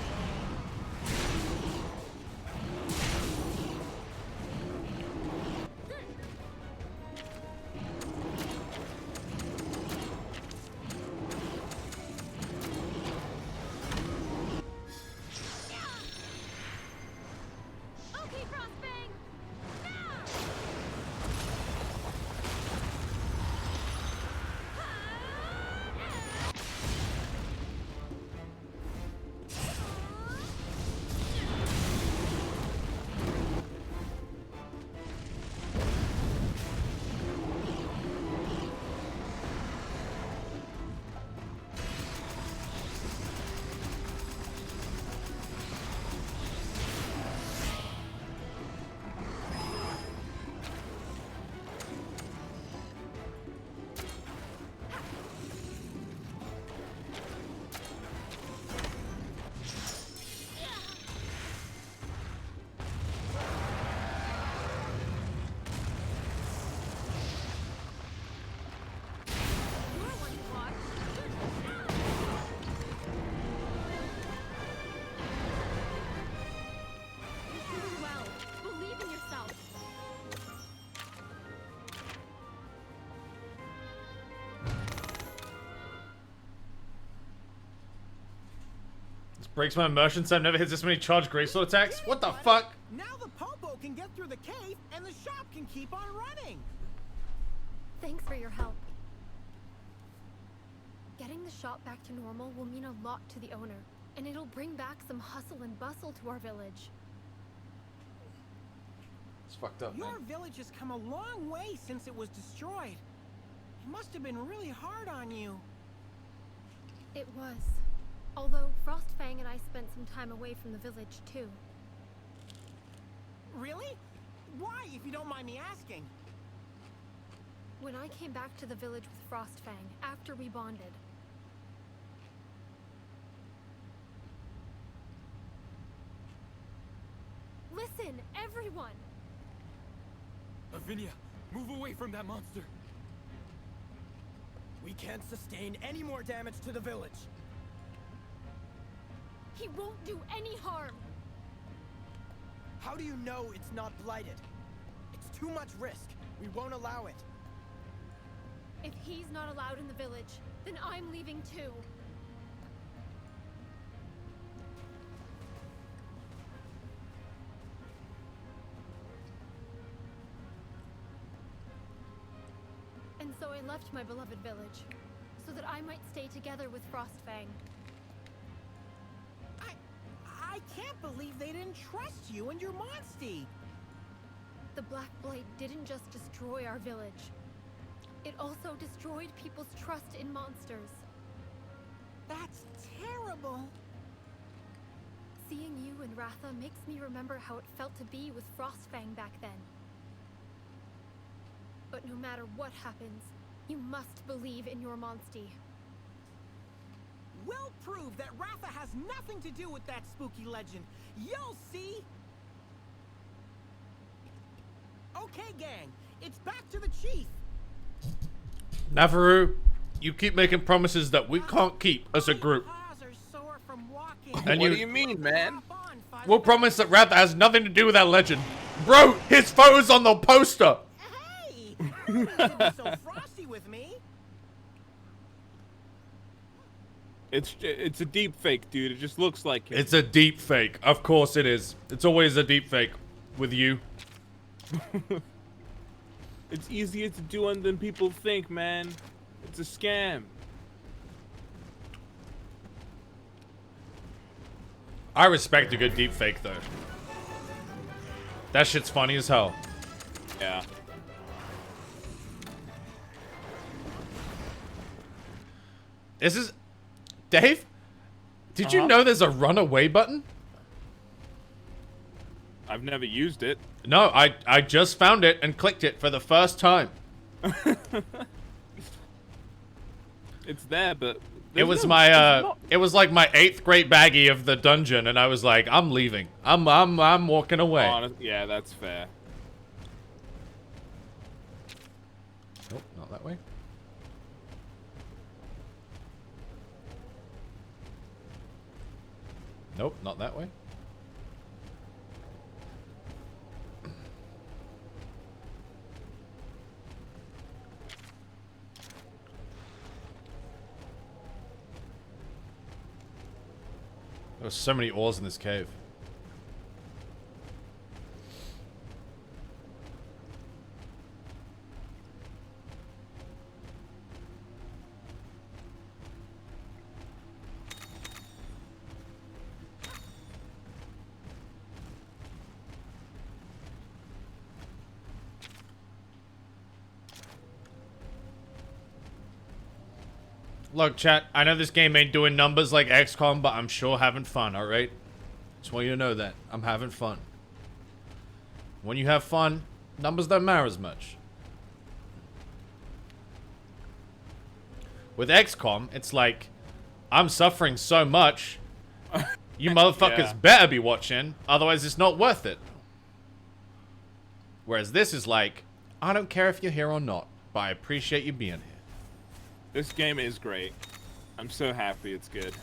Okay, Frostbang! Breaks my immersion, so I've never hit this many charged greatsword attacks. What the fuck? Now the Popo can get through the cave, and the shop can keep on running. Thanks for your help. Getting the shop back to normal will mean a lot to the owner, and it'll bring back some hustle and bustle to our village. It's fucked up, man. Your village has come a long way since it was destroyed. It must have been really hard on you. It was. Although Frostfang and I spent some time away from the village, too. Really? Why, if you don't mind me asking? When I came back to the village with Frostfang, after we bonded, listen, everyone! Lavinia, move away from that monster. We can't sustain any more damage to the village. He won't do any harm! How do you know it's not blighted? It's too much risk. We won't allow it. If he's not allowed in the village, then I'm leaving too. And so I left my beloved village, so that I might stay together with Frostfang. I can't believe they didn't trust you and your Monstie. The Black Blight didn't just destroy our village. It also destroyed people's trust in monsters. That's terrible. Seeing you and Ratha makes me remember how it felt to be with Frostfang back then. But no matter what happens, you must believe in your Monstie. We'll prove that Ratha has nothing to do with that spooky legend. You'll see! Okay, gang. It's back to the chief. Navarro, you keep making promises that we can't keep as a group. And what do you mean, man? We'll promise that Ratha has nothing to do with that legend. Bro, his photo's on the poster! Hey! I don't need to be so frosty with me. It's a deep fake, dude. It just looks like him. It's a deep fake. Of course it is. It's always a deep fake with you. It's easier to do than people think, man. It's a scam. I respect a good deep fake though. That shit's funny as hell. Yeah. This is... Dave? Did you know there's a run away button? I've never used it. No, I just found it and clicked it for the first time. It's there, but It was it was like my 8th grade baggie of the dungeon, and I was like, I'm leaving. I'm walking away. Yeah, that's fair. Nope, not that way. Nope, not that way. There were so many ores in this cave. Look, chat, I know this game ain't doing numbers like XCOM, but I'm sure having fun, alright? Just want you to know that. I'm having fun. When you have fun, numbers don't matter as much. With XCOM, it's like, I'm suffering so much, you motherfuckers better be watching, otherwise it's not worth it. Whereas this is like, I don't care if you're here or not, but I appreciate you being here. This game is great. I'm so happy it's good.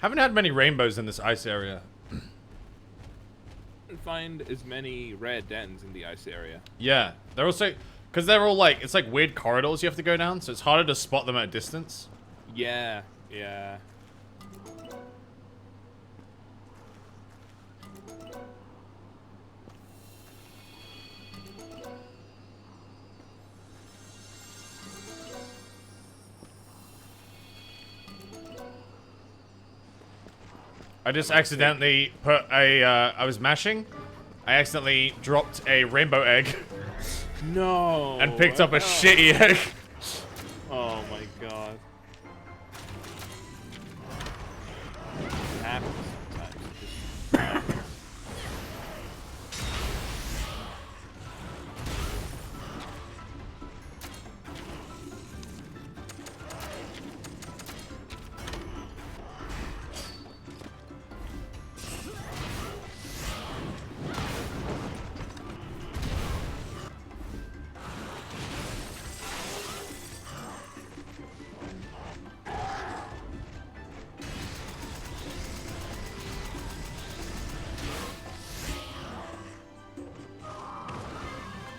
Haven't had many rainbows in this ice area. Find as many red dens in the ice area. Yeah, they're also, because they're all like, it's like weird corridors you have to go down, so it's harder to spot them at a distance. Yeah, yeah. I just accidentally put a, I was mashing. I accidentally dropped a rainbow egg. No. And picked up a shitty egg. Oh my god. It happens sometimes.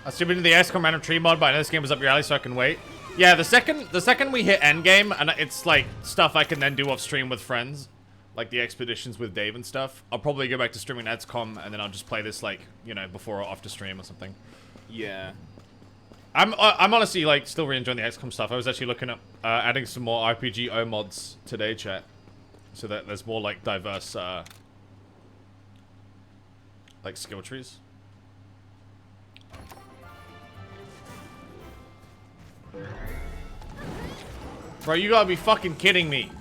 I was into the XCOM random tree mod, but I know this game was up your alley, so I can wait. Yeah, the second we hit endgame, and it's like stuff I can then do off stream with friends, like the expeditions with Dave and stuff. I'll probably go back to streaming XCOM, and then I'll just play this like, you know, before or after stream or something. Yeah. I'm honestly like still really enjoying the XCOM stuff. I was actually looking at adding some more RPG mods today, chat, so that there's more like diverse like skill trees. Bro, you gotta be fucking kidding me.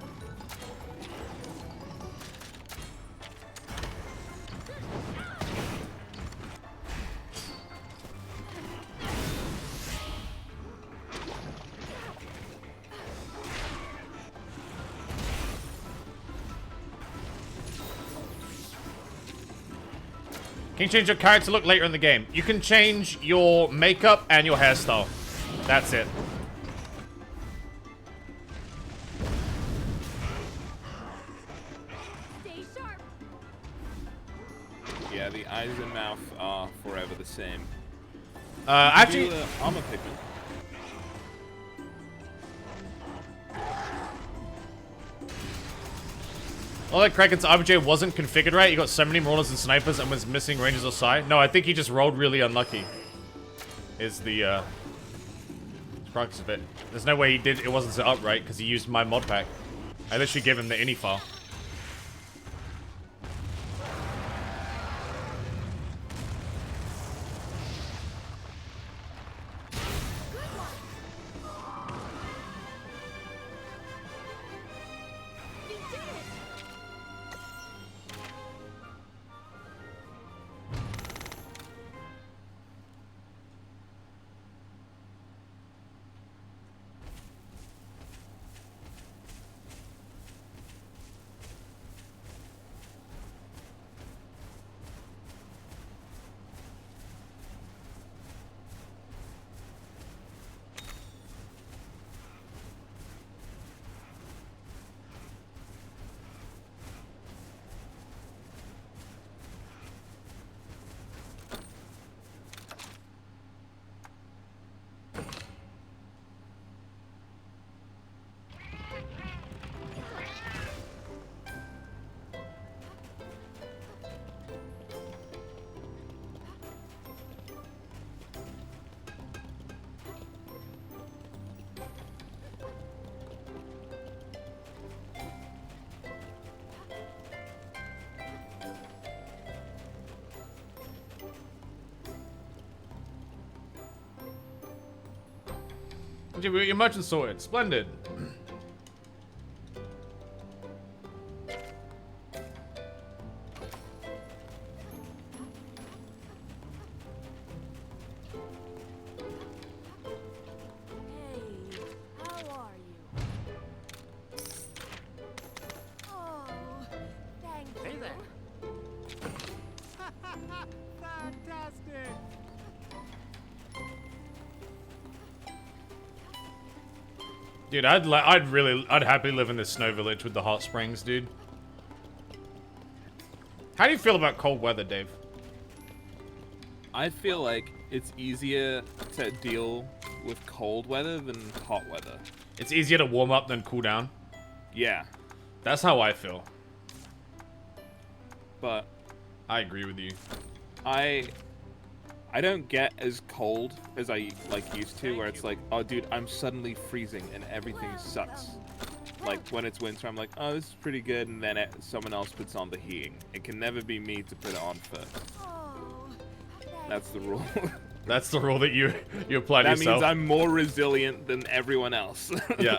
Can you change your character look later in the game? You can change your makeup and your hairstyle. That's it. Yeah, the eyes and mouth are forever the same. Actually, armor pigment. Well, like Kraken's RBJ wasn't configured right. He got so many Marauders and Snipers and was missing Rangers or Psi. No, I think he just rolled really unlucky. Is the crux of it. There's no way it wasn't set up right because he used my mod pack. I literally gave him the ini file. Your merchant sorted. Splendid. Dude, I'd happily live in this snow village with the hot springs, dude. How do you feel about cold weather, Dave? I feel like it's easier to deal with cold weather than hot weather. It's easier to warm up than cool down? Yeah. That's how I feel. But I agree with you. I don't get as cold as I used to, where it's like, oh dude, I'm suddenly freezing and everything sucks. Like when it's winter, I'm like, oh, this is pretty good, and then someone else puts on the heating. It can never be me to put it on first. That's the rule. That's the rule that you apply to yourself. That means I'm more resilient than everyone else. Yeah.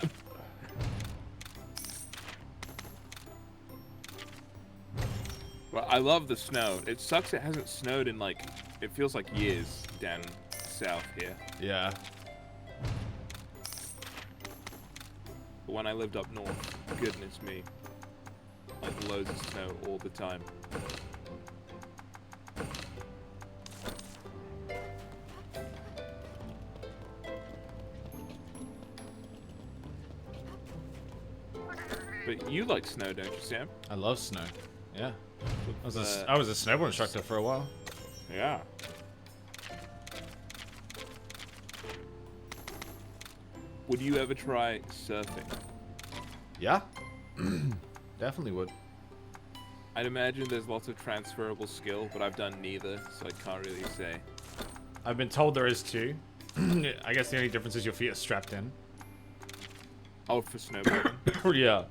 Well, I love the snow. It sucks it hasn't snowed in like, it feels like years down south here. Yeah. But when I lived up north, goodness me, like loads of snow all the time. But you like snow, don't you, Sam? I love snow. Yeah. I was a snowboard instructor for a while. Yeah. Would you ever try surfing? Yeah. Definitely would. I'd imagine there's lots of transferable skill, but I've done neither, so I can't really say. I've been told there is too. I guess the only difference is your feet are strapped in. Oh, for snowboarding? Yeah.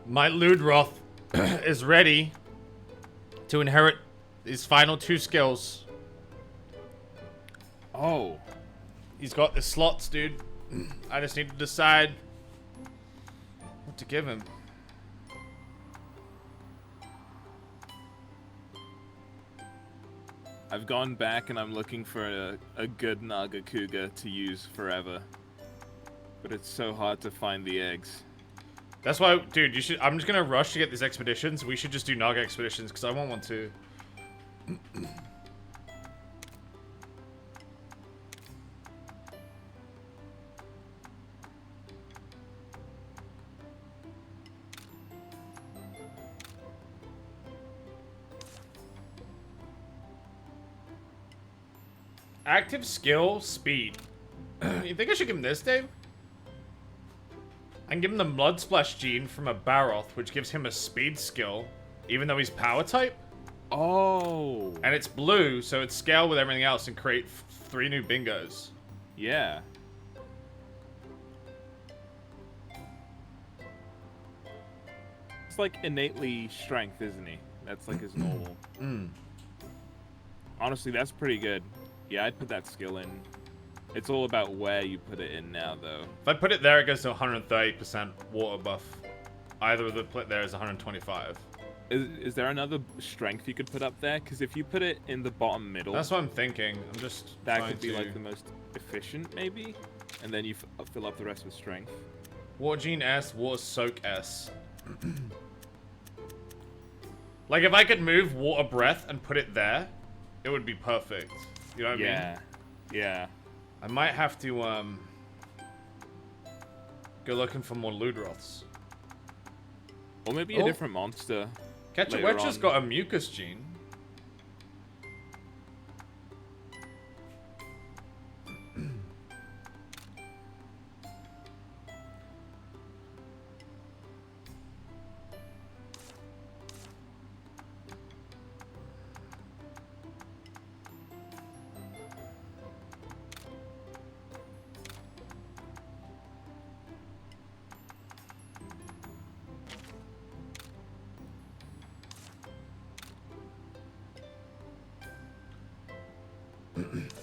My Ludroth is ready to inherit his final 2 skills. Oh. He's got the slots, dude. I just need to decide what to give him. I've gone back and I'm looking for a good Naga Cougar to use forever. But it's so hard to find the eggs. That's why, dude, you should. I'm just gonna rush to get these expeditions. We should just do Naga expeditions because I want one too. Active skill, speed. You think I should give him this, Dave? I can give him the Blood Splash gene from a Baroth, which gives him a speed skill, even though he's power type. Oh. And it's blue, so it's scale with everything else and create 3 new bingos. Yeah. It's like innately strength, isn't he? That's like his normal. Honestly, that's pretty good. Yeah, I'd put that skill in. It's all about where you put it in now, though. If I put it there, it goes to 130% water buff. Either of the put there is 125. Is there another strength you could put up there? Because if you put it in the bottom middle... That's what I'm thinking. I'm just That trying could be to... like the most efficient, maybe? And then you fill up the rest with strength. Water Gene S, Water Soak S. Like, if I could move Water Breath and put it there, it would be perfect. You know what I mean? Yeah. Yeah. I might have to, go looking for more Ludroths. Or maybe a different monster. Ketchawetcha's got a Mucus Gene.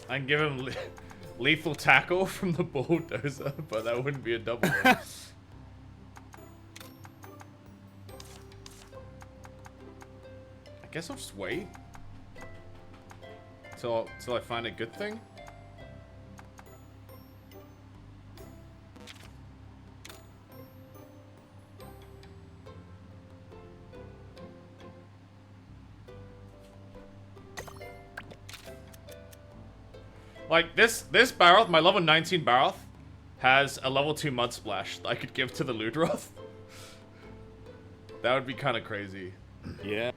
I can give him lethal tackle from the bulldozer, but that wouldn't be a double. I guess I'll just wait till I find a good thing. Like, this Baroth, my level 19 Baroth, has a level 2 Mud Splash that I could give to the Ludroth. That would be kind of crazy. Yeah.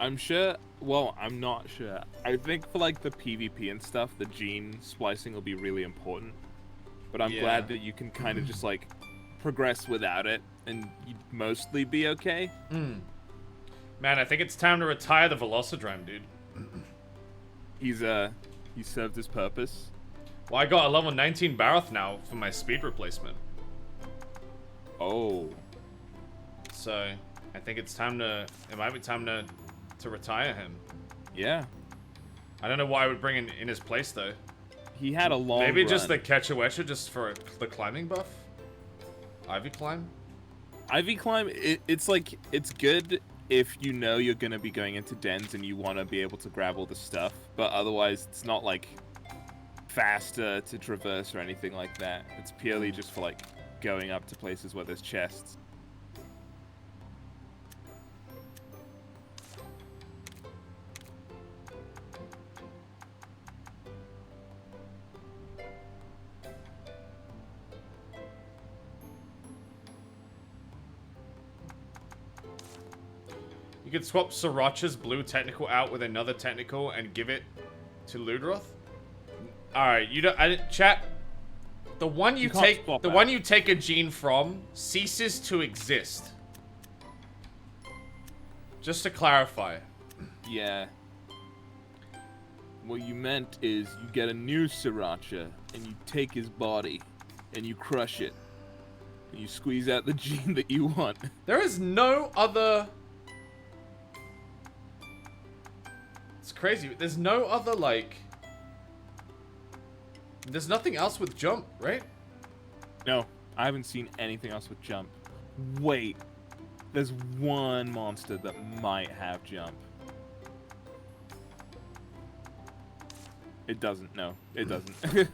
I'm sure, well, I'm not sure. I think for like the PvP and stuff, the gene splicing will be really important. But I'm glad that you can kind of just like progress without it and you'd mostly be okay. Man, I think it's time to retire the Velocidrome, dude. He served his purpose. Well, I got a level 19 Baroth now for my speed replacement. Oh. So, I think it's time to, it might be time to retire him. Yeah. I don't know what I would bring in his place, though. He had a long Maybe run. just the Ketchawetcha just for the climbing buff? Ivy Climb? Ivy Climb, it's like, it's good if you know you're going to be going into dens and you want to be able to grab all the stuff. But otherwise, it's not like faster to traverse or anything like that. It's purely just for like going up to places where there's chests. You could swap Sriracha's blue technical out with another technical and give it to Ludroth. Alright, you don't, chat, The one you can't take, swap the out. one you take a gene from ceases to exist. Just to clarify. Yeah. What you meant is you get a new Sriracha and you take his body and you crush it. And you squeeze out the gene that you want. There is no other... It's crazy. There's no other, like... There's nothing else with jump, right? No, I haven't seen anything else with jump. Wait. There's one monster that might have jump. It doesn't. No, it doesn't.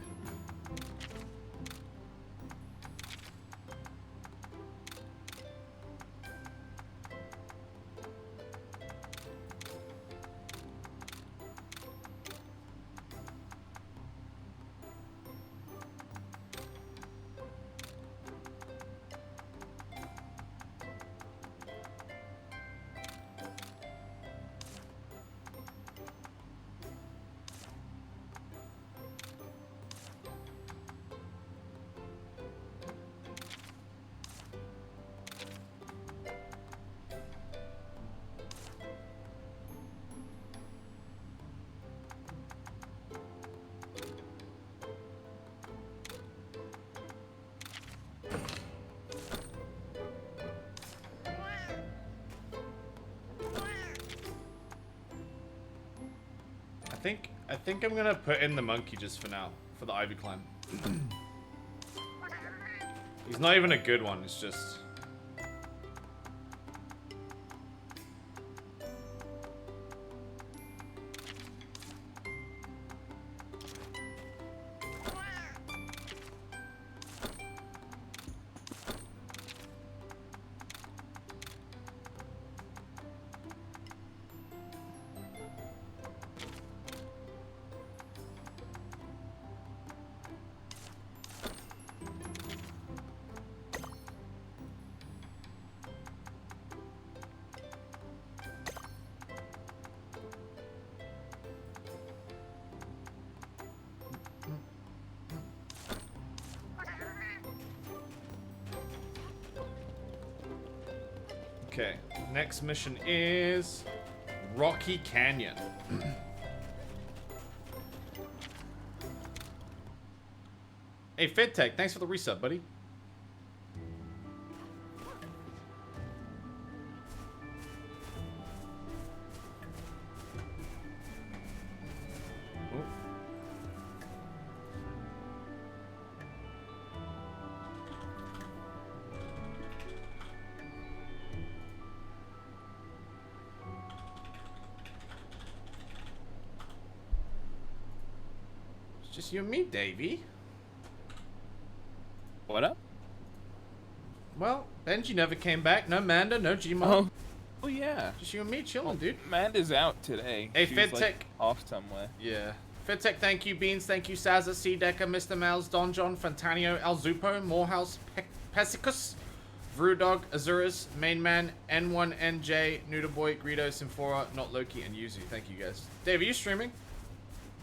I think I'm gonna put in the monkey just for now, for the ivy climb. He's not even a good one, it's just... Okay, next mission is Rocky Canyon. Hey, FedTech, thanks for the resub, buddy. Just you and me, Davey. What up? Well, Benji never came back. No Manda, no Gmod. Oh. Oh yeah. Just you and me chilling, dude. Amanda's out today. Hey, She's, FedTech. like, off somewhere. Yeah. FedTech, thank you. Beans, thank you. Saza, C Decker, Mr. Mouse, Don John, Fantanio, Alzupo, Morehouse, Pesicus, Vrudog, Azurus, Mainman, N1, NJ, Noodleboy, Greedo, Symphora, Not Loki, and Yuzu. Thank you guys. Dave, are you streaming?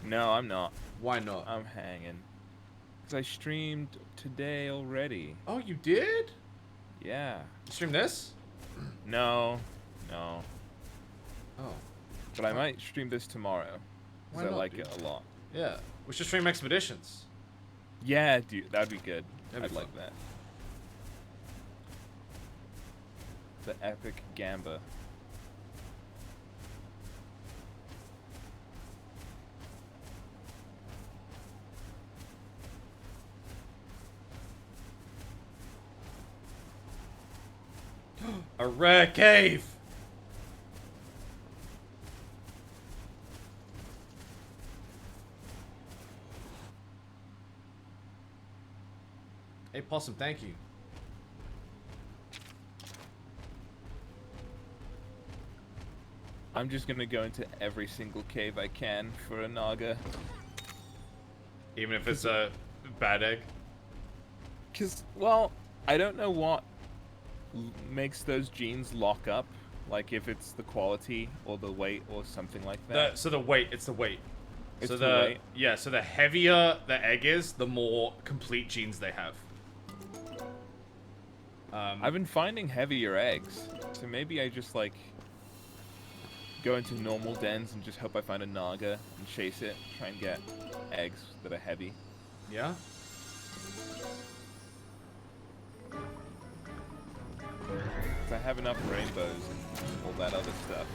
No, I'm not. Why not? I'm hanging. Because I streamed today already. Oh, you did? Yeah. You stream this? No. No. Oh. But I might stream this tomorrow. Why Because I not, like dude? it a lot. Yeah. We should stream Expeditions. Yeah, dude. That'd be good. That'd I'd be like fun. that. The epic Gamba. A rare cave! Hey, Possum, thank you. I'm just gonna go into every single cave I can for a naga. Even if it's a bad egg? Because, well, I don't know what makes those genes lock up. Like if it's the quality or the weight or something like that. So the weight, it's the weight. It's So too late. so the heavier the egg is, the more complete genes they have. I've been finding heavier eggs, so maybe I just like go into normal dens and just hope I find a naga and chase it, try and get eggs that are heavy. Yeah. If I have enough rainbows and all that other stuff.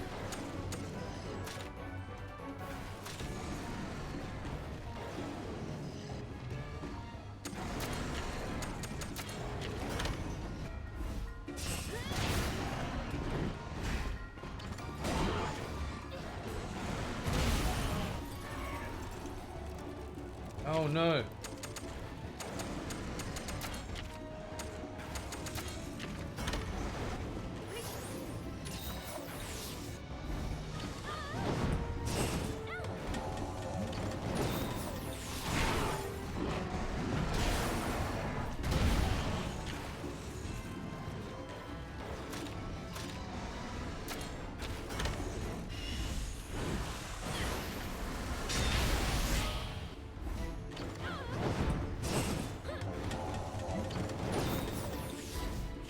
Oh no.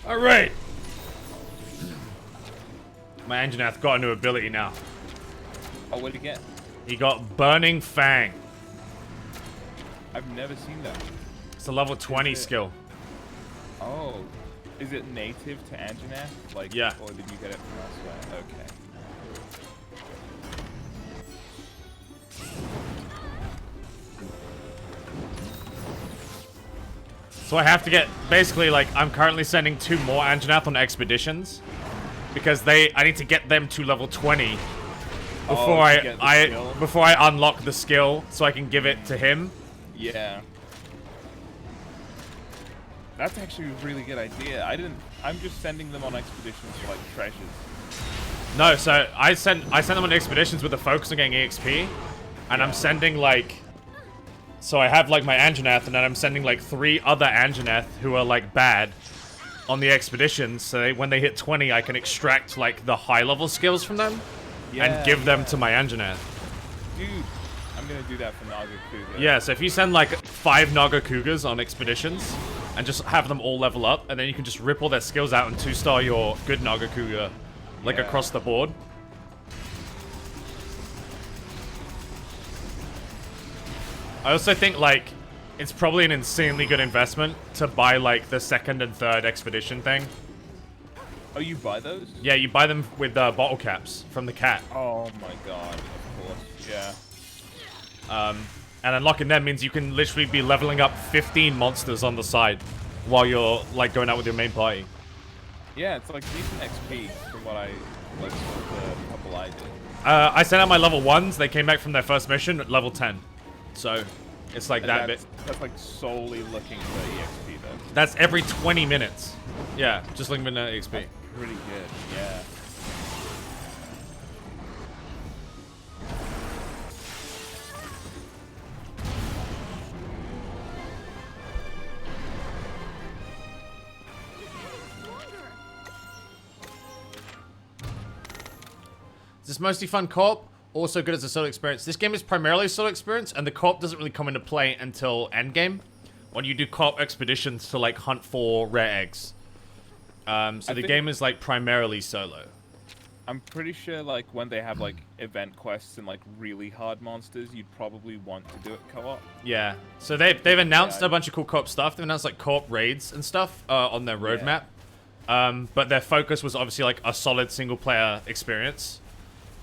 Alright! My Anjanath got a new ability now. Oh, what'd you get? He got Burning Fang. I've never seen that. It's a level 20 skill. Oh. Is it native to Anjanath? Like, yeah. Or did you get it from elsewhere? Okay. So I have to get, basically, like, I'm currently sending 2 more Anjanath on expeditions. Because I need to get them to level 20 before before I unlock the skill so I can give it to him. Yeah. That's actually a really good idea. I'm just sending them on expeditions for like treasures. No, so I sent them on expeditions with the focus on getting EXP. And I'm sending like, so I have like my Anjanath and then I'm sending like 3 other Anjanath who are like bad on the expeditions, so when they hit 20, I can extract like the high level skills from them and give them to my Anjanath. Dude, I'm gonna do that for Naga Cougar. Yeah, so if you send like 5 Naga Cougars on expeditions and just have them all level up, and then you can just rip all their skills out and 2-star your good Naga Cougar like across the board. I also think like it's probably an insanely good investment to buy, like, the 2nd and 3rd expedition thing. Oh, you buy those? Yeah, you buy them with bottle caps from the cat. Oh my god, of course, yeah. And unlocking them means you can literally be leveling up 15 monsters on the side while you're, like, going out with your main party. Yeah, it's, like, decent XP from what I, like, the couple I did. I sent out my level 1s. They came back from their first mission at level 10. So, it's like that bit. That's like solely looking for EXP though. That's every 20 minutes. Yeah, just looking for EXP. That's pretty good, yeah. Is this mostly fun co-op? Also good as a solo experience. This game is primarily a solo experience, and the co-op doesn't really come into play until endgame, when you do co-op expeditions to like hunt for rare eggs. So the game is like primarily solo. I'm pretty sure like when they have like event quests and like really hard monsters, you'd probably want to do it co-op. Yeah. So they've announced a bunch of cool co-op stuff. They've announced like co-op raids and stuff on their roadmap. But their focus was obviously like a solid single player experience.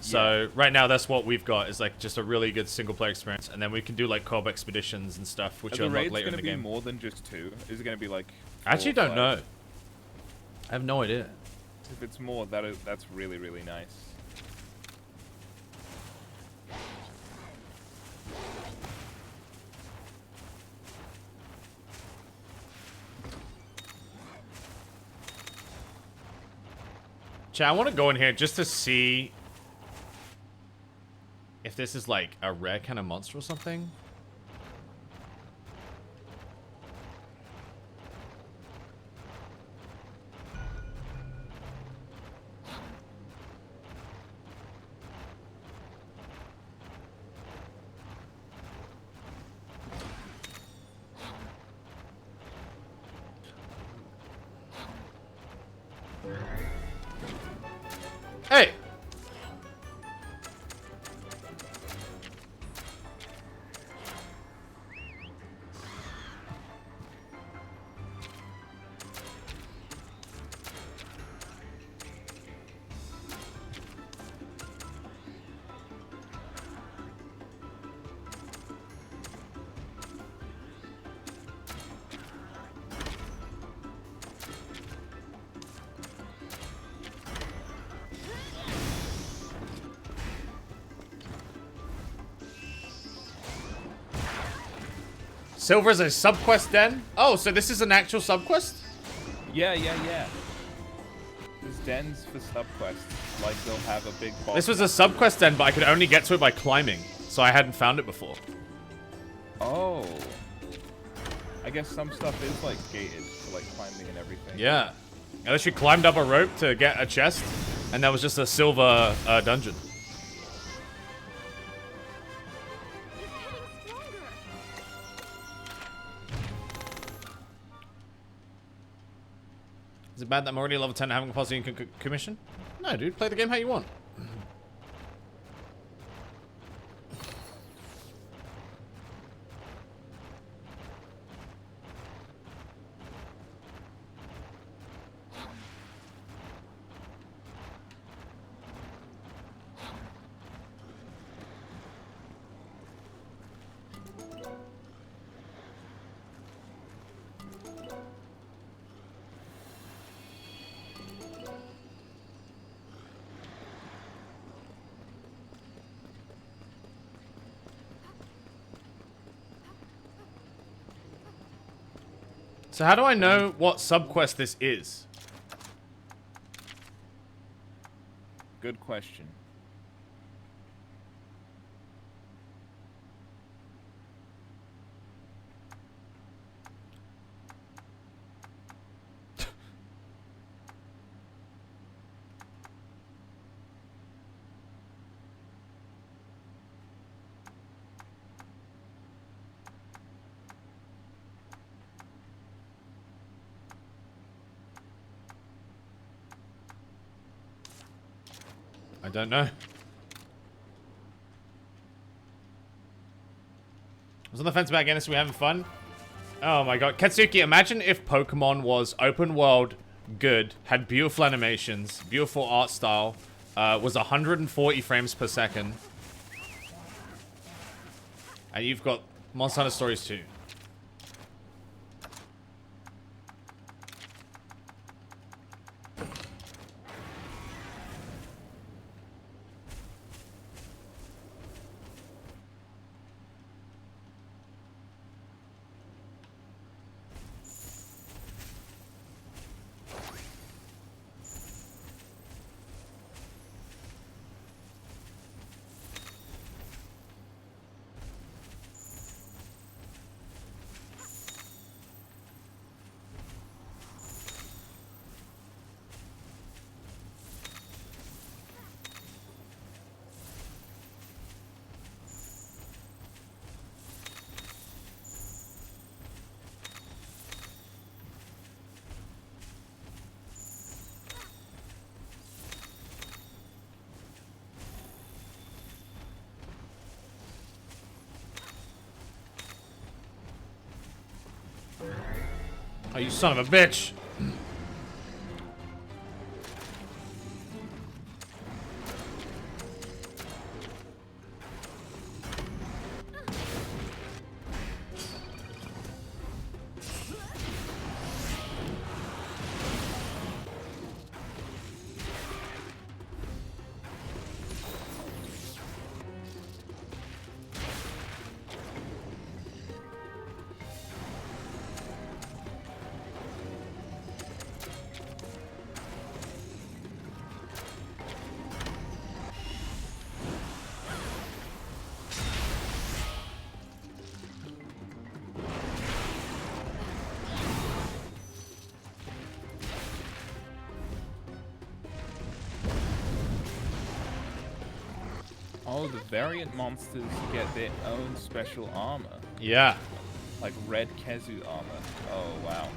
So right now that's what we've got is like just a really good single player experience, and then we can do like co-op expeditions and stuff, which are unlocked later in the game. Is the more than just 2? Is it going to be like 4 I actually don't 5? know. I have no idea. If it's more, that's really, really nice. Chat, I want to go in here just to see if this is like a rare kind of monster or something. Hey! Silver is a subquest den? Oh, so this is an actual subquest? Yeah. There's dens for subquests. Like they'll have a big box. This was a subquest den, but I could only get to it by climbing. So I hadn't found it before. Oh. I guess some stuff is like gated for like climbing and everything. Yeah. Unless you climbed up a rope to get a chest, and that was just a silver dungeon. Is it bad that I'm already level 10 and having capacity in commission? No, dude. Play the game how you want. So how do I know what subquest this is? Good question. I don't know. I was on the fence about getting this. We having fun? Oh my god. Katsuki, imagine if Pokemon was open world, good, had beautiful animations, beautiful art style, was 140 frames per second. And you've got Monster Hunter Stories 2. Oh, you son of a bitch. Oh, the variant monsters get their own special armor. Yeah. Like red Kezu armor. Oh, wow.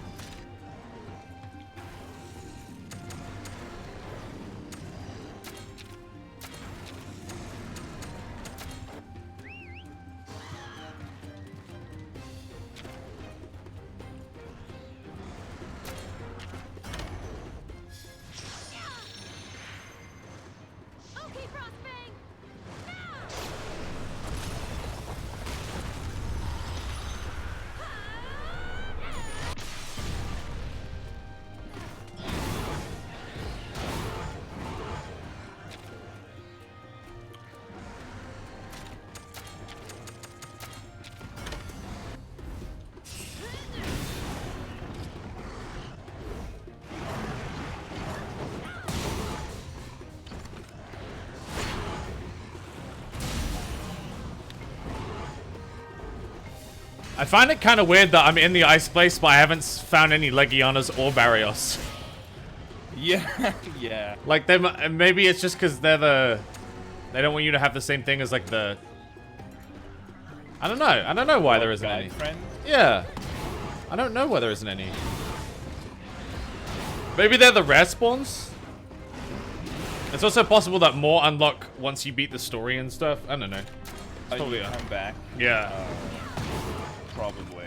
I find it kind of weird that I'm in the ice place, but I haven't found any Legianas or Barrios. Yeah, yeah. Like, maybe it's just because they're they don't want you to have the same thing as, like, the... I don't know. I don't know why there isn't any. Friend? Yeah. I don't know why there isn't any. Maybe they're the rare spawns? It's also possible that more unlock once you beat the story and stuff. I don't know. It's Probably come back. Yeah. Probably.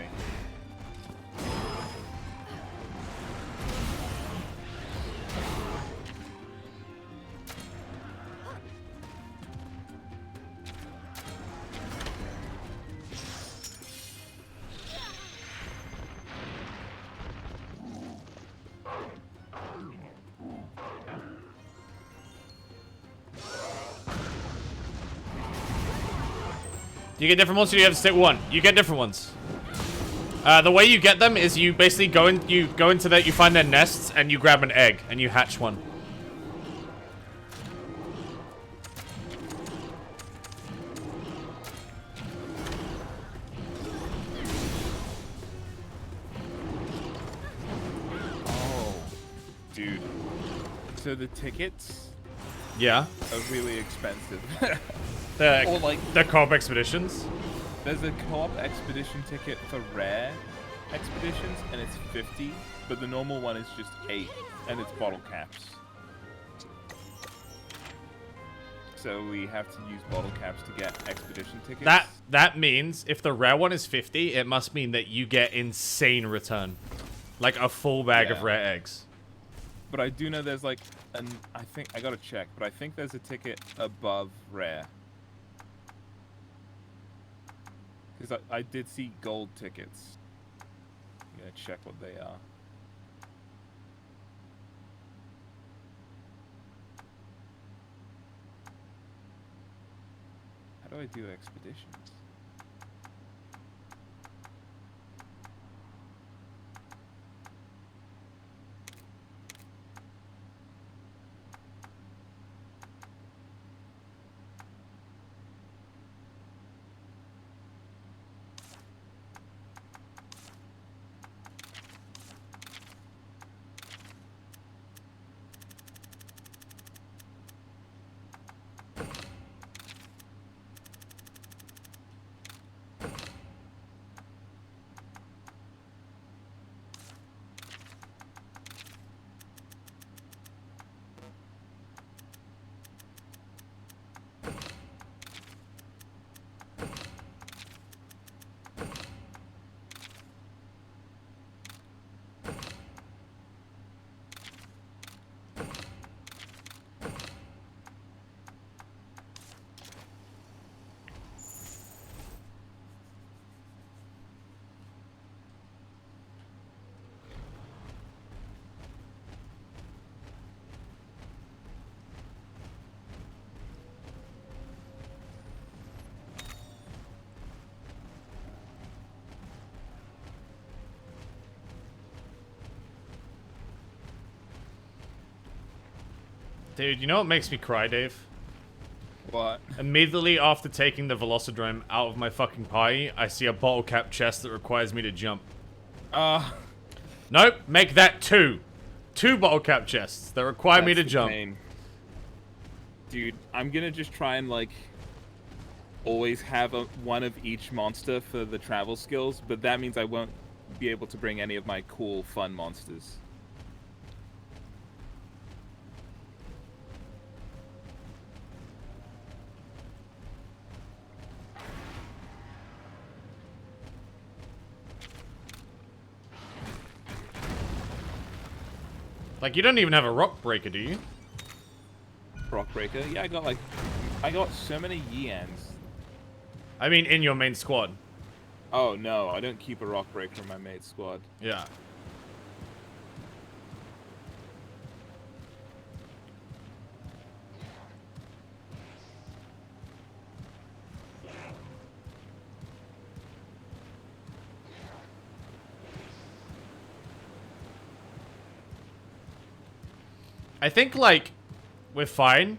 You get different ones, or you have to stick one? You get different ones. The way you get them is you basically go into that, you find their nests, and you grab an egg, and you hatch one. Oh, dude. So the tickets Yeah. are really expensive. Or like The Coop expeditions. there's a co-op expedition ticket for rare expeditions, and it's 50, but the normal one is just 8, and it's bottle caps. So we have to use bottle caps to get expedition tickets. That means if the rare one is 50, it must mean that you get insane return. Like a full bag of rare eggs. But I do know there's like I think I gotta check, but I think there's a ticket above rare. Because I did see gold tickets. I'm gonna check what they are. How do I do expeditions? Dude, you know what makes me cry, Dave? What? Immediately after taking the Velocidrome out of my fucking party, I see a bottle cap chest that requires me to jump. Nope, make that 2. 2 bottle cap chests that require me to jump. Pain. Dude, I'm gonna just try and like always have one of each monster for the travel skills, but that means I won't be able to bring any of my cool, fun monsters. Like, you don't even have a rock breaker, do you? Rock breaker? Yeah, I got so many Yeans. I mean, in your main squad. Oh no, I don't keep a rock breaker in my mate squad. Yeah. I think, like, we're fine.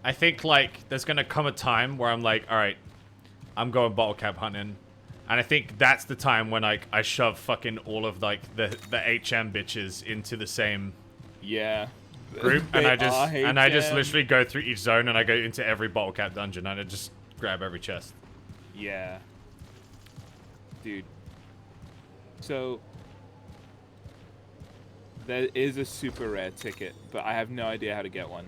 I think, like, there's gonna come a time where I'm like, alright, I'm going bottle cap hunting. And I think that's the time when I shove fucking all of like the HM bitches into the same Yeah. group, and They I just HM. literally go through each zone, and I go into every bottle cap dungeon, and I just grab every chest. Yeah. Dude. So there is a super rare ticket, but I have no idea how to get one.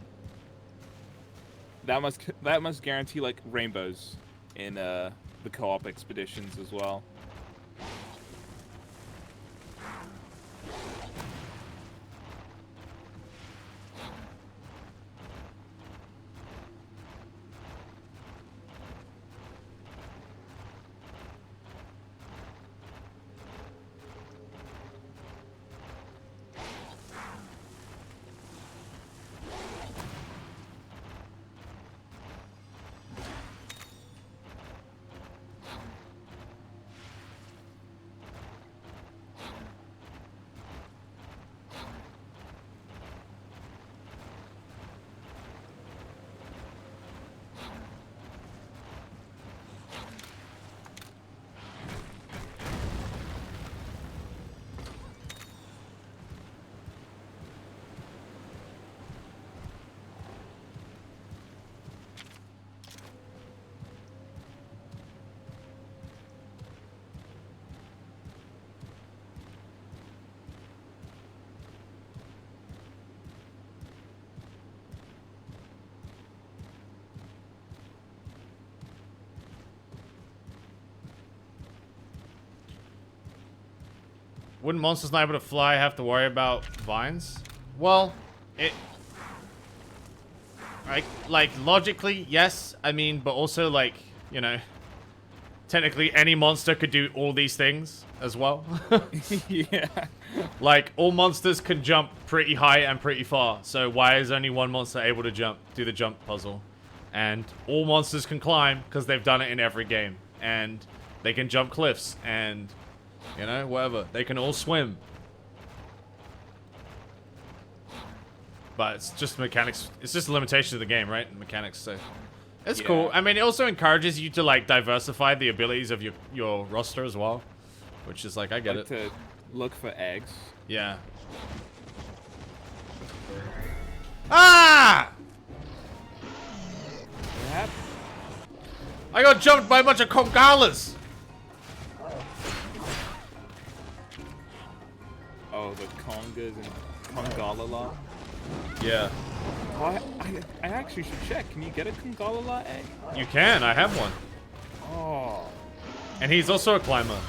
That must guarantee like rainbows in the co-op expeditions as well. Wouldn't monsters not able to fly have to worry about vines? Well, like logically, yes. I mean, but also like, you know, technically any monster could do all these things as well. Yeah. Like all monsters can jump pretty high and pretty far. So why is only one monster able to do the jump puzzle? And all monsters can climb because they've done it in every game. And they can jump cliffs and, you know, whatever. They can all swim. But it's just mechanics. It's just a limitation of the game, right? Mechanics, so it's cool. I mean, it also encourages you to like diversify the abilities of your roster as well, which is like, I get it. To look for eggs. Yeah. Ah! What happened? I got jumped by a bunch of Kongalas. Oh, the Kongas and Kongalala. Yeah. Oh, I actually should check. Can you get a Kongalala egg? You can. I have one. Oh. And he's also a climber.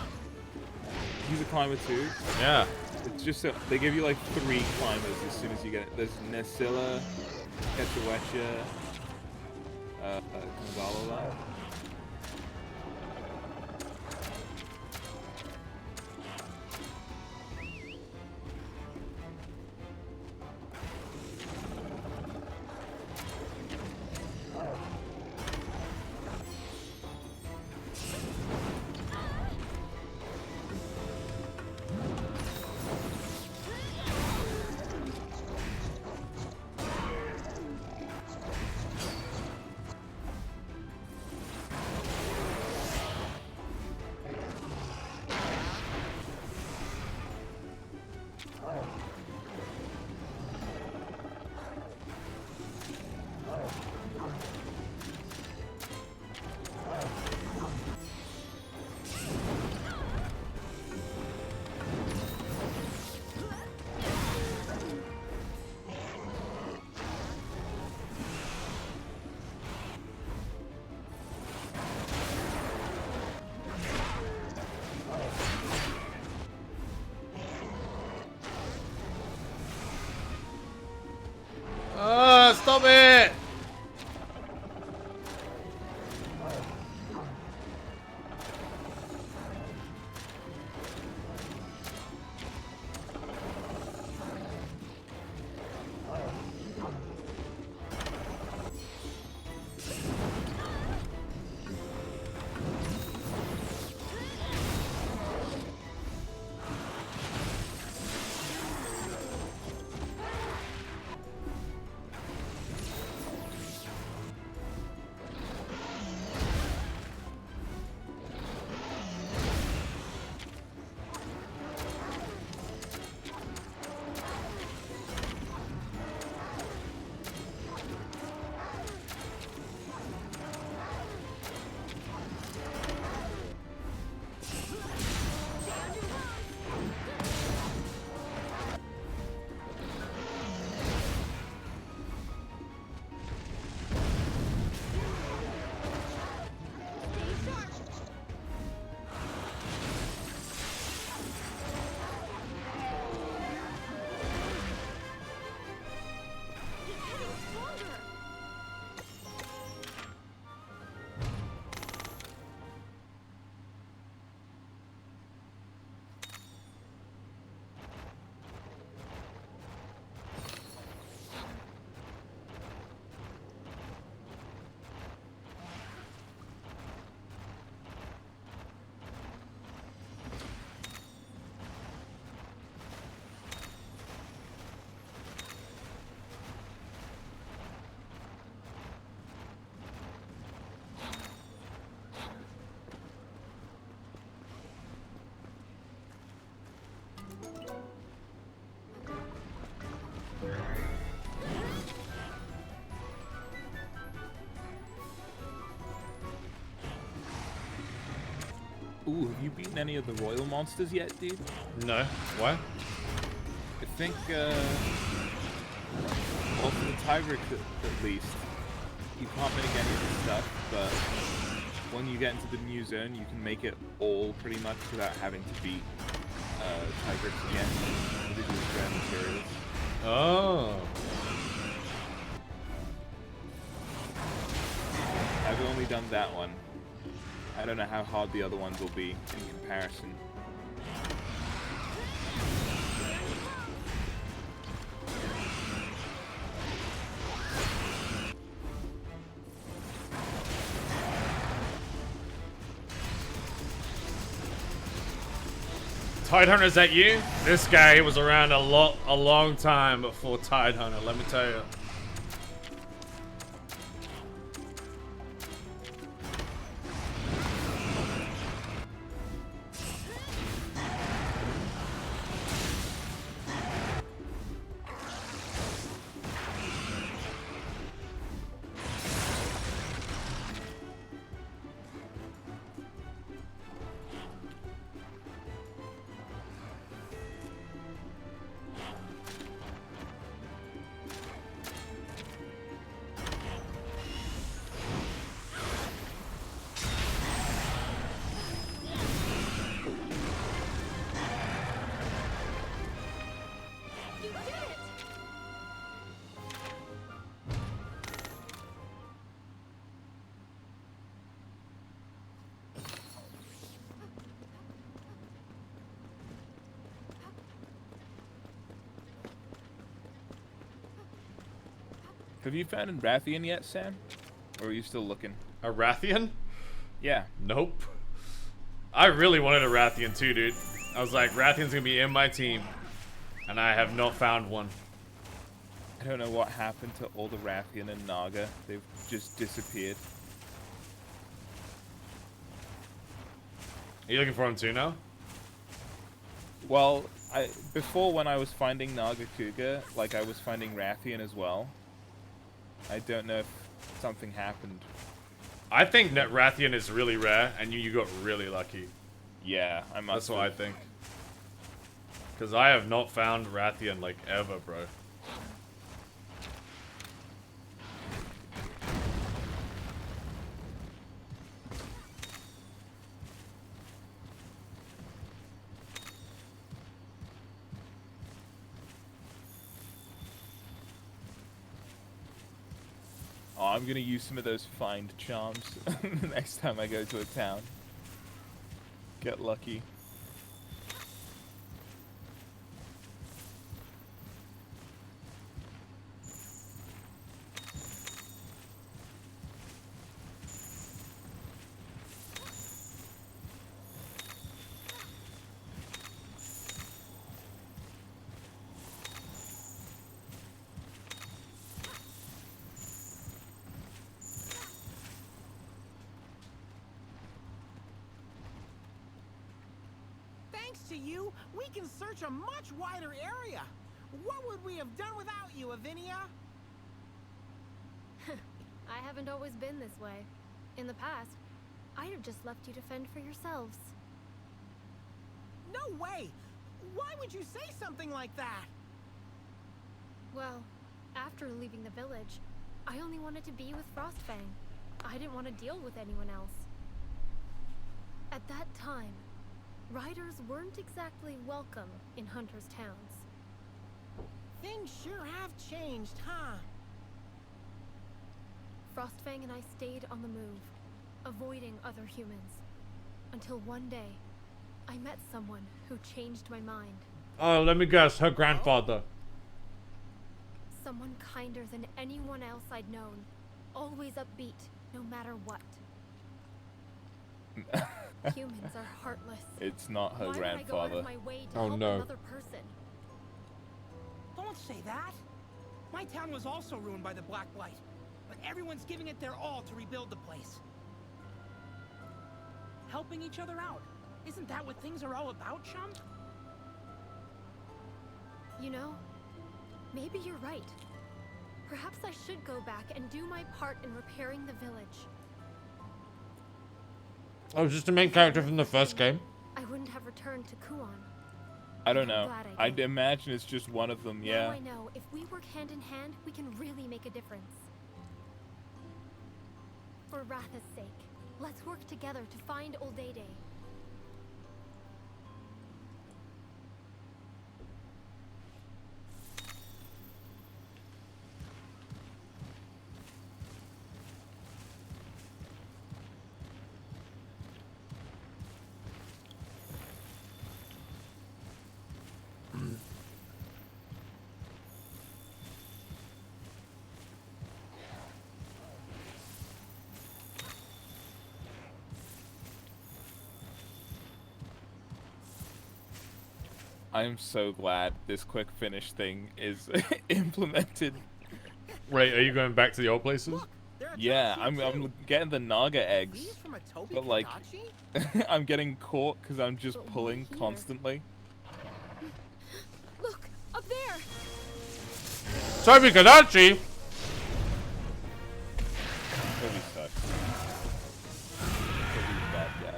He's a climber too? Yeah. It's just that they give you like 3 climbers as soon as you get it. There's Nesilla, Ketchawetcha, Kongalala. Ooh, have you beaten any of the royal monsters yet, dude? No. Why? I think, well, for the Tigrex at least, you can't make any of the stuff, but when you get into the new zone, you can make it all pretty much without having to beat Tigrex again. With the rare materials. Oh. I've only done that one. I don't know how hard the other ones will be in comparison. Tidehunter, is that you? This guy was around a long time before Tidehunter, let me tell you. Have you found a Rathian yet, Sam? Or are you still looking? A Rathian? Yeah. Nope. I really wanted a Rathian too, dude. I was like, Rathian's gonna be in my team. And I have not found one. I don't know what happened to all the Rathian and Naga. They've just disappeared. Are you looking for them too now? Well, before when I was finding Naga Kuga, like I was finding Rathian as well. I don't know if something happened. I think that Rathian is really rare, and you got really lucky. Yeah, I must. That's what I think. Because I have not found Rathian, like, ever, bro. Oh, I'm gonna use some of those find charms the next time I go to a town. Get lucky. Thanks to you, we can search a much wider area. What would we have done without you, Avinia? I haven't always been this way. In the past, I'd have just left you to fend for yourselves. No way! Why would you say something like that? Well, after leaving the village, I only wanted to be with Frostfang. I didn't want to deal with anyone else. At that time, riders weren't exactly welcome in hunters' towns. Things sure have changed, huh? Frostfang and I stayed on the move, avoiding other humans. Until one day, I met someone who changed my mind. Oh, let me guess, her grandfather. Someone kinder than anyone else I'd known. Always upbeat, no matter what. Humans are heartless. It's not her Why grandfather. would I go out of my way to Oh, help no. another person? Don't say that. My town was also ruined by the Black Blight, but everyone's giving it their all to rebuild the place. Helping each other out. Isn't that what things are all about, chum? You know, maybe you're right. Perhaps I should go back and do my part in repairing the village. I was just the main character from the first game. I wouldn't have returned to Kuon. I don't I'm know. glad I I'd did. imagine it's just one of them, yeah. Now I know if we work hand in hand, we can really make a difference. For Ratha's sake, let's work together to find Old Day Day. I am so glad this quick finish thing is implemented. Wait, are you going back to the old places? Look, there are Yeah, traps here I'm too. getting the naga eggs, These from a Toby but like, Kadachi? I'm getting caught because I'm just But why pulling here? constantly. Look, up there! Toby Kadachi! Toby sucks. Toby's a bad guy.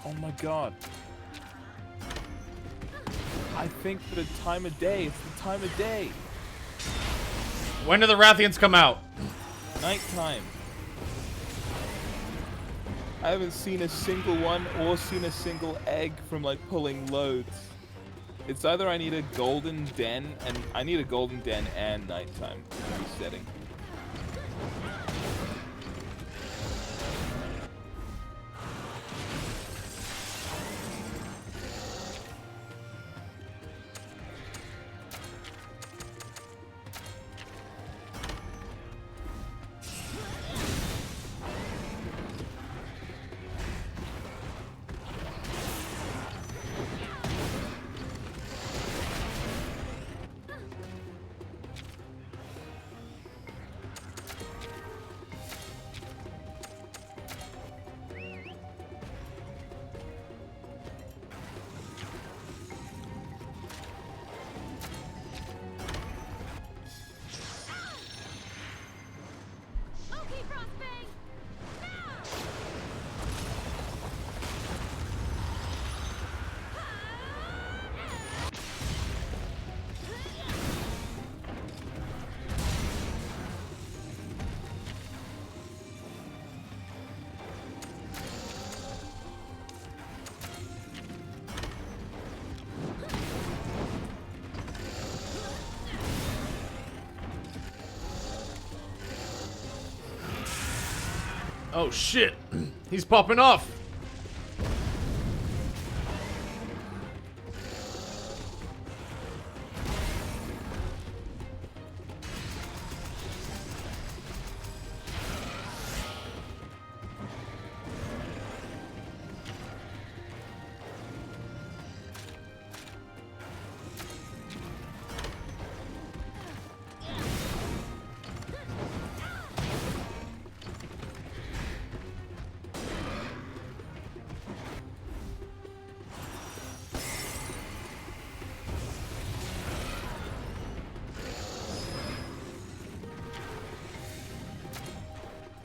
Oh my god. I think for the time of day, it's the time of day. When do the Rathians come out? Nighttime. I haven't seen a single one or seen a single egg from like pulling loads. It's either I need a golden den and nighttime resetting. Okay, Frostbang! Oh shit! He's popping off!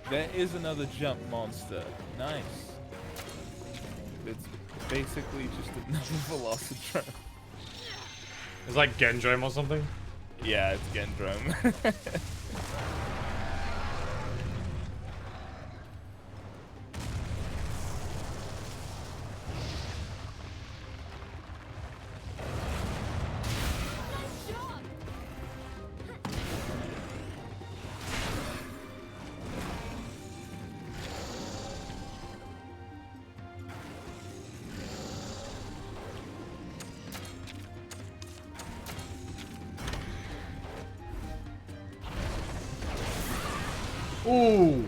There is another jump monster. Nice. It's basically just another Velocitron. It's like Gendrome or something. Yeah, it's Gendrome. Ooh.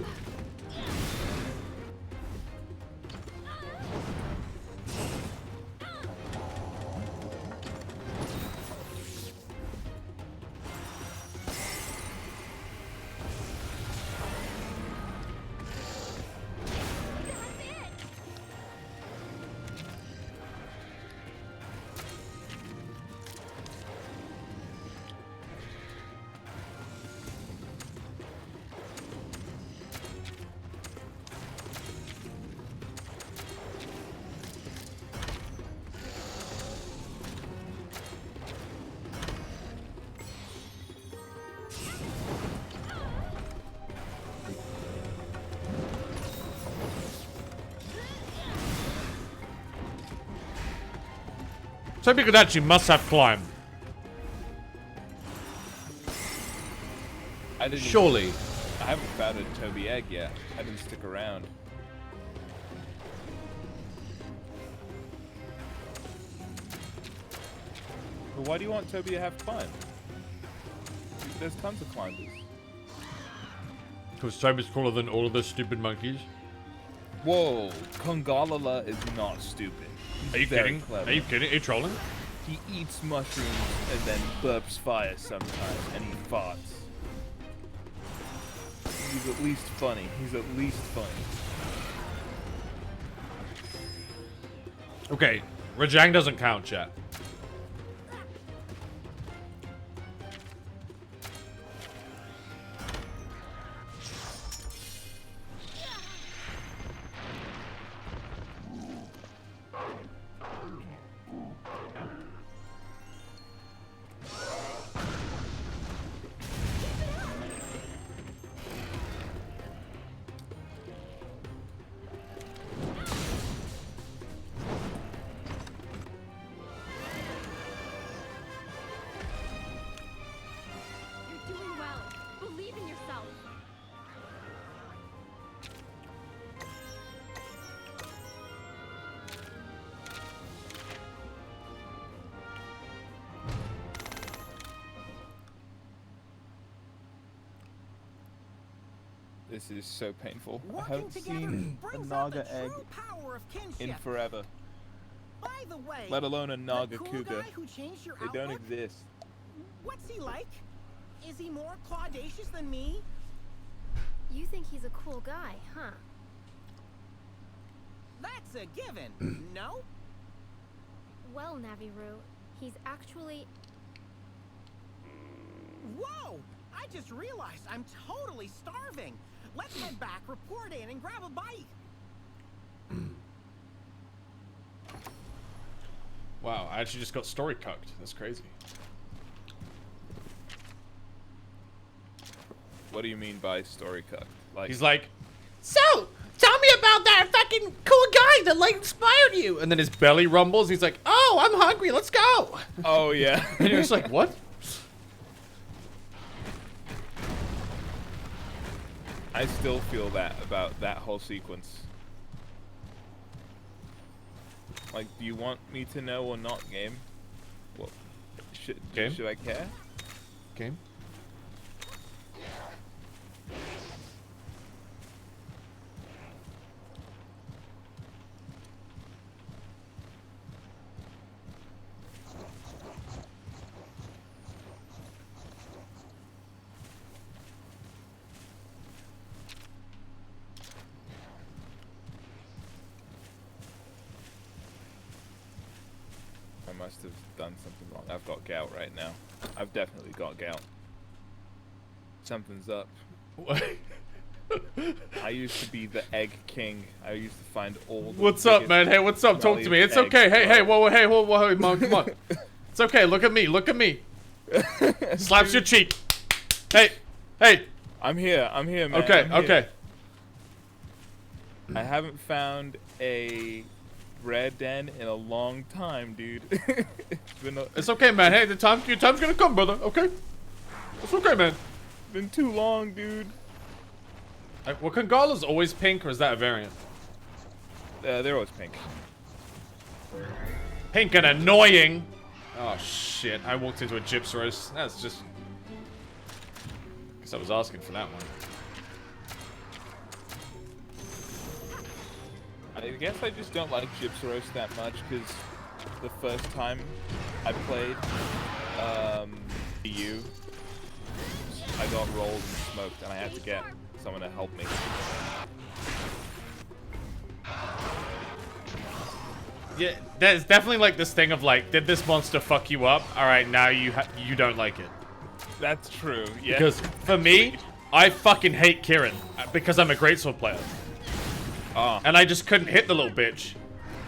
So Pikachu must have climbed. Surely. I haven't found a Toby egg yet. I didn't stick around. But why do you want Toby to have climb? There's tons of climbers. Because Toby's cooler than all of those stupid monkeys. Whoa, Kongalala is not stupid. Are you Very kidding? clever. Are you kidding? Are you trolling? He eats mushrooms and then burps fire sometimes, and he farts. He's at least funny. He's at least funny. Okay, Rajang doesn't count, chat. You're doing well. Believe in yourself. This is so painful. I Working haven't together seen a brings out the Naga egg true power of kinship. in forever. By the way, Let alone a the Naga cool Cougar. guy who changed your They don't outlook, exist. what's he like? Is he more claudacious than me? You think he's a cool guy, huh? That's a given. No? Well, Naviru, he's actually... Whoa! I just realized I'm totally starving. Let's head back, report in, and grab a bite. Wow, I actually just got story cucked. That's crazy. What do you mean by story cut? Like He's like, so, tell me about that fucking cool guy that like inspired you. And then his belly rumbles. He's like, oh, I'm hungry. Let's go. oh yeah. And you're just like, what? I still feel that about that whole sequence. Like, do you want me to know or not, game? Well, should I care? Game? I must have done something wrong. I've got gout right now. I've definitely got gout. Something's up. I used to be the egg king. I used to find all the What's up, biggest, man? Hey, what's up? Talk to me. It's smelliest okay. eggs, Hey, hey, bro. whoa, hey, whoa, man, come on. It's okay. Look at me. Look at me. Slaps your cheek. Hey, hey. I'm here, man. Okay, I'm here. okay. I haven't found a rare den in a long time, dude. It's okay, man. Hey, your time's gonna come, brother. Okay. It's okay, man. Been too long, dude. Were Kongalas always pink, or is that a variant? They're always pink. Pink and annoying. Oh shit! I walked into a gyps roast. That's just. Guess I was asking for that one. I guess I just don't like gyps roast that much because the first time I played EU, I got rolled and smoked, and I had to get someone to help me. Yeah, there's definitely like this thing of like, did this monster fuck you up? All right, now you don't like it. That's true. Yeah. Because for me, I fucking hate Kieran because I'm a greatsword player. Oh. And I just couldn't hit the little bitch.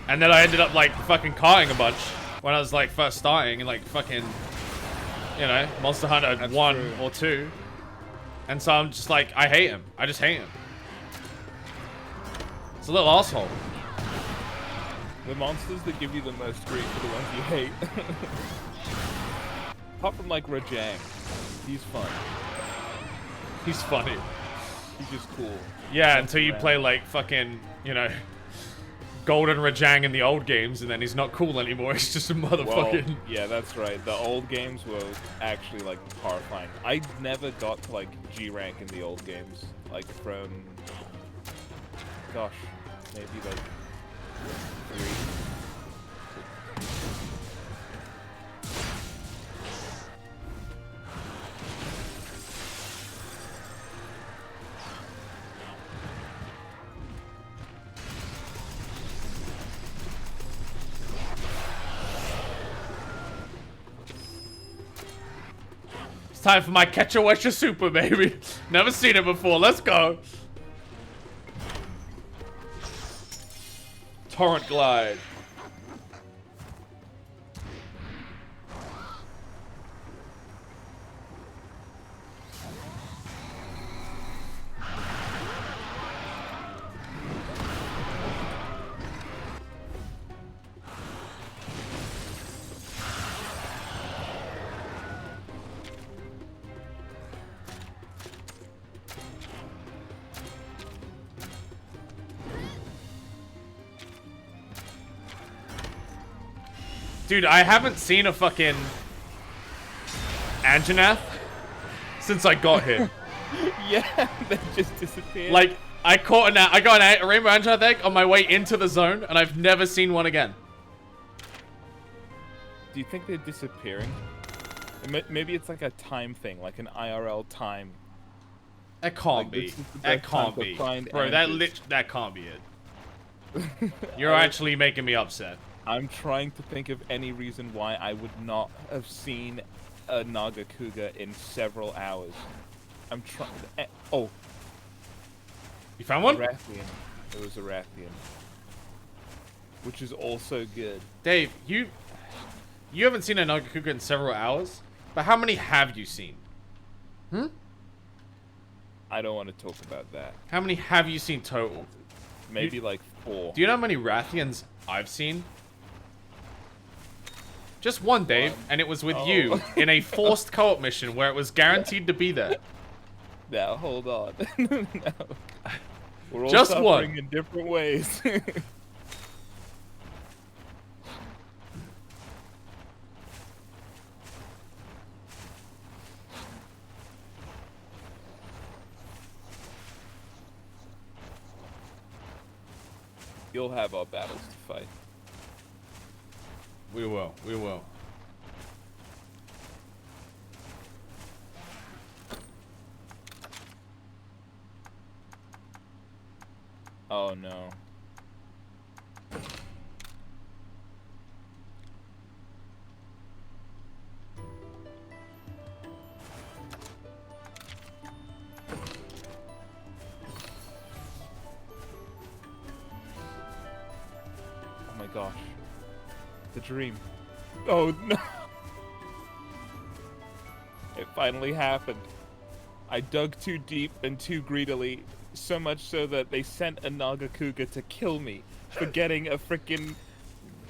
And then I ended up like fucking carting a bunch when I was like first starting and like fucking, you know, Monster Hunter That's 1 true. or 2. And so I'm just like, I hate him. I just hate him. It's a little asshole. The monsters that give you the most grief are the ones you hate. Apart from like Rajang. He's fun. He's funny. He's just cool. Yeah, until you play like fucking, you know, Golden Rajang in the old games, and then he's not cool anymore. He's just a motherfucking. Well, yeah, that's right. The old games were actually like horrifying. I never got to like G rank in the old games, like from, gosh, maybe like 3. It's time for my Catch a Wesha Super, baby. Never seen it before. Let's go. Torrent Glide. Dude, I haven't seen a fucking Anjanath since I got here. Yeah, they just disappeared. Like, I got a Rainbow Anjanath egg on my way into the zone, and I've never seen one again. Do you think they're disappearing? Maybe it's like a time thing, like an IRL time. That can't Like, be. this is the That best time can't to be. find Bro, answers. that can't be it. You're actually making me upset. I'm trying to think of any reason why I would not have seen a Naga Kuga in several hours. I'm trying. Oh, You found one? Rathian. It was a Rathian, which is also good. Dave, you haven't seen a Nagakuga in several hours, but how many have you seen? Hmm? I don't want to talk about that. How many have you seen total? Maybe like 4. Do you know how many Rathians I've seen? Just one, Dave, and it was with you in a forced co-op mission where it was guaranteed to be there. Now hold on. No. We're all Just suffering one. in different ways. You'll have our battles to fight. We will. We will. Oh no. gosh. The dream. Oh no! It finally happened. I dug too deep and too greedily, so much so that they sent a Naga Cougar to kill me for getting a freaking...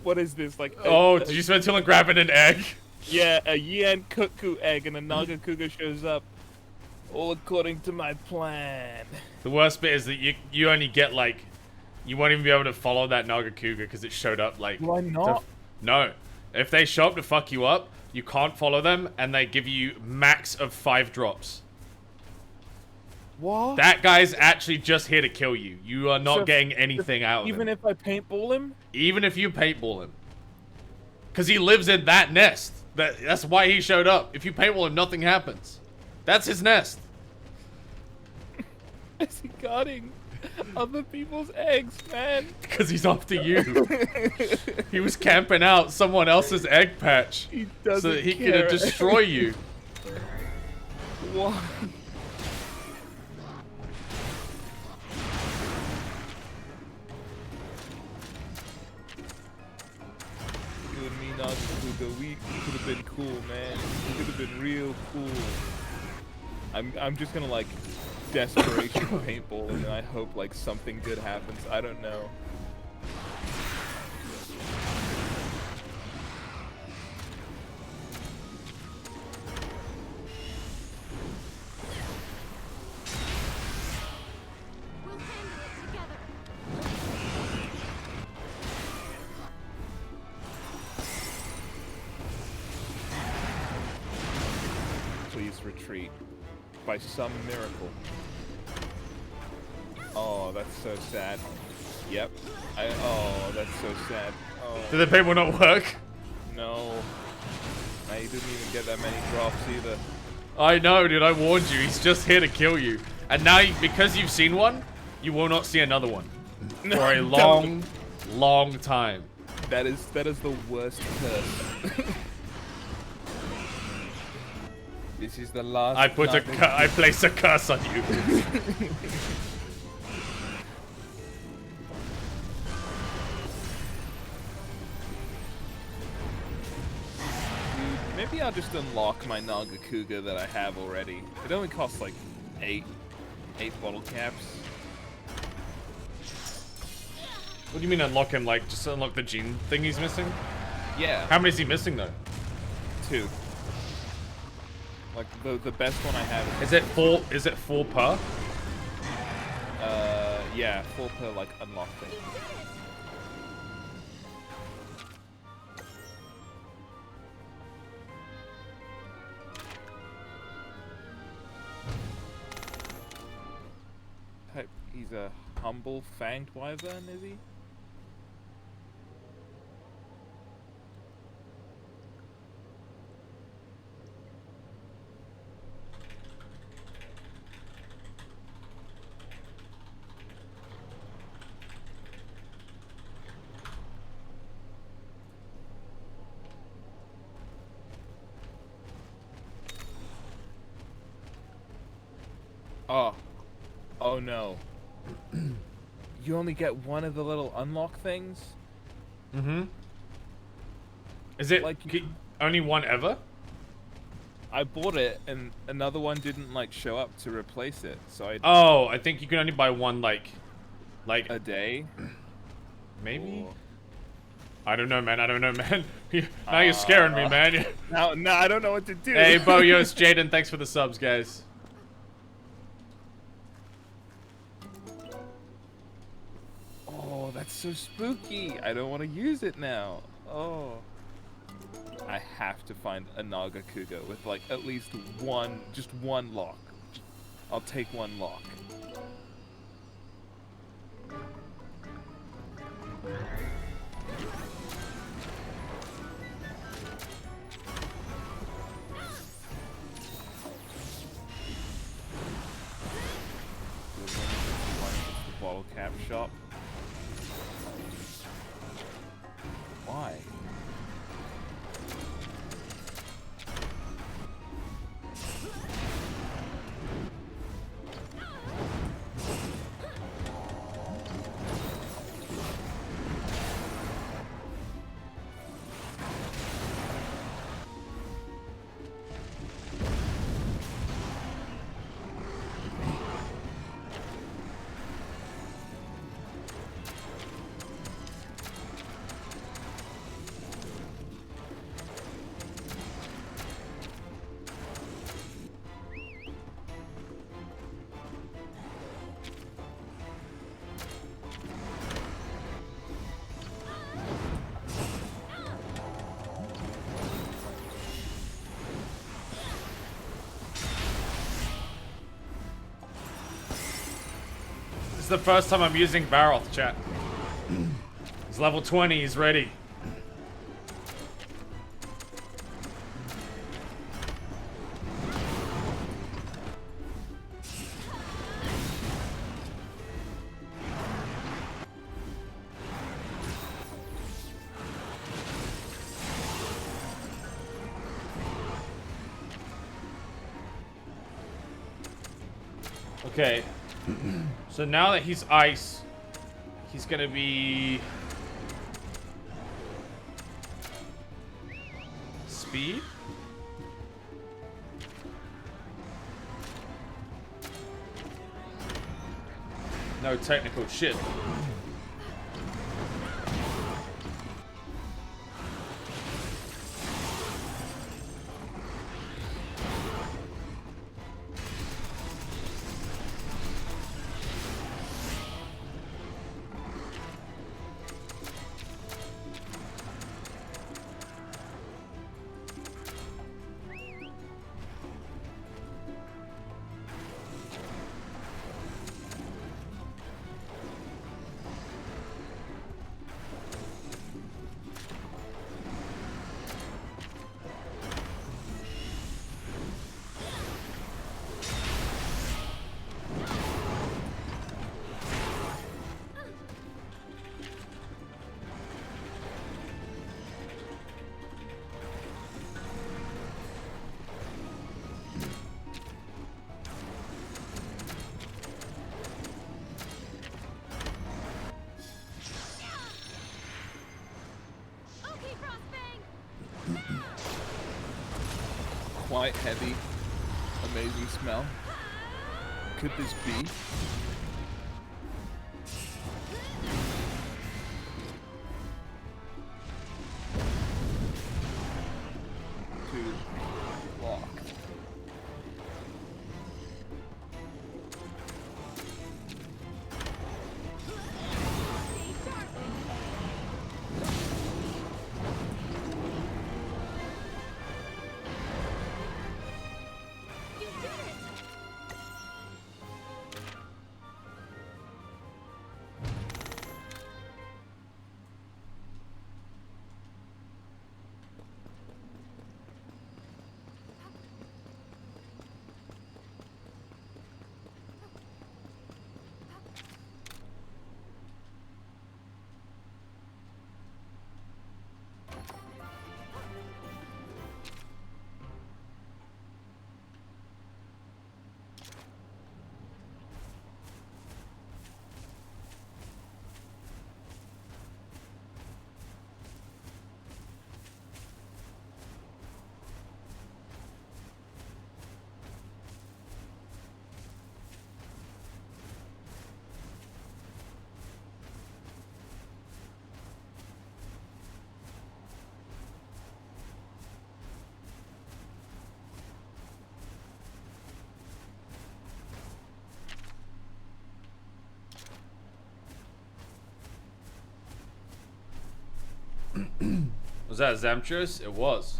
What is this? Like? Did you spend too long grabbing an egg? Yeah, a Yen Cuckoo egg, and a Naga Cougar shows up. All according to my plan. The worst bit is that you only get like, you won't even be able to follow that Naga Cougar because it showed up like. Why not? No, if they show up to fuck you up, you can't follow them, and they give you max of 5 drops. What? That guy's actually just here to kill you. You are not getting anything out of him. Even if I paintball him? Even if you paintball him. Because he lives in that nest. That's why he showed up. If you paintball him, nothing happens. That's his nest. Is he guarding other people's eggs, man? Because he's after you. He was camping out someone else's egg patch. He doesn't so that he care. could destroy you. What? You and me, Naga Cougar, we could have been cool, man. We could have been real cool. I'm just gonna like desperation paintball, and then I hope like something good happens. I don't know. We'll handle it together. Please retreat. By some miracle. Oh, that's so sad. Yep. Oh, that's so sad. Oh. Did the paintball not work? No. I didn't even get that many drops either. I know, dude. I warned you. He's just here to kill you. And now, because you've seen one, you will not see another one for a long, long time. That is the worst curse. This is the last. I place a curse on you. Maybe I'll just unlock my Naga Cougar that I have already. It only costs like 8 bottle caps. What do you mean unlock him? Like just unlock the gene thing he's missing? Yeah. How many is he missing though? 2. Like the best one I have is it 4? Is it 4 per? Yeah, 4 per like unlock thing. Type he's a humble fanged wyvern, is he? Oh no. You only get one of the little unlock things? Mm-hmm. Is it like only one ever? I bought it and another one didn't like show up to replace it, so I think you can only buy one like a day? Maybe? Or... I don't know, man. Now you're scaring me, man. No, I don't know what to do. Hey, Boyos, Jaden, thanks for the subs, guys. Oh, that's so spooky. I don't want to use it now. Oh. I have to find a Naga Cougar with like at least just one lock. I'll take one lock. The bottle cap shop. Why? the first time I'm using Baroth, chat. He's level 20, he's ready. Okay. So now that he's ice, he's gonna be speed? No technical shit. Quite heavy, amazing smell. Could this be? Dude, lock. Was that Zamtress? It was.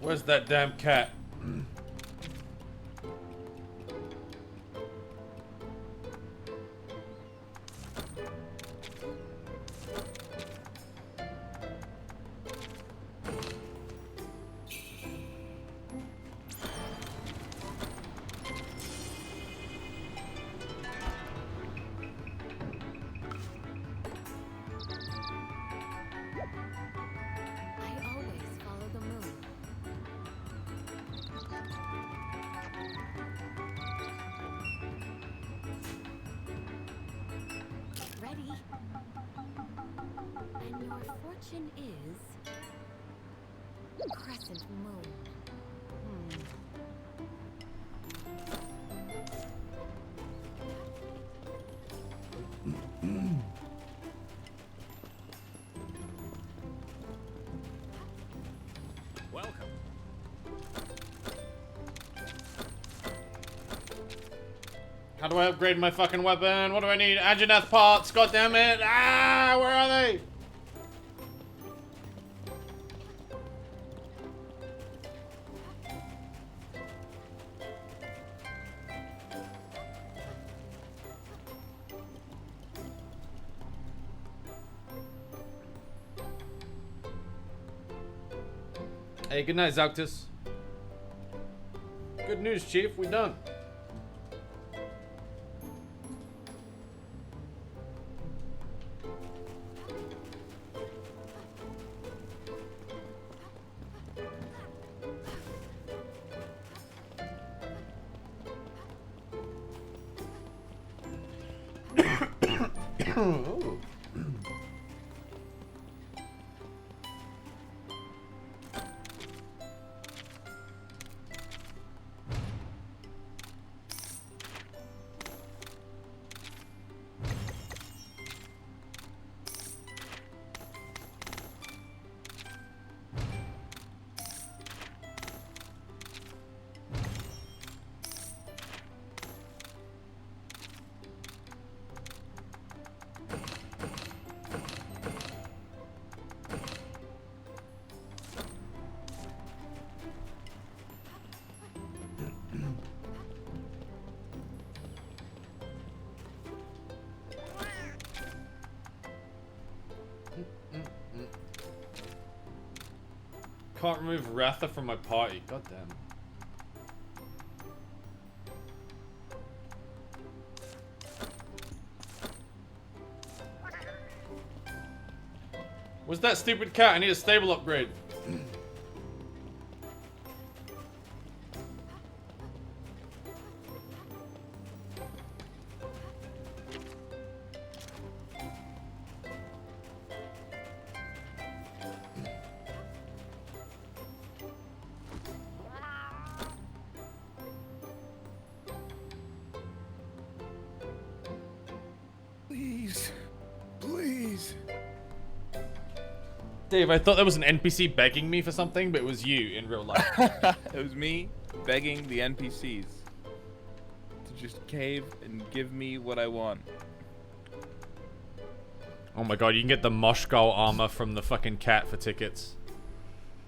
Where's that damn cat? crescent moon. Welcome. How do I upgrade my fucking weapon? What do I need? Anjanath parts, god damn it! Ah, where are they? Hey, good night, Zoctus. Good news, Chief. We done. Ooh. Can't remove Ratha from my party. God damn. What's that stupid cat? I need a stable upgrade. Please. Please. Dave, I thought there was an NPC begging me for something, but it was you in real life. It was me begging the NPCs to just cave and give me what I want. Oh my god, you can get the Moshgal armor from the fucking cat for tickets.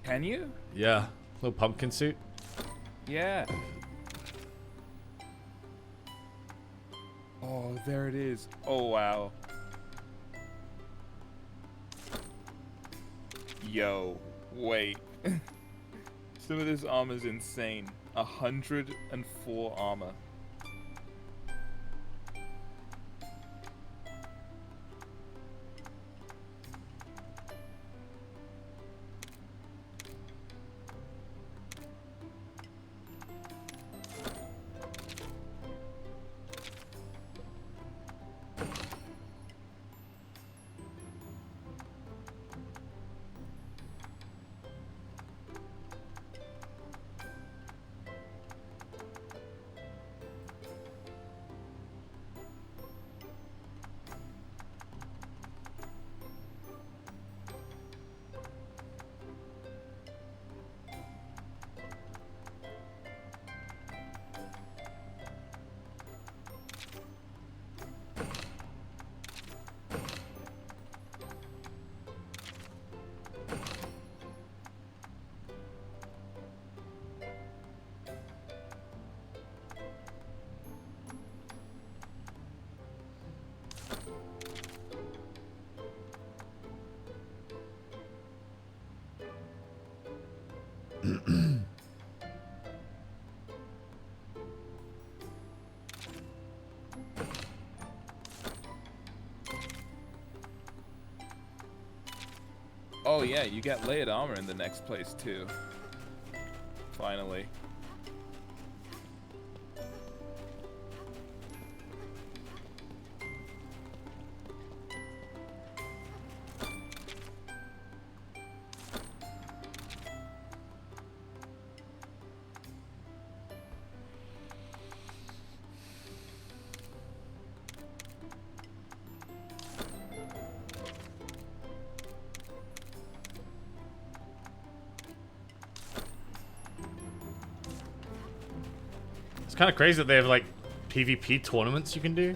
Can you? Yeah. Little pumpkin suit. Yeah. Oh, there it is. Oh, wow. Yo, wait. Some of this armor's insane. 104 armor. Oh yeah, you get layered armor in the next place too. Finally. kind of crazy that they have like PvP tournaments you can do.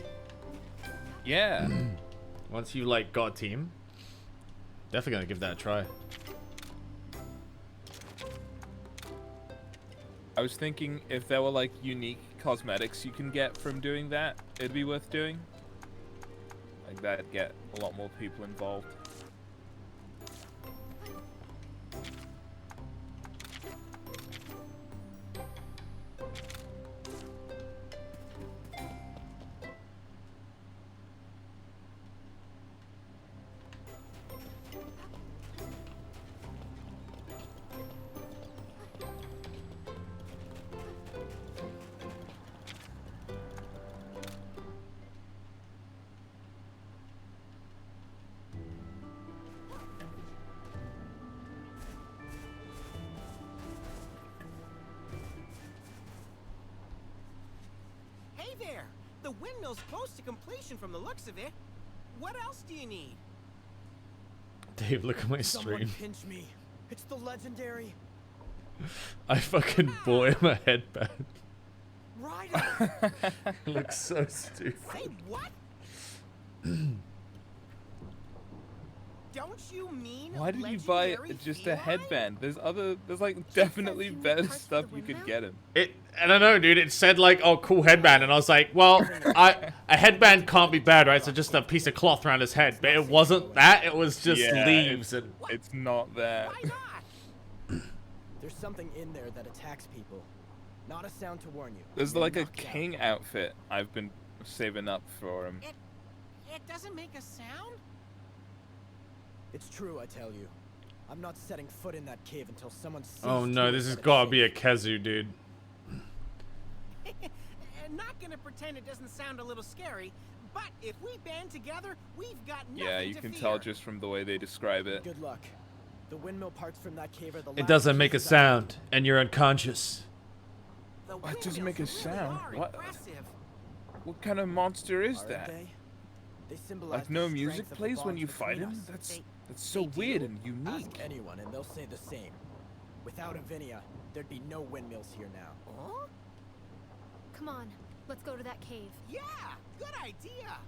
Yeah. Once you like got a team. Definitely gonna give that a try. I was thinking if there were like unique cosmetics you can get from doing that, it'd be worth doing. Like that'd get a lot more people involved. Hey there! The windmill's close to completion from the looks of it. What else do you need? Dave, look at my Someone stream. pinch me. It's the legendary. I fucking bought him a headband. Ryder! It looks so stupid. Say what? Don't you mean Why did you buy legendary just a feline? headband? There's like definitely you need better parts for stuff the you could windmill? get him. I don't know, dude. It said like, oh, cool headband, and I was like, well, a headband can't be bad, right? So just a piece of cloth around his head, but it wasn't that. It was just Yeah, leaves and. It's not that. Why not? There's something in there that attacks people. Not a sound to warn you. There's You're like a knocked out. king outfit I've been saving up for him. It doesn't make a sound? It's true, I tell you. I'm not setting foot in that cave until someone sees Oh to no, it this has that it's gotta be a safe. Kezu, dude. Not gonna pretend it doesn't sound a little scary, but if we band together, we've got nothing Yeah, you to can fear. tell just from the way they describe it. Good luck. The windmill parts from that cave are the It last doesn't make a pieces I need. sound, and you're unconscious. The It doesn't make a windmills really sound. are What? impressive. What kind of monster is Aren't that? They symbolize Like the no strength music of the plays when bonds you fight between him? us. That's so they weird do? and Ask unique. anyone and they'll say the same. Without Avinia, there'd be no windmills here now. Huh? Come on, let's go to that cave. Yeah, good idea.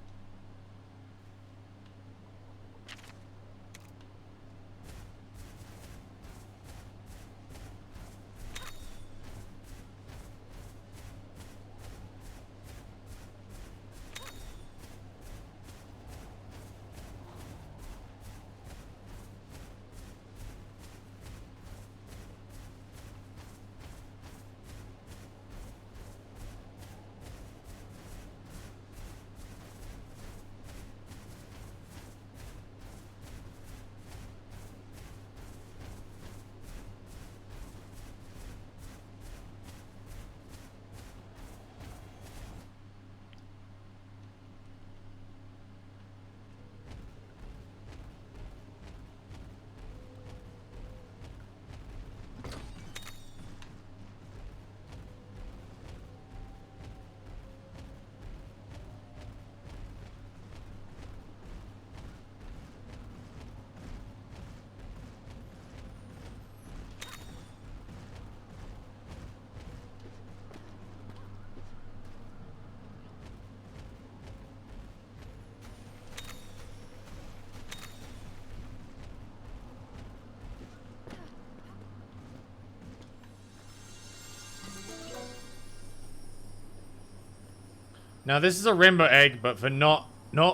Now this is a rainbow egg, but for not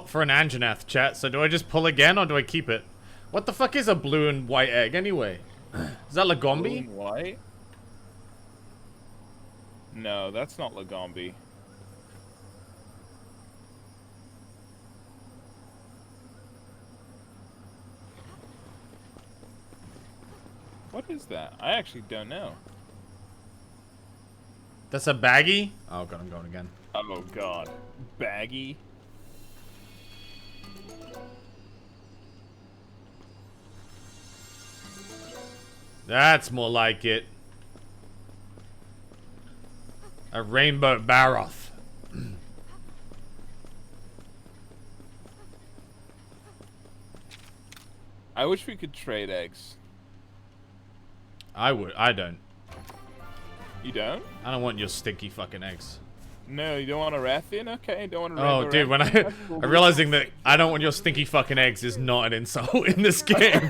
for an Anjanath, chat. So do I just pull again or do I keep it? What the fuck is a blue and white egg anyway? Is that Blue Lagombi? and white? No, that's not Lagombi. What is that? I actually don't know. That's a baggie? Oh god, I'm going again. Oh god. Baggy? That's more like it. A rainbow Baroth. I wish we could trade eggs. I would. I don't. You don't? I don't want your stinky fucking eggs. No, you don't want a Rathian? Okay, you don't want a Oh, dude, when I'm realizing that I don't want your stinky fucking eggs is not an insult in this game.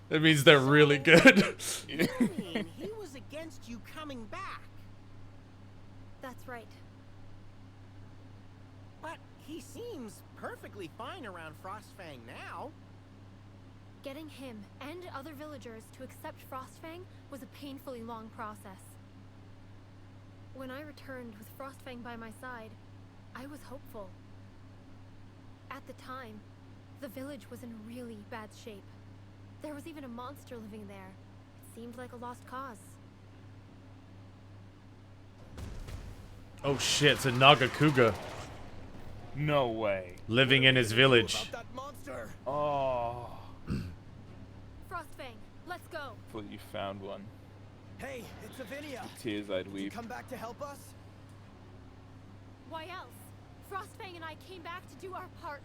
That means they're really good. He was against you coming back. That's right. But he seems perfectly fine around Frostfang now. Getting him and other villagers to accept Frostfang was a painfully long process. When I returned with Frostfang by my side, I was hopeful. At the time, the village was in really bad shape. There was even a monster living there. It seemed like a lost cause. Oh shit, it's a naga cougar No way. living in his village. About that monster. Oh. Frostfang, let's go. Thought you found one. Hey, it's Avinia. Tears I'd You weep. come back to help us? Why else? Frostfang and I came back to do our part.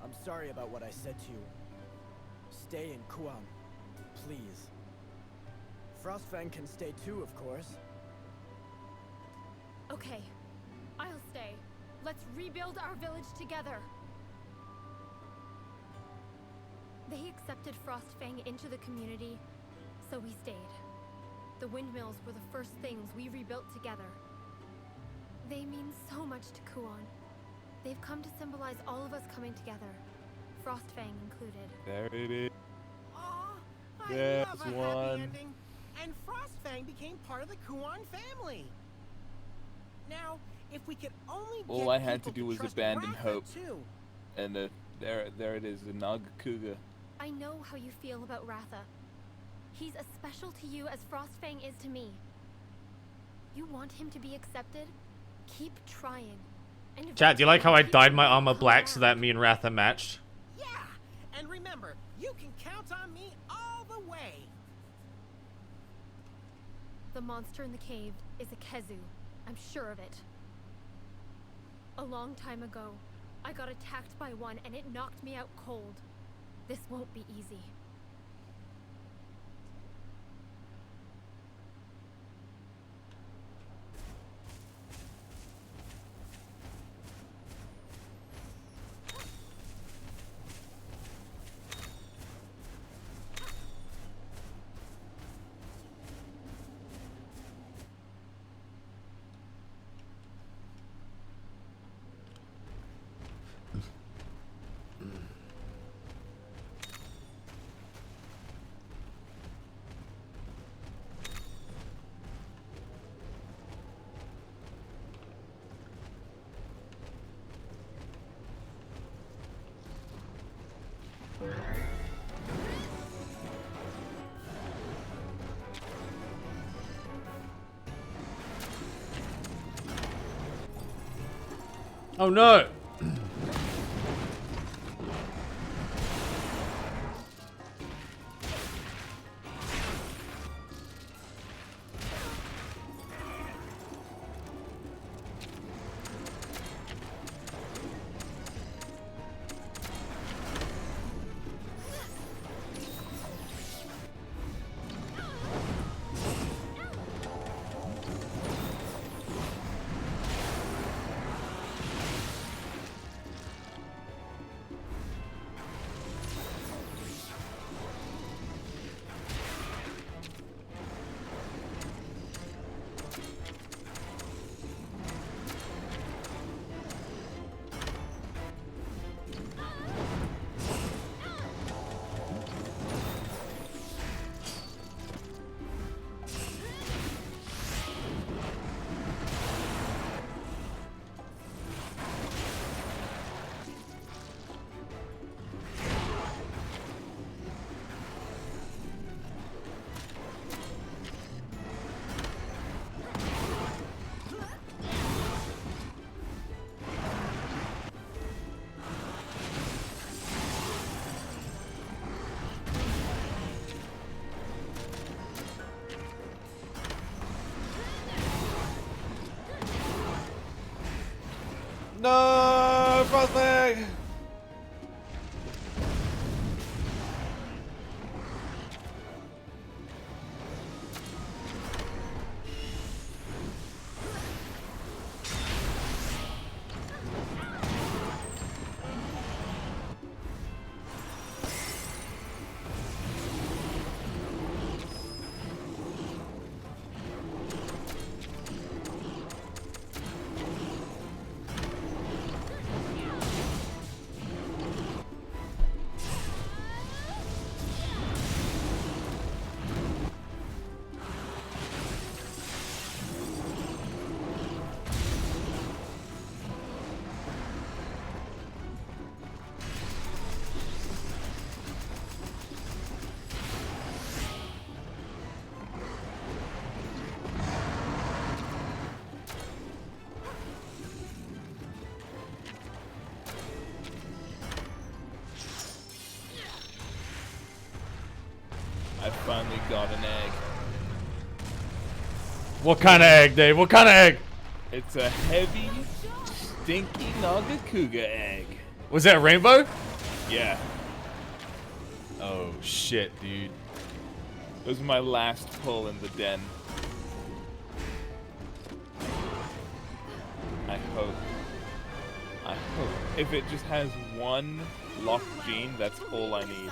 I'm sorry about what I said to you. Stay in Kuam, please. Frostfang can stay too, of course. Okay, I'll stay. Let's rebuild our village together. They accepted Frostfang into the community, so we stayed. The windmills were the first things we rebuilt together. They mean so much to Kuon. They've come to symbolize all of us coming together, Frostfang included. There it is. Aw, I There's love a happy one. ending. And Frostfang became part of the Kuon family. Now, if we could only All get I had people to do was trust abandon Ratha, hope. too. And there it is, the Naga cougar. I know how you feel about Ratha. He's as special to you as Frostfang is to me. You want him to be accepted? Keep trying. And Chat, do you like how I dyed my armor black so that me and Ratha matched? Yeah, and remember, you can count on me all the way. The monster in the cave is a Kezu. I'm sure of it. A long time ago, I got attacked by one and it knocked me out cold. This won't be easy. Oh no! No, Frostbag! I finally got an egg. What kind of egg, Dave? What kind of egg? It's a heavy, stinky Nagakuga egg. Was that rainbow? Yeah. Oh shit, dude. It was my last pull in the den. I hope. If it just has one locked gene, that's all I need.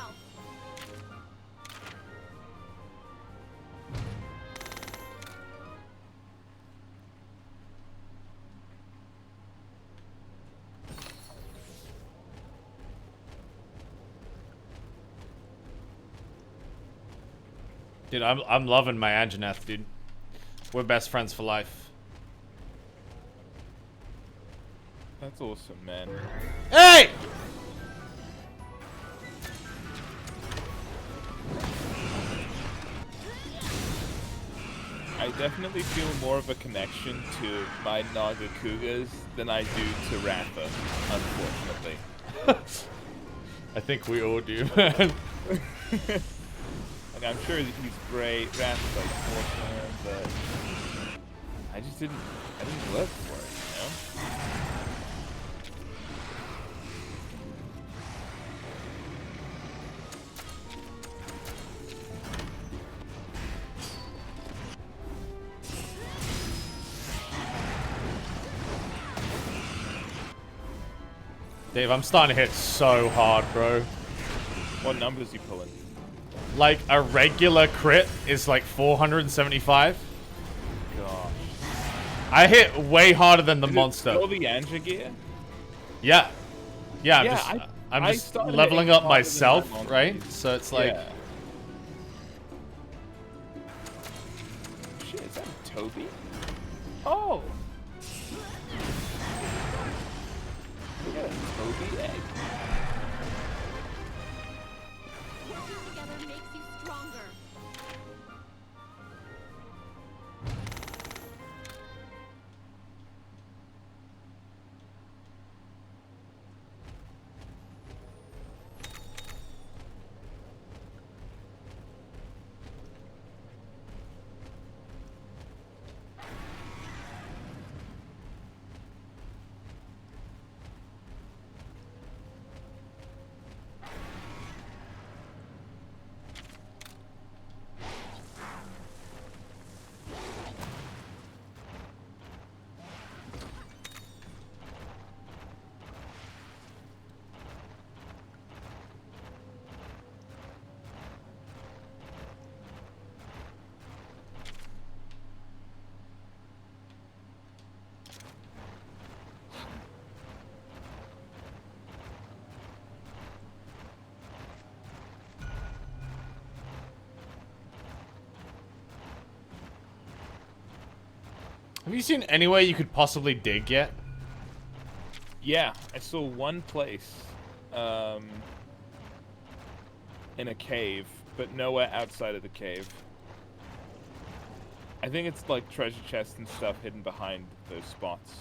Dude, I'm loving my Anjanath, dude. We're best friends for life. That's awesome, man. Hey! I definitely feel more of a connection to my Nagakugas than I do to Ratha, unfortunately. I think we all do, man. Like, I'm sure that he's great, Ratha's like awesome, but I didn't live for it, you know? Dave, I'm starting to hit so hard, bro. What numbers you pulling? Like, a regular crit is like 475. Gosh. I hit way harder than the Is monster. it still the Anja gear? Yeah. Yeah, Yeah, I'm I just started leveling hitting up harder than myself, that monster. right? So it's like... Yeah. Shit, is that a Toby? Oh! We got a Toby egg. Working together makes you stronger. Have you seen anywhere you could possibly dig yet? Yeah, I saw one place in a cave, but nowhere outside of the cave. I think it's like treasure chests and stuff hidden behind those spots.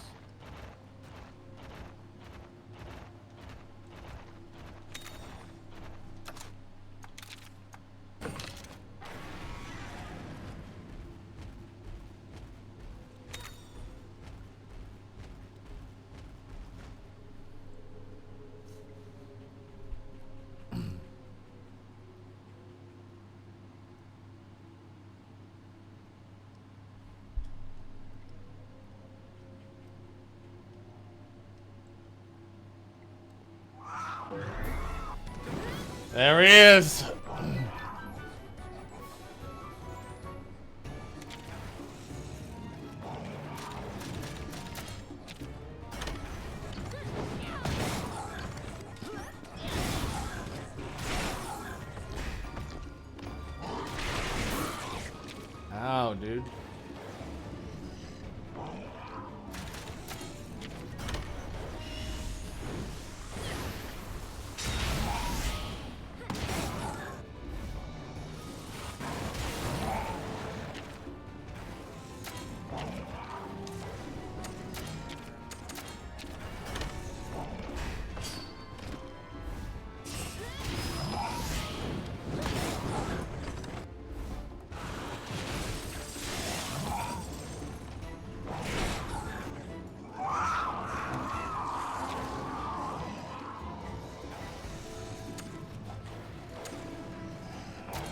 There he is. Ow, dude.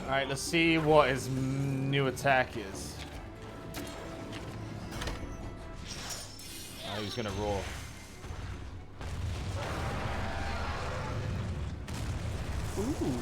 Alright, let's see what his new attack is. Oh, he's gonna roar. Ooh.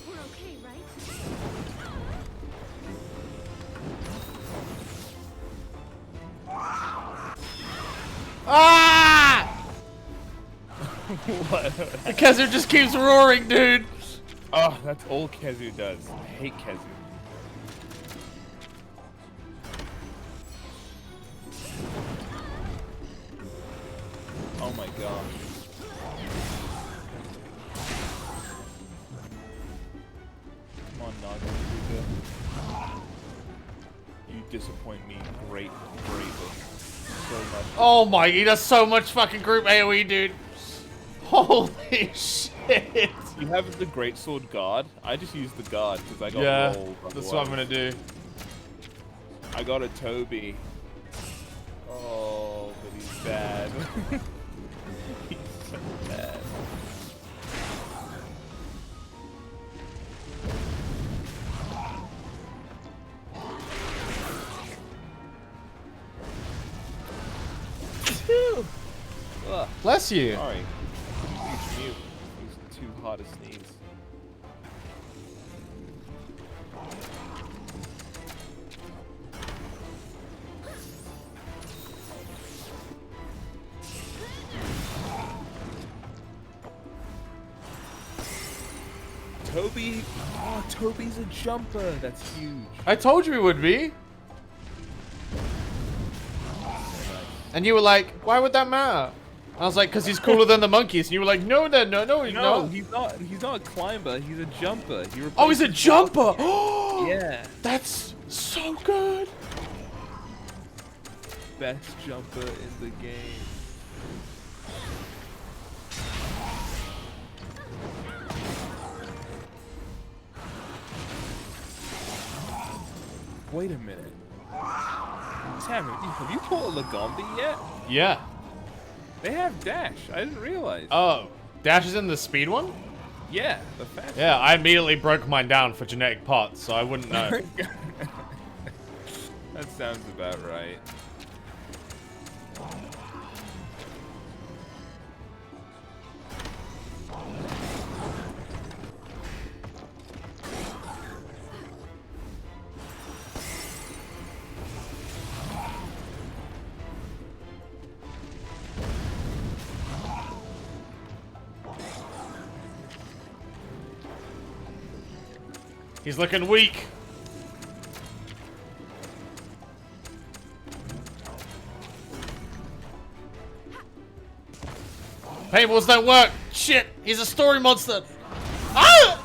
We're okay, right? Ah! What? The Kezu just keeps roaring, dude. Oh, that's all Kezu does. I hate Kezu. Oh my god. Come on, Naga. You disappoint me greatly. So much. Oh my, he does so much fucking group AoE, dude. Holy shit. You have the greatsword guard. I just use the guard because I got rolled. That's what I'm gonna do. I got a Toby. Oh, but he's bad. He's so bad. Ugh. Bless you. Sorry. He's mute. He's too hard to sneeze. Toby, oh, Toby's a jumper. That's huge. I told you he would be. And you were like, why would that matter? I was like, because he's cooler than the monkeys. And you were like, no, he's No, not. he's not. He's not a climber. He's a jumper. Oh, he's a jumper. Yeah. That's so good. Best jumper in the game. Wait a minute. Sam, have you caught a Lagombi yet? Yeah. They have dash. I didn't realize. Oh, Dash is in the speed one? Yeah, the fast Yeah, I immediately broke mine down for genetic parts, so I wouldn't know. That sounds about right. He's looking weak. Paintballs don't work. Shit, he's a story monster. Ah!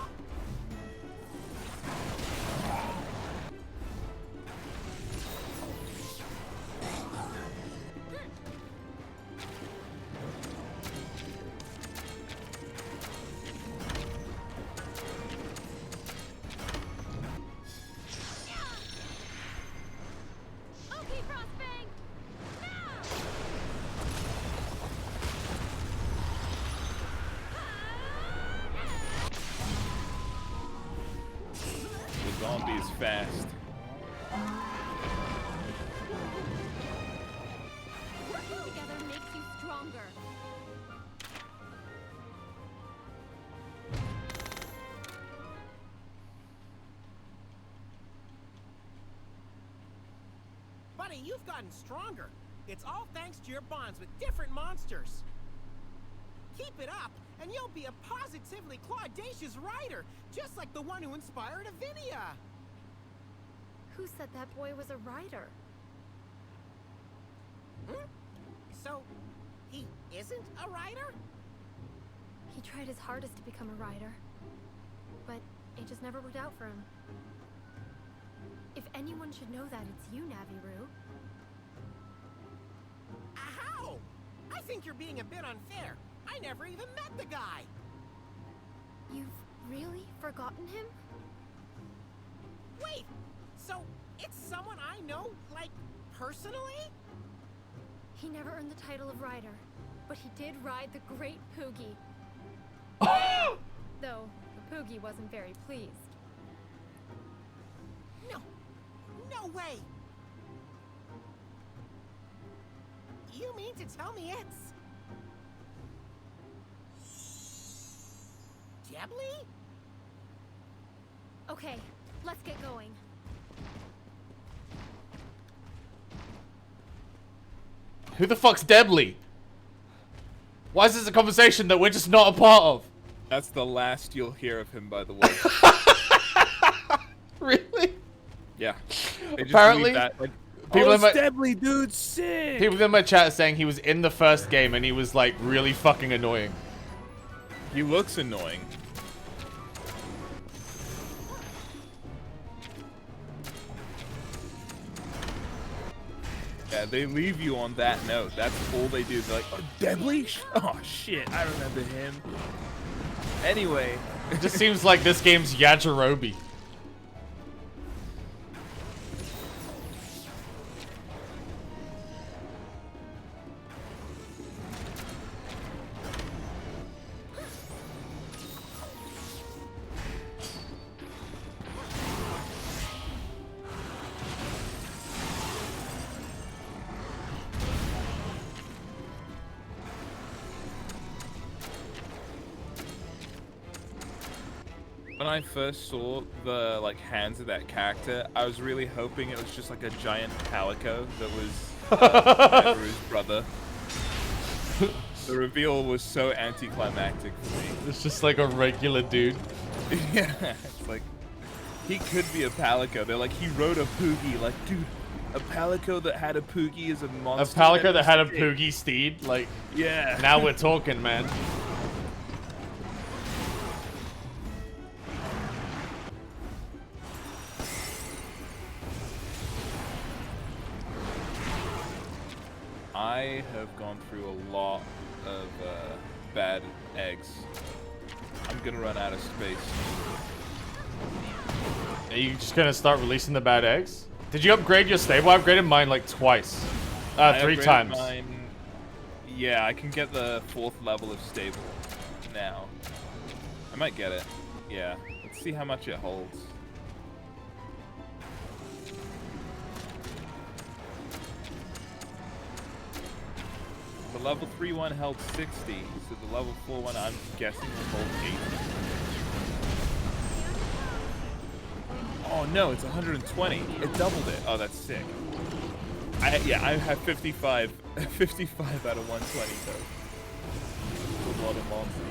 Okay, Frostfang! The zombie's fast. Working together makes you stronger. Buddy, you've gotten stronger. It's all thanks to your bonds with different monsters. Keep it up, and you'll be a positively claudacious rider, just like the one who inspired Avinia. Who said that boy was a rider? Hmm? So, he isn't a rider? He tried his hardest to become a rider, but it just never worked out for him. If anyone should know that, it's you, Naviru. How? I think you're being a bit unfair. I never even met the guy. You've really forgotten him? Wait, so it's someone I know, like, personally? He never earned the title of rider, but he did ride the Great Poogie. Though, the Poogie wasn't very pleased. No way! You mean to tell me it's... Debly? Okay, let's get going. Who the fuck's Debly? Why is this a conversation that we're just not a part of? That's the last you'll hear of him, by the way. Really? Yeah. They just Apparently, leave that, like, people in my Debly, dude, sick! people in my chat are saying he was in the first game and he was like really fucking annoying. He looks annoying. Yeah, they leave you on that note. That's all they do. They're like, oh, Debly? Oh, shit, I remember him. Anyway. It just seems like this game's Yajirobe. When I first saw the like hands of that character, I was really hoping it was just like a giant calico that was Andrew's brother. The reveal was so anticlimactic for me. It's just like a regular dude. Yeah, it's like he could be a palico. They're like he rode a poogie. Like, dude, a palico that had a poogie is a monster. A palico that had a poogie steed. Like, yeah. Now we're talking, man. I have gone through a lot of bad eggs. I'm gonna run out of space. Are you just gonna start releasing the bad eggs? Did you upgrade your stable? I upgraded mine like twice. 3 upgraded times. Mine, yeah, I can get the 4th level of stable now. I might get it. Yeah. Let's see how much it holds. The level 3 one held 60, so the level 4 one I'm guessing will hold 80. Oh no, it's 120. It doubled it. Oh, that's sick. Yeah, I have 55 out of 120 though. A lot of monsters.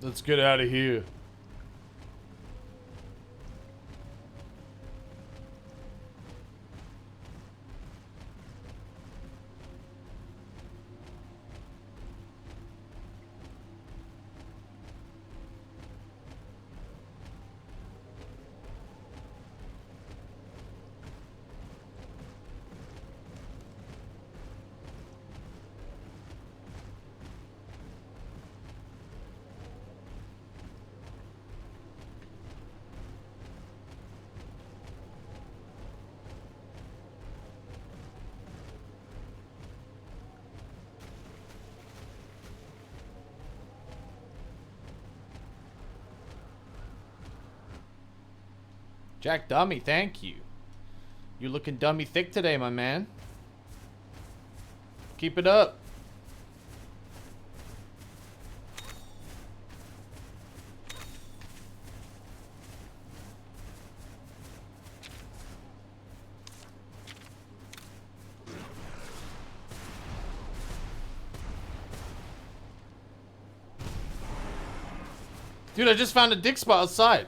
Let's get out of here. Jack Dummy, thank you. You looking dummy thick today, my man. Keep it up. Dude, I just found a dig spot outside.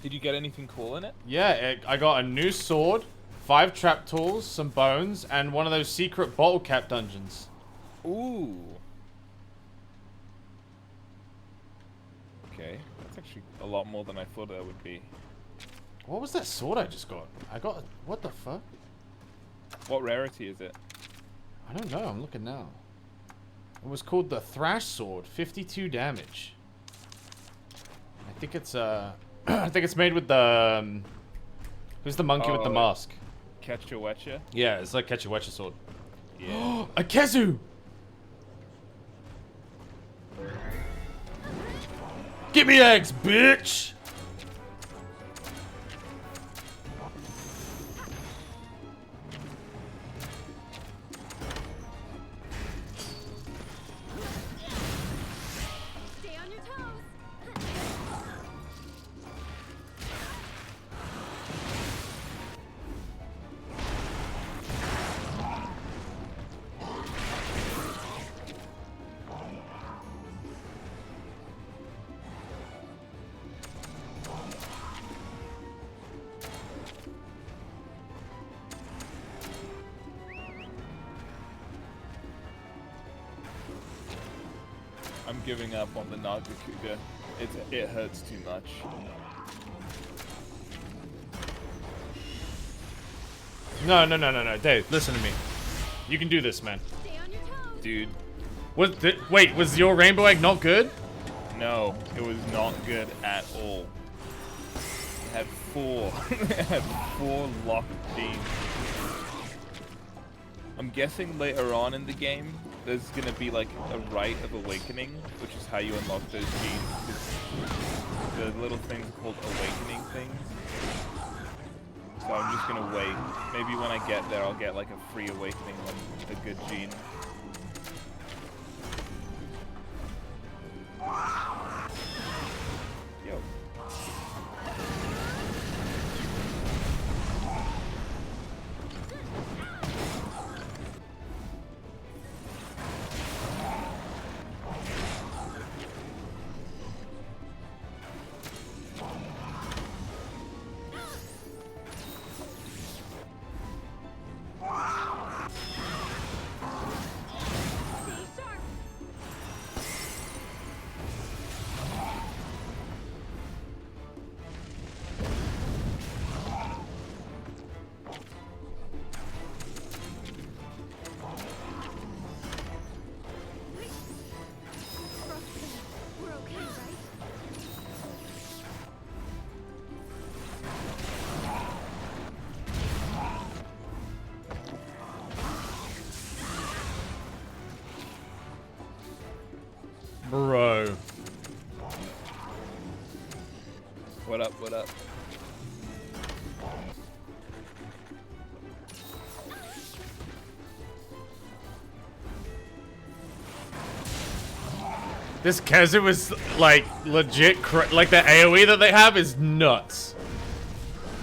Did you get anything cool in it? Yeah, I got a new sword, 5 trap tools, some bones, and one of those secret bottle cap dungeons. Ooh. Okay, that's actually a lot more than I thought it would be. What was that sword I just got? What the fuck? What rarity is it? I don't know, I'm looking now. It was called the Thrash Sword, 52 damage. I think it's I think it's made with the who's the monkey with the mask? Ketchawetcha? Yeah, it's like Ketchawetcha sword. Yeah. A Kezu! Give me eggs, bitch! Stay on your toes. I'm giving up on the naga. It hurts too much. No, Dave, listen to me. You can do this, man. Stay on your toes. Dude, Wait, was your rainbow egg not good? no, it was not good at all. It had 4. It had 4 locked genes. I'm guessing later on in the game, there's gonna be like a rite of awakening, which is how you unlock those genes. The little things are called awakening things. So I'm just gonna wait. Maybe when I get there, I'll get like a free awakening on a good gene. Yo. Stay sharp. We're okay, right? Bro. What up, what up? This Kezu is like legit, like the AoE that they have is nuts.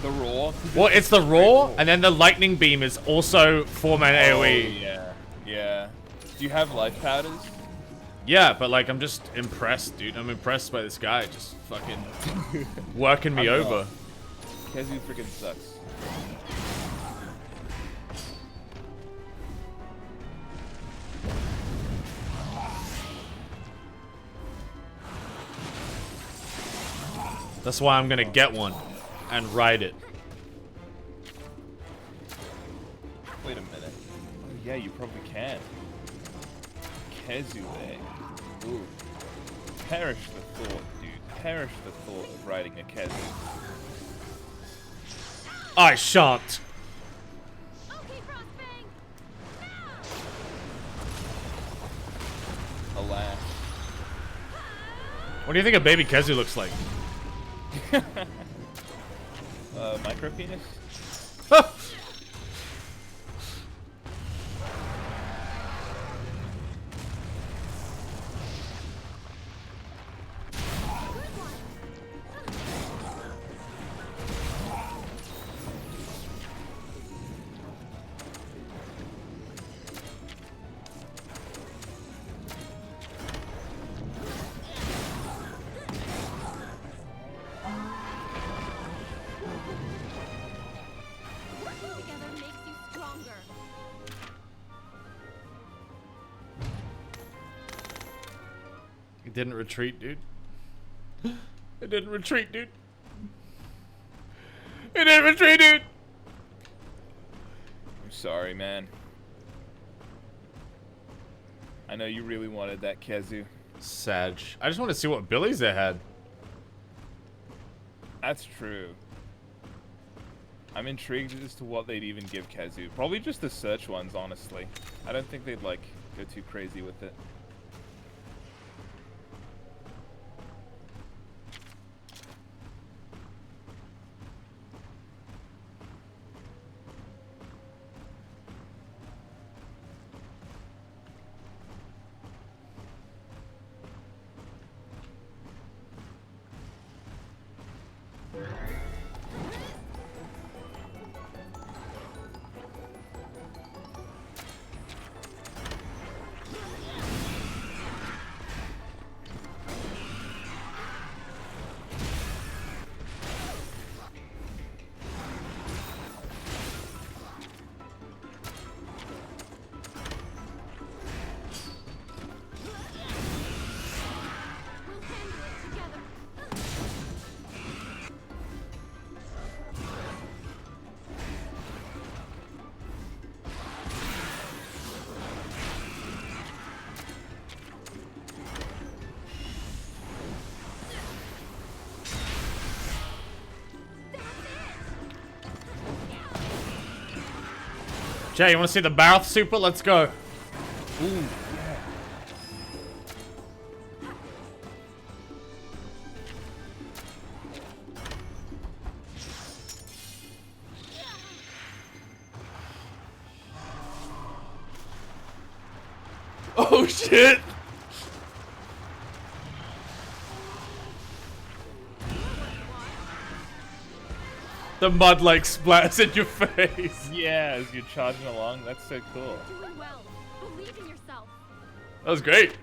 The raw? Well, it's the raw, and then the lightning beam is also 4-man AoE. Yeah, yeah. Do you have life powders? Yeah, but like I'm just impressed, dude. I'm impressed by this guy just fucking working me over. Kezu freaking sucks. That's why I'm gonna get one and ride it. Wait a minute. Oh yeah, you probably can. Kezu egg. Ooh. Perish the thought, dude. Perish the thought of riding a Kezu. I shan't. Alas. What do you think a baby Kezu looks like? Micro penis? It didn't retreat, dude. It didn't retreat, dude. It didn't retreat, dude. I'm sorry, man. I know you really wanted that Kezu. Sag. I just want to see what Billy's they had. That's true. I'm intrigued as to what they'd even give Kezu. Probably just the search ones, honestly. I don't think they'd, like, go too crazy with it. Jay, you want to see the Baroth super? Let's go. Ooh, yeah. Oh shit! The mud like splatters in your face. Yeah, as you're charging along, that's so cool. Doing well. Believe in yourself. That was great.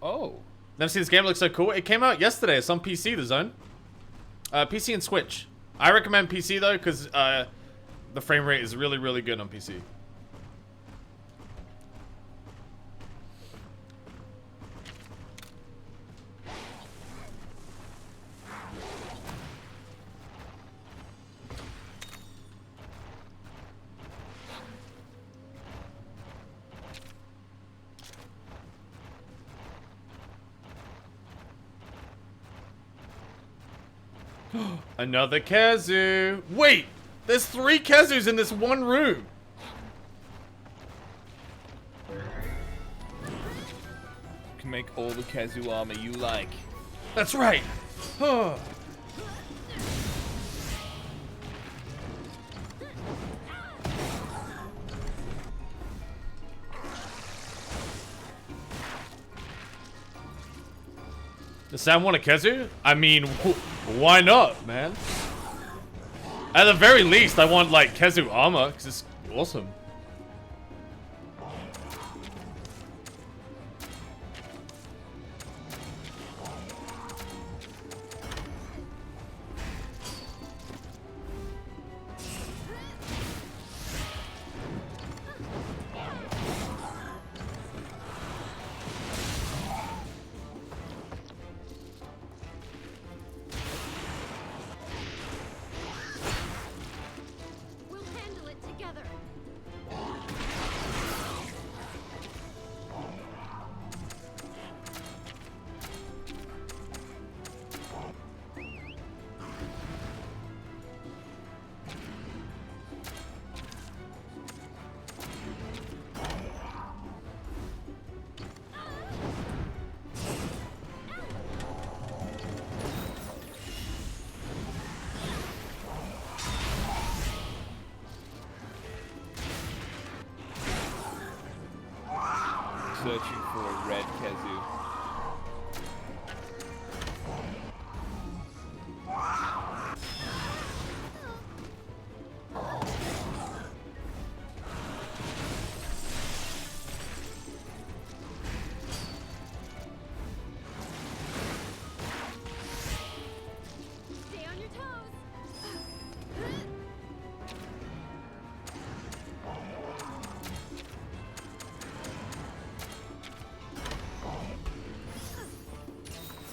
Oh. Never seen this game. It looks so cool. It came out yesterday. It's on PC, The Zone. PC and Switch. I recommend PC though, because the frame rate is really, really good on PC. Another Kezu. Wait, there's 3 Kezus in this one room. You can make all the Kezu armor you like. That's right. Huh. Does Sam want a Kezu? I mean, why not, man? At the very least, I want, like, Kezu armor, because it's Awesome. We'll handle it together. Searching for a red Kezu. Stay on your toes.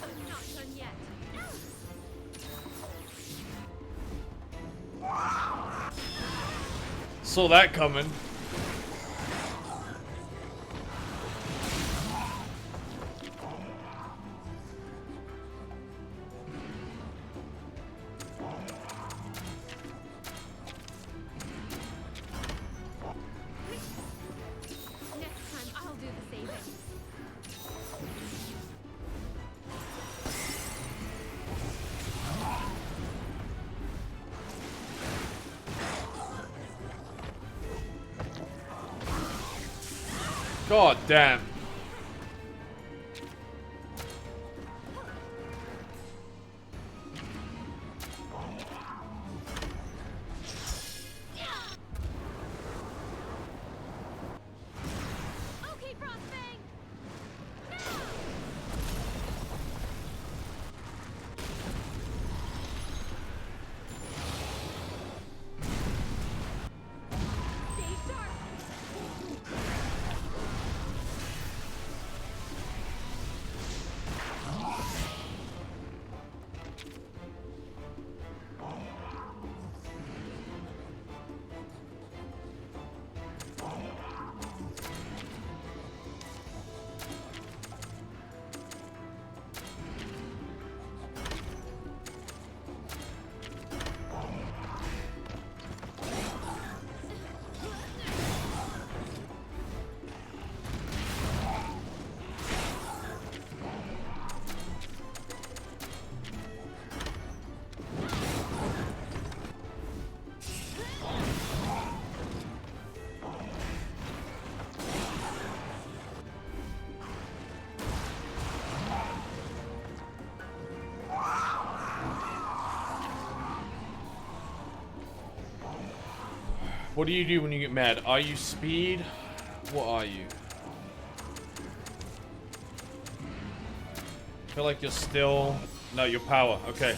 I'm not done yet. Saw that coming. Next time I'll do the saving. God damn. Okay, Frostfang. Stay sharp. What do you do when you get mad? Are you speed? What are you? I feel like you're still... No, you're power. Okay.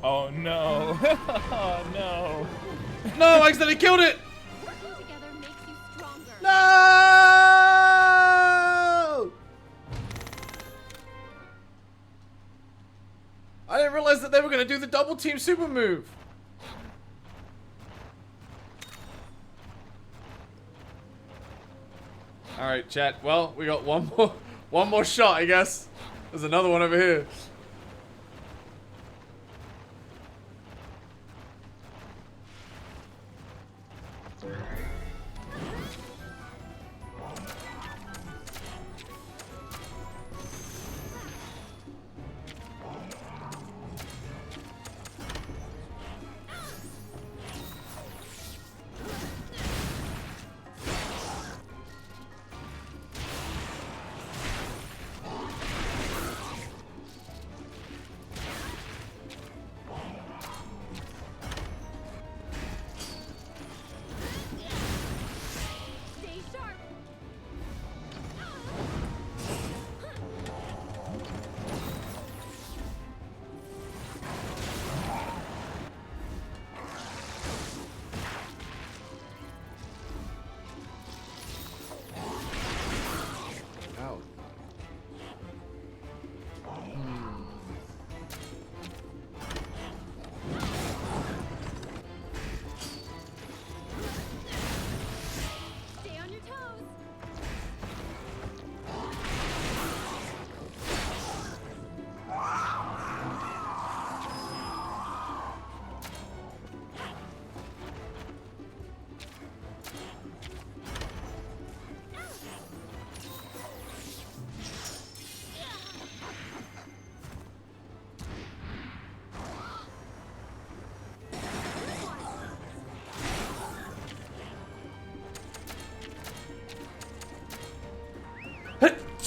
Oh no. Oh no. No, I accidentally killed it! Working together makes you stronger. No! I didn't realize that they were going to do the double team super move. All right, chat. Well, we got one more shot, I guess. There's another one over here.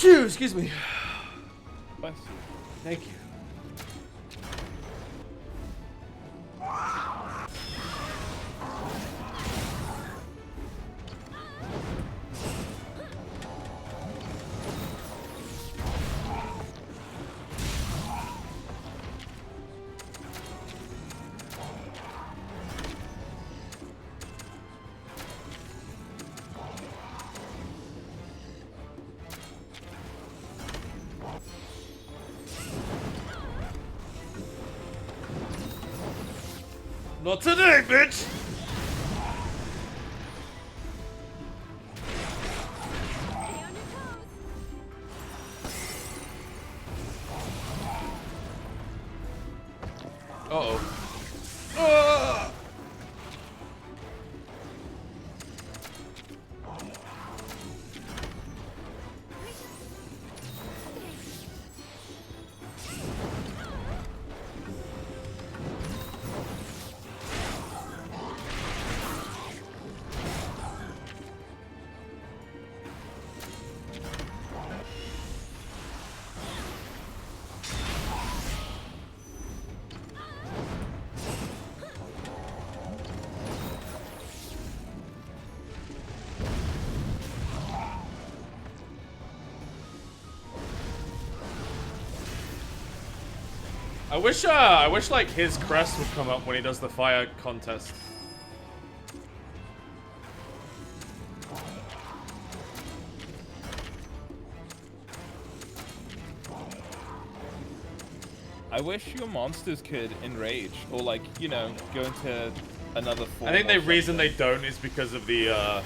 Phew, excuse me. Bless you. Thank you. Not today, bitch! Uh-oh. I wish like his crest would come up when he does the fire contest. I wish your monsters could enrage, or like, you know, go into another form. I think the or reason they something. don't is because of the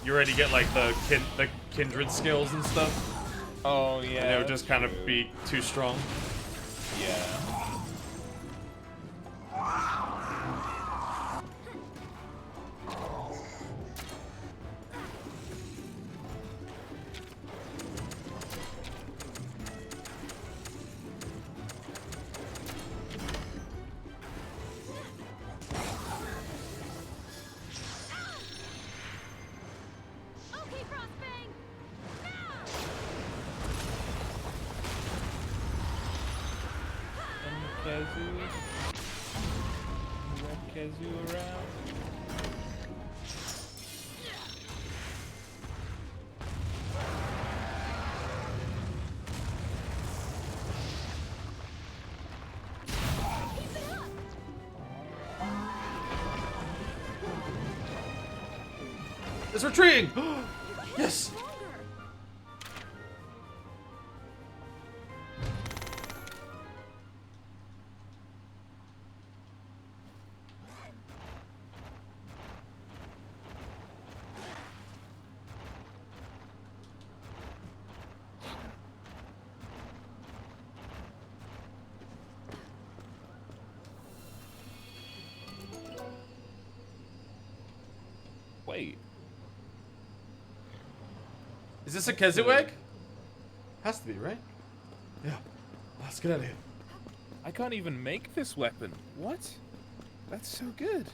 you already get like the kindred skills and stuff. Oh yeah. And it would that's just kind of true. be too strong. Yeah. Kezu around. It's retreating! Yes! Wait. Is this a Kezu egg? Has to be, right? Yeah. Let's get out of here. I can't even make this weapon. What? That's so good.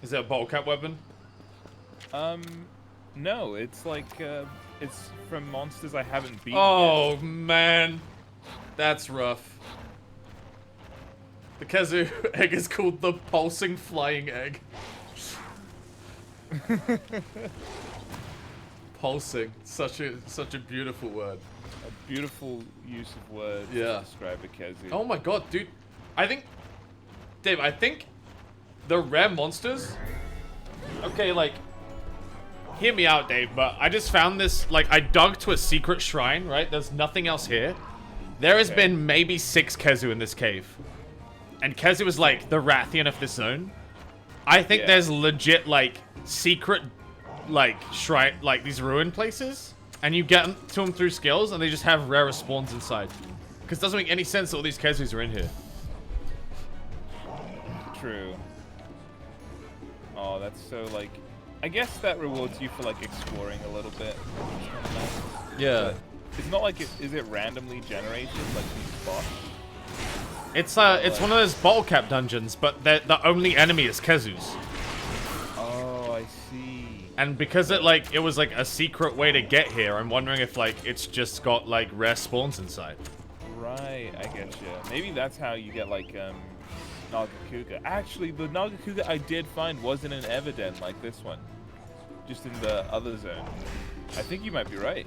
Is it a bottle cap weapon? No, it's like, it's from monsters I haven't beaten Oh, yet. man. That's rough. The Kezu egg is called the pulsing flying egg. Pulsing. Such a beautiful word. A beautiful use of words Yeah. to describe a Kezu. Oh my god, dude. Dave, I think the rare monsters... Okay, like... Hear me out, Dave, but I just found this... Like, I dug to a secret shrine, right? There's nothing else here. There has been maybe 6 Kezu in this cave. And Kezu is, like, the Rathian of this zone. I think there's legit, like, secret, like, shrine... Like, these ruin places. And you get to them through skills, and they just have rarer spawns inside. Because it doesn't make any sense that all these Kezus are in here. True. Oh, that's so, like... I guess that rewards you for, like, exploring a little bit. Yeah. But it's not like is it randomly generated, like these spots? It's one of those bottle cap dungeons, but the only enemy is Kezus. Oh, I see. And because it was like a secret way to get here, I'm wondering if like it's just got like rare spawns inside. Right, I get you. Maybe that's how you get like Nagakuga. Actually, the Nagakuga I did find wasn't an Eviden like this one, just in the other zone. I think you might be right.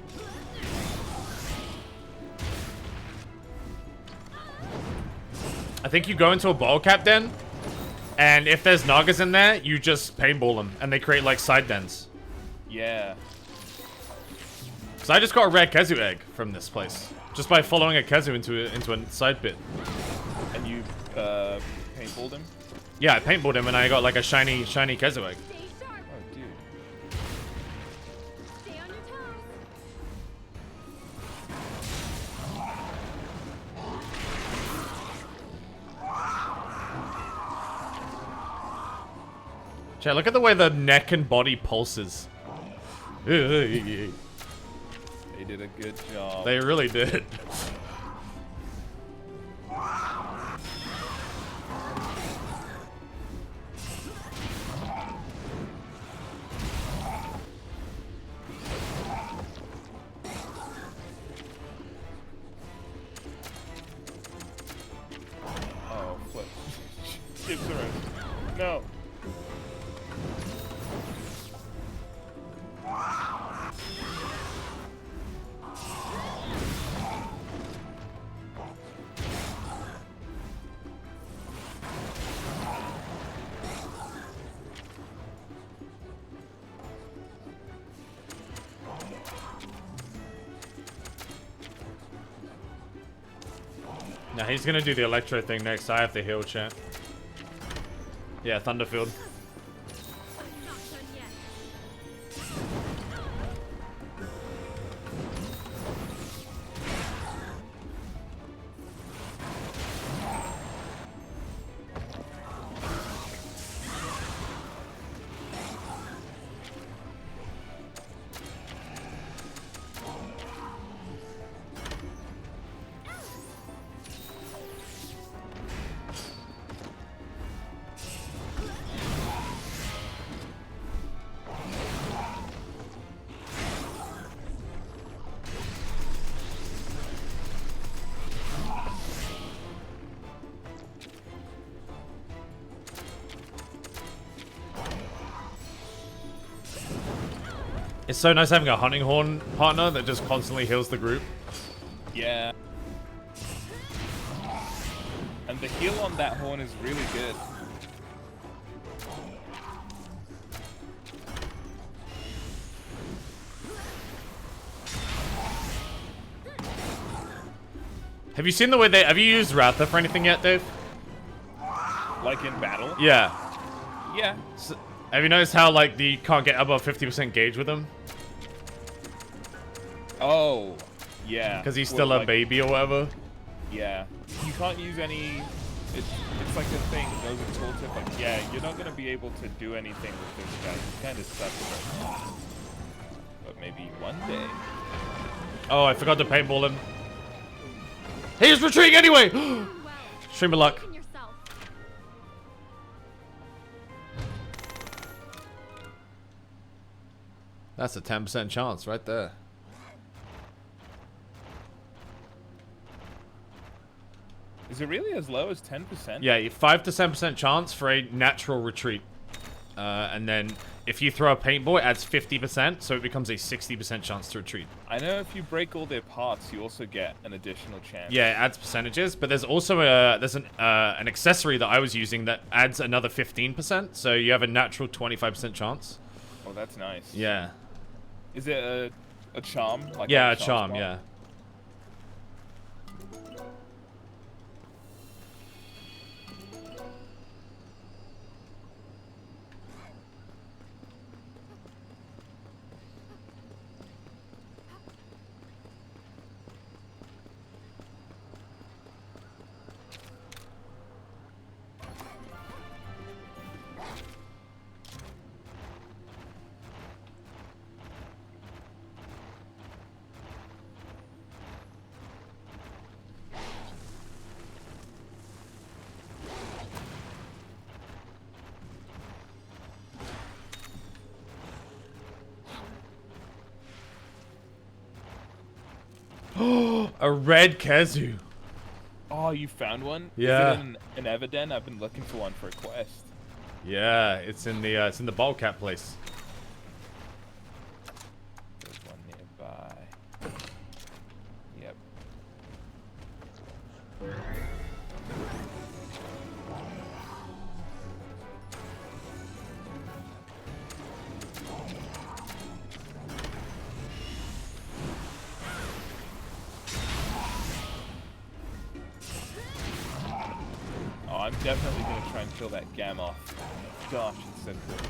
I think you go into a bottle cap den, and if there's Nagas in there, you just paintball them, and they create like side dens. Yeah. So I just got a rare Kezu egg from this place, just by following a Kezu into a side pit. And you paintballed him? Yeah, I paintballed him, and I got like a shiny Kezu egg. Oh, dude. Stay on your toes. Chat, look at the way the neck and body pulses. They did a good job. They really did. Oh, flip. Skips around. No. Now he's gonna do the electro thing next. I have to heal, chat. Yeah, Thunderfield. I'm not done yet. It's so nice having a hunting horn partner that just constantly heals the group. Yeah. And the heal on that horn is really good. Have you seen the way they... Have you used Ratha for anything yet, Dave? Like in battle? Yeah. Yeah. So, have you noticed how, like, you can't get above 50% gauge with him? Oh, yeah. Because he's still a baby or whatever? Yeah. You can't use any... It's like a thing. Those are tooltip. Like, yeah, you're not going to be able to do anything with this guy. He kind of sucks right now. But maybe one day. Oh, I forgot to paintball him. He's retreating anyway! Stream of luck. That's a 10% chance right there. Is it really as low as 10%? Yeah, 5 to 7% chance for a natural retreat. And then if you throw a paintball, it adds 50%, so it becomes a 60% chance to retreat. I know if you break all their parts, you also get an additional chance. Yeah, it adds percentages, but there's also an accessory that I was using that adds another 15%, so you have a natural 25% chance. Oh, that's nice. Yeah. Is it a charm? Like Yeah, a charm charm, spell? yeah. A red Kezu. Oh, you found one? Yeah. Is it in an Everden? I've been looking for one for a quest. Yeah, it's in the bottle cap place. There's one nearby. Yep. Oh, I'm definitely gonna try and kill that Gamoth. Gosh, it's so cool.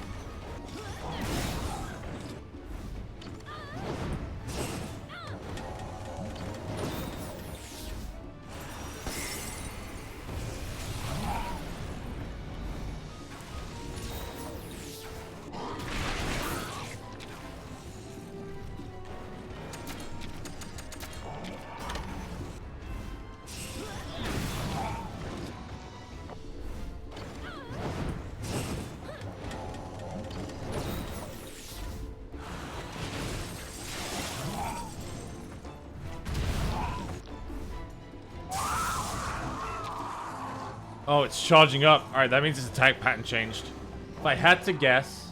Oh, it's charging up. Alright, that means its attack pattern changed. If I had to guess,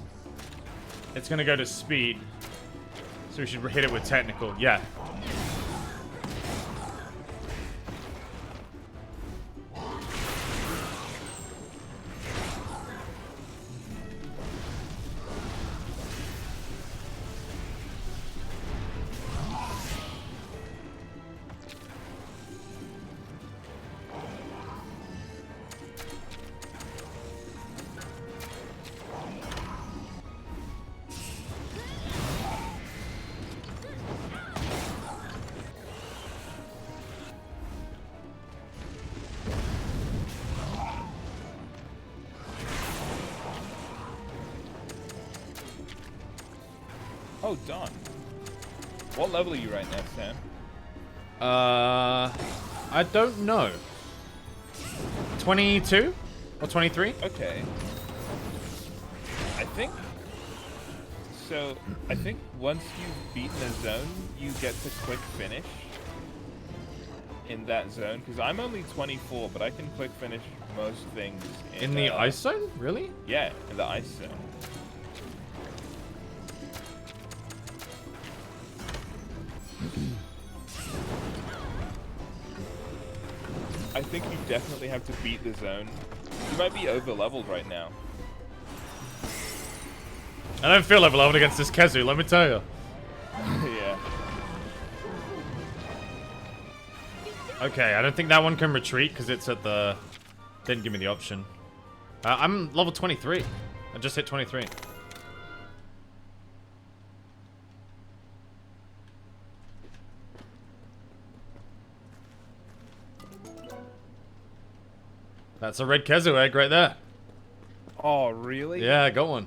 it's gonna go to speed. So we should hit it with technical. Yeah. Oh, Don. What level are you right now, Sam? I don't know. 22 or 23? Okay. I think... So, I think once you've beaten a zone, you get to quick finish in that zone. Because I'm only 24, but I can quick finish most things In the ice zone? Really? Yeah, in the ice zone. I think you definitely have to beat the zone. You might be over-leveled right now. I don't feel level against this Kezu, let me tell you. Yeah. Okay, I don't think that one can retreat because it's at the... Didn't give me the option. I'm level 23. I just hit 23. That's a red Kezu egg right there. Oh, really? Yeah, I got one.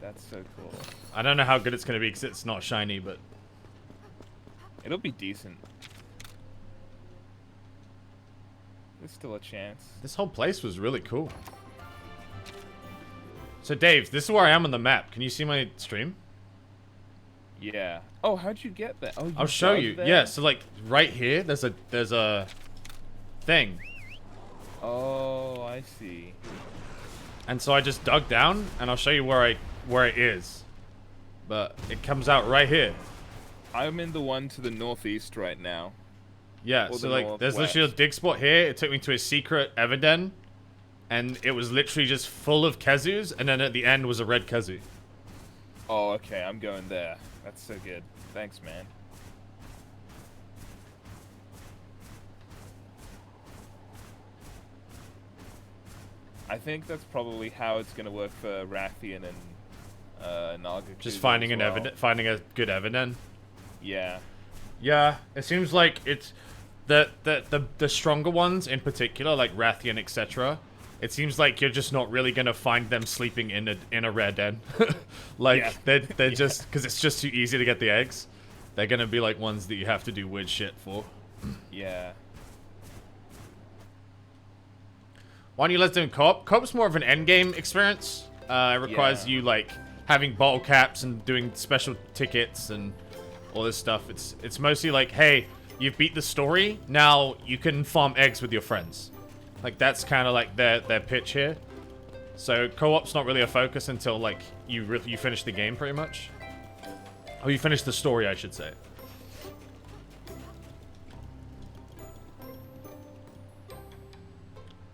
That's so cool. I don't know how good it's going to be because it's not shiny, but... It'll be decent. There's still a chance. This whole place was really cool. So, Dave, this is where I am on the map. Can you see my stream? Yeah. Oh, how'd you get that? Oh, you I'll show dug you. there? Yeah, so like right here, there's a thing. Oh, I see. And so I just dug down, and I'll show you where it is. But it comes out right here. I'm in the one to the northeast right now. Yeah, Or so the like there's literally a dig spot here. It took me to a secret Everden, and it was literally just full of Kezus, and then at the end was a red Kezu. Oh, okay, I'm going there. That's so good. Thanks, man. I think that's probably how it's gonna work for Rathian and Naga. Just finding an finding a good Everden. Yeah. Yeah, it seems like it's the stronger ones in particular, like Rathian, etc. It seems like you're just not really gonna find them sleeping in a rare den. Like Yeah. they're just because it's just too easy to get the eggs. They're gonna be like ones that you have to do weird shit for. Yeah. Why don't you let's do co-op? Co-op's more of an end game experience. It requires you like having bottle caps and doing special tickets and all this stuff. It's mostly like, hey, you've beat the story. Now you can farm eggs with your friends. Like, that's kind of like their pitch here. So co-op's not really a focus until like you finish the game pretty much. Or you finish the story, I should say.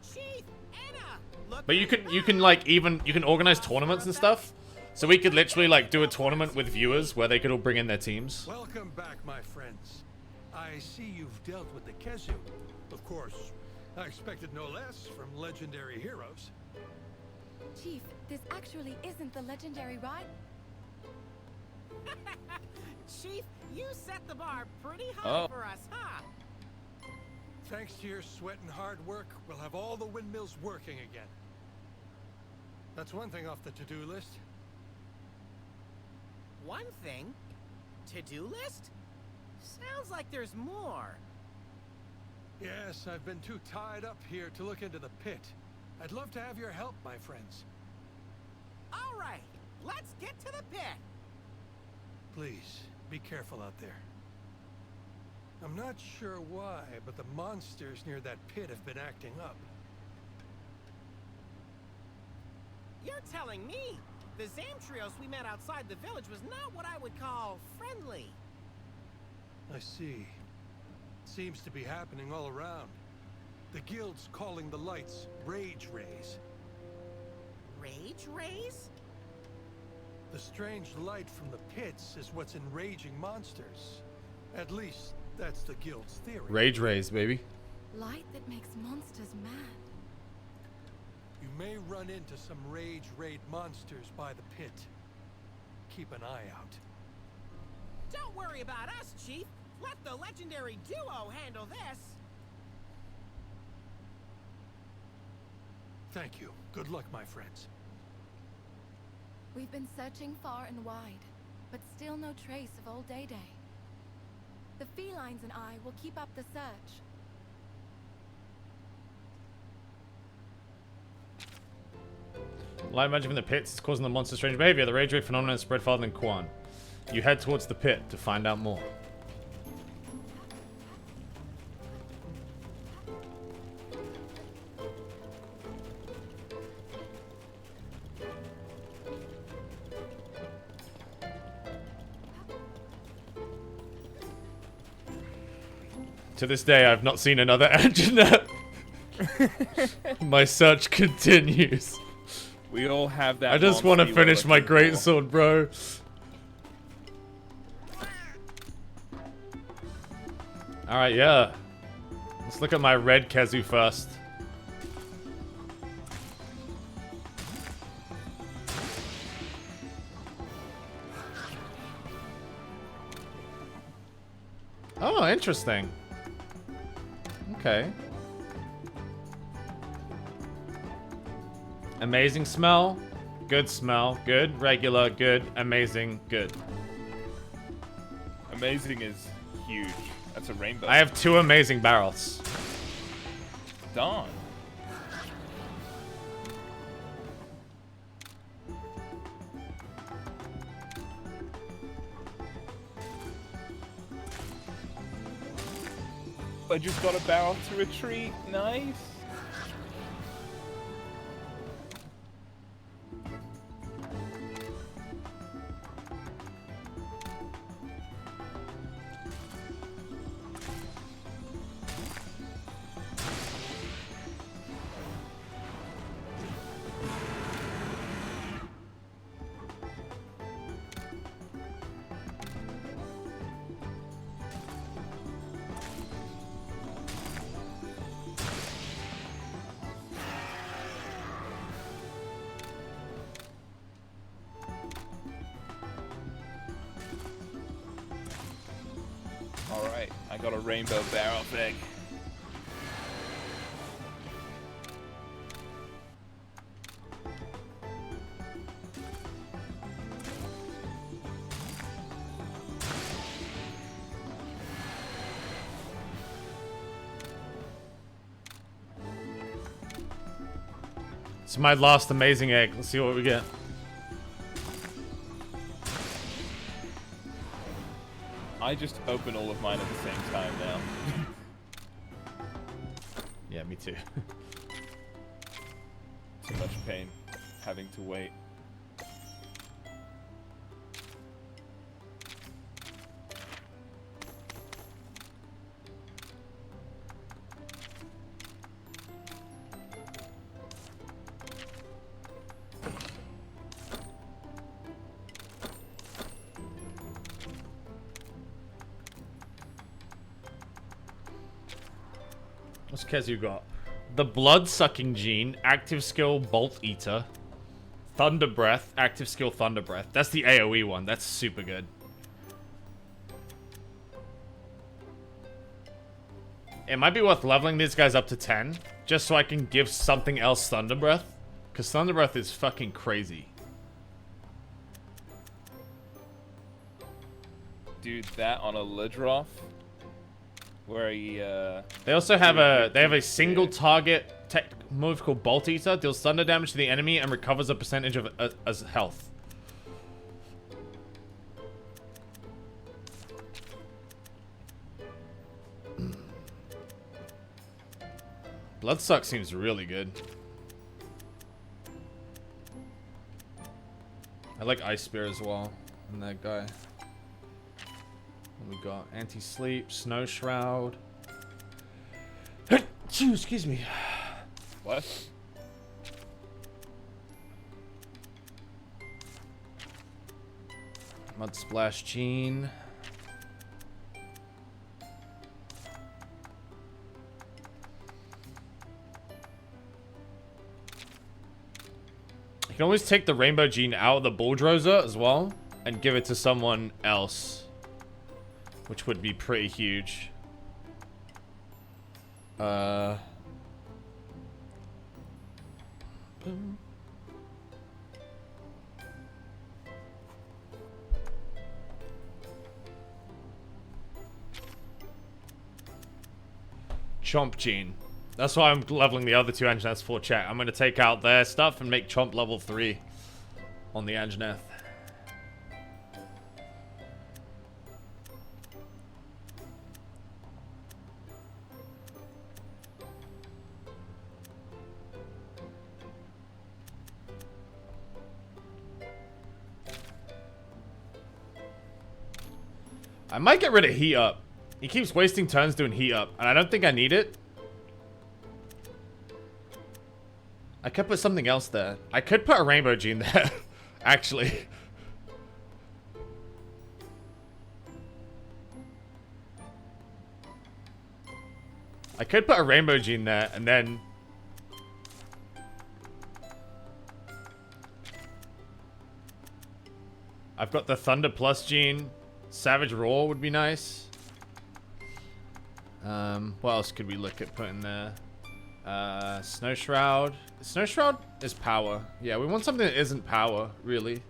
Chief, Anna, look But you can like you can organize tournaments and stuff. So we could literally like do a tournament with viewers where they could all bring in their teams. Welcome back, my friends. I see you've dealt with the Kezu. Of course, I expected no less from legendary heroes. Chief, this actually isn't the legendary ride. Chief, you set the bar pretty high for us, huh? Thanks to your sweat and hard work, we'll have all the windmills working again. That's one thing off the to-do list. One thing? To-do list? Sounds like there's more. Yes, I've been too tied up here to look into the pit. I'd love to have your help, my friends. All right, let's get to the pit. Please, be careful out there. I'm not sure why, but the monsters near that pit have been acting up. You're telling me the Zamtrios we met outside the village was not what I would call friendly. I see. Seems to be happening all around. The guild's calling the lights rage rays. Rage rays? The strange light from the pits is what's enraging monsters. At least, that's the guild's theory. Rage rays, baby. Light that makes monsters mad. You may run into some rage raid monsters by the pit. Keep an eye out. Don't worry about us, Chief. Let the legendary duo handle this. Thank you. Good luck, my friends. We've been searching far and wide, but still no trace of old Day Day. The felines and I will keep up the search. Light magic from the pits is causing the monster's strange behavior. The rage ray phenomenon spread farther than Quan. You head towards the pit to find out more. To this day, I've not seen another Anjanette. My search continues. We all have that. I just want to finish my greatsword, bro. Alright, yeah. Let's look at my red Kezu first. Oh, interesting. Okay. Amazing smell. Good smell. Good. Regular. Good. Amazing. Good. Amazing is huge. That's a rainbow. I have 2 amazing barrels. Darn. I just got a barrel to retreat. Nice. Alright, I got a rainbow barrel thing. It's my last amazing egg. Let's see what we get. I just open all of mine at the same time now. Yeah, me too. Too much pain having to wait. What's Kezu got? The blood-sucking gene, active skill Bolt Eater. Thunder Breath, active skill Thunder Breath. That's the AoE one. That's super good. It might be worth leveling these guys up to 10, just so I can give something else Thunder Breath. Because Thunder Breath is fucking crazy. Dude, that on a Lidroth, where he, They also have a single target tech move called Bolt Eater, deals thunder damage to the enemy and recovers a percentage of as health. Bloodsuck seems really good. I like Ice Spear as well, and that guy. We got anti-sleep, snow shroud. Excuse me. what? Mud splash gene. You can always take the rainbow gene out of the bulldozer as well and give it to someone else. Which would be pretty huge. Boom. Chomp gene. That's why I'm leveling the other two Anjaneths for, chat. I'm going to take out their stuff and make Chomp level 3 on the Anjaneth. I might get rid of heat up. He keeps wasting turns doing heat up, and I don't think I need it. I could put something else there. I could put a rainbow gene there, actually. I could put a rainbow gene there, and then... I've got the Thunder Plus gene. Savage Roar would be nice. What else could we look at putting there? Snow Shroud. Snow Shroud is power. Yeah, we want something that isn't power, really.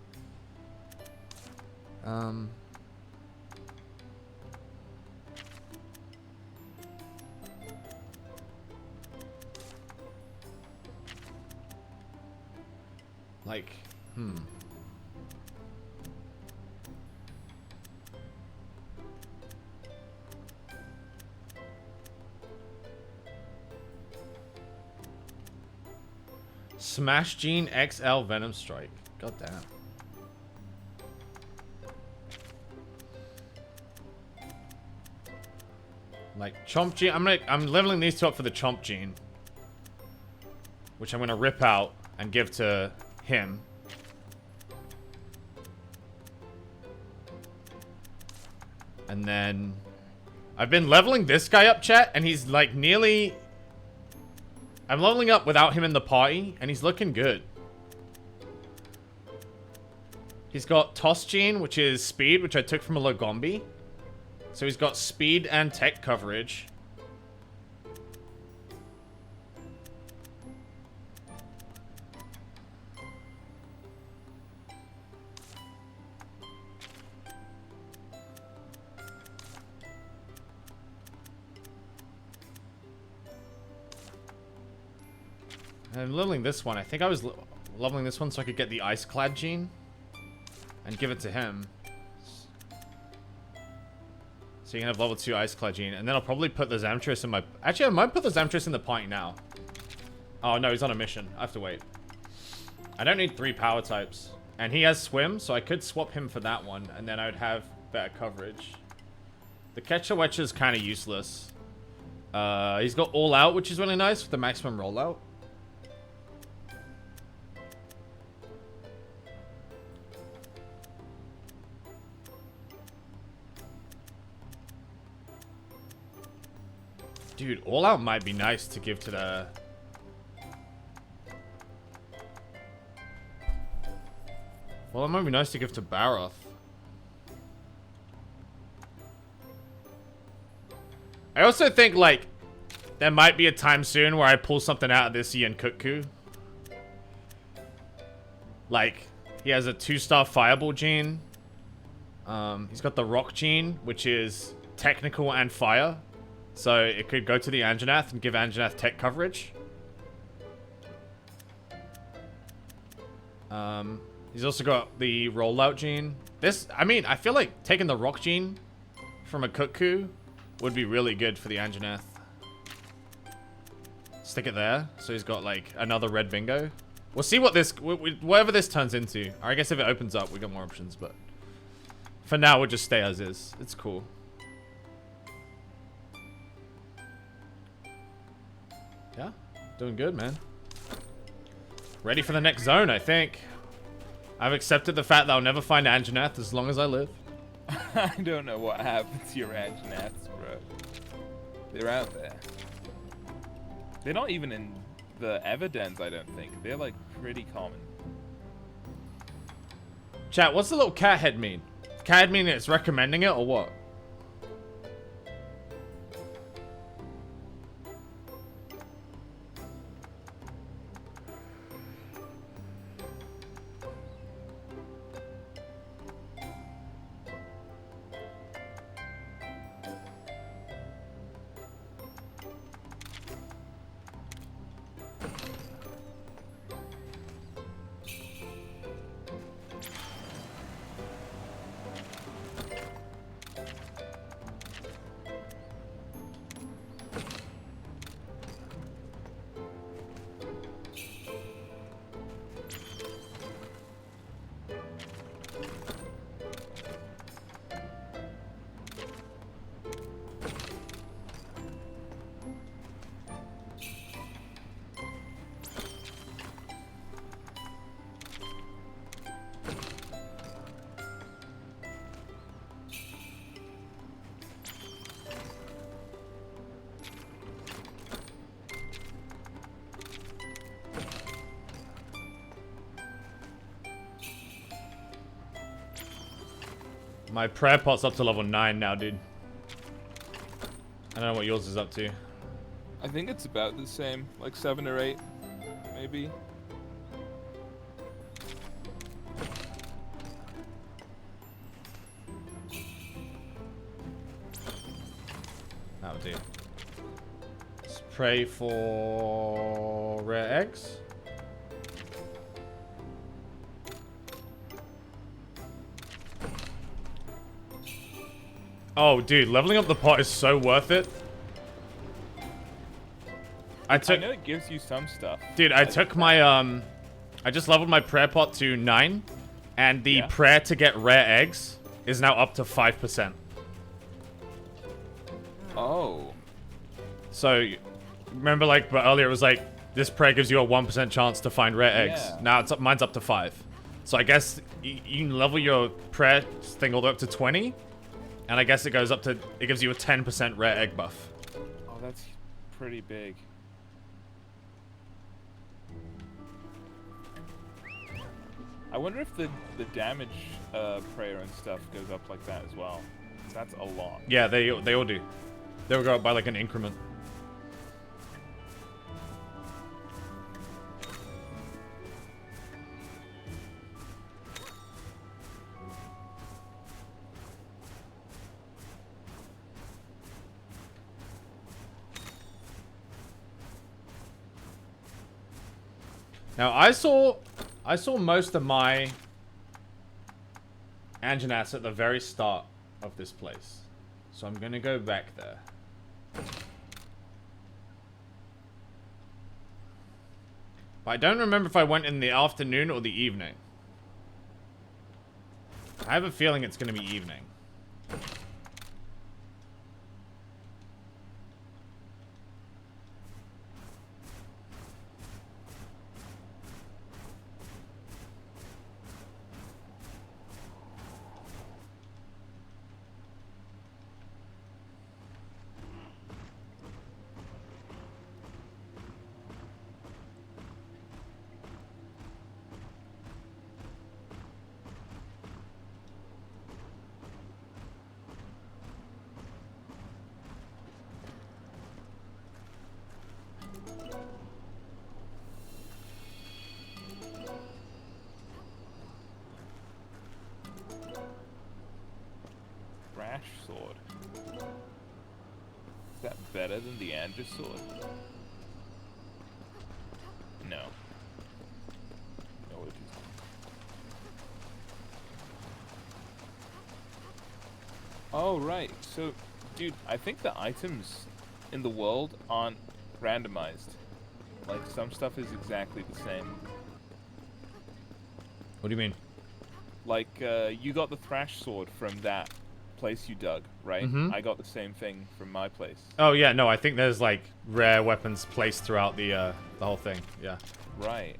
Like, Smash Gene XL Venom Strike. God damn. Like Chomp Gene. I'm leveling these two up for the Chomp Gene, which I'm gonna rip out and give to him. And then I've been leveling this guy up, chat, and he's like nearly... I'm leveling up without him in the party, and he's looking good. He's got Toss Gene, which is speed, which I took from a Lagombi. So he's got speed and tech coverage. I'm leveling this one. I think I was leveling this one so I could get the Ice Clad gene and give it to him. So you can have level 2 Ice Claw Gene. And then I'll probably put the Zamtress in my... Actually, I might put the Zamtress in the party now. Oh, no, he's on a mission. I have to wait. I don't need 3 power types. And he has Swim, so I could swap him for that one. And then I would have better coverage. The Catcher Wetcher is kind of useless. He's got All Out, which is really nice with the maximum rollout. Dude, All Out might be nice to give to the... Well, it might be nice to give to Baroth. I also think, like, there might be a time soon where I pull something out of this Yen Kutku. Like, he has a 2-star Fireball gene. He's got the Rock gene, which is technical and fire. So it could go to the Anjanath and give Anjanath tech coverage. He's also got the rollout gene. This, I mean, I feel like taking the Rock gene from a Kutku would be really good for the Anjanath. Stick it there. So he's got like another red bingo. We'll see what this, whatever this turns into. Or I guess if it opens up, we got more options. But for now, we'll just stay as is. It's cool. Yeah, doing good, man. Ready for the next zone, I think. I've accepted the fact that I'll never find Anjanath as long as I live. I don't know what happened to your Anjanaths, bro. They're out there. They're not even in the evidence, I don't think. They're like pretty common. Chat, what's the little cat head mean? Cat head mean it's recommending it or what? My prayer pot's up to level 9 now, dude. I don't know what yours is up to. I think it's about the same, like 7 or 8, maybe. That'll do. Let's pray for rare eggs. Oh, dude, leveling up the pot is so worth it. I know it gives you some stuff. Dude, I took my, I just leveled my prayer pot to 9, and the prayer to get rare eggs is now up to 5%. Oh. So, remember, like, but earlier it was like, this prayer gives you a 1% chance to find rare eggs. Yeah. Now it's up, mine's up to 5. So I guess you can level your prayer thing all the way up to 20. And I guess it goes up to, it gives you a 10% rare egg buff. Oh, that's pretty big. I wonder if the damage prayer and stuff goes up like that as well. That's a lot. Yeah, they all do. They will go up by like an increment. Now, I saw most of my Anjanaths at the very start of this place. So I'm gonna go back there. But I don't remember if I went in the afternoon or the evening. I have a feeling it's gonna be evening. Thrash sword. Is that better than the Andrew sword? No. No, it isn't. Oh, right. So, dude, I think the items in the world aren't randomized. Like, some stuff is exactly the same. What do you mean? Like, you got the thrash sword from that place you dug, right? Mhm. I got the same thing from my place. Oh yeah, no, I think there's like rare weapons placed throughout the whole thing. Yeah. Right.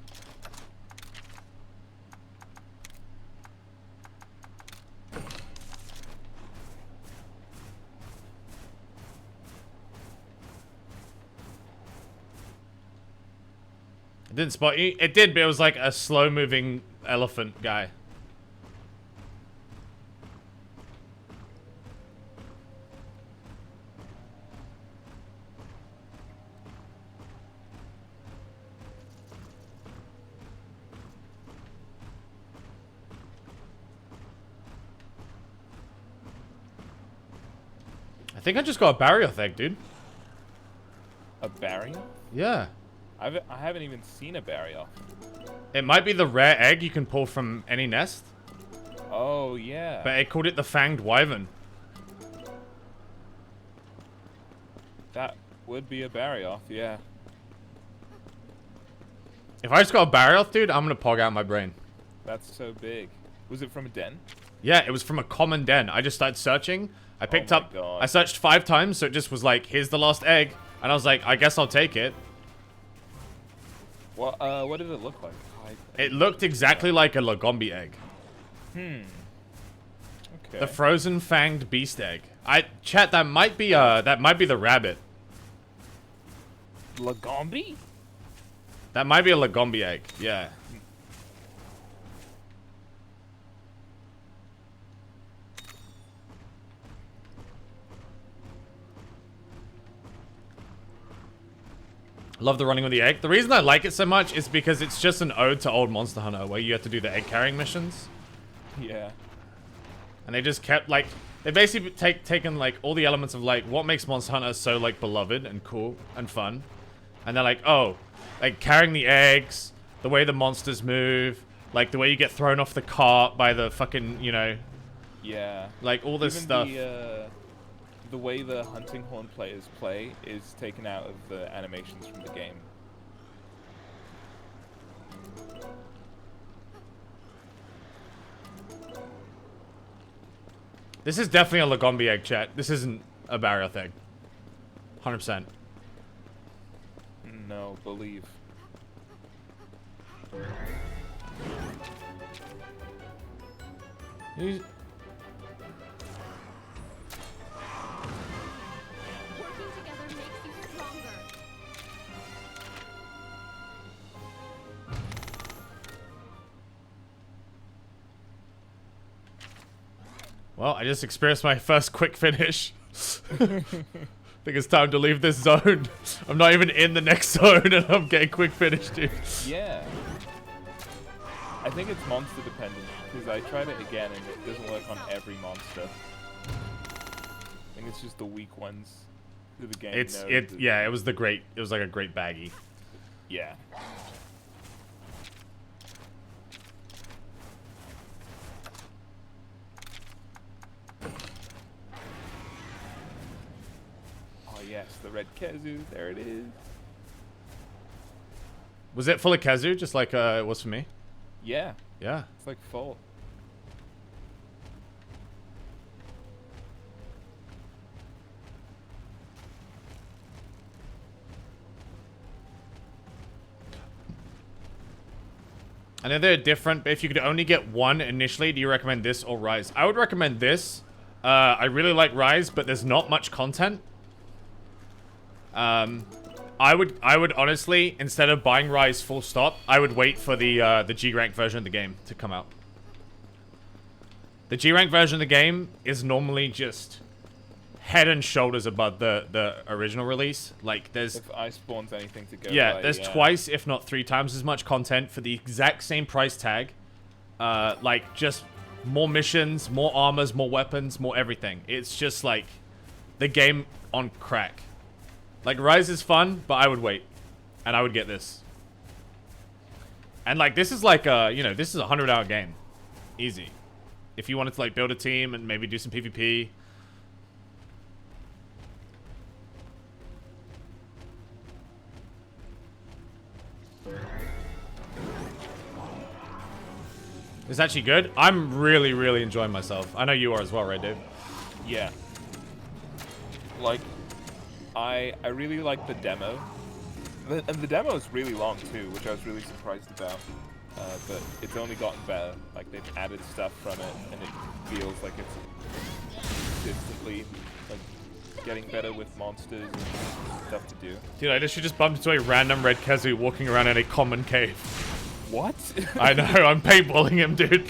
It didn't spot you. It did, but it was like a slow-moving elephant guy. I think I just got a barrier egg, dude. A barrier? Yeah. I haven't even seen a barrier. It might be the rare egg you can pull from any nest. Oh, yeah. But it called it the Fanged Wyvern. That would be a barrier, yeah. If I just got a barrier, dude, I'm gonna pog out my brain. That's so big. Was it from a den? Yeah, it was from a common den. I just started searching. I picked my up... God. I searched 5 times, so it just was like, here's the last egg. And I was like, I guess I'll take it. What did it look like? It looked exactly like a Lagombi egg. Okay. The frozen fanged beast egg. Chat, that might be the rabbit. Lagombi? That might be a Lagombi egg. Yeah. Love the running with the egg. The reason I like it so much is because it's just an ode to old Monster Hunter, where you have to do the egg carrying missions. Yeah. And they just kept like, they basically taken like all the elements of like what makes Monster Hunter so like beloved and cool and fun, and they're like, oh, like carrying the eggs, the way the monsters move, like the way you get thrown off the cart by the fucking, you know, Yeah. like all this Even stuff. The way the hunting horn players play is taken out of the animations from the game. This is definitely a Lagombi egg, chat. This isn't a barrier thing. 100%. No, believe. He's... Working together makes you stronger. Well, I just experienced my first quick finish. I think it's time to leave this zone. I'm not even in the next zone and I'm getting quick finish, dude. Yeah. I think it's monster dependent, because I tried it again and it doesn't work on every monster. I think it's just the weak ones who the game knows. Yeah, it was like a great baggie. Yeah. That's the red Kezu. There it is. Was it full of Kezu, just like it was for me? Yeah. Yeah. It's like full. I know they're different, but if you could only get one initially, do you recommend this or Rise? I would recommend this. I really like Rise, but there's not much content. I would honestly, instead of buying Rise full stop, I would wait for the G rank version of the game to come out. The G rank version of the game is normally just head and shoulders above the original release. Like there's If I spawns anything to go by, there's twice, if not 3 times as much content for the exact same price tag. Like just more missions, more armors, more weapons, more everything. It's just like the game on crack. Like Rise is fun, but I would wait, and I would get this. And like this is like you know, this is a 100-hour game, easy. If you wanted to like build a team and maybe do some PvP. It's actually good. I'm really, really enjoying myself. I know you are as well, right, Dave? Yeah. Like, I really like the demo. And the demo is really long too, which I was really surprised about. But it's only gotten better. Like they've added stuff from it, and it feels like it's consistently like getting better with monsters and stuff to do. Dude, I just bumped into a random red Kezu walking around in a common cave. What? I know, I'm paintballing him, dude.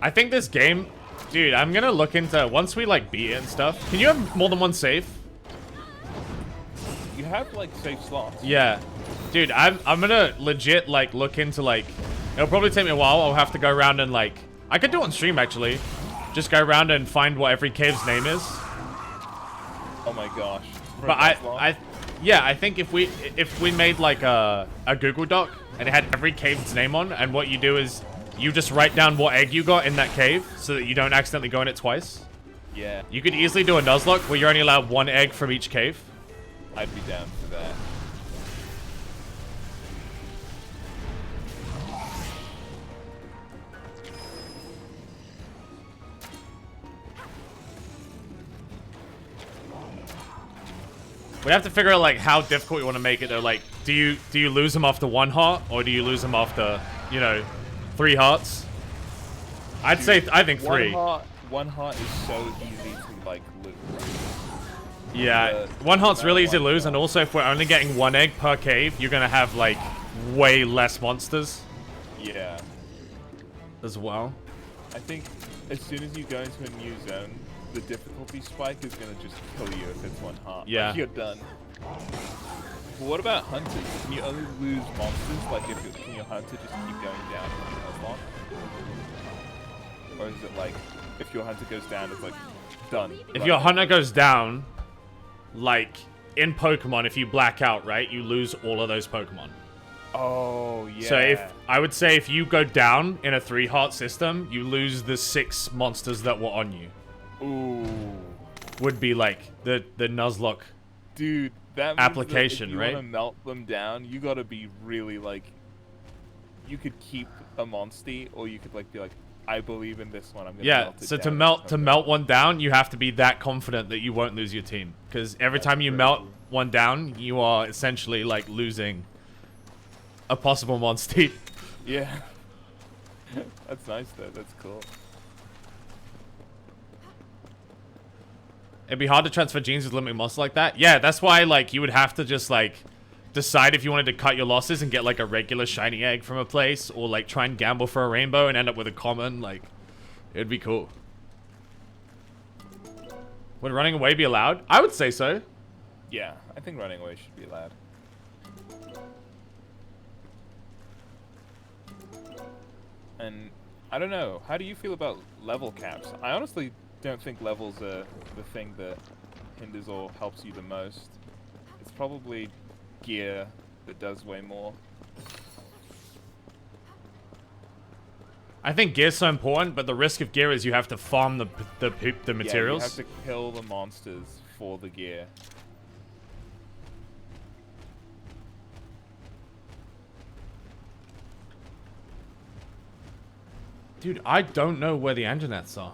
I think this game, dude, I'm gonna look into, once we like beat it and stuff. Can you have more than one save? You have like safe slots. Yeah. Dude, I'm gonna legit like look into like, it'll probably take me a while. I'll have to go around and like, I could do it on stream actually. Just go around and find what every cave's name is. Oh my gosh. But I think if we made like a Google Doc and it had every cave's name on, and what you do is you just write down what egg you got in that cave so that you don't accidentally go in it twice. Yeah. You could easily do a Nuzlocke where you're only allowed one egg from each cave. I'd be down for that. We have to figure out like how difficult we want to make it though. Like, do you lose them after 1 heart, or do you lose them after, you know, 3 hearts? I think 3. One heart is so easy to like lose. Yeah, 1 heart's really easy to lose, and also if we're only getting 1 egg per cave, you're gonna have like way less monsters. Yeah. As well. I think as soon as you go into a new zone, the difficulty spike is gonna just kill you if it's 1 heart. Yeah. Like, you're done. But what about hunters? Can you only lose monsters? Like, can your hunter just keep going down as long? Or is it like, if your hunter goes down, it's like, done. If your hunter goes down, like, in Pokemon, if you black out, right, you lose all of those Pokemon. Oh, yeah. So I would say if you go down in a 3 heart system, you lose the 6 monsters that were on you. Ooh. Would be like the Nuzlocke Dude, that means application, that if you right? want to melt them down, you gotta be really like, you could keep a Monstie, or you could like be like, I believe in this one. I'm gonna melt it so down. to melt one down, you have to be that confident that you won't lose your team. Because every time you melt one down, you are essentially like losing a possible Monstie. Yeah. That's nice though. That's cool. It'd be hard to transfer genes with limited monsters like that. Yeah, that's why like you would have to just like decide if you wanted to cut your losses and get like a regular shiny egg from a place, or like try and gamble for a rainbow and end up with a common. Like, it'd be cool. Would running away be allowed? I would say so. Yeah, I think running away should be allowed. And I don't know, how do you feel about level caps? I honestly don't think levels are the thing that hinders or helps you the most, it's probably gear that does way more. I think gear's so important, but the risk of gear is you have to farm the materials. Yeah, you have to kill the monsters for the gear. Dude, I don't know where the Anjaneths are.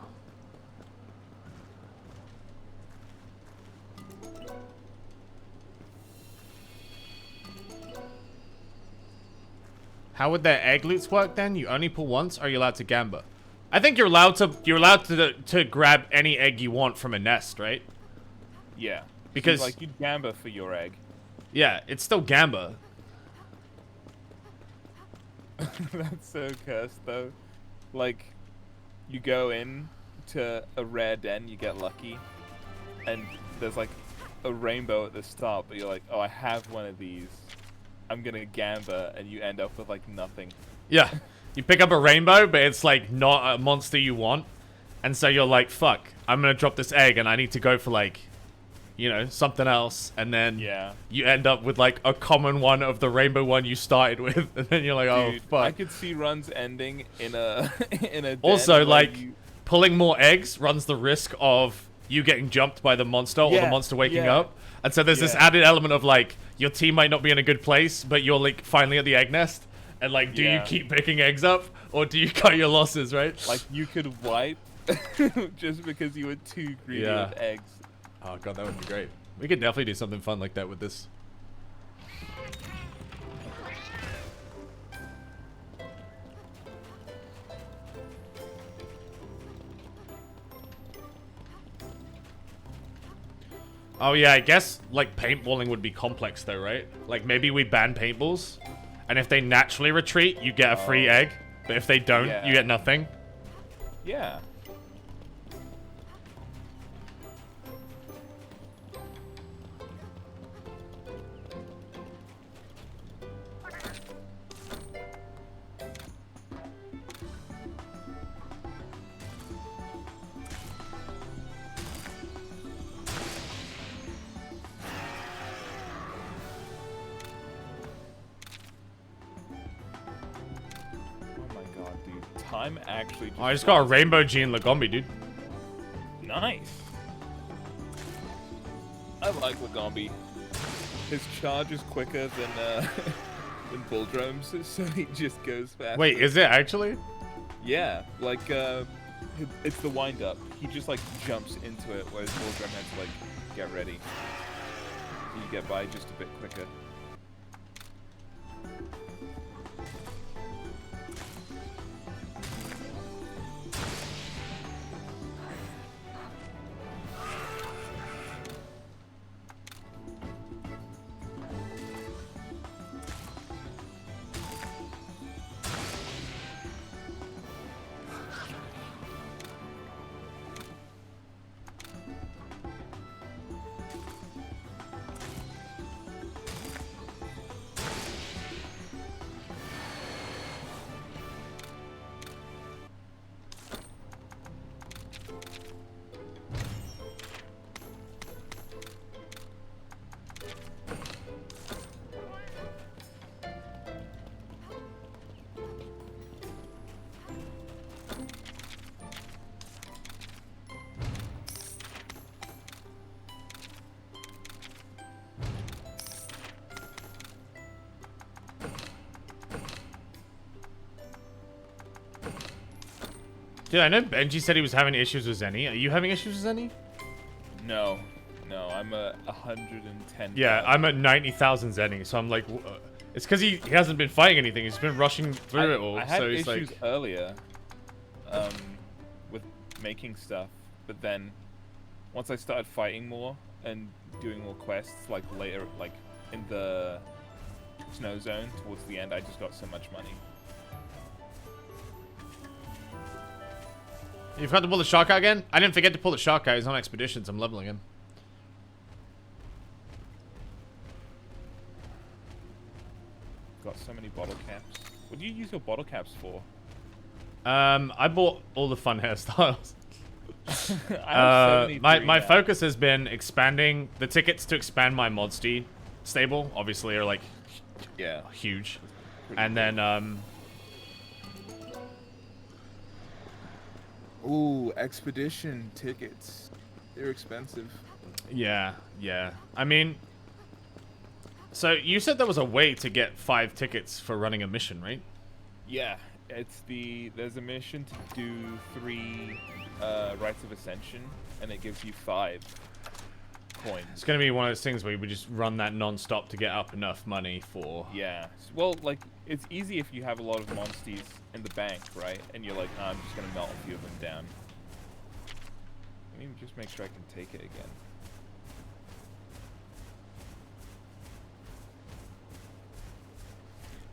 How would their egg loots work then? You only pull once, or are you allowed to gamba? I think you're allowed to grab any egg you want from a nest, right? Yeah. Because so, like, you'd gamba for your egg. Yeah, it's still gamba. That's so cursed though. Like, you go in to a rare den, you get lucky, and there's like a rainbow at the start, but you're like, oh, I have one of these. I'm gonna gamba, and you end up with like nothing. Yeah, you pick up a rainbow, but it's like not a monster you want, and so you're like, fuck, I'm gonna drop this egg, and I need to go for like, you know, something else, and then you end up with like a common one of the rainbow one you started with, and then you're like, oh fuck. I could see runs ending in a in a den also, like, you... pulling more eggs runs the risk of you getting jumped by the monster or the monster waking up. And so there's this added element of, like, your team might not be in a good place, but you're, like, finally at the egg nest. And, like, do you keep picking eggs up, or do you cut your losses, right? Like, you could wipe just because you were too greedy with eggs. Oh, God, that would be great. We could definitely do something fun like that with this. Oh yeah, I guess like paintballing would be complex though, right? Like maybe we ban paintballs, and if they naturally retreat, you get a free egg. But if they don't, you get nothing. Yeah. Time actually. I just got a rainbow G in Lagombi, dude. Nice. I like Lagombi. His charge is quicker than Bulldrome's, so he just goes fast. Wait, is it actually? Yeah, like it's the wind up. He just like jumps into it, whereas Bulldrome has to like get ready. So you get by just a bit quicker. Dude, I know Benji said he was having issues with Zenny. Are you having issues with Zenny? No, I'm at 110. Yeah, I'm at 90,000 Zenny, so I'm like, it's because he hasn't been fighting anything. He's been rushing through it all. I had so he's issues like... earlier, with making stuff, but then once I started fighting more and doing more quests, like later, like in the snow zone towards the end, I just got so much money. You forgot to pull the shark out again? I didn't forget to pull the shark out. He's on expeditions. I'm leveling him. Got so many bottle caps. What do you use your bottle caps for? I bought all the fun hairstyles. I have 73 my now. focus has been expanding the tickets to expand my mod steed stable. Obviously, are like Yeah. huge, Pretty and big. then Ooh, expedition tickets. They're expensive. yeah. I mean, so you said there was a way to get 5 tickets for running a mission, right? Yeah, there's a mission to do 3 rites of ascension, and it gives you 5 coins. It's gonna be one of those things where we just run that non-stop to get up enough money for. Yeah. Well, like, it's easy if you have a lot of monsties in the bank, right? And you're like, I'm just gonna melt a few of them down. Let me just make sure I can take it again.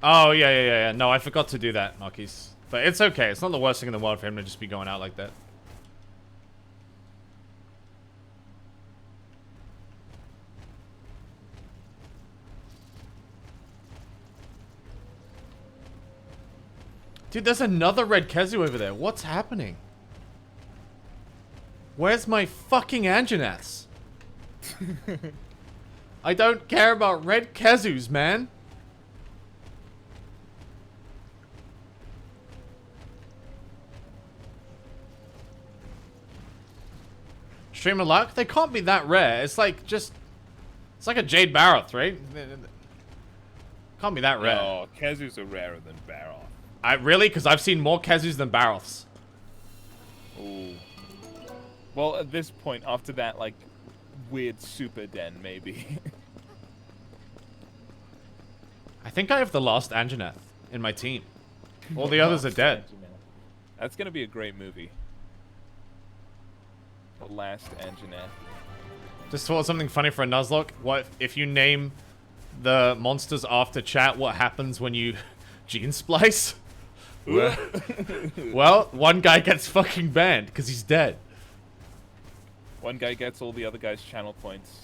Oh yeah. No, I forgot to do that, Nokis. But it's okay. It's not the worst thing in the world for him to just be going out like that. Dude, there's another red Kezu over there. What's happening? Where's my fucking Anjanaths? I don't care about red Kezus, man. Stream of Luck? They can't be that rare. It's like just... It's like a Jade Baroth, right? Can't be that rare. No, Kezus are rarer than Baroth. Really? Because I've seen more Kezus than Baroths. Ooh. Well, at this point, after that, like, weird super den, maybe. I think I have the last Anjanath in my team. All the others are dead. That's gonna be a great movie. The Last Anjanath. Just thought of something funny for a Nuzlocke. What if you name the monsters after chat? What happens when you gene splice? Well, one guy gets fucking banned because he's dead. One guy gets all the other guys' channel points.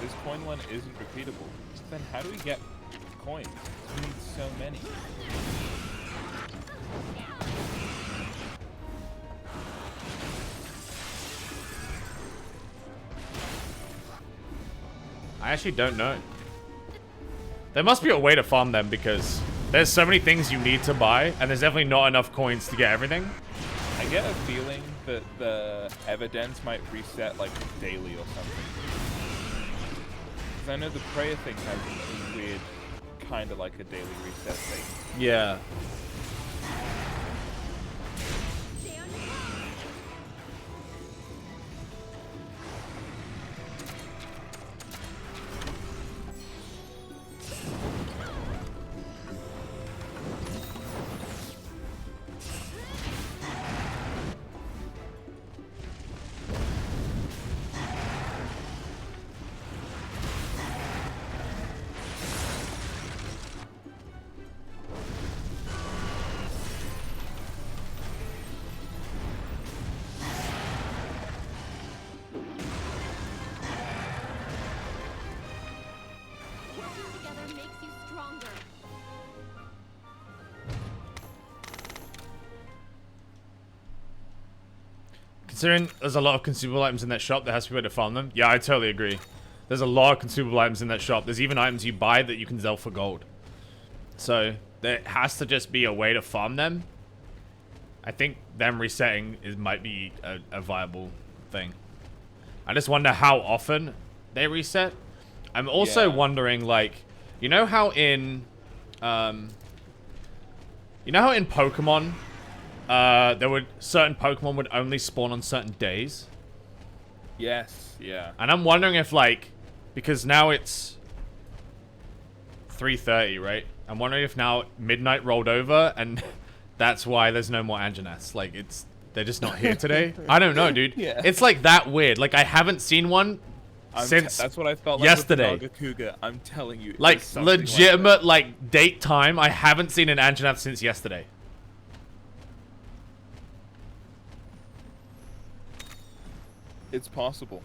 This coin one isn't repeatable. Then how do we get coins? We need so many. I actually don't know. There must be a way to farm them because there's so many things you need to buy, and there's definitely not enough coins to get everything. I get a feeling that the evidence might reset like daily or something. Because I know the prayer thing has a weird, kind of like a daily reset thing. Yeah. Considering there's a lot of consumable items in that shop, there has to be a way to farm them. Yeah, I totally agree. There's a lot of consumable items in that shop. There's even items you buy that you can sell for gold. So there has to just be a way to farm them. I think them resetting might be a viable thing. I just wonder how often they reset. I'm also wondering, like, you know how in You know how in Pokemon, certain Pokemon would only spawn on certain days? Yes, yeah. And I'm wondering if, like, because now it's 3:30, right? I'm wondering if now midnight rolled over and that's why there's no more Anjanaths. Like, they're just not here today. I don't know, dude. Yeah. It's like that weird. Like, I haven't seen one since that's what I felt like yesterday. with the Naga Cougar. I'm telling you. Like, there's something legitimate, like like, date time. I haven't seen an Anjanath since yesterday. that. It's possible.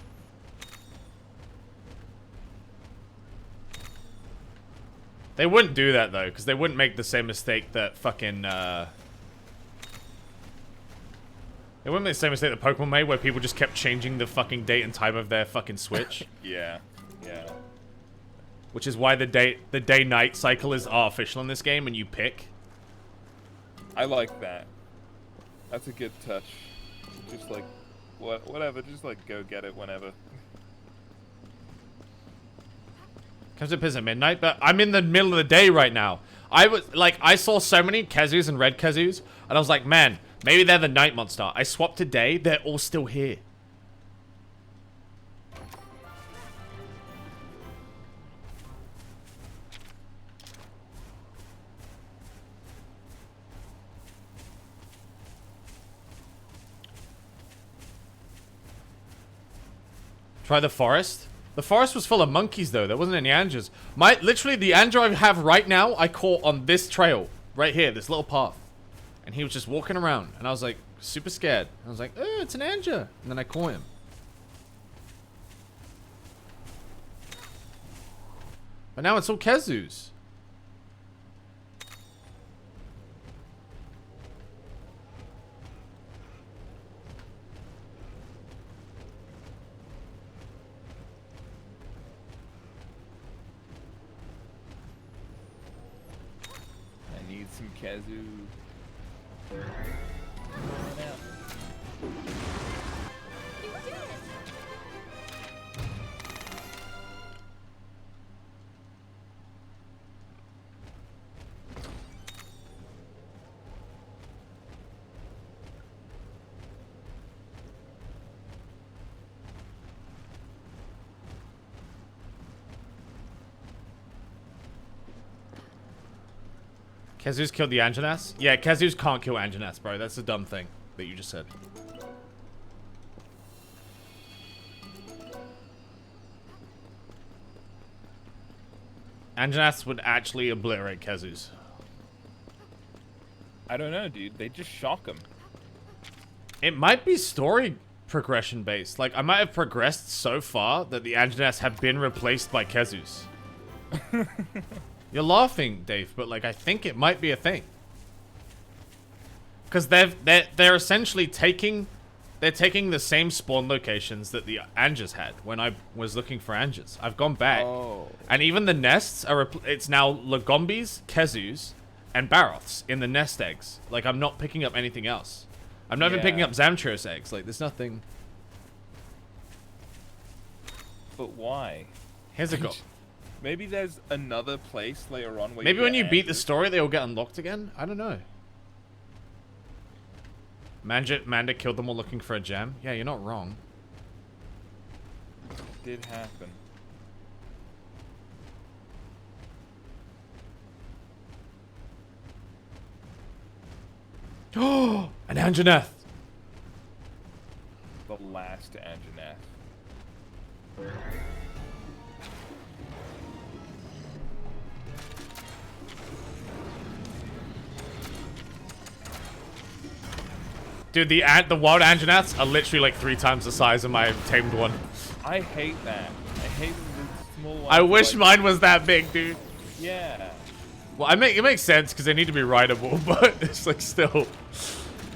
They wouldn't do that, though, because they wouldn't make the same mistake that fucking, They wouldn't make the same mistake that Pokemon made, where people just kept changing the fucking date and time of their fucking Switch. Yeah, yeah. Which is why the day-night cycle is artificial in this game, and you pick. I like that. That's a good touch. Just like, whatever, just like go get it whenever. Comes up at midnight, but I'm in the middle of the day right now. I saw so many Kazus and red Kazus, and I was like, man, maybe they're the night monster. I swapped today, they're all still here. Try the forest. The forest was full of monkeys, though. There wasn't any Angers. Literally, the Anger I have right now, I caught on this trail. Right here, this little path. And he was just walking around. And I was like, super scared. I was like, oh, it's an Anger. And then I caught him. But now it's all Kazus. Some Kazu. Kazu's killed the Anjanaths? Yeah, Kazu's can't kill Anjanaths, bro. That's a dumb thing that you just said. Anjanaths would actually obliterate Kazus. I don't know, dude. They just shock them. It might be story progression based. Like, I might have progressed so far that the Anjanaths have been replaced by Kazus. You're laughing, Dave, but like I think it might be a thing. Because they're essentially taking the same spawn locations that the Angers had when I was looking for Angers. I've gone back, and even the nests are it's now Lagombis, Kazus, and Baroths in the nest eggs. Like I'm not picking up anything else. I'm not even picking up Zamtrios eggs. Like there's nothing. But why? Here's a go. Maybe there's another place later on where maybe when you beat the Angers. story, they will get unlocked again. I don't know. Manda killed them all looking for a gem. Yeah, you're not wrong. Did happen. Oh, an Anjanath. The last Anjanath. Dude, the wild Anjanaths are literally like 3 times the size of my tamed one. I hate that. I hate the small ones. I wish like, mine was that big, dude. Yeah. Well, it makes sense because they need to be rideable, but it's like still.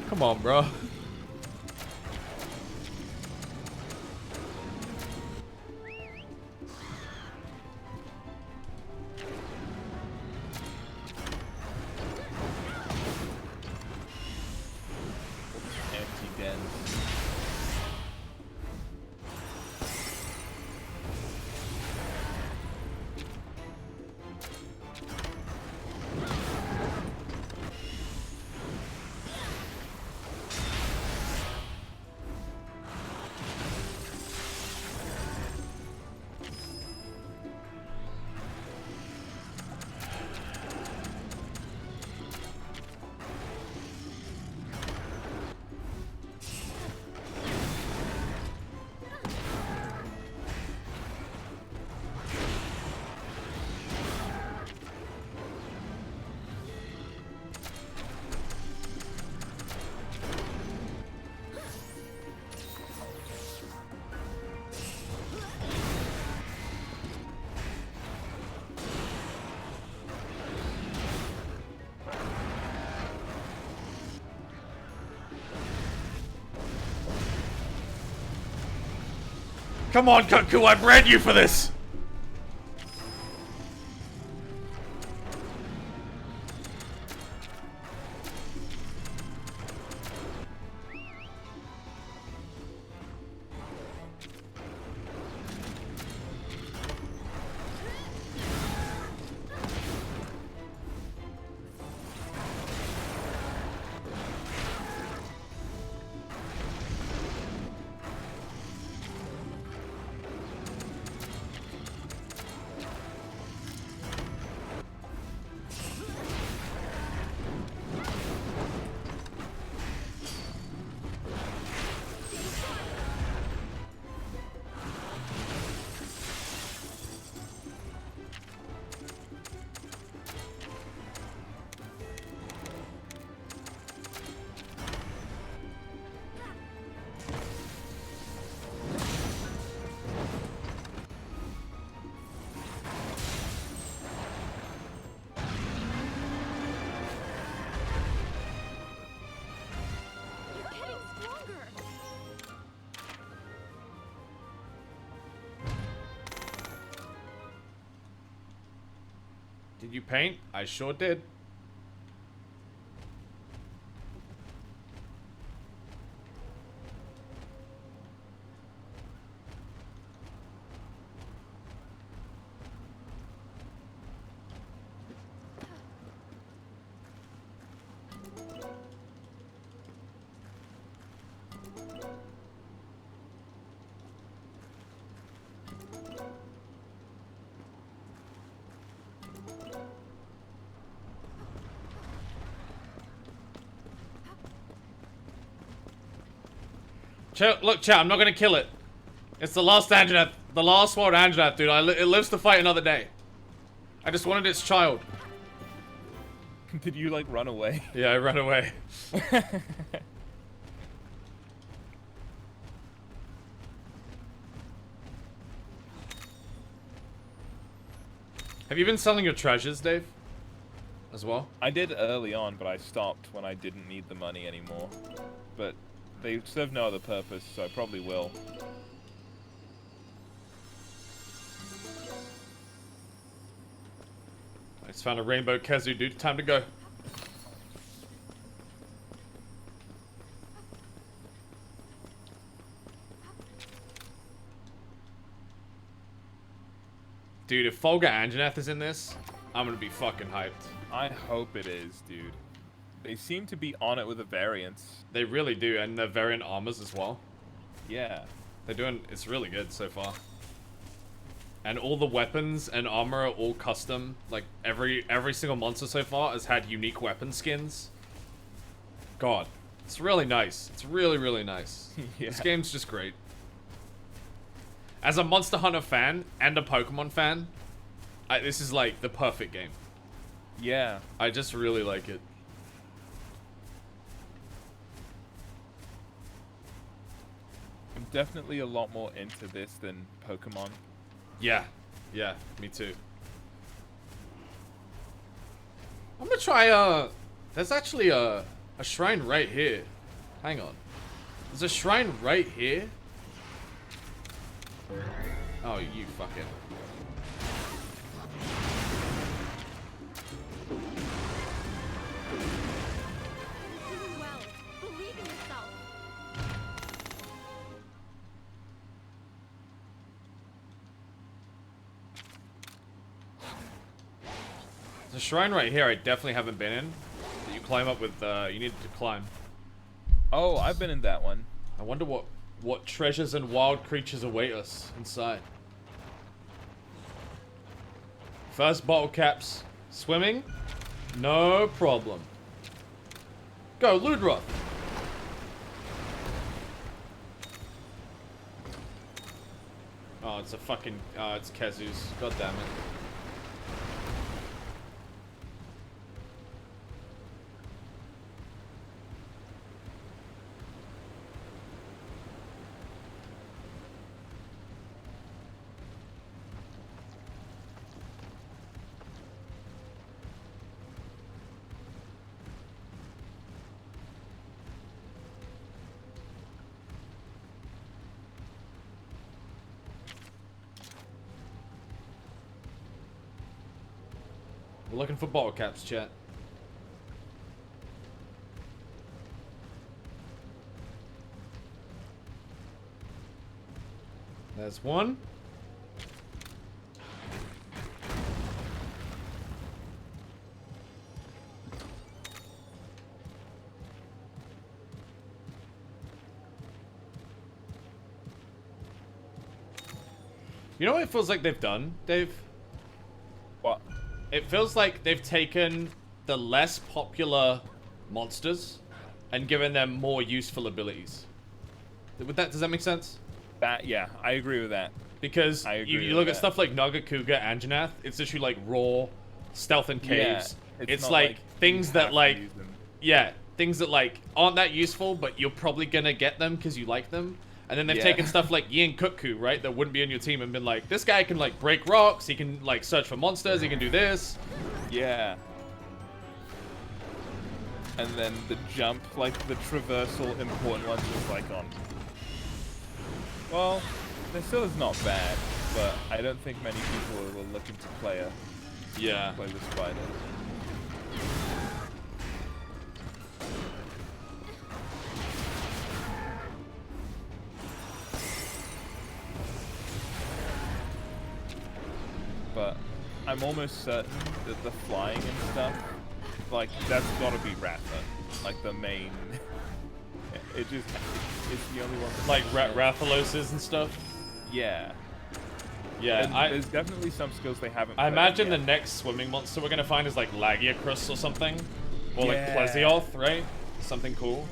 Come on, bro. Empty den. Come on, Cuckoo, I bred you for this! You're getting stronger. Did you paint? I sure did. Look, chat, I'm not gonna kill it. It's the last Anjanath, the last world Anjanath, dude. It lives to fight another day. I just wanted its child. Did you, like, run away? Yeah, I ran away. Have you been selling your treasures, Dave? As well? I did early on, but I stopped when I didn't need the money anymore. But they serve no other purpose, so I probably will. I just found a rainbow Kezu, dude. Time to go. Dude, if Folga Anjanath is in this, I'm gonna be fucking hyped. I hope it is, dude. They seem to be on it with the variants. They really do, and the variant armors as well. Yeah. They're doing, it's really good so far. And all the weapons and armor are all custom. Like, every single monster so far has had unique weapon skins. God, it's really nice. It's really, really nice. Yeah. This game's just great. As a Monster Hunter fan and a Pokemon fan, this is like the perfect game. Yeah. I just really like it. I'm definitely a lot more into this than Pokemon. Yeah. Yeah, me too. I'm gonna try, there's actually a shrine right here. Hang on. There's a shrine right here. Oh, you fucking. You're doing well. Believe in yourself. There's a shrine right here I definitely haven't been in. That you climb up with, you need to climb. Oh, I've been in that one. I wonder what treasures and wild creatures await us inside. First bottle caps. Swimming? No problem. Go, Ludroth. Oh, it's a fucking, it's Kezu's. God damn it. We're looking for bottle caps, chat. There's one. You know what it feels like they've done, Dave? What? It feels like they've taken the less popular monsters and given them more useful abilities. Does that make sense? Yeah, I agree with that. Because I agree you with look at that. stuff like Naga, Kuga, Anjanath, it's literally like raw stealth in caves. Yeah, it's not like you things that have to like, use them. yeah, things that like aren't that useful, but you're probably gonna get them because you like them. And then they've Yeah. taken stuff like Yin Kutku, right, that wouldn't be on your team and been like, this guy can like break rocks, he can like search for monsters, he can do this. Yeah. And then the jump, like the traversal important ones is like on. Well, this still is not bad, but I don't think many people are looking to play the spider. But I'm almost certain that the flying and stuff, like, that's gotta be Ratha. Like, the main... it's the only one... Like Rathaloses and stuff? Yeah. Yeah, And there's definitely some skills they haven't I put in imagine the yet. next swimming monster we're gonna find is like Lagiacrus or something. Or like Yeah. Plesioth, right? Something cool.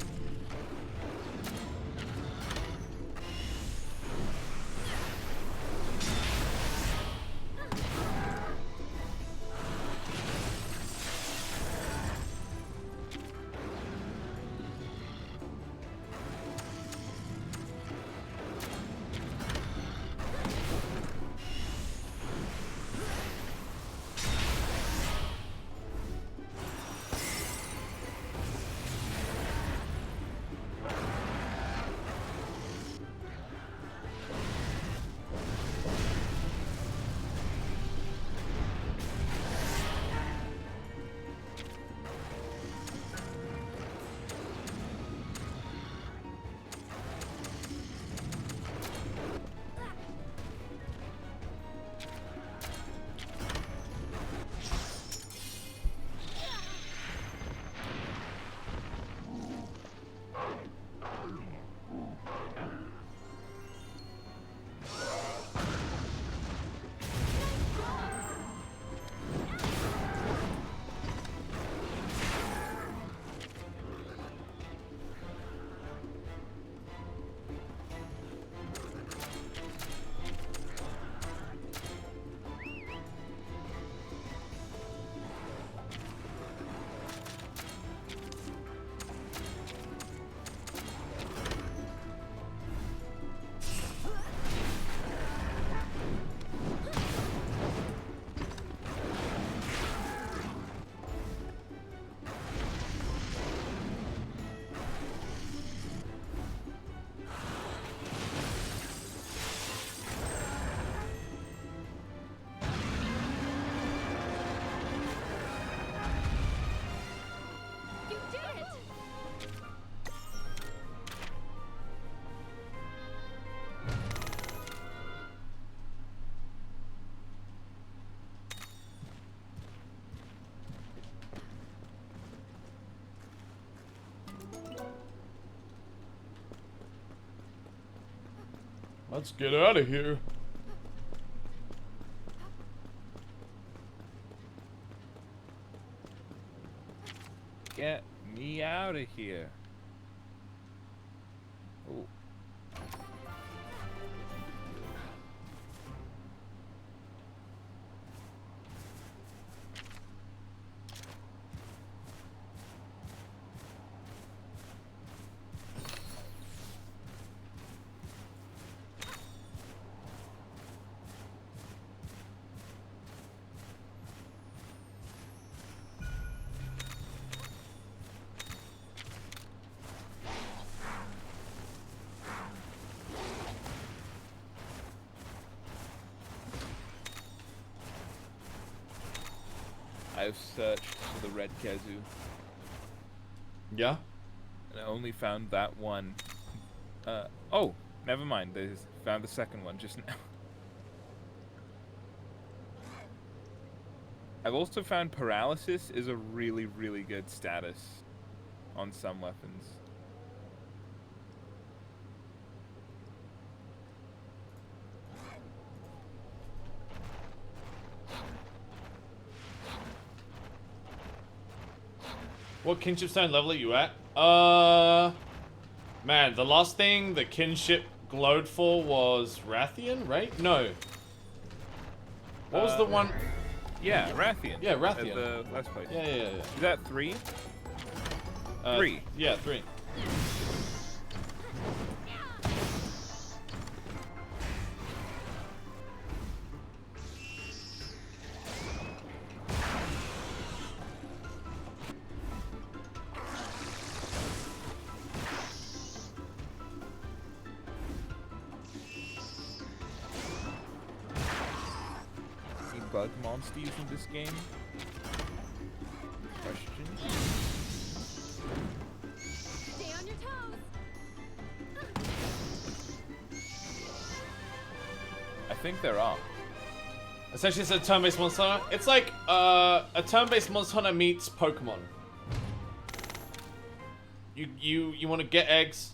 You did it! Let's get out of here. Get me out of here. Ooh. I've searched for the red Kezu, Yeah? and I only found that one. Oh, never mind. They found the second one just now. I've also found paralysis is a really, really good status on some weapons. What kinship stone level are you at? Man, the last thing the kinship glowed for was Rathian, right? No. What was the one? Yeah, Rathian. Yeah, Rathian. At the last place. Yeah. Is that 3? 3. Yeah, 3. Any bug monsters in this game? Question. Stay on your toes. I think there are. Essentially, it's a turn-based Monster Hunter. It's like a turn-based Monster Hunter meets Pokemon. You want to get eggs.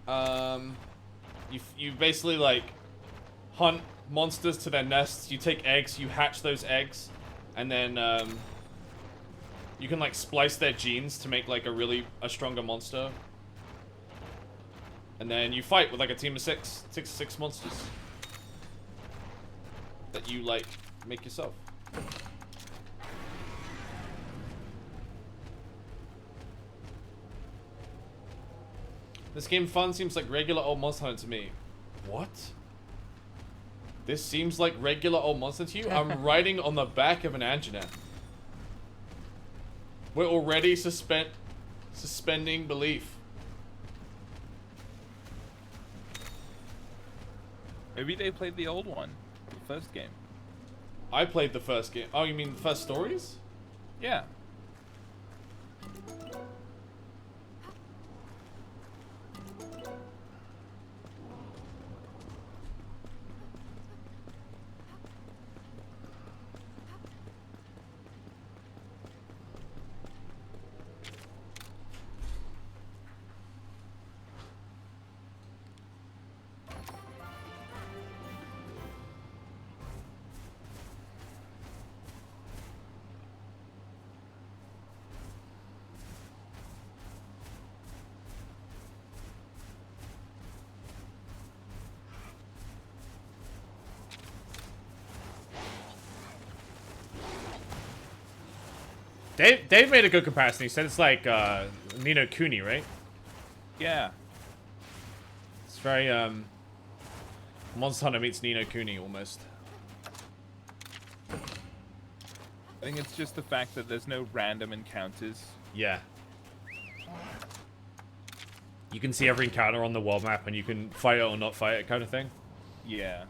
You basically like hunt monsters to their nests. You take eggs, you hatch those eggs, and then you can like splice their genes to make like a stronger monster. And then you fight with like a team of six monsters that you like make yourself. This game fun seems like regular old Monster Hunter to me. What? This seems like regular old Monster to you? I'm riding on the back of an Anjanath. We're already suspending belief. Maybe they played the old one, the first game. I played the first game. Oh, you mean the first stories? Yeah. Dave made a good comparison. He said it's like Ni no Kuni, right? Yeah. It's very Monster Hunter meets Ni no Kuni almost. I think it's just the fact that there's no random encounters. Yeah. You can see every encounter on the world map and you can fight it or not fight it kind of thing. Yeah.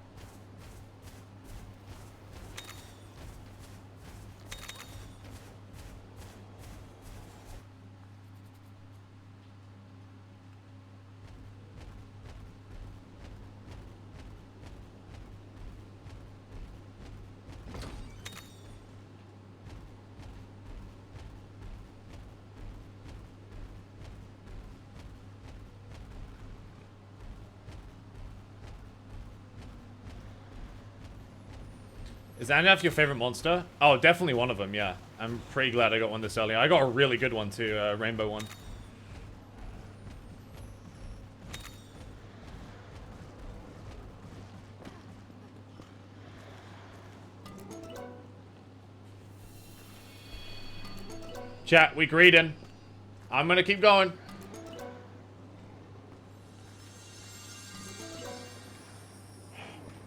Is Anjanath your favorite monster? Oh, definitely one of them, yeah. I'm pretty glad I got one this early. I got a really good one too, a rainbow one. Chat, we greeting. I'm gonna keep going.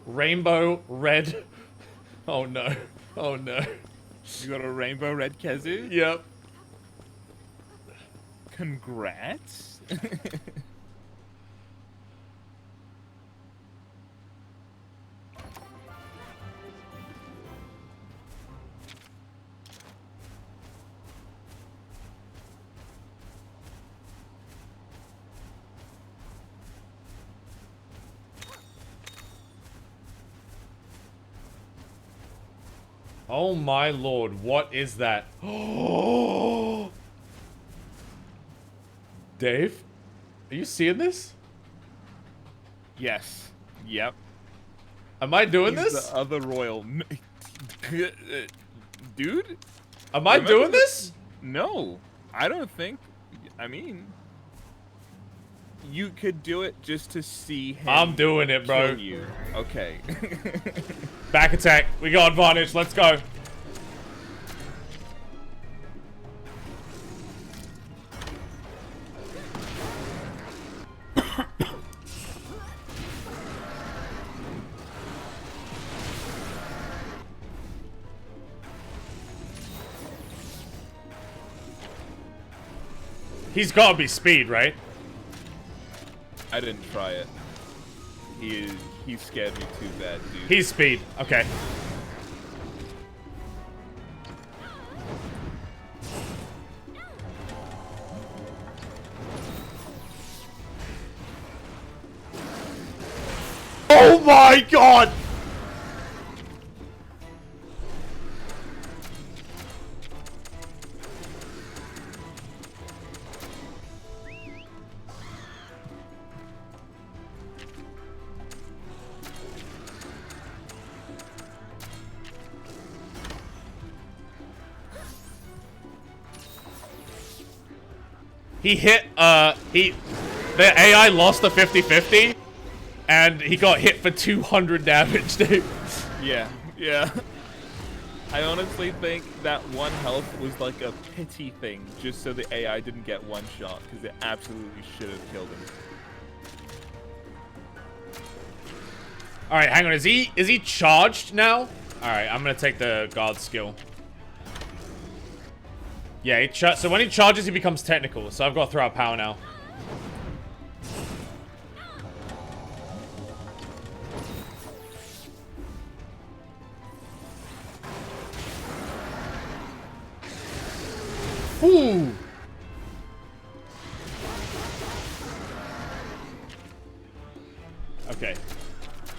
Rainbow red. Oh no. Oh no. You got a rainbow red Kezu? Yep. Congrats. Oh my lord, what is that? Dave? Are you seeing this? Yes. Yep. Am I doing He's this? the other royal. Dude? Am I doing this? No. I don't think... I mean... You could do it just to see him. I'm doing it, bro. Kill you. Okay. Back attack. We got advantage. Let's go. He's gotta be speed, right? I didn't try it. He scared me too bad, dude. He's speed. Okay. Oh my god! He hit, the AI lost a 50-50, and he got hit for 200 damage, dude. Yeah, yeah. I honestly think that one health was like a pity thing, just so the AI didn't get one shot, because it absolutely should have killed him. Alright, hang on, is he charged now? Alright, I'm gonna take the guard skill. Yeah, so when he charges, he becomes technical. So I've got to throw out power now. Ooh. Okay.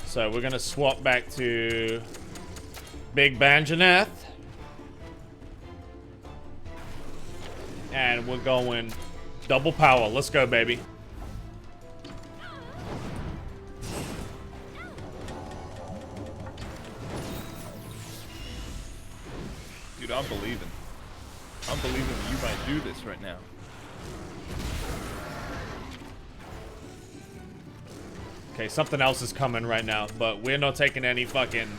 So we're going to swap back to Big Banjaneth. And we're going double power. Let's go, baby. Dude, I'm believing. I'm believing you might do this right now. Okay, something else is coming right now, but we're not taking any fucking...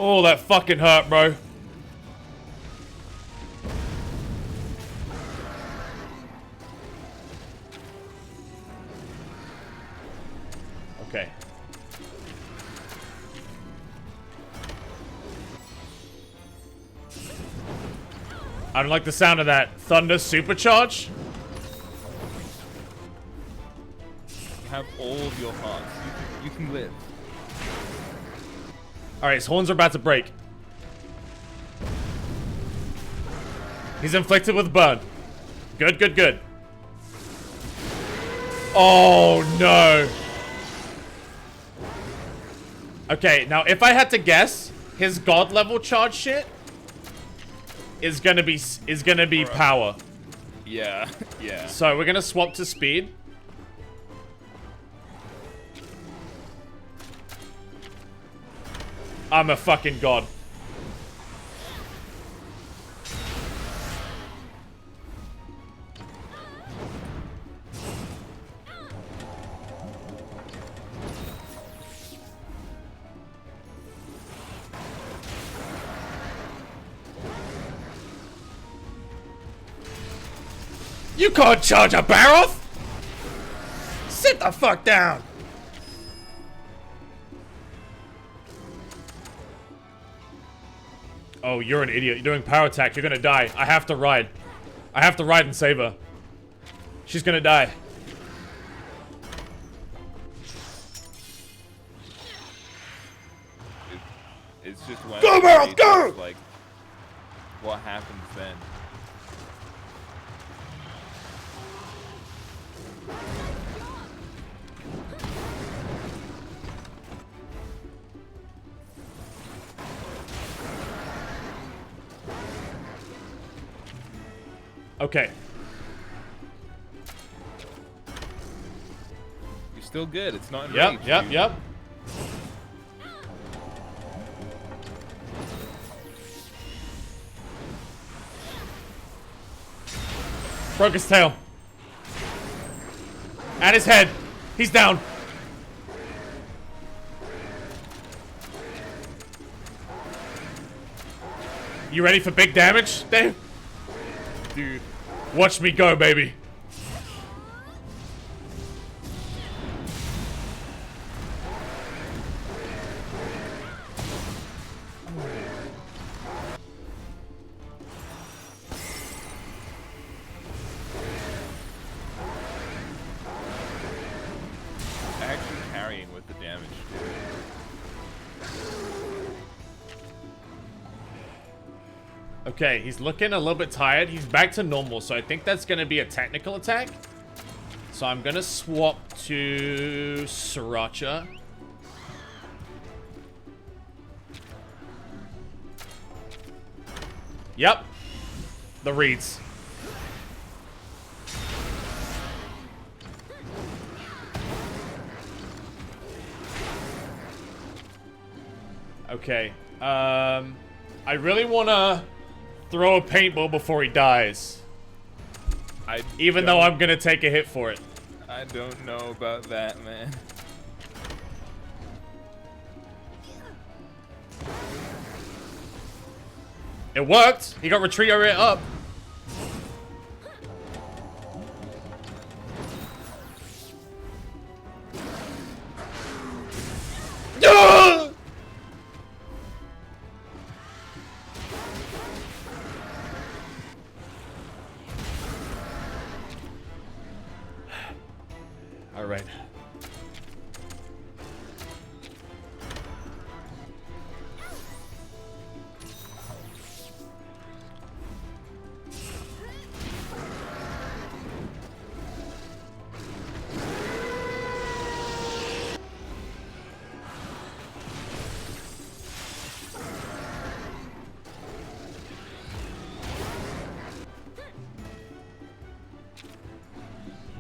Oh, that fucking hurt, bro. Okay. I don't like the sound of that. Thunder supercharge? You have all of your hearts. You can live. Alright, his horns are about to break. He's inflicted with burn. Good, good, good. Oh, no. Okay, now if I had to guess, his god level charge shit is gonna be power. Yeah, yeah. So we're gonna swap to speed. I'm a fucking god. You can't charge a Baroth! Sit the fuck down! Oh, you're an idiot. You're doing power attack. You're gonna die. I have to ride. I have to ride and save her. She's gonna die. It's just when Go, Meryl, go! it's like what happens then. Okay. You're still good. It's not Yep, enraged, yep, dude. yep. Broke his tail. And his head. He's down. You ready for big damage, Dave? Dude. Watch me go, baby. Actually carrying with the damage, dude. Okay, he's looking a little bit tired. He's back to normal, so I think that's going to be a technical attack. So I'm going to swap to Sriracha. Yep. The reeds. Okay. I really want to throw a paintball before he dies. Even though I'm going to take a hit for it. I don't know about that, man. It worked. He got retreat rate up. Ah! All right.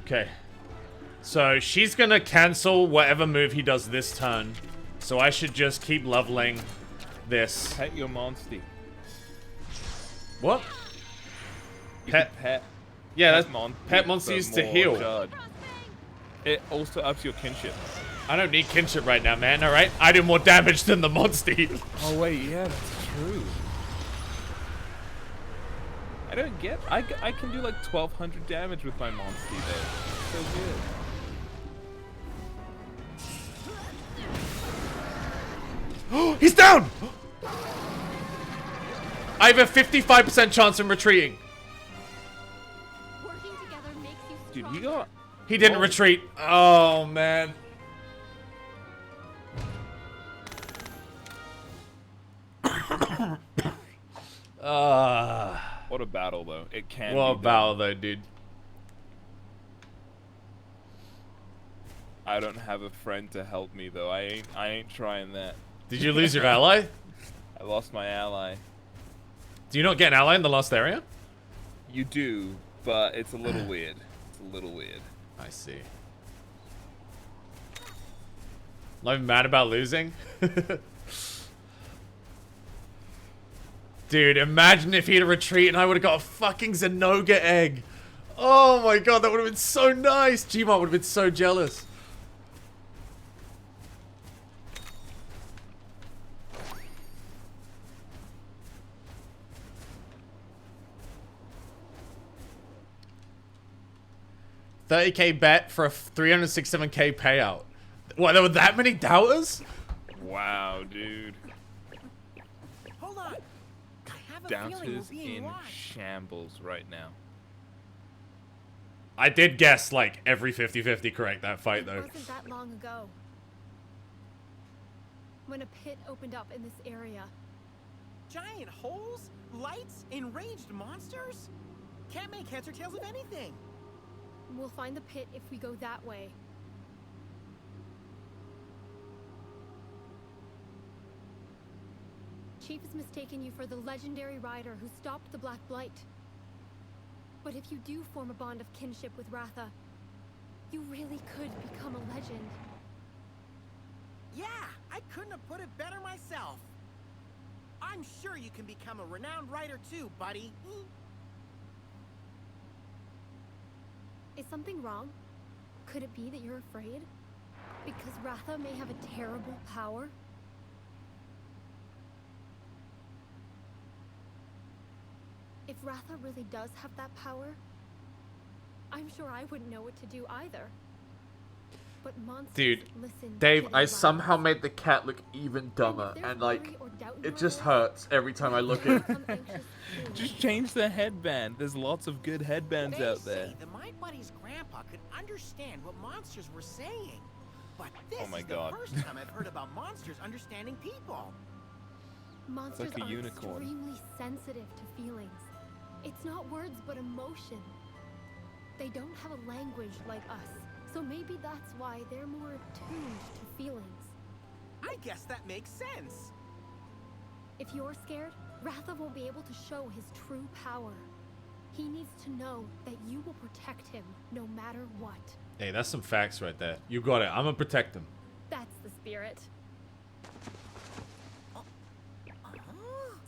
Okay. So she's gonna cancel whatever move he does this turn. So I should just keep leveling this. Pet your monster. What? You Pet. can pet. Yeah, that's monsters pet for monsters to more heal. charge. It also ups your kinship. I don't need kinship right now, man. All right, I do more damage than the monster. Oh wait, yeah, that's true. I don't get. I can do like 1,200 damage with my monster there. So good. He's down! I have a 55% chance of retreating. Working together makes you Dude, stronger. he got. He didn't retreat. Oh, man. What a battle, though. It can. What a be done. battle, though, dude. I don't have a friend to help me, though. I ain't trying that. Did you lose your ally? I lost my ally. Do you not get an ally in the lost area? You do, but it's a little weird. It's a little weird. I see. Not even mad about losing? Dude, imagine if he'd retreat and I would have got a fucking Zenoga egg. Oh my god, that would have been so nice. Gmod would have been so jealous. $30K bet for a 367K payout. What, there were that many doubters? Wow, dude. Hold on. I have a feeling we're Doubters being in watched. shambles right now. I did guess like every 50-50 correct that fight It though. wasn't that long ago when a pit opened up in this area. Giant holes? Lights? Enraged monsters? Can't make heads or tails of anything. We'll find the pit if we go that way. Chief has mistaken you for the legendary rider who stopped the Black Blight. But if you do form a bond of kinship with Ratha, you really could become a legend. Yeah, I couldn't have put it better myself. I'm sure you can become a renowned writer too, buddy. Is something wrong? Could it be that you're afraid? Because Ratha may have a terrible power? If Ratha really does have that power, I'm sure I wouldn't know what to do either. But monsters Dude, listen Dave, to I their somehow lives. made the cat look even dumber, if there's and like, worry or doubt in it your just eyes, hurts every time I look at it. become anxious too. Just change the headband. There's lots of good headbands They out there. say that my buddy's grandpa could understand what monsters were saying. But this Oh my is God. the first time I've heard about monsters understanding people. Monsters like a are unicorn. extremely sensitive to feelings. It's not words, but emotion. They don't have a language like us, so maybe that's why they're more attuned to feelings. I guess that makes sense. If you're scared, Ratha won't be able to show his true power. He needs to know that you will protect him no matter what. Hey, that's some facts right there. You got it. I'm gonna protect him. That's the spirit.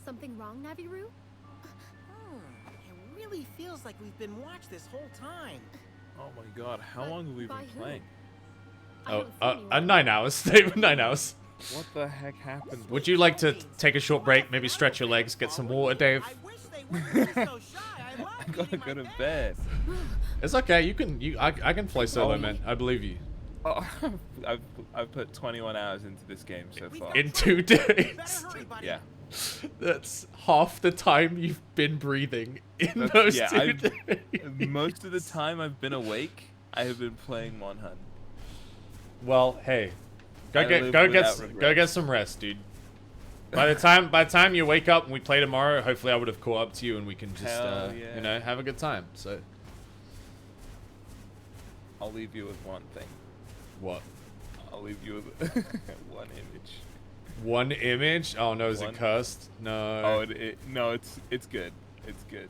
Something wrong, Naviru? It really feels like we've been watched this whole time. Oh my god, how long have we by been who? playing? I Oh, don't see anyone. 9 hours. Stay with 9 hours. What the heck happened? Would you like to take a short break? Maybe stretch your legs, get some water, Dave? I wish they wouldn't be so shy. I love I gotta eating go my to bed. It's okay. You can. I can play solo, Oh. man. I believe you. Oh, I've put 21 hours into this game so far. In 2 days. Better hurry, buddy. Yeah. That's half the time you've been breathing in That's- those yeah, 2 days. Most of the time I've been awake, I have been playing Monhun. Well, hey, I live without go regrets. get some rest, dude. By the time you wake up and we play tomorrow, hopefully I would have caught up to you and we can just Hell yeah. you know, have a good time. So I'll leave you with one thing. what? I'll leave you with one image. One image? Oh no, is One. it cursed? No. Oh, no, it's good. It's good.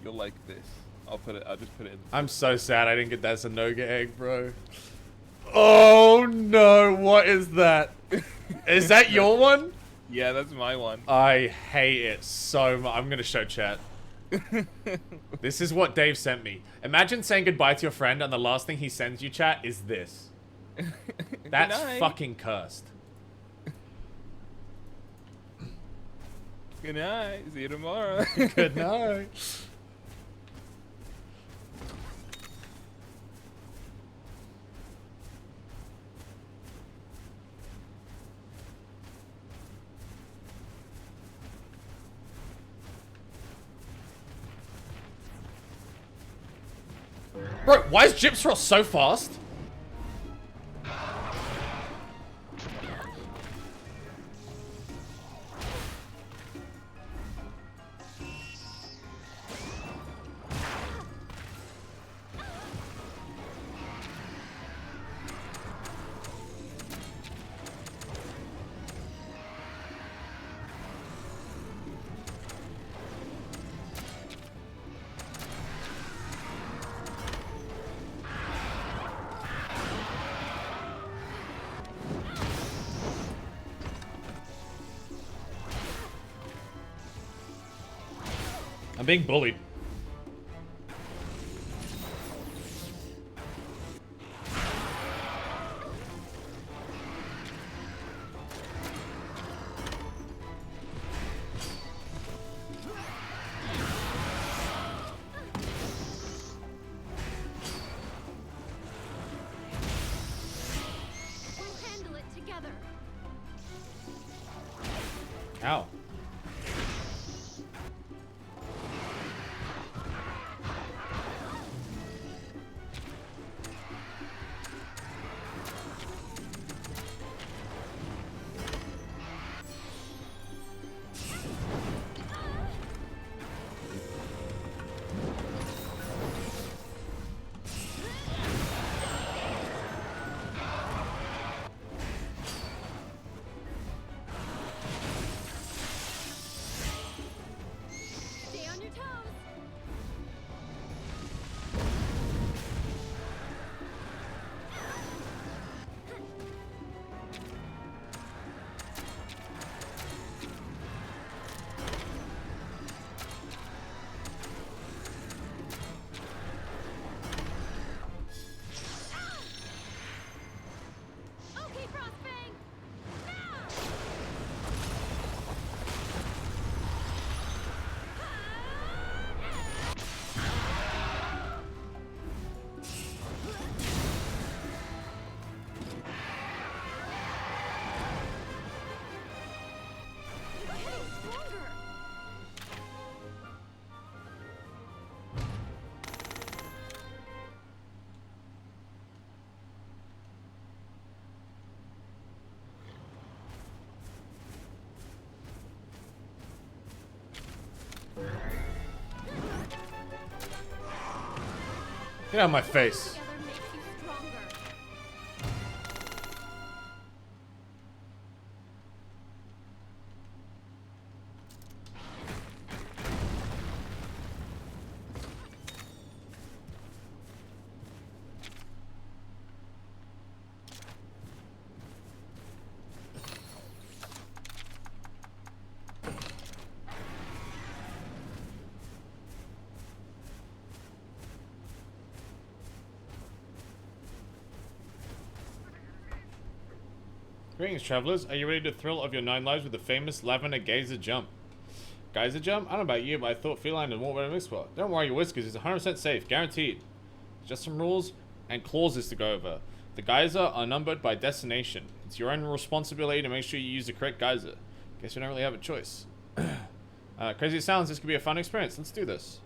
You'll like this. I'll just put it in. I'm so sad I didn't get that Sanoga egg, bro. Oh no, what is that? Is that your one? Yeah, that's my one. I hate it so much. I'm gonna show chat. This is what Dave sent me. Imagine saying goodbye to your friend and the last thing he sends you, chat, is this. That's Good night. fucking cursed. Good night. See you tomorrow. Good night. Bro, why is Gypsross so fast? I'm being bullied. We'll handle it together. Ow. Get out of my face. Together makes you stronger. Greetings, travelers. Are you ready to thrill of your 9 lives with the famous Lavender Geyser Jump? Geyser Jump? I don't know about you, but I thought feline and more mixed spot. Don't worry your whiskers, it's 100% safe, guaranteed. Just some rules and clauses to go over. The geyser are numbered by destination. It's your own responsibility to make sure you use the correct geyser. Guess we don't really have a choice. Crazy as it sounds, this could be a fun experience. Let's do this.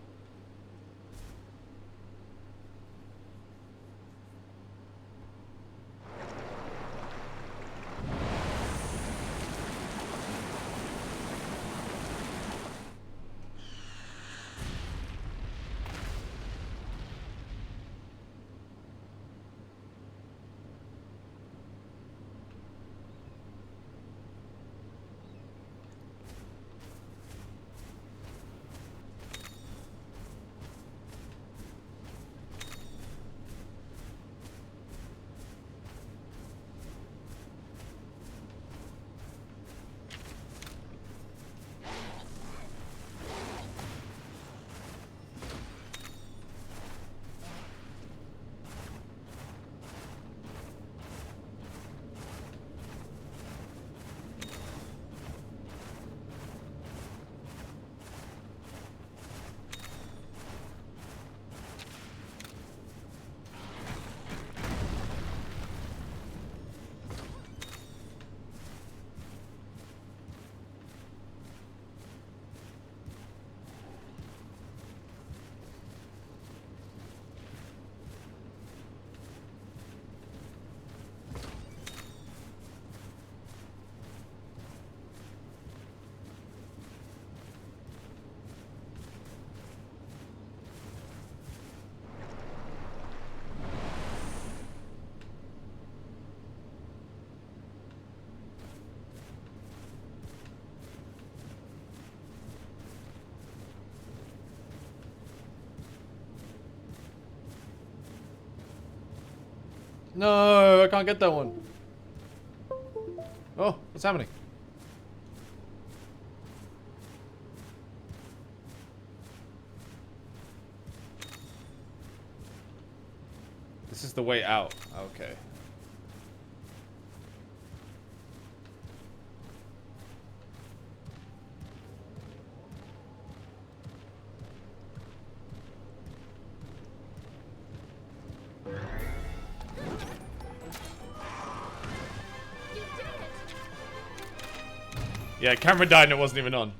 No, I can't get that one. Oh, what's happening? This is the way out. Okay. Yeah, camera died and it wasn't even on.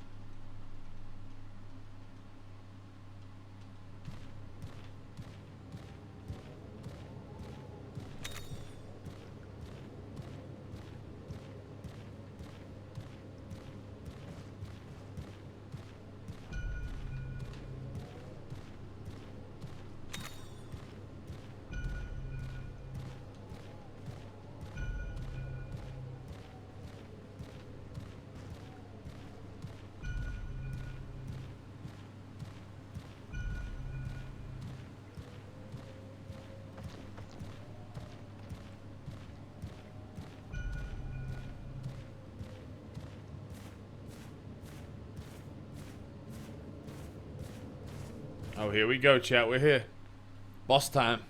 Oh, here we go, chat. We're here. Boss time.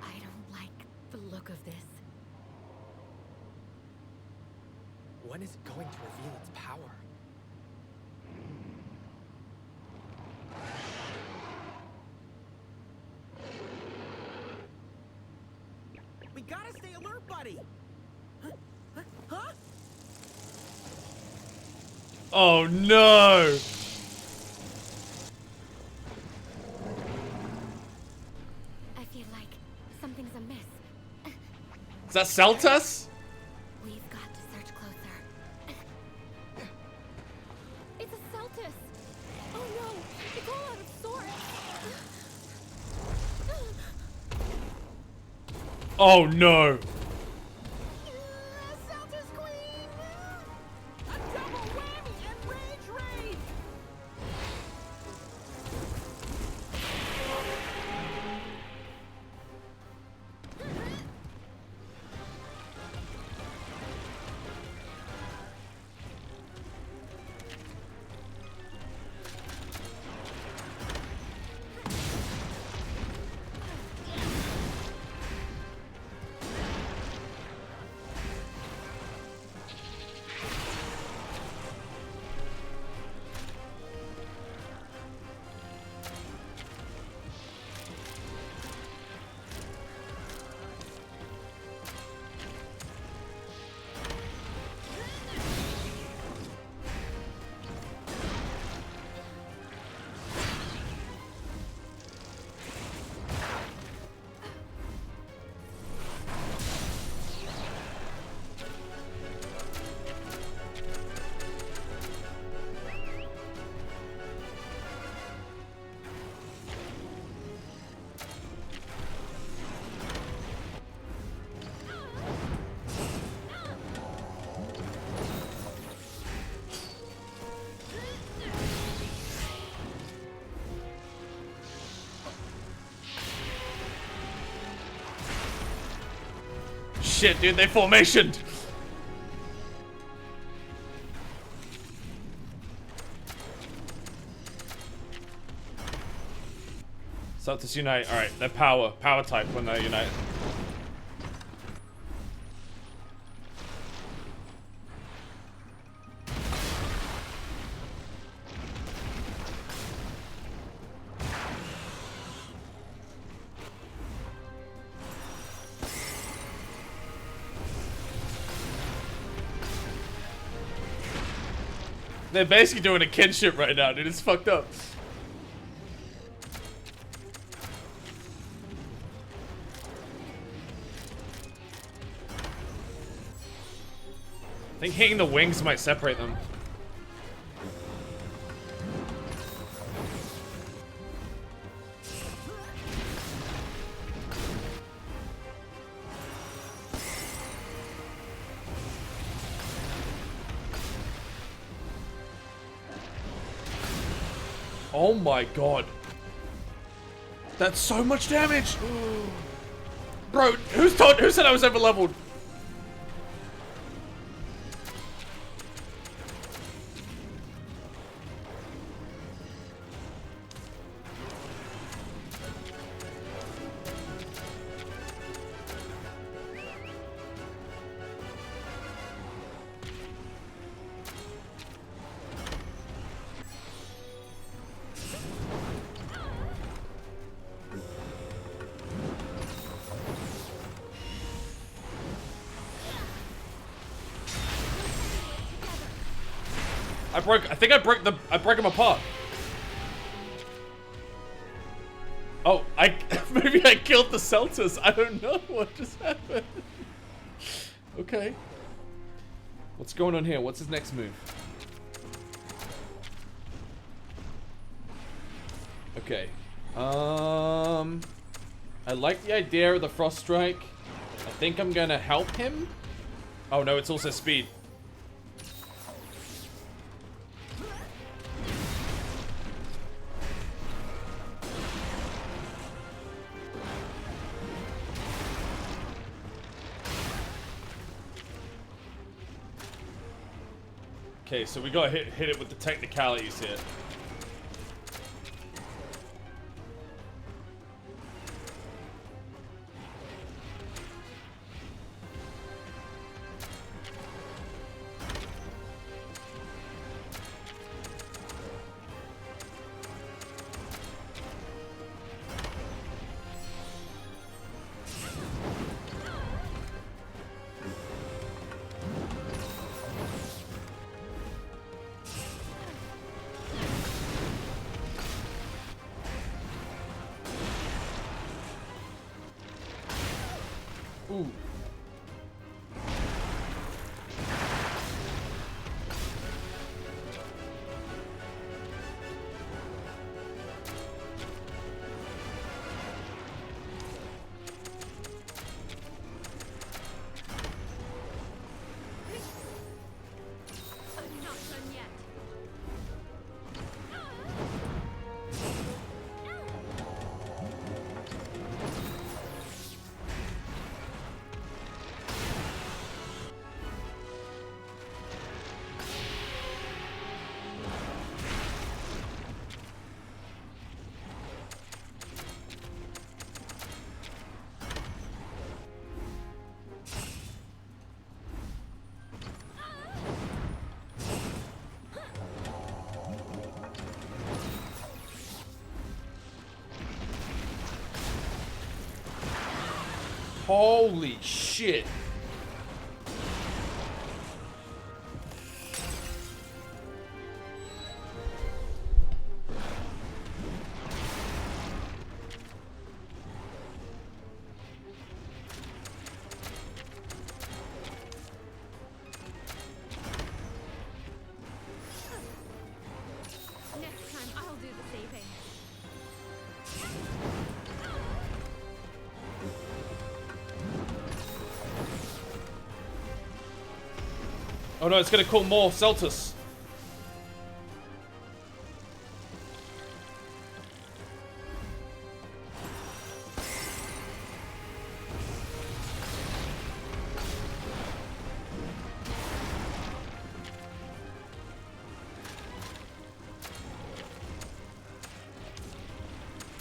I don't like the look of this. When is it going to reveal its power? We gotta stay alert, buddy. Huh? Oh no! something's amiss. Is that Celtus? We've got to search closer. It's a Celtus! Oh no! It's all out of sorts! Oh no. Celtus Queen! A double whammy and rage raid! Shit, dude, they formationed. Celtus unite. Alright, they're power type when they unite. They're basically doing a kinship right now, dude. It's fucked up. I think hitting the wings might separate them. Oh my god. That's so much damage. Bro, who said I was over leveled? I think I broke him apart. Oh, maybe I killed the Celtus. I don't know what just happened. Okay. What's going on here? What's his next move? Okay. I like the idea of the Frost Strike. I think I'm gonna help him. Oh no, it's also speed. Okay, so we gotta hit it with the technicalities here. Ooh. I'm not done yet. Holy shit. Next time I'll do the saving. Oh no, it's gonna call more Celtus.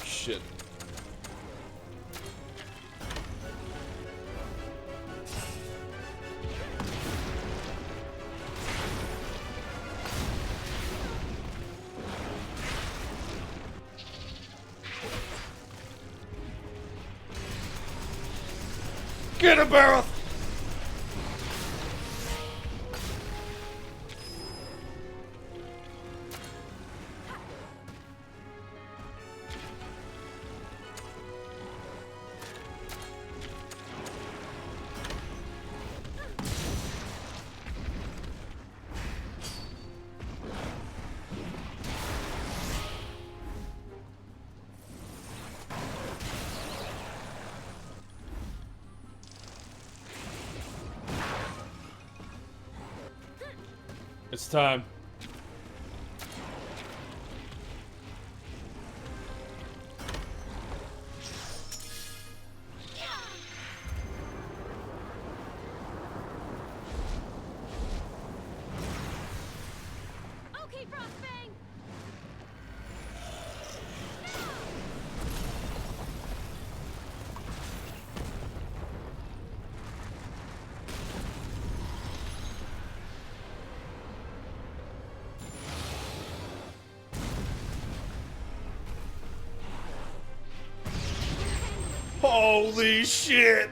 Shit. Get him, Barrett! It's time. Okay, Frostfang! Holy shit!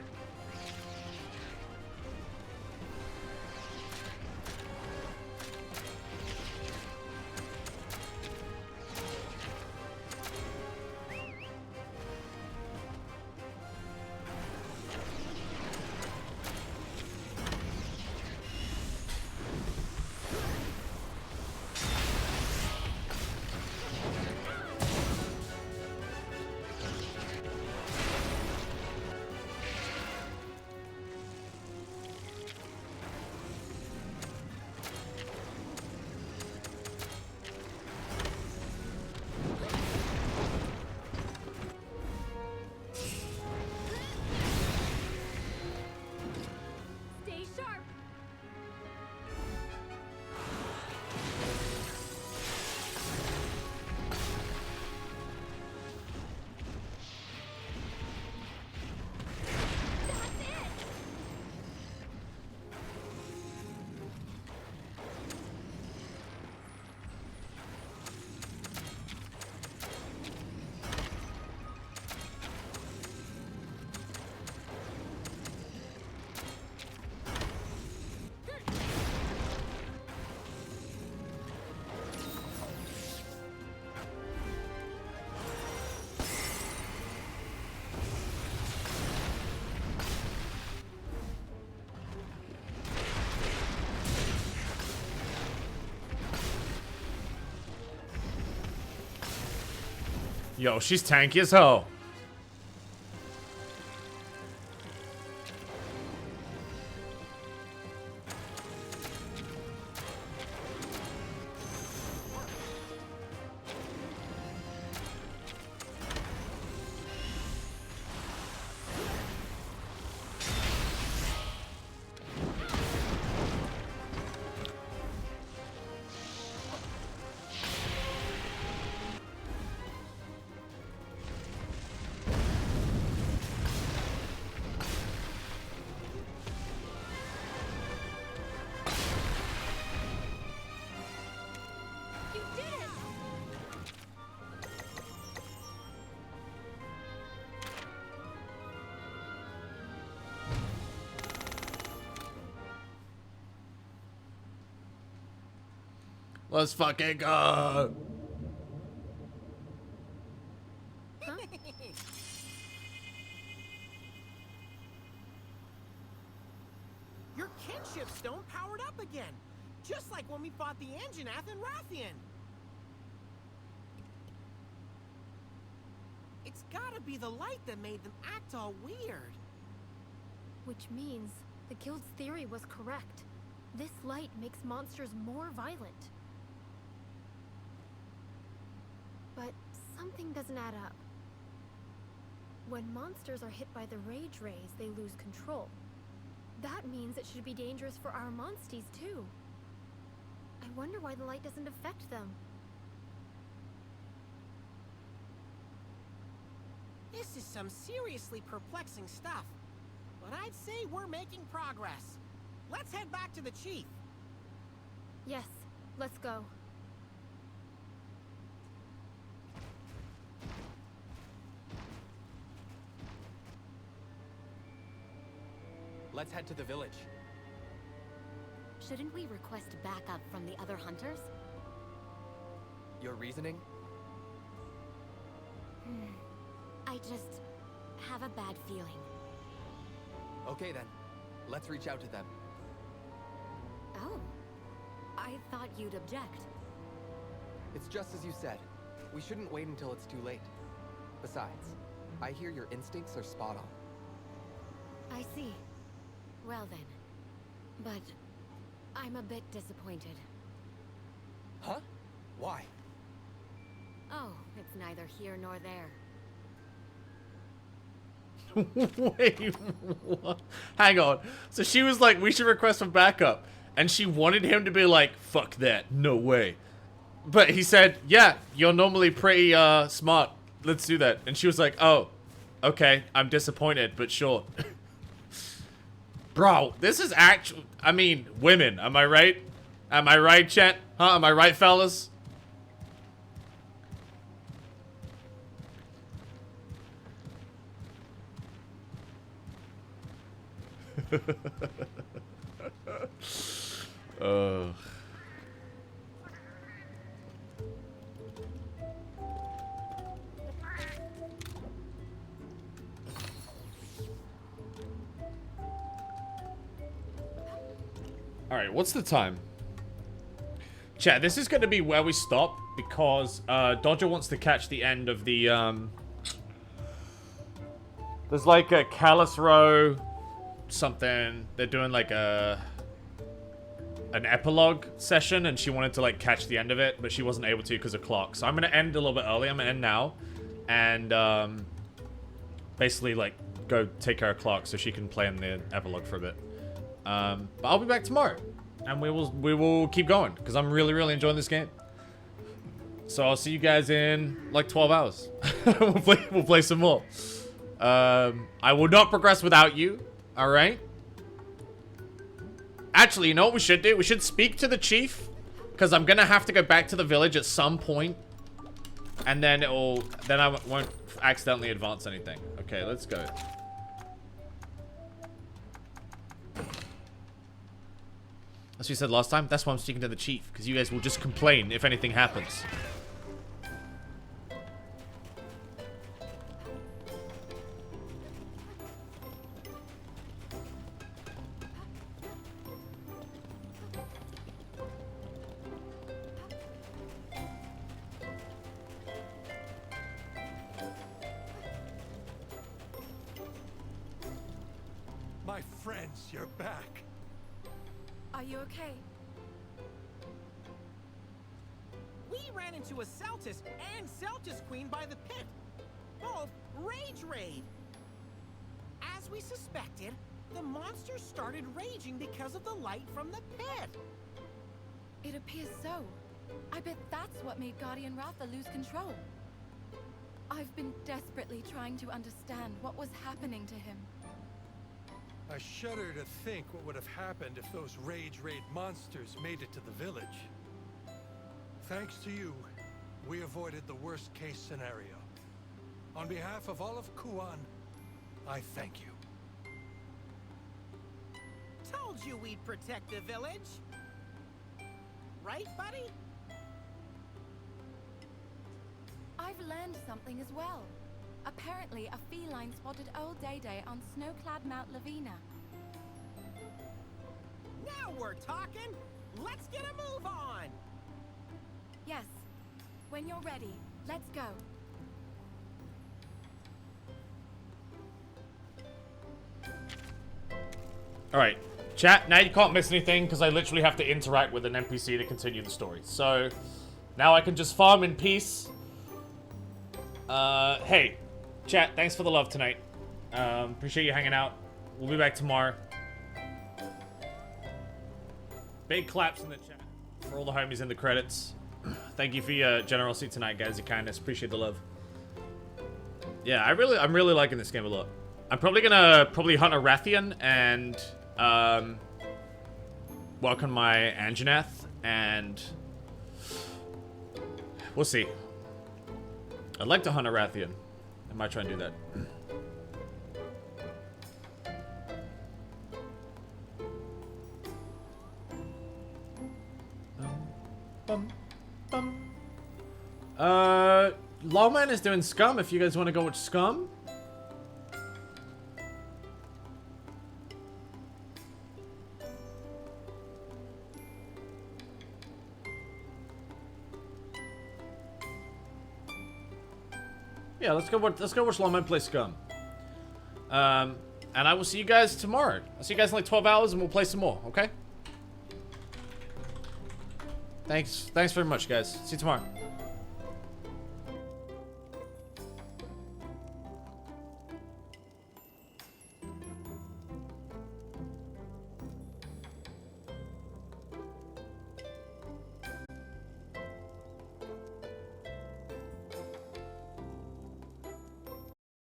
Yo, she's tanky as hell. You did it! Let's fucking go. Huh? Your kinship stone powered up again, just like when we fought the Anjanath and Rathian. It's gotta be the light that made them act all weird. Which means the guild's theory was correct. This light makes monsters more violent. But something doesn't add up. When monsters are hit by the rage rays, they lose control. That means it should be dangerous for our monsties too. I wonder why the light doesn't affect them. This is some seriously perplexing stuff. But I'd say we're making progress. Let's head back to the chief. Yes, let's go. Let's head to the village. Shouldn't we request backup from the other hunters? Your reasoning? I just have a bad feeling. Okay then, let's reach out to them. Oh, I thought you'd object. It's just as you said. We shouldn't wait until it's too late. Besides, I hear your instincts are spot on. I see. Well then. But I'm a bit disappointed. Huh? Why? Oh, it's neither here nor there. Wait, what? Hang on. So she was like, we should request for backup. And she wanted him to be like, fuck that, no way. But he said, yeah, you're normally pretty smart. Let's do that. And she was like, oh, okay, I'm disappointed, but sure. Bro, this is actual. I mean, women, am I right? Am I right, chat? Huh? Am I right, fellas? Alright, what's the time? Chat, this is going to be where we stop because Dodger wants to catch the end of the there's like a Callus Row something. They're doing like an epilogue session and she wanted to like catch the end of it, but she wasn't able to because of clock. So I'm going to end a little bit early. I'm going to end now and basically like go take care of clock so she can play in the epilogue for a bit. But I'll be back tomorrow and we will keep going because I'm really enjoying this game. So I'll see you guys in like 12 hours. we'll play some more. I will not progress without you. All right. Actually, you know what we should do? We should speak to the chief because I'm gonna have to go back to the village at some point, and then I won't accidentally advance anything. Okay, let's go. As we said last time, that's why I'm speaking to the chief, because you guys will just complain if anything happens. My friends, you're back. Are you okay? We ran into a Celtis and Celtis Queen by the pit. Both rage raid. As we suspected, the monster started raging because of the light from the pit. It appears so. I bet that's what made Guardian Ratha lose control. I've been desperately trying to understand what was happening to him. I shudder to think what would have happened if those rage raid monsters made it to the village. Thanks to you, we avoided the worst case scenario. On behalf of all of Kuan, I thank you. Told you we'd protect the village. Right, buddy? I've learned something as well. Apparently, a feline spotted old Day-Day on snow-clad Mount Lavina. Now we're talking. Let's get a move on. Yes. When you're ready, let's go. Alright, chat, now you can't miss anything because I literally have to interact with an NPC to continue the story. So, now I can just farm in peace. Hey, chat, thanks for the love tonight. Appreciate you hanging out. We'll be back tomorrow. Big claps in the chat for all the homies in the credits. Thank you for your generosity tonight, guys. Your kindness. Appreciate the love. Yeah, I'm really liking this game a lot. I'm probably gonna hunt a Rathian and work on my Anjanath, and we'll see. I'd like to hunt a Rathian. I might try and do that. Lawman is doing Scum if you guys want to go with Scum. Yeah, let's go watch Lawman play Scum. And I will see you guys tomorrow. I'll see you guys in like 12 hours and we'll play some more, okay? Thanks very much, guys. See you tomorrow.